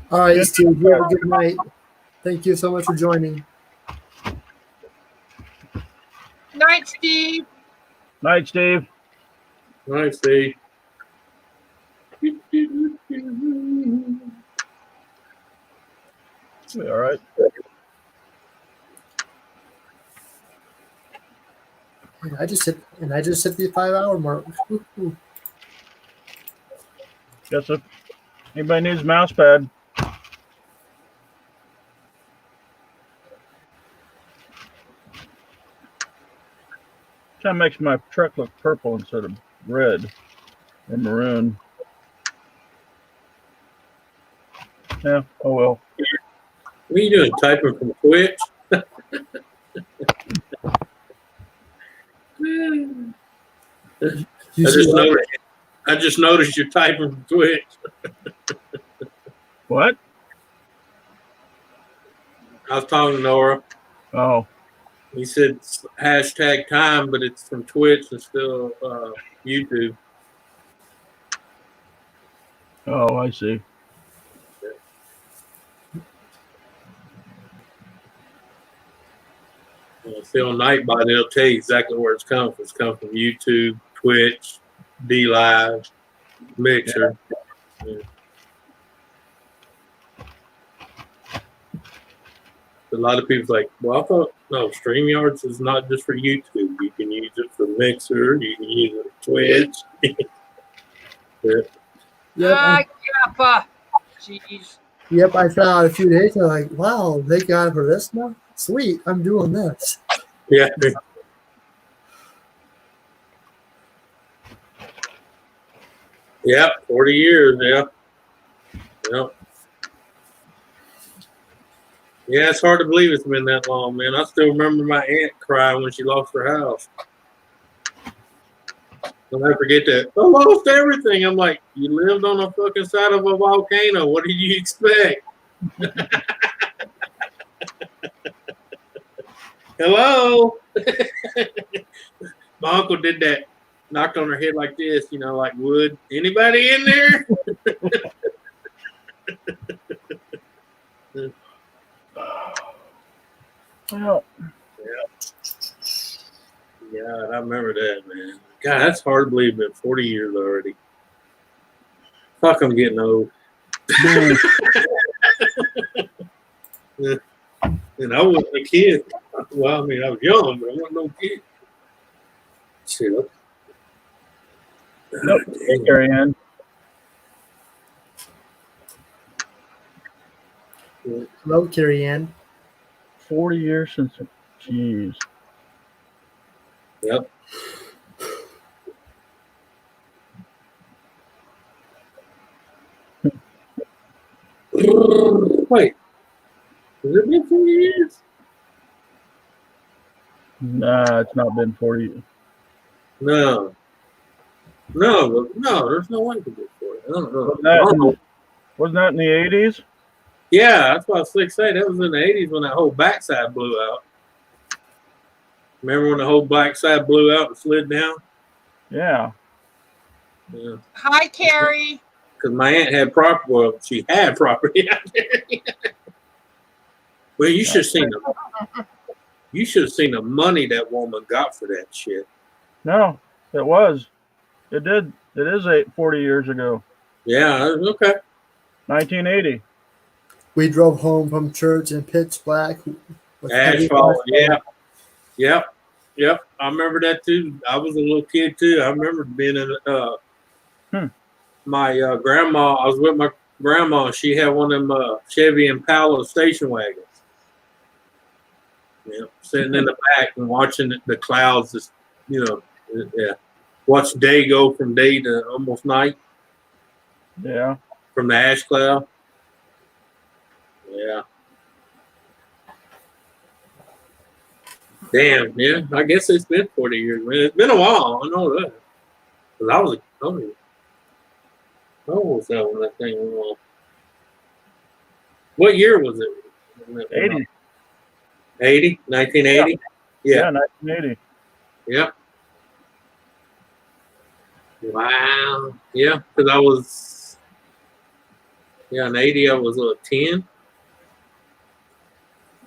All right, Steve, you have a good night. Thank you so much for joining. Night, Steve. Night, Steve. Night, Steve. All right. And I just hit the 5-hour mark. Woo-hoo. Guess if anybody needs a mouse pad. Kind of makes my truck look purple instead of red or maroon. Yeah, oh well. What are you doing? Typing from Twitch? I just noticed you're typing from Twitch. What? I was talking to Nora. Oh. He said hashtag time, but it's from Twitch instead of YouTube. Oh, I see. Phil Nightbot, they'll tell you exactly where it's come from. It's come from YouTube, Twitch, D-Live, Mixer. Yeah. A lot of people's like, well, I thought, no, StreamYards is not just for YouTube. You can use it for Mixer. You can use it for Twitch. Yep, Kappa. Jeez. yep. I found out a few days ago. Like, wow, they got it for this now. Sweet, I'm doing this. Yeah. Yep, 40 years, yeah. Yep. Yeah, it's hard to believe it's been that long, man. I still remember my aunt crying when she lost her house. I'll never forget that. I lost everything. I'm like, you lived on the fucking side of a volcano. What did you expect? Hello? My uncle did that. Knocked on her head like this, you know, like wood. Anybody in there? Well, Yeah, I remember that, man. God, that's hard to believe. Been 40 years already. Fuck, I'm getting old. And I wasn't a kid. Well, I mean, I was young, but I wasn't no kid. Shit. nope. Carry on. Hello, Carrie Ann. 40 years since. Jeez. Yep. Wait. Has it been 40 years? Nah, it's not been 40 years. No. No, there's no way to be 40. I don't know. Wasn't that in the 80s? Yeah, that's what I was going to say. That was in the 80s when that whole backside blew out. Remember when the whole backside blew out and slid down? Yeah. Yeah. Hi, Carrie. Because my aunt had property. Well, she had property out there. Well, you should have seen the. You should have seen the money that woman got for that shit. No, it was. It did. It is 40 years ago. Yeah. Okay. 1980. We drove home from church in pitch black. With Asphalt. Yeah. Yep. I remember that too. I was a little kid too. I remember being in my grandma. I was with my grandma. She had one of them Chevy Impala station wagons. Yeah, sitting in the back and watching the clouds. Just, you know, yeah. Watch day go from day to almost night. Yeah. From the ash cloud. Yeah. Damn, yeah. I guess it's been 40 years, man. It's been a while. I know that. Because I was how old was that when that thing went off? What year was it? 80. 80? 1980? Yeah, 1980. Yep. Wow. Yeah, because I was, in 80, I was 10.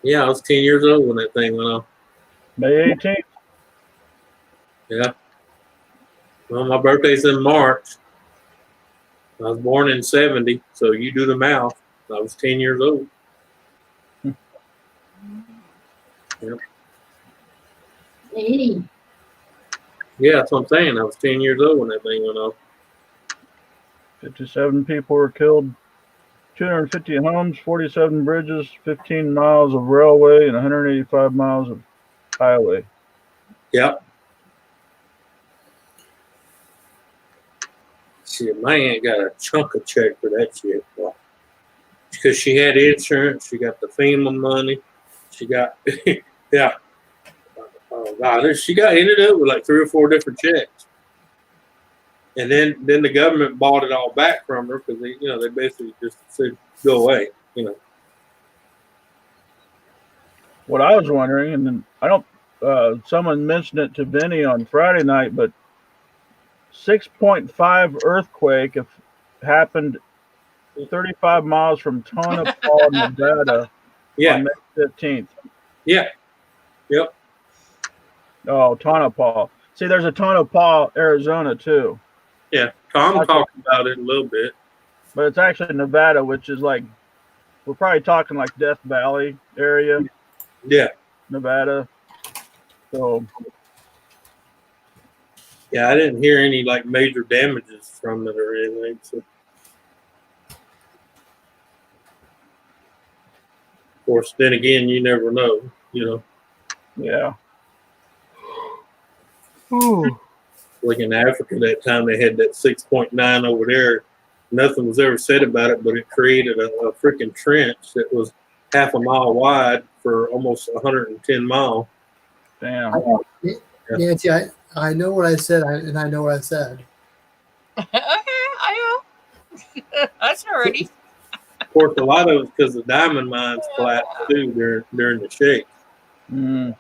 Yeah, I was 10 years old when that thing went off. May 18th. Yeah. Well, my birthday's in March. I was born in 70, so you do the math. I was 10 years old. Yep. 80. Yeah, that's what I'm saying. I was 10 years old when that thing went off. 57 people were killed. 250 homes, 47 bridges, 15 miles of railway, and 185 miles of highway. Yep. Shit, my aunt got a chunk of check for that shit. Because she had insurance, she got the FEMA money, she got, yeah. Oh God, she ended up with like 3 or 4 different checks. And then the government bought it all back from her because they basically just said go away, What I was wondering, and then I don't, someone mentioned it to Vinny on Friday night, but 6.5 earthquake happened 35 miles from Tonopah, Nevada, on May 15th. Yeah. Yep. Oh, Tonopah. See, there's a Tonopah, Arizona too. Yeah, Tom talked about it a little bit. But it's actually Nevada, which is like, we're probably talking like Death Valley area. Yeah. Nevada. So Yeah, I didn't hear any like major damages from it or anything. So, of course, then again, you never know. You know, Yeah. Ooh. like in Africa that time, they had that 6.9 over there. Nothing was ever said about it, but it created a freaking trench that was half a mile wide for almost 110 miles. Damn. Nancy, I know what I said, and I know what I said. Okay, I know. That's already. Of course, a lot of it's because the diamond mines collapsed too during the shake. Mm.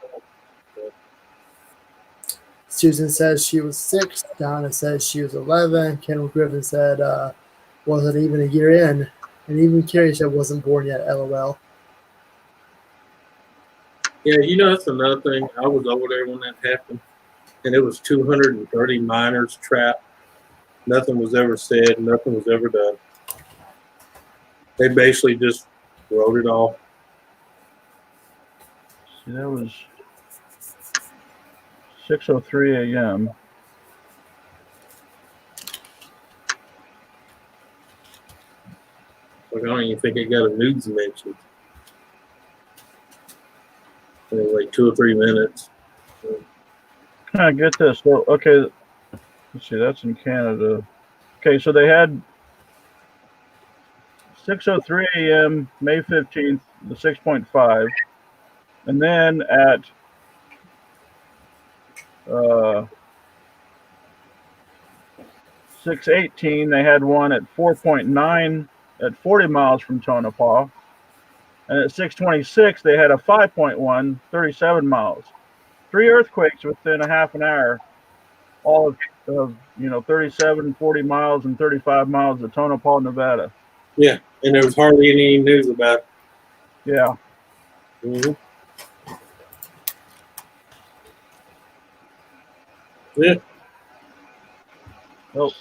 Susan says she was 6. Donna says she was 11. Kendall Griffin said wasn't even a year in. And even Carrie said wasn't born yet, LOL. Yeah, you know, that's another thing. I was over there when that happened, and it was 230 miners trapped. Nothing was ever said. Nothing was ever done. They basically just wrote it off. See, that was 6:03 a.m. Like, I don't even think it got a news mention. It was like 2 or 3 minutes. I get this. So, okay, let's see. That's in Canada. Okay, so they had 6:03 a.m. May 15th, the 6.5, and then at 6:18 they had one at 4.9 at 40 miles from Tonopah, and at 6:26 they had a 5.1 37 miles. 3 earthquakes within a half an hour, all of 37, 40 miles, and 35 miles of Tonopah, Nevada. Yeah, and there was hardly any news about it. Yeah. Mm-hmm. Yeah. Oh,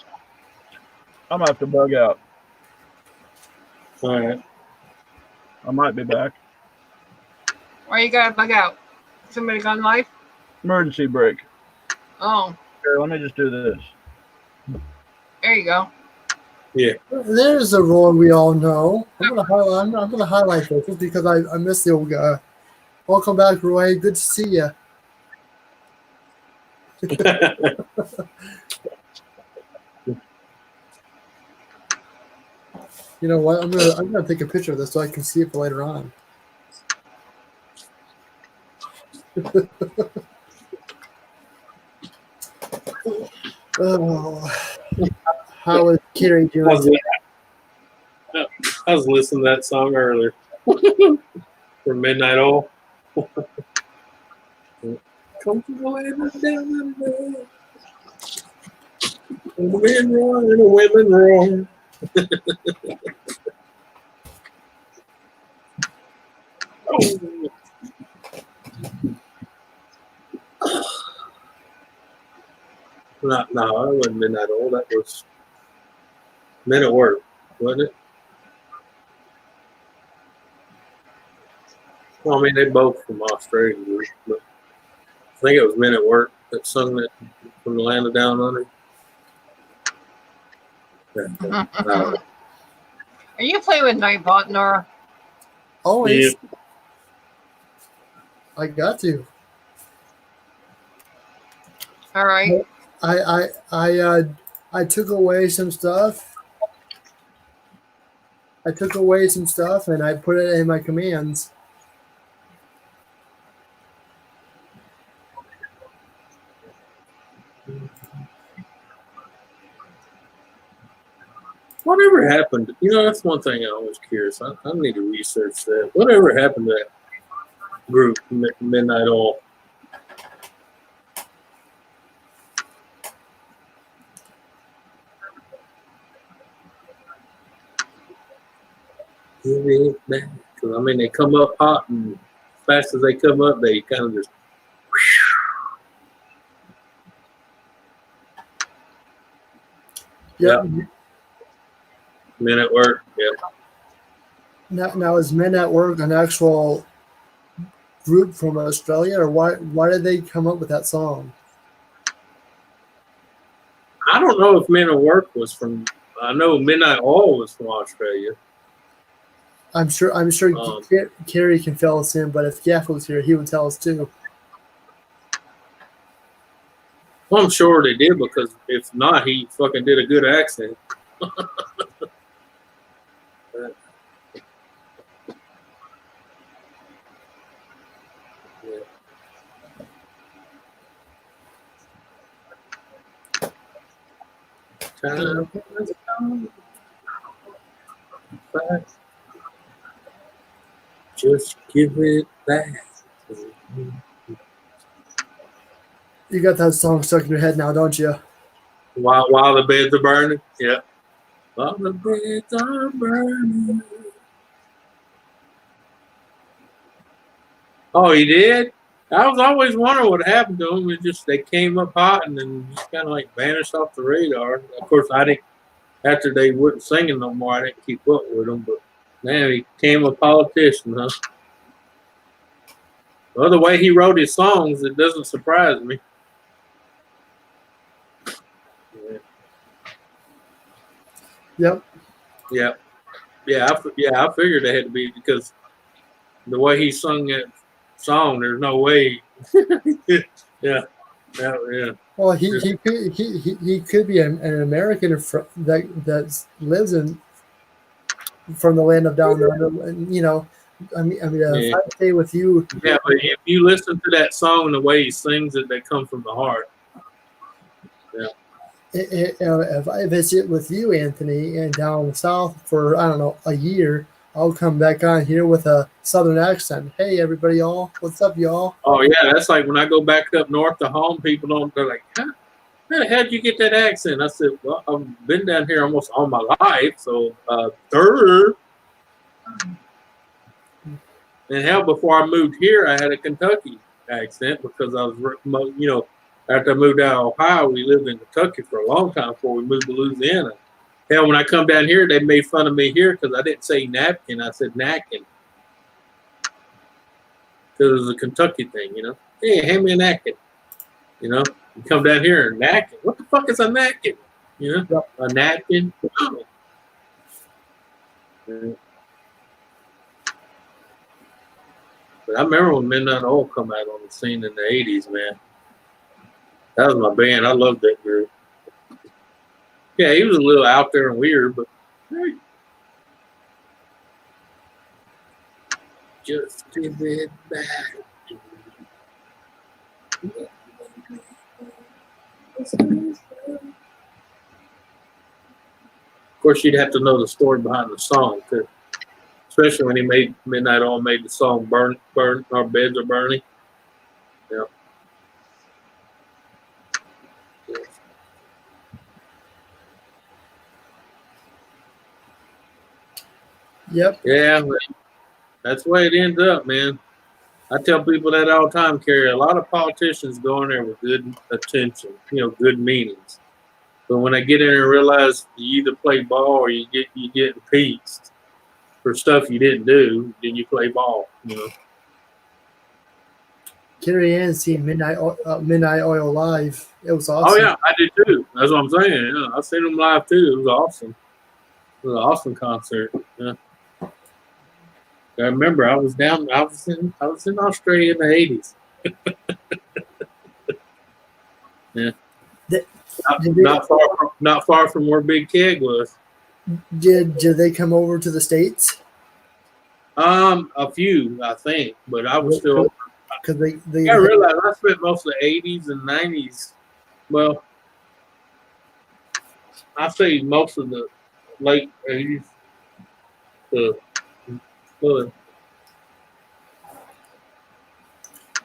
I'm gonna have to bug out. All right. I might be back. Why you gotta bug out? Somebody gone live? Emergency brake. Oh, Here, let me just do this. there you go. Yeah. There's a roar we all know. I'm gonna highlight this just because I miss the old guy. Welcome back, Roy. Good to see you. You know what? I'm gonna take a picture of this so I can see it for later on. Oh, how is Carrie doing? I was listening to that song earlier from Midnight Oil. Come to the land of down under. And the men roar and the women roar. No, it wasn't Midnight Oil. That was Men at Work, wasn't it? Well, I mean, they both from Australia, but I think it was Men at Work that sung that from the land of down under. Are you playing with Nightbot, Nora? Always. Yeah. I got to. All right. I took away some stuff. I took away some stuff and I put it in my commands. Whatever happened? You know, that's one thing I was curious. I need to research that. Whatever happened to that group, Midnight Oil? Give it back. 'Cause, I mean, they come up hot, and as fast as they come up, they kind of just. Yep. Men at Work. Yep. Now is Men at Work an actual group from Australia, or why did they come up with that song? I don't know if Men at Work was from. I know Midnight Oil was from Australia. I'm sure Kerry can fill us in, but if Gaff was here, he would tell us too. Well, I'm sure they did because if not, he fucking did a good accent. Time has come back. Just give it back. You got that song stuck in your head now, don't you? While the beds are burning, yeah. While the beds are burning. Oh, he did? I was always wondering what happened to him. It just they came up hot and then just kind of like vanished off the radar. Of course, I didn't. After they wouldn't singing no more, I didn't keep up with him. But man, he became a politician, huh? Well, the way he wrote his songs, it doesn't surprise me. Yep. Yeah, I figured they had to be because the way he sung that song, there's no way. yeah. Well, he could be an American that lives in from the land of down there, and you know, if I stay with you. Yeah, but if you listen to that song and the way he sings it, they come from the heart. Yeah. If I visit with you, Anthony, and down south for I don't know a year, I'll come back on here with a southern accent. Hey, everybody, y'all, what's up, y'all? Oh yeah, that's like when I go back up north to home. People don't. They're like, how the hell did you get that accent? I said, well, I've been down here almost all my life, so third. And hell, before I moved here, I had a Kentucky accent because I was, you know, after I moved out of Ohio, we lived in Kentucky for a long time before we moved to Louisiana. Hell, when I come down here, they made fun of me here because I didn't say napkin, I said knackin. Because it was a Kentucky thing, you know. Hey, hand me a napkin. You know, you come down here and napkin. What the fuck is a napkin? You know, a napkin. Oh. Yeah. But I remember when Midnight Oil come out on the scene in the 80s, man. That was my band. I loved that group. Yeah, he was a little out there and weird, but hey. Just give it back. Of course, you'd have to know the story behind the song, too. Especially when he made Midnight Oil made the song "Burn, Our Beds Are Burning." Yeah. Yep. Yeah, that's the way it ends up, man. I tell people that all the time, Kerry. A lot of politicians go in there with good intention, you know, good meanings. But when they get in there and realize you either play ball or you get impeached for stuff you didn't do, then you play ball, you know. Carrie Ann seen Midnight Oil live. It was awesome. Oh yeah, I did too. That's what I'm saying. Yeah, I seen them live too. It was awesome. It was an awesome concert. Yeah. I remember I was in Australia in the 80s. Yeah. Not far from where Big Keg was. Did they come over to the States? A few, I think, but I was still. Because I realized I spent most of the 80s and 90s. Well, I say most of the late 80s.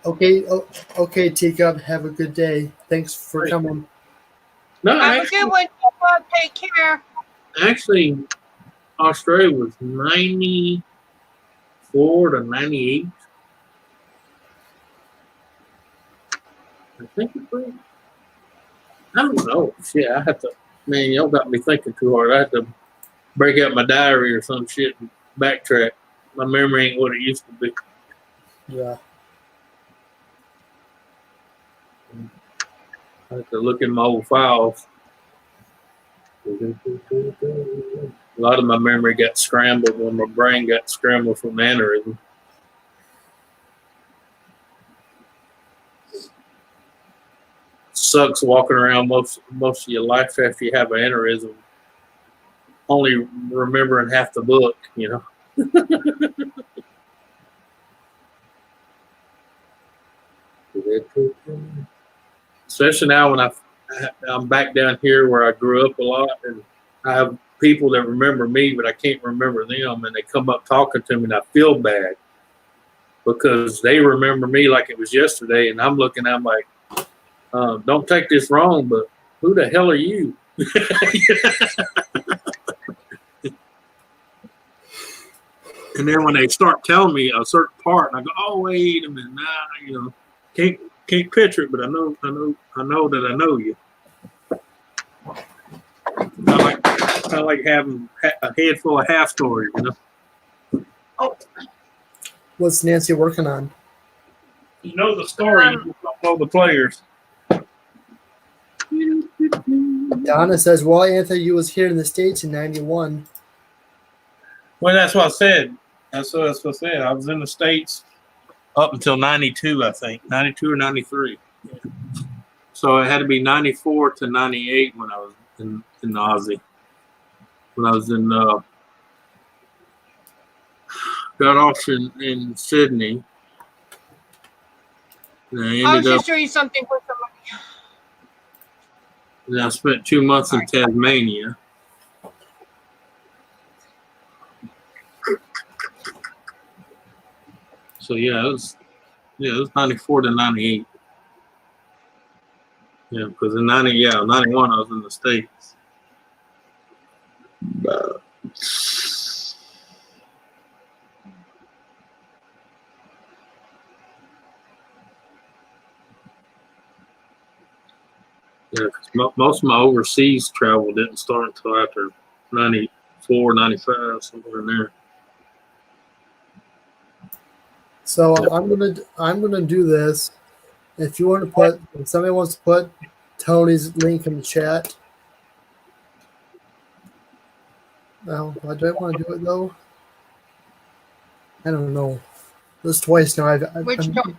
Okay, Teacup. Have a good day. Thanks for coming. No, have a good one. Take care. Actually, Australia was 94 to 98. I think it was. I don't know. Shit, I have to. Man, y'all got me thinking too hard. I have to break out my diary or some shit and backtrack. My memory ain't what it used to be. Yeah. I have to look in my old files. A lot of my memory got scrambled when my brain got scrambled from aneurysm. Sucks walking around most of your life after you have an aneurysm, only remembering half the book, you know. Especially now when I'm back down here where I grew up a lot, and I have people that remember me, but I can't remember them, and they come up talking to me, and I feel bad because they remember me like it was yesterday, and I'm looking at them like, don't take this wrong, but who the hell are you? And then when they start telling me a certain part, and I go, "Oh, wait a minute, nah, you know, can't picture it, but I know that I know you." Kind of like having a head full of half stories, you know. Oh, What's Nancy working on? you know the story, you just don't know the players. Donna says, "Well, Anthony, you was here in the States in '91." Well, that's what I said. That's what I said. I was in the States up until 92, I think. 92 or 93. Yeah. So it had to be 94 to 98 when I was in Aussie. When I was in, got off in Sydney. And I was just doing something for somebody. And I spent 2 months in Tasmania. So yeah, it was 94 to 98. Yeah, because in 91 I was in the States. Yeah, 'cause most of my overseas travel didn't start until after 94, 95, somewhere in there. So I'm gonna do this. If you want to put, if somebody wants to put Tony's link in the chat. Well, do I want to do it though? I don't know. This twice now. Which Tony?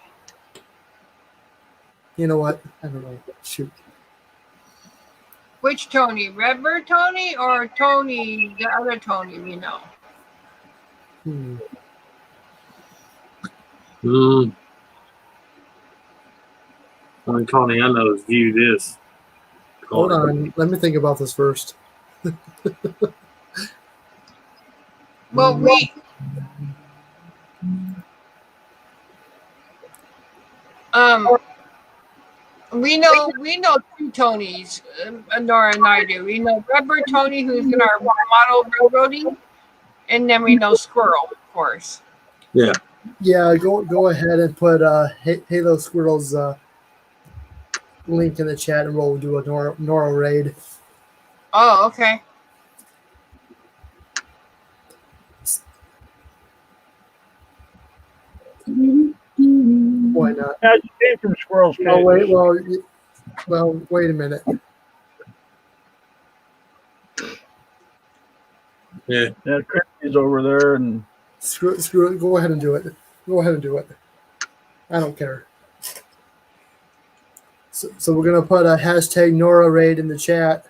You know what? I don't know. Shoot. Which Tony? Redbird Tony or Tony, the other Tony we know? Only Tony I know is View This. Hold on. Let me think about this first. Well, we know two Tonys, N.O.R.A and I do. We know Redbird Tony, who's in our model railroading, and then we know Squirrel, of course. Yeah. Yeah, go ahead and put Halo Squirrel's link in the chat, and we'll do a N.O.R.A raid. Oh, okay. Why not? Now you came from Squirrel's Cage. Oh wait, well, wait a minute. Yeah. Yeah, Christy's over there, and Screw it. Go ahead and do it. Go ahead and do it. I don't care. So we're gonna put a hashtag N.O.R.A raid in the chat.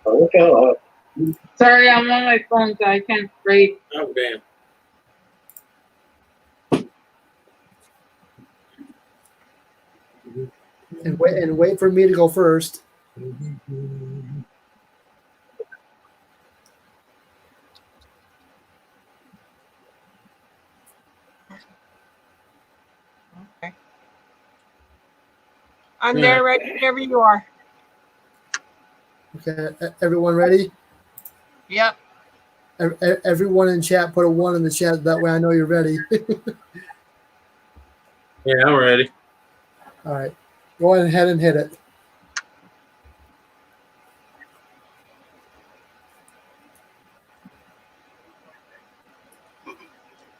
Okay. Sorry, I'm on my phone, so I can't read. Oh, damn. And wait for me to go first. Okay. I'm there right whenever you are. Okay, everyone ready? Yep. Everyone in chat, put a 1 in the chat. That way I know you're ready. Yeah, I'm ready. All right. Go ahead and hit it.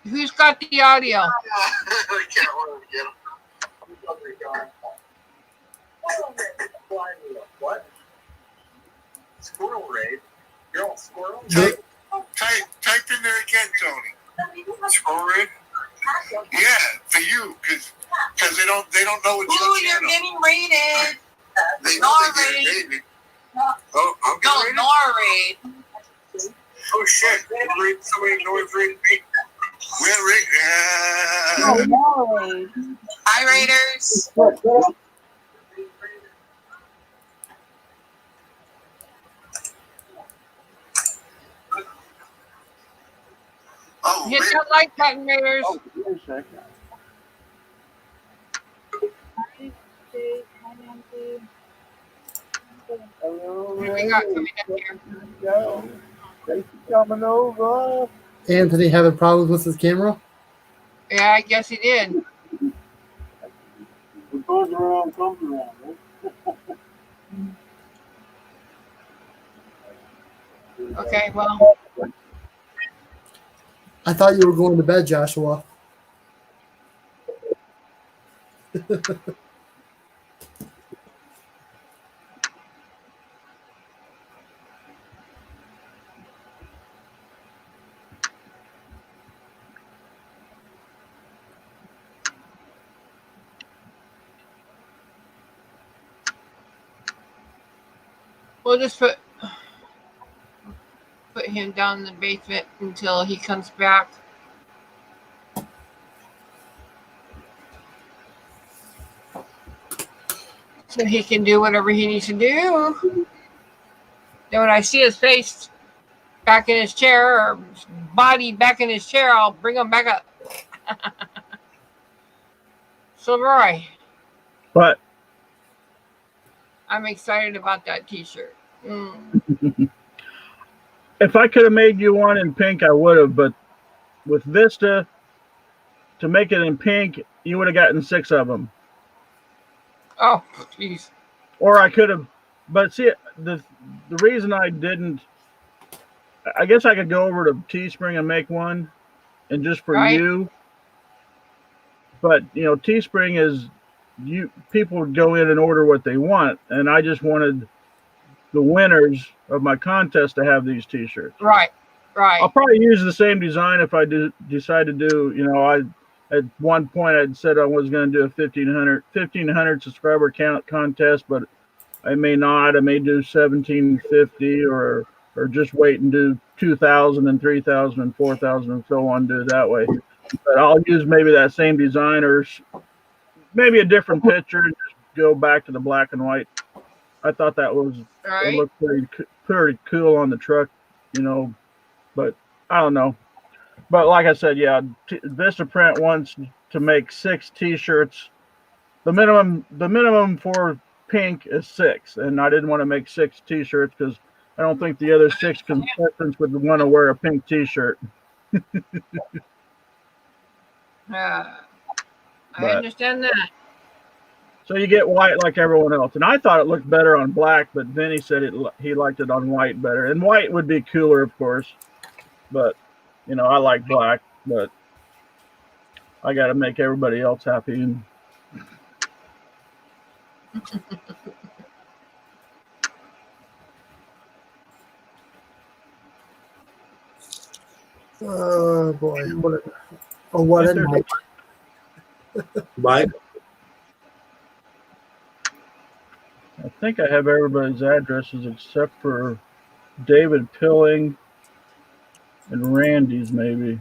Who's got the audio? I can't wait to get him. What? Squirrel raid? You're all squirrel? Type in there again, Tony. Squirrel raid? Yeah, for you, because they don't know what Ooh, you're getting raided. They know N.O.R.A. they get raided. Oh, I'm getting raided? N.O.R.A. Oh shit! Somebody knows raided me. We're raided. Hi, Raiders. Oh, Hit that like button, Raiders. Oh, wait a second. Hello, What we got coming up here? Go. Thanks for coming over. Anthony having problems with his camera? Yeah, I guess he did. What goes around comes around, right? Okay, well, I thought you were going to bed, Joshua. we'll just put him down in the basement until he comes back. So he can do whatever he needs to do. Then when I see his face back in his chair or body back in his chair, I'll bring him back up. So Roy, But I'm excited about that t-shirt. Mm. if I could have made you one in pink, I would have. But with Vista, to make it in pink, you would have gotten 6 of them. Oh, jeez. Or I could have. But see, the reason I didn't, I guess I could go over to Teespring and make one, and just for Right. you. But Teespring is people would go in and order what they want, and I just wanted the winners of my contest to have these T-shirts. Right. I'll probably use the same design if I decide to do. I at one point I'd said I was going to do a 1,500 subscriber count contest, but I may not. I may do 1,750 or just wait and do 2,000 and 3,000 and 4,000 and so on. Do it that way. But I'll use maybe that same design or maybe a different picture and just go back to the black and white. I thought that was it looked pretty cool on the truck, but I don't know. But like I said, yeah, Vistaprint wants to make 6 T-shirts. The minimum for pink is 6, and I didn't want to make 6 T-shirts because I don't think the other 6 contestants would want to wear a pink T-shirt. I understand that. So you get white like everyone else, and I thought it looked better on black, but Vinny said he liked it on white better, and white would be cooler, of course. But I like black, but I got to make everybody else happy. And Oh boy, what a night! Mike? I think I have everybody's addresses except for David Pilling and Randy's, maybe.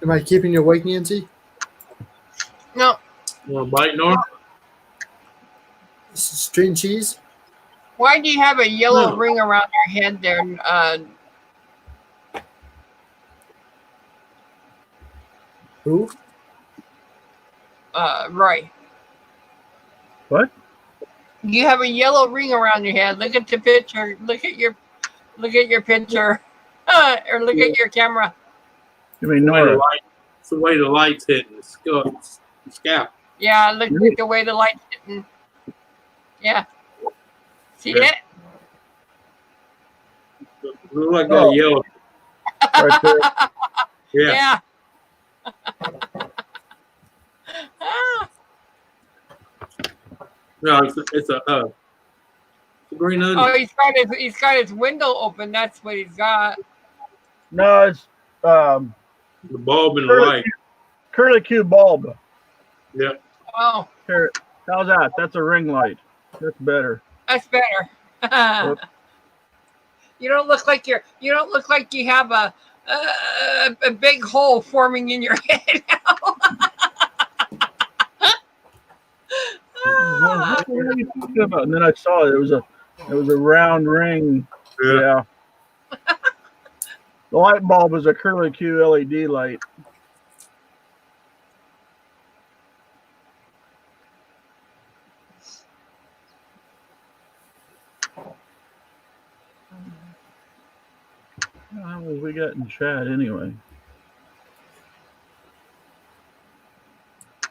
Am I keeping you awake, Nancy? No. You want to bite, N.O.R.A? String cheese? Why do you have a yellow ring around your head there? Who? Roy. What? You have a yellow ring around your head. Look at the picture. Look at your picture. Or look at your camera. You mean N.O.R.A? It's the way the light's hitting the scalp. Yeah, look at the way the light's hitting. Yeah. See it? Look like that yellow. Right there. Yeah. Ah, No, it's a green onion. oh, he's got his window open. That's what he's got. No, it's The bulb in the light. curlicue bulb. Yeah. Oh, Here, how's that? That's a ring light. That's better. that's better. Yep. You don't look like you have a big hole forming in your head. What are you talking about? And then I saw it. It was a round ring. Yeah. The light bulb is a curlicue LED light. How have we got in chat anyway?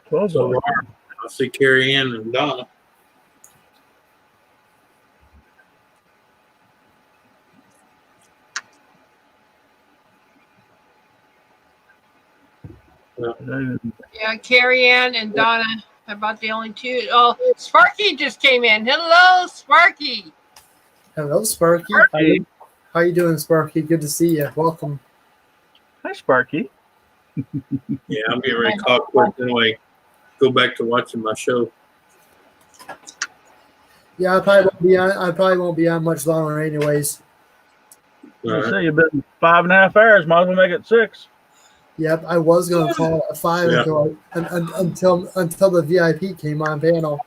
12 So bucks. I see Carrie Ann and Donna. Yeah, Carrie Ann and Donna, about the only two. Oh, Sparky just came in. Hello, Sparky. Hello, Sparky. How you doing, Sparky? Good to see you. Welcome. Hi, Sparky. Yeah, I'm getting ready to call quick anyway. Go back to watching my show. Yeah, I probably won't be on much longer, anyways. You say you've been 5.5 hours. Might as well make it 6. Yep, I was going to call at 5 until the VIP came on panel.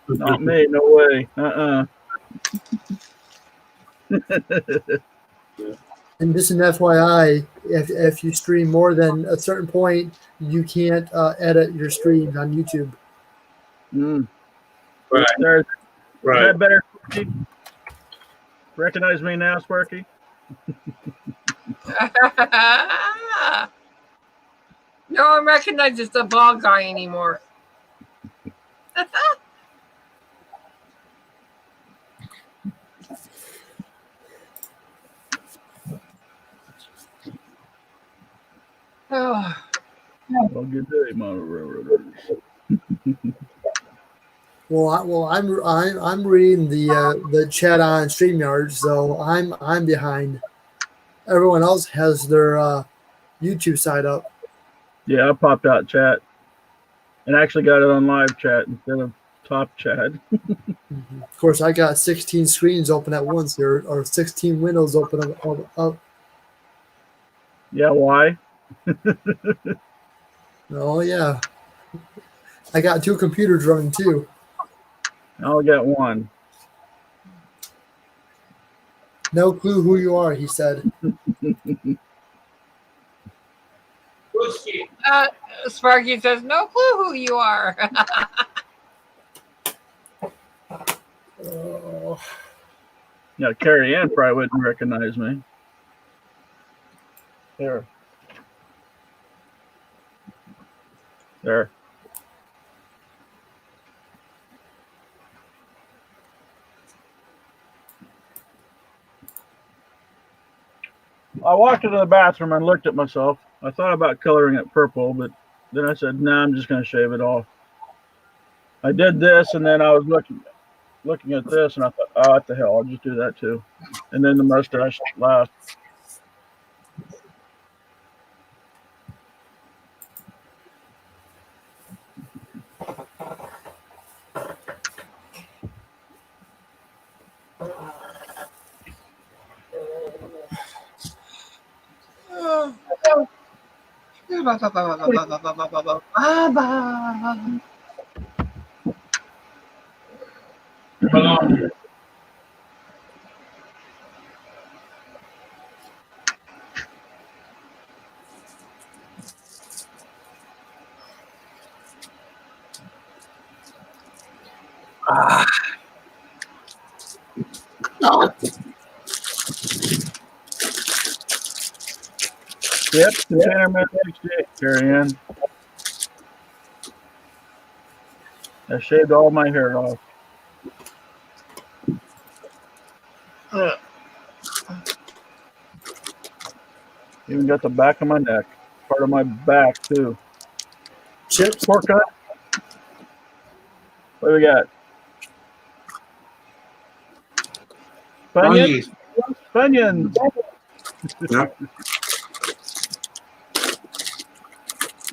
Not me. No way. And just an FYI, if you stream more than a certain point, you can't edit your streams on YouTube. Right. Is Right. that better, Sparky? Recognize me now, Sparky? No one recognizes the bald guy anymore. Oh. Well, good day, Mono Railroaders. Well, I'm reading the chat on StreamYard, so I'm behind. Everyone else has their YouTube side up. Yeah, I popped out chat and actually got it on live chat instead of top chat. Of course, I got 16 screens open at once here, or 16 windows open up. Yeah, why? Oh yeah, I got 2 computers running too. I only got 1. No clue who you are, he said. Sparky says, no clue who you are. Yeah, Carrie Ann probably wouldn't recognize me. There. I walked into the bathroom and looked at myself. I thought about coloring it purple, but then I said, nah, I'm just going to shave it off. I did this, and then I was looking at this, and I thought, oh, what the hell, I'll just do that too. And then the mustache last. Yep, container man 68, Carrie Ann. I shaved all my hair off. Even got the back of my neck, part of my back too. Chips? Pork cut. What do we got? Funyuns. Funyuns. Yeah.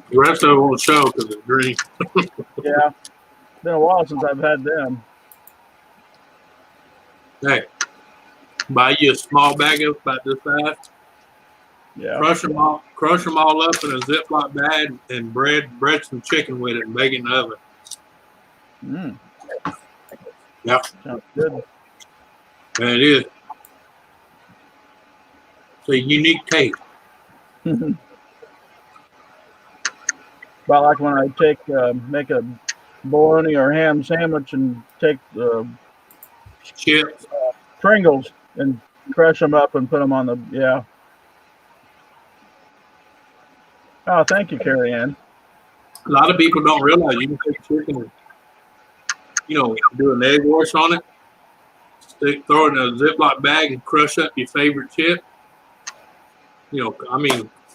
The rest of it won't show because it's green. Yeah. Been a while since I've had them. Hey, buy you a small bag of about this size. Yeah. Crush them all up in a Ziploc bag and bread some chicken with it and bake it in the oven. Mm. Yeah. Sounds good. And it is. It's a unique taste. About like when I make a bologna or ham sandwich and take the chips, Pringles, and crush them up and put them on the, yeah. Oh, thank you, Carrie Ann. A lot of people don't realize you can take chicken and, do an egg wash on it, throw it in a Ziploc bag and crush up your favorite chip.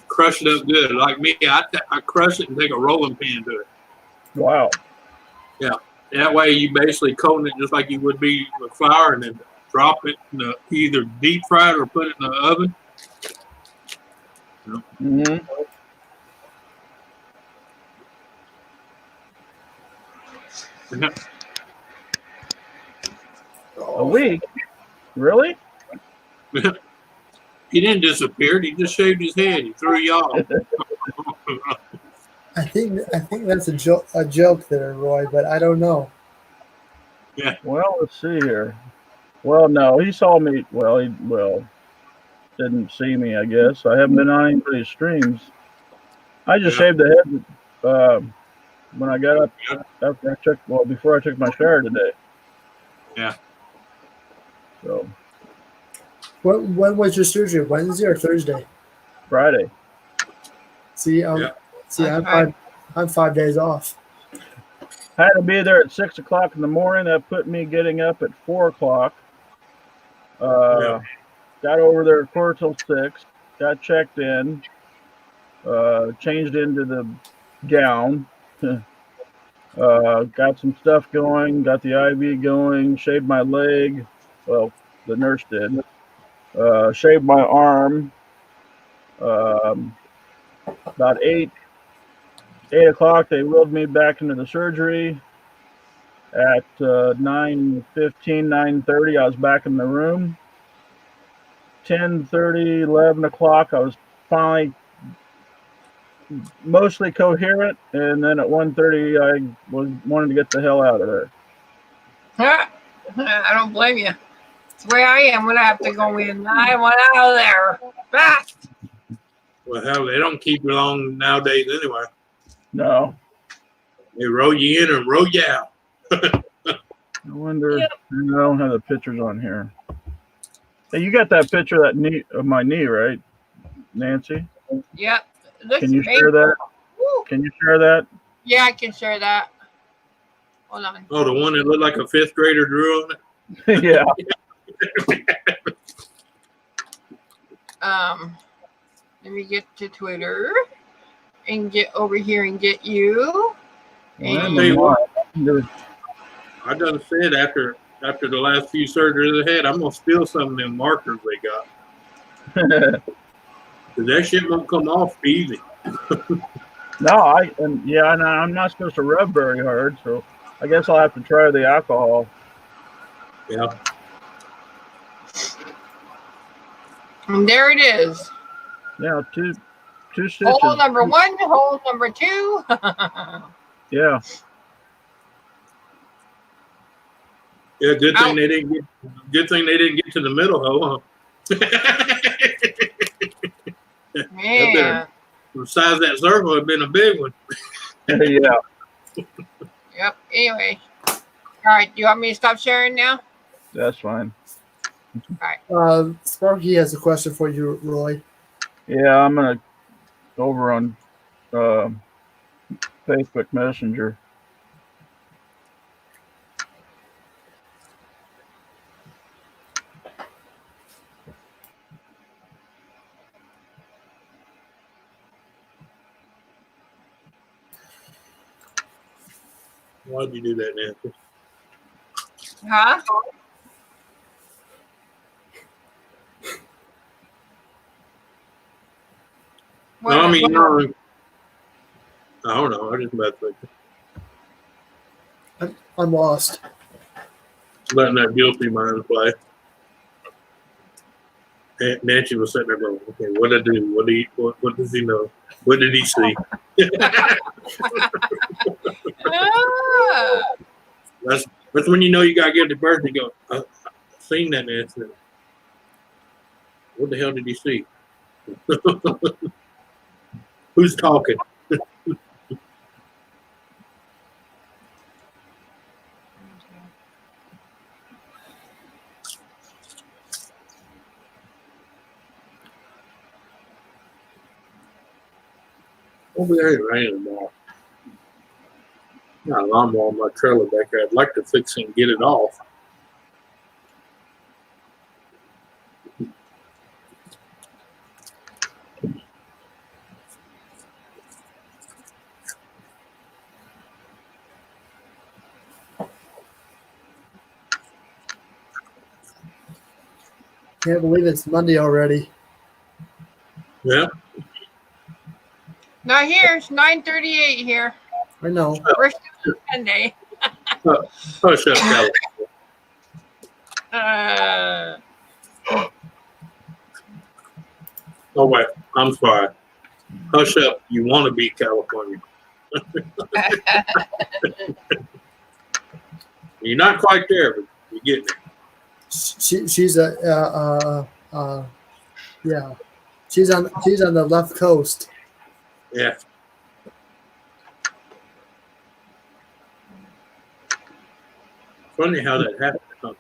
Crush it up good. Like me, I crush it and take a rolling pin to it. Wow. Yeah. That way you basically coating it just like you would be with flour and then drop it in either deep fry it or put it in the oven. Mm-hmm. Yeah. A week? Really? He didn't disappear. He just shaved his head. He threw you off. I think that's a joke there, Roy, but I don't know. Yeah. Well, let's see here. Well, no, he saw me. Well, he didn't see me, I guess. I haven't been on anybody's streams. I just shaved the head when I got up after before I took my shower today. Yeah. So. When was your surgery? Wednesday or Thursday? Friday. See, I'm 5 days off. I had to be there at 6 o'clock in the morning. That put me getting up at 4 o'clock. Got over there at 4 till 6. Got checked in. Changed into the gown. Got some stuff going. Got the IV going. Shaved my leg. Well, the nurse did. Shaved my arm. About 8 o'clock, they wheeled me back into the surgery. At 9:15, 9:30, I was back in the room. 10:30, 11 o'clock, I was finally mostly coherent, and then at 1:30, I wanted to get the hell out of there. I don't blame you. It's the way I am when I have to go in. I want out of there fast. Well, hell, they don't keep you long nowadays anyway. No. They roll you in and roll you out. I wonder. I don't have the pictures on here. Hey, you got that picture of my knee, right, Nancy? Yep. Can you share that? Woo. Can you share that? Yeah, I can share that. Hold on. Oh, the one that looked like a fifth grader drew on it? Yeah. Let me get to Twitter and get over here and get you. I tell you what, I done said after the last few surgeries I had, I'm gonna steal some of them markers they got. Cause that shit won't come off easy. No, I'm not supposed to rub very hard, so I guess I'll have to try the alcohol. Yeah. And there it is. Yeah, two stitches. Hole number 1, hole number 2. Yeah. Yeah, good thing they didn't get to the middle hole, huh? Man. The size of that circle would have been a big one. Yeah. Yep. Anyway. All right. Do you want me to stop sharing now? That's fine. All right. Sparky has a question for you, Roy. Yeah, I'm gonna go over on Facebook Messenger. Why'd you do that, Nancy? Huh? No, I mean, no, I don't know. I just about to I'm lost. letting that guilty mind play. And Nancy was sitting there going, okay, what did I do? What does he know? What did he see? Ah. That's when you know you gotta get the person and go, I've seen that Nancy. What the hell did he see? Who's talking? Over there, it raining tomorrow. Got a lawnmower on my trailer back there. I'd like to fix it and get it off. Can't believe it's Monday already. Yeah. Not here. It's 9:38 here. I know. We're still Sunday. Hush up, Kelly. Oh, wait. I'm sorry. Hush up. You want to be California. You're not quite there, but you're getting there. She's yeah. She's on the left coast. Yeah. Funny how that happened. Huh?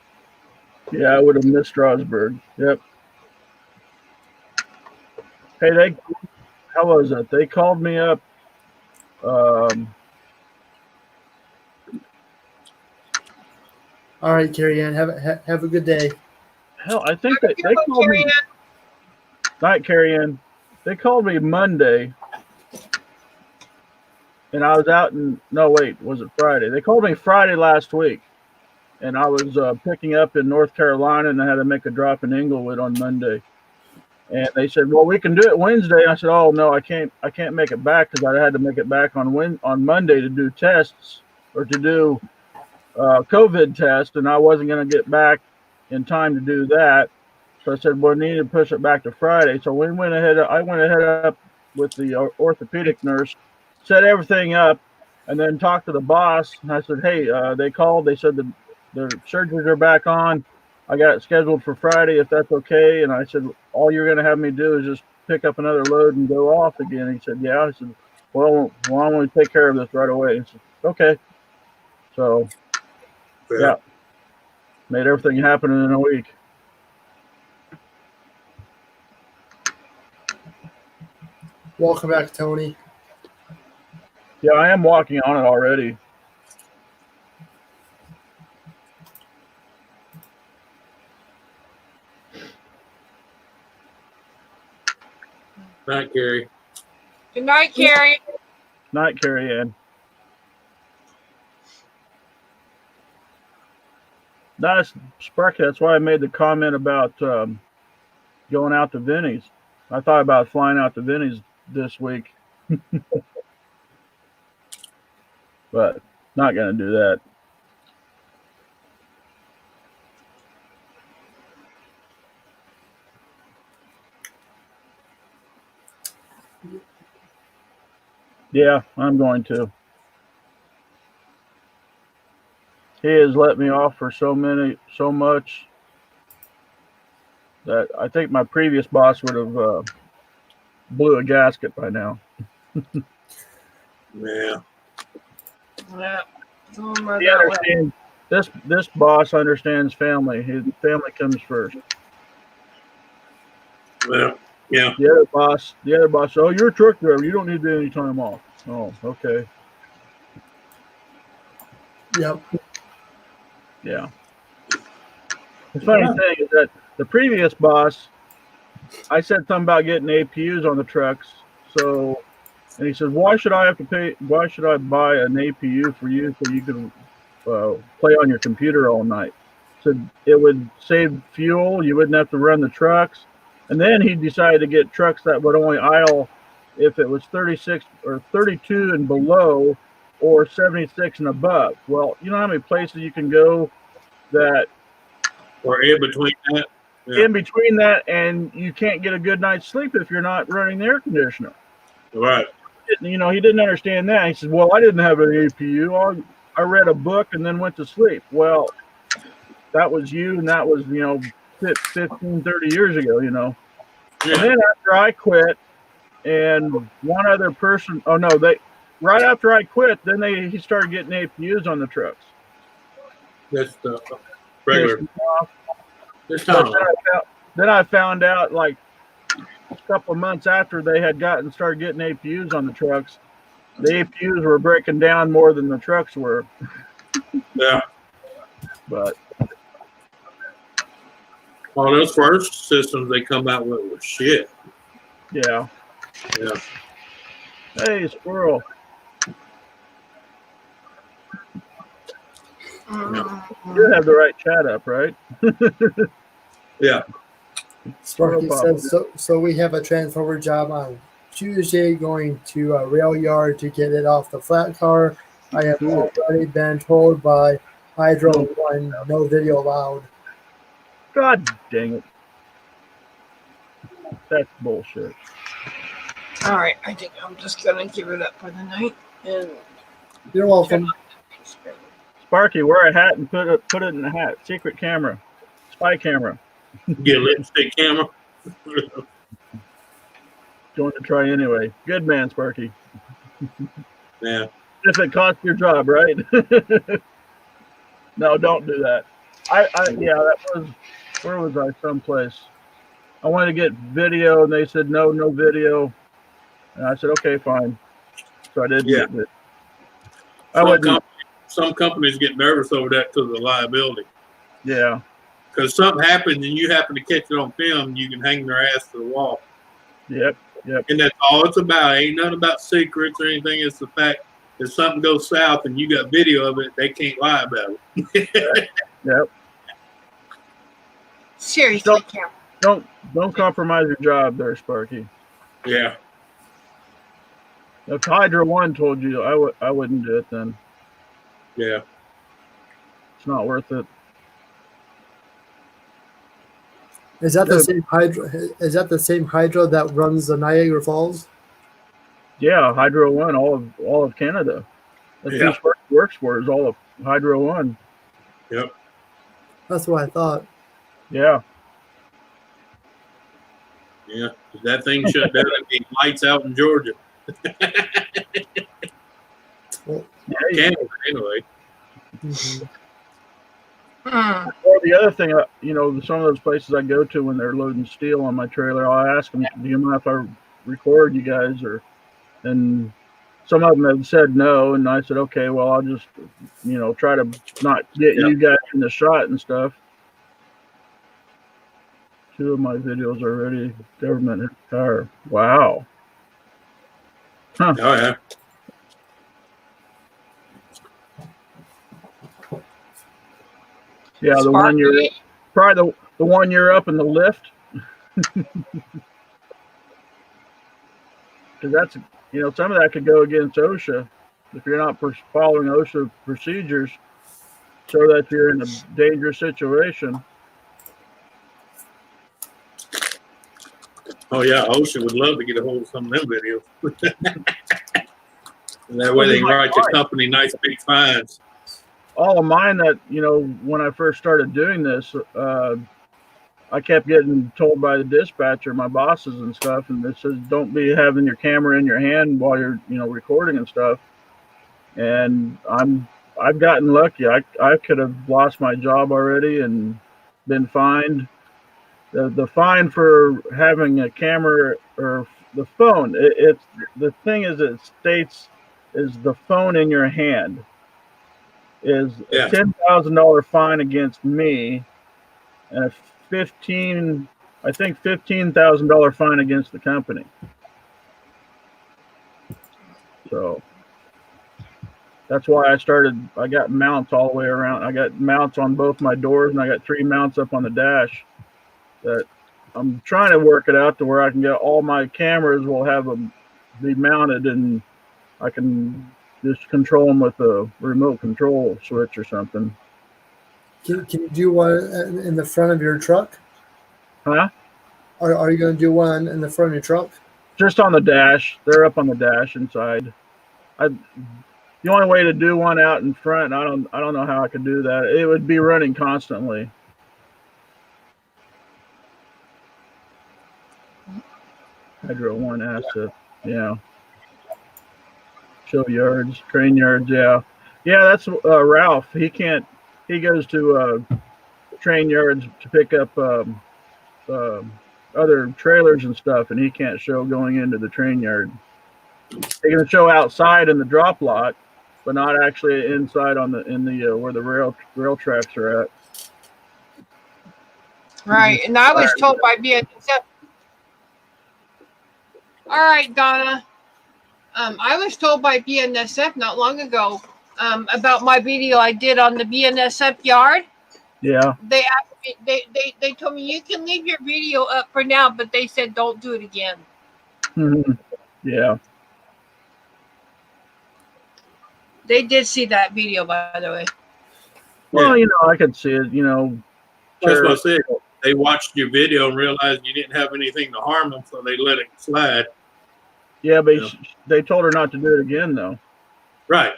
Yeah, I would have missed Strasburg. Yep. Hey, how was it? They called me up. All right, Carrie Ann, have a good day. Hell, I think they called me. Night, Carrie Ann. They called me Monday, and I was out in. No, wait, was it Friday? They called me Friday last week, and I was picking up in North Carolina, and I had to make a drop in Inglewood on Monday. And they said, "Well, we can do it Wednesday." I said, "Oh no, I can't make it back because I had to make it back on Monday to do tests or to do COVID test, and I wasn't going to get back in time to do that." So I said, "Well, I need to push it back to Friday." So I went ahead up with the orthopedic nurse, set everything up, and then talked to the boss. And I said, "Hey, they called. They said the surgeries are back on. I got it scheduled for Friday if that's okay." And I said, "All you're going to have me do is just pick up another load and go off again." And he said, "Yeah." I said, well, I want to take care of this right away." He said, "Okay." So, yeah, made everything happen in a week. Welcome back, Tony. Yeah, I am walking on it already. Night, Carrie. Good night, Carrie. Night, Carrie Ann. That's Sparky. That's why I made the comment about going out to Vinny's. I thought about flying out to Vinny's this week, but not going to do that. Yeah, I'm going to. He has let me off for so much that I think my previous boss would have blew a gasket by now. Yeah. Yeah. He understands, this boss understands family. His family comes first. Well, yeah. The other boss, "Oh, you're a truck driver. You don't need to do any time off." Oh, okay. Yep. Yeah. The funny thing is that the previous boss, I said something about getting APUs on the trucks. So And he said, why should I have to pay? Why should I buy an APU for you so you can play on your computer all night? So it would save fuel. You wouldn't have to run the trucks. And then he decided to get trucks that would only idle if it was 36 or 32 and below or 76 and above. Well, you know how many places you can go that or in between that? In between that, and you can't get a good night's sleep if you're not running the air conditioner. Right. You know, he didn't understand that. He said, well, I didn't have an APU. I read a book and then went to sleep. Well, that was you, and that was, 15, 30 years ago, Yeah. And then after I quit, and one other person, right after I quit, then he started getting APUs on the trucks. That's the regular. Then I found out, like, a couple of months after they had started getting APUs on the trucks, the APUs were breaking down more than the trucks were. Yeah. But all those first systems they come out with were shit. Yeah. Yeah. Hey, squirrel. You have the right chat up, right? Yeah. Sparky says, so we have a transformer job on Tuesday going to a rail yard to get it off the flat car. I have already been told by Hydro One, no video allowed. God dang it. That's bullshit. All right, I think I'm just gonna give it up for the night. And you're welcome. Sparky, wear a hat and put it in the hat. Secret camera, spy camera. Get a lipstick camera. Going to try anyway. Good man, Sparky. Yeah. If it costs your job, right? No, don't do that. That was, where was I? Someplace. I wanted to get video, and they said no video. And I said, okay, fine. So I did. Yeah. Some companies get nervous over that because of the liability. Yeah. Because something happens and you happen to catch it on film, you can hang their ass to the wall. Yep. And that's all it's about. Ain't nothing about secrets or anything. It's the fact that something goes south and you got video of it, they can't lie about it. Yep. Seriously, don't compromise your job there, Sparky. Yeah. If Hydra One told you, I wouldn't do it then. Yeah. It's not worth it. Is that the same hydro? Is that the same hydro that runs the Niagara Falls? Yeah, Hydro One, all of Canada. That's who Sparky works for, is all of Hydro One. Yep. That's what I thought. Yeah. Yeah. If that thing shut down, it'd be lights out in Georgia. Well, Canada, anyway. Mm-hmm. Or the other thing, some of those places I go to when they're loading steel on my trailer, I'll ask them, do you mind if I record you guys? And some of them have said no, and I said, okay, well, I'll just, try to not get you guys in the shot and stuff. 2 of my videos already, government car. Wow. Huh. Oh, yeah. Yeah, the one you're probably the one you're up in the lift. Because that's, some of that could go against OSHA if you're not following OSHA procedures, so that you're in a dangerous situation. Oh yeah, OSHA would love to get a hold of some of them videos. And that way they can write the company nice big fines. All of mine that, when I first started doing this, I kept getting told by the dispatcher, my bosses and stuff, and it says, don't be having your camera in your hand while you're, recording and stuff. And I've gotten lucky. I could have lost my job already and been fined. The fine for having a camera or the phone, it's the thing is, it states is the phone in your hand is a $10,000 fine against me, and a $15,000 fine against the company. So that's why I got mounts all the way around. I got mounts on both my doors, and I got 3 mounts up on the dash. That I'm trying to work it out to where I can get all my cameras will have them be mounted, and I can just control them with a remote control switch or something. Can you do one in the front of your truck? Huh? Are you going to do one in the front of your truck? Just on the dash. They're up on the dash inside. The only way to do one out in front, I don't know how I could do that. It would be running constantly. Hydro 1 has to, show yards, train yards, yeah. Yeah, that's Ralph. He goes to train yards to pick up other trailers and stuff, and he can't show going into the train yard. They can show outside in the drop lot, but not actually inside in the where the rail tracks are at. Right, and I was told by BNSF. All right, Donna. I was told by BNSF not long ago about my video I did on the BNSF yard. Yeah. They asked me, they told me you can leave your video up for now, but they said don't do it again. Mm-hmm. Yeah. They did see that video, by the way. Well, I could see it. That's what I said. They watched your video and realized you didn't have anything to harm them, so they let it slide. Yeah, but they told her not to do it again, though. Right,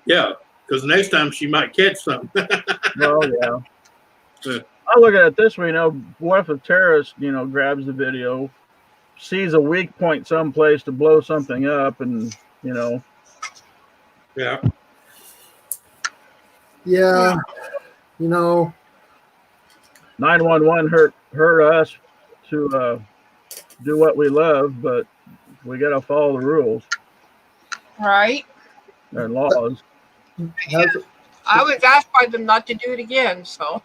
yeah. Because next time she might catch something. Well, yeah. I look at it this way, what if a terrorist, grabs the video, sees a weak point someplace to blow something up, and, Yeah. Yeah. 911 hurt us to do what we love, but we got to follow the rules. Right. And laws. I was asked by them not to do it again, so.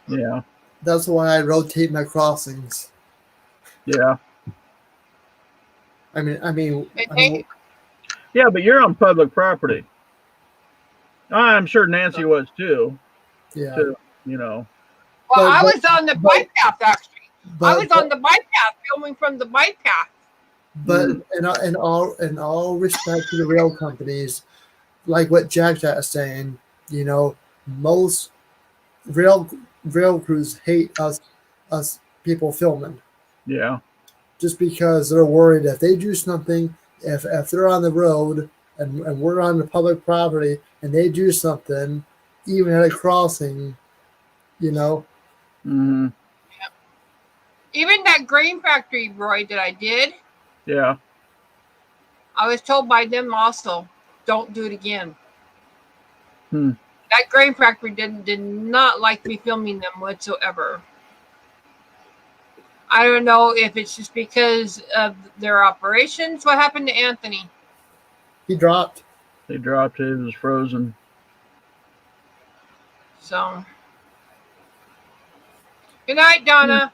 Yeah. That's why I rotate my crossings. Yeah. I mean. Yeah, but you're on public property. I'm sure Nancy was too. Yeah. Well, I was on the bike path actually. I was on the bike path, filming from the bike path. But in all respect to the rail companies, like what Jack is saying, most rail crews hate us people filming. Yeah. Just because they're worried if they do something, if they're on the road and we're on the public property and they do something, even at a crossing, Mm-hmm. Even that grain factory, Roy, that I did. Yeah. I was told by them also, don't do it again. That grain factory did not like me filming them whatsoever. I don't know if it's just because of their operations. What happened to Anthony? He dropped. He dropped. He was frozen. So. Good night, Donna.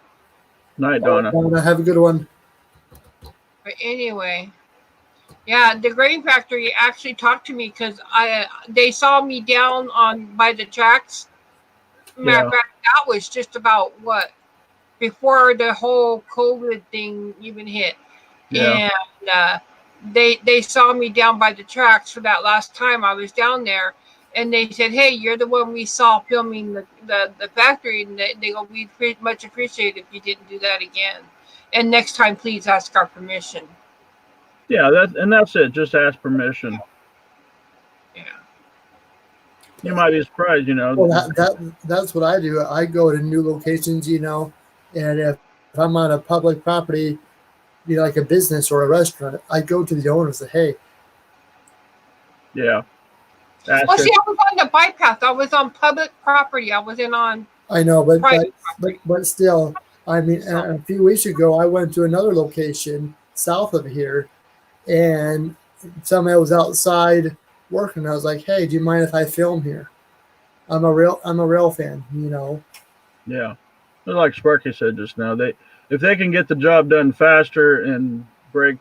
Night, Donna. Have a good one. But anyway, yeah, the grain factory actually talked to me because they saw me down by the tracks. Matter of fact, that was just about before the whole COVID thing even hit. Yeah. And they saw me down by the tracks for that last time I was down there. And they said, hey, you're the one we saw filming the factory. And they go, we'd much appreciate it if you didn't do that again. And next time, please ask our permission. Yeah, that's it. Just ask permission. Yeah. You might be surprised, Well, that's what I do. I go to new locations, and if I'm on a public property, like a business or a restaurant, I go to the owner and say, hey. Yeah. See, I was on the bike path. I was on public property. I wasn't on. I know, but still, a few weeks ago, I went to another location south of here, and somebody was outside working. I was like, hey, do you mind if I film here? I'm a rail fan, Yeah. Like Sparky said just now, if they can get the job done faster and break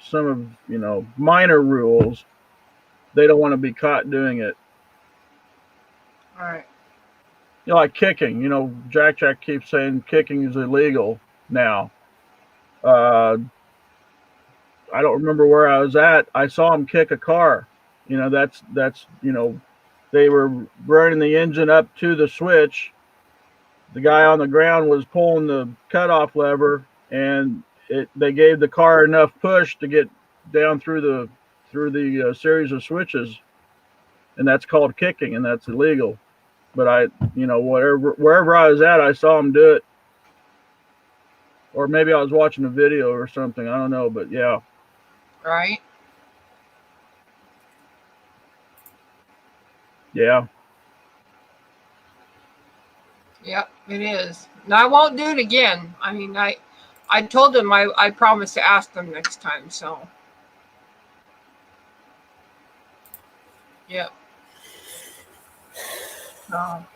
some of, minor rules, they don't want to be caught doing it. All right. You know, like kicking. You know, Jack keeps saying kicking is illegal now. I don't remember where I was at. I saw him kick a car. You know, that's they were running the engine up to the switch. The guy on the ground was pulling the cutoff lever, and they gave the car enough push to get down through the series of switches, and that's called kicking, and that's illegal. But wherever I was at, I saw him do it, or maybe I was watching a video or something. I don't know, but yeah. Right. Yeah. Yep, it is. No, I won't do it again. I mean, I told them I promised to ask them next time. So. Yep. But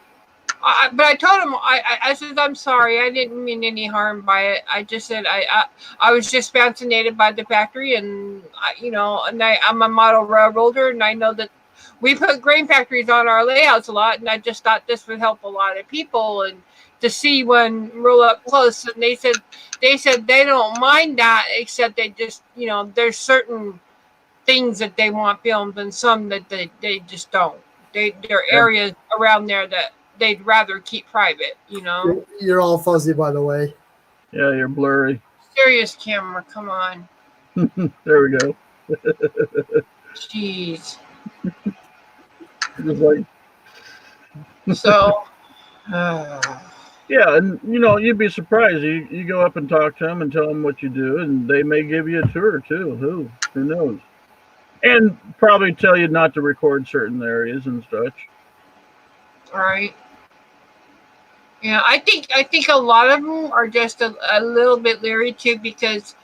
I told him I said I'm sorry. I didn't mean any harm by it. I just said I was just fascinated by the factory, and I'm a model railroader, and I know that we put grain factories on our layouts a lot, and I just thought this would help a lot of people and to see one roll up close. And they said they don't mind that, except they just there's certain things that they want filmed and some that they just don't. There are areas around there that they'd rather keep private, You're all fuzzy, by the way. Yeah, you're blurry. Serious camera, come on. There we go. Jeez. Just like so. Yeah, and you'd be surprised. You go up and talk to them and tell them what you do, and they may give you a tour too. Who knows? And probably tell you not to record certain areas and such. All right. Yeah, I think a lot of them are just a little bit leery too, because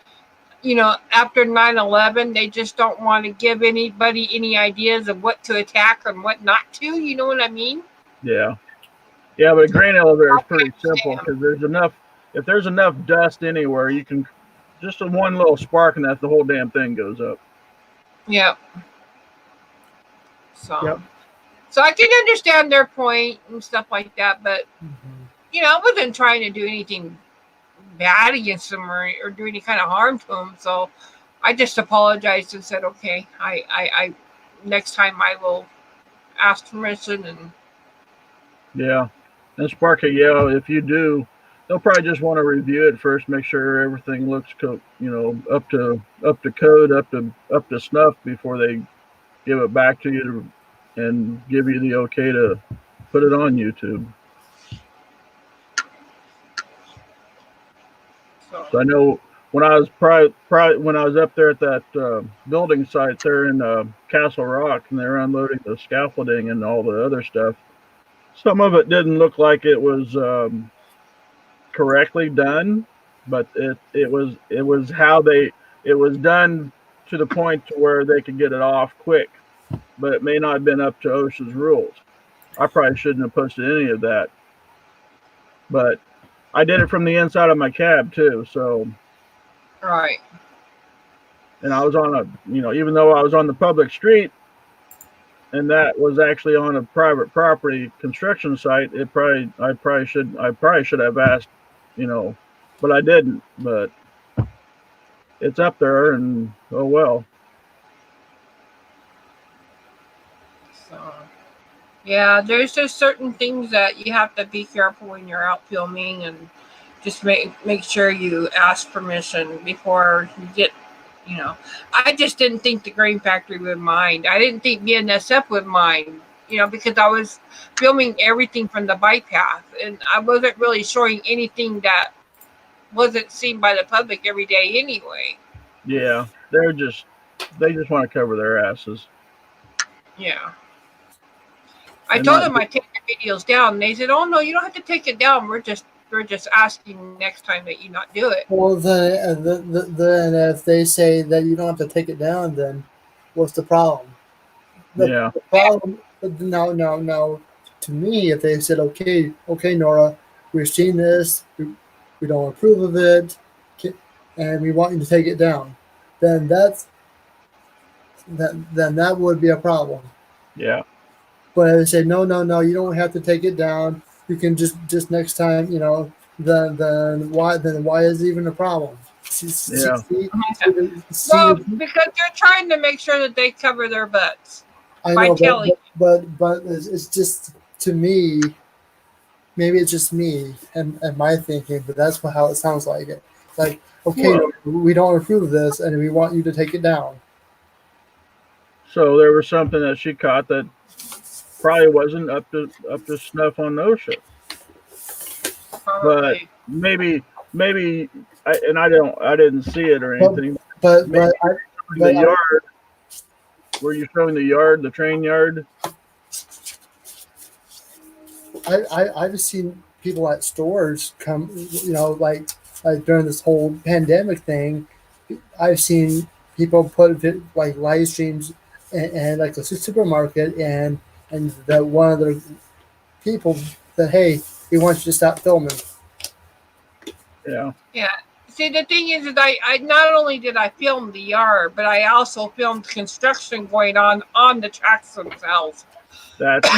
after 9/11, they just don't want to give anybody any ideas of what to attack and what not to. You know what I mean? Yeah, but a grain elevator is pretty simple because if there's enough dust anywhere, you can just one little spark and the whole damn thing goes up. Yep. So I can understand their point and stuff like that, but I wasn't trying to do anything bad against them or do any kind of harm to them. So I just apologized and said, okay, I next time I will ask permission. And yeah, and Sparky, if you do, they'll probably just want to review it first, make sure everything looks up to code, up to snuff before they give it back to you and give you the okay to put it on YouTube. So I know when I was when I was up there at that building site there in Castle Rock, and they were unloading the scaffolding and all the other stuff, some of it didn't look like it was correctly done, but it was how it was done to the point to where they could get it off quick, but it may not have been up to OSHA's rules. I probably shouldn't have posted any of that, but I did it from the inside of my cab too, so. Right. And I was on even though I was on the public street, and that was actually on a private property construction site, I probably should have asked, but I didn't. But it's up there, and oh well. So, yeah, there's just certain things that you have to be careful when you're out filming, and just make sure you ask permission before you get. I just didn't think the grain factory would mind. I didn't think BNSF would mind. Because I was filming everything from the bike path, and I wasn't really showing anything that wasn't seen by the public every day anyway. Yeah, they just want to cover their asses. Yeah. I told them I'd take the videos down, and they said, "Oh no, you don't have to take it down. We're just asking next time that you not do it." Well, then if they say that you don't have to take it down, then what's the problem? The problem, no. To me, if they said, okay, N.O.R.A, we've seen this, we don't approve of it, and we want you to take it down, then that's then that would be a problem. Yeah. But I would say no, you don't have to take it down. You can just next time, then why is it even a problem? Yeah. Well, because they're trying to make sure that they cover their butts. I by know, telling but it's just, to me, maybe it's just me and my thinking, but that's how it sounds like it. Like, okay, Well- we don't approve this, and we want you to take it down. So there was something that she caught that probably wasn't up to snuff on OSHA. But Probably. maybe I didn't see it or anything. But Maybe but the yard. Were you showing the yard, the train yard? I've seen people at stores come, like during this whole pandemic thing. I've seen people put like live streams and like a supermarket, and that one of the people that, hey, we want you to stop filming. Yeah. Yeah. See, the thing is I not only did I film the yard, but I also filmed construction going on the tracks themselves. That's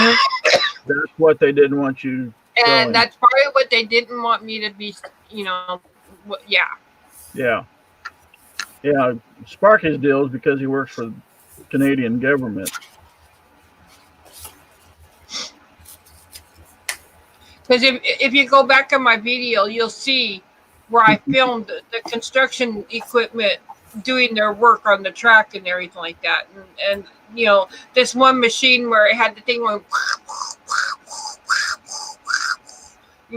what they didn't want you filming. And that's probably what they didn't want me to be, yeah. Yeah. Yeah. Sparky's deal is because he works for the Canadian government. Because if you go back on my video, you'll see where I filmed the construction equipment doing their work on the track and everything like that. And this one machine where it had the thing going,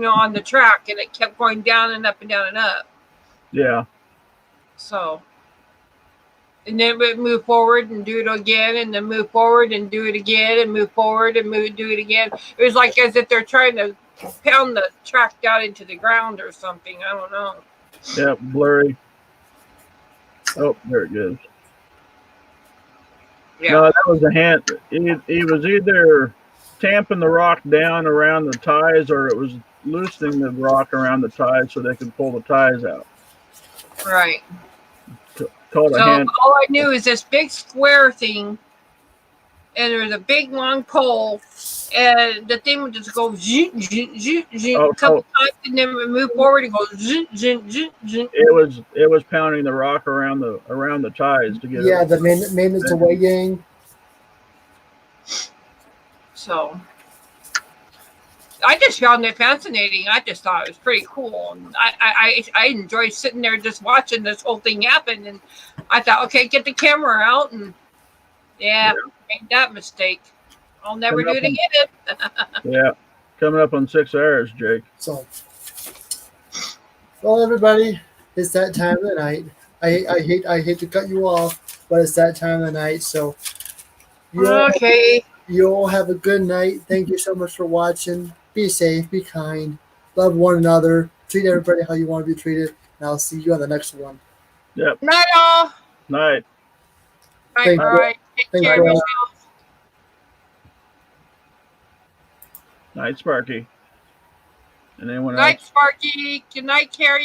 on the track, and it kept going down and up and down and up. Yeah. So, and then we move forward and do it again, and then move forward and do it again, and move forward and do it again. It was like as if they're trying to pound the track down into the ground or something. I don't know. Yeah, blurry. Oh, there it goes. Yeah. No, that was a hand. He was either tamping the rock down around the ties, or it was loosening the rock around the ties so they could pull the ties out. Right. Called a So hand. all I knew is this big square thing, and there's a big long pole, and the thing would just go zoom, zoom, zoom, zoom, a couple times, and then we move forward and go zoom, zoom, zoom, zoom. It was pounding the rock around the ties to get Yeah, it. the maintenance away gang. So I just found it fascinating. I just thought it was pretty cool. And I enjoyed sitting there just watching this whole thing happen. And I thought, okay, get the camera out, and made that mistake. I'll never do it again. Yeah, coming up on 6 hours, Jake. So, well, everybody, it's that time of the night. I hate to cut you off, but it's that time of the night. So, you all have a good night. Thank you so much for watching. Be safe, be kind, love one another, treat everybody how you want to be treated, and I'll see you on the next one. Yep. Night all. Night. Night, bye. Take care of yourself. Night, Sparky. And anyone else? Night, Sparky. Good night, Carrie.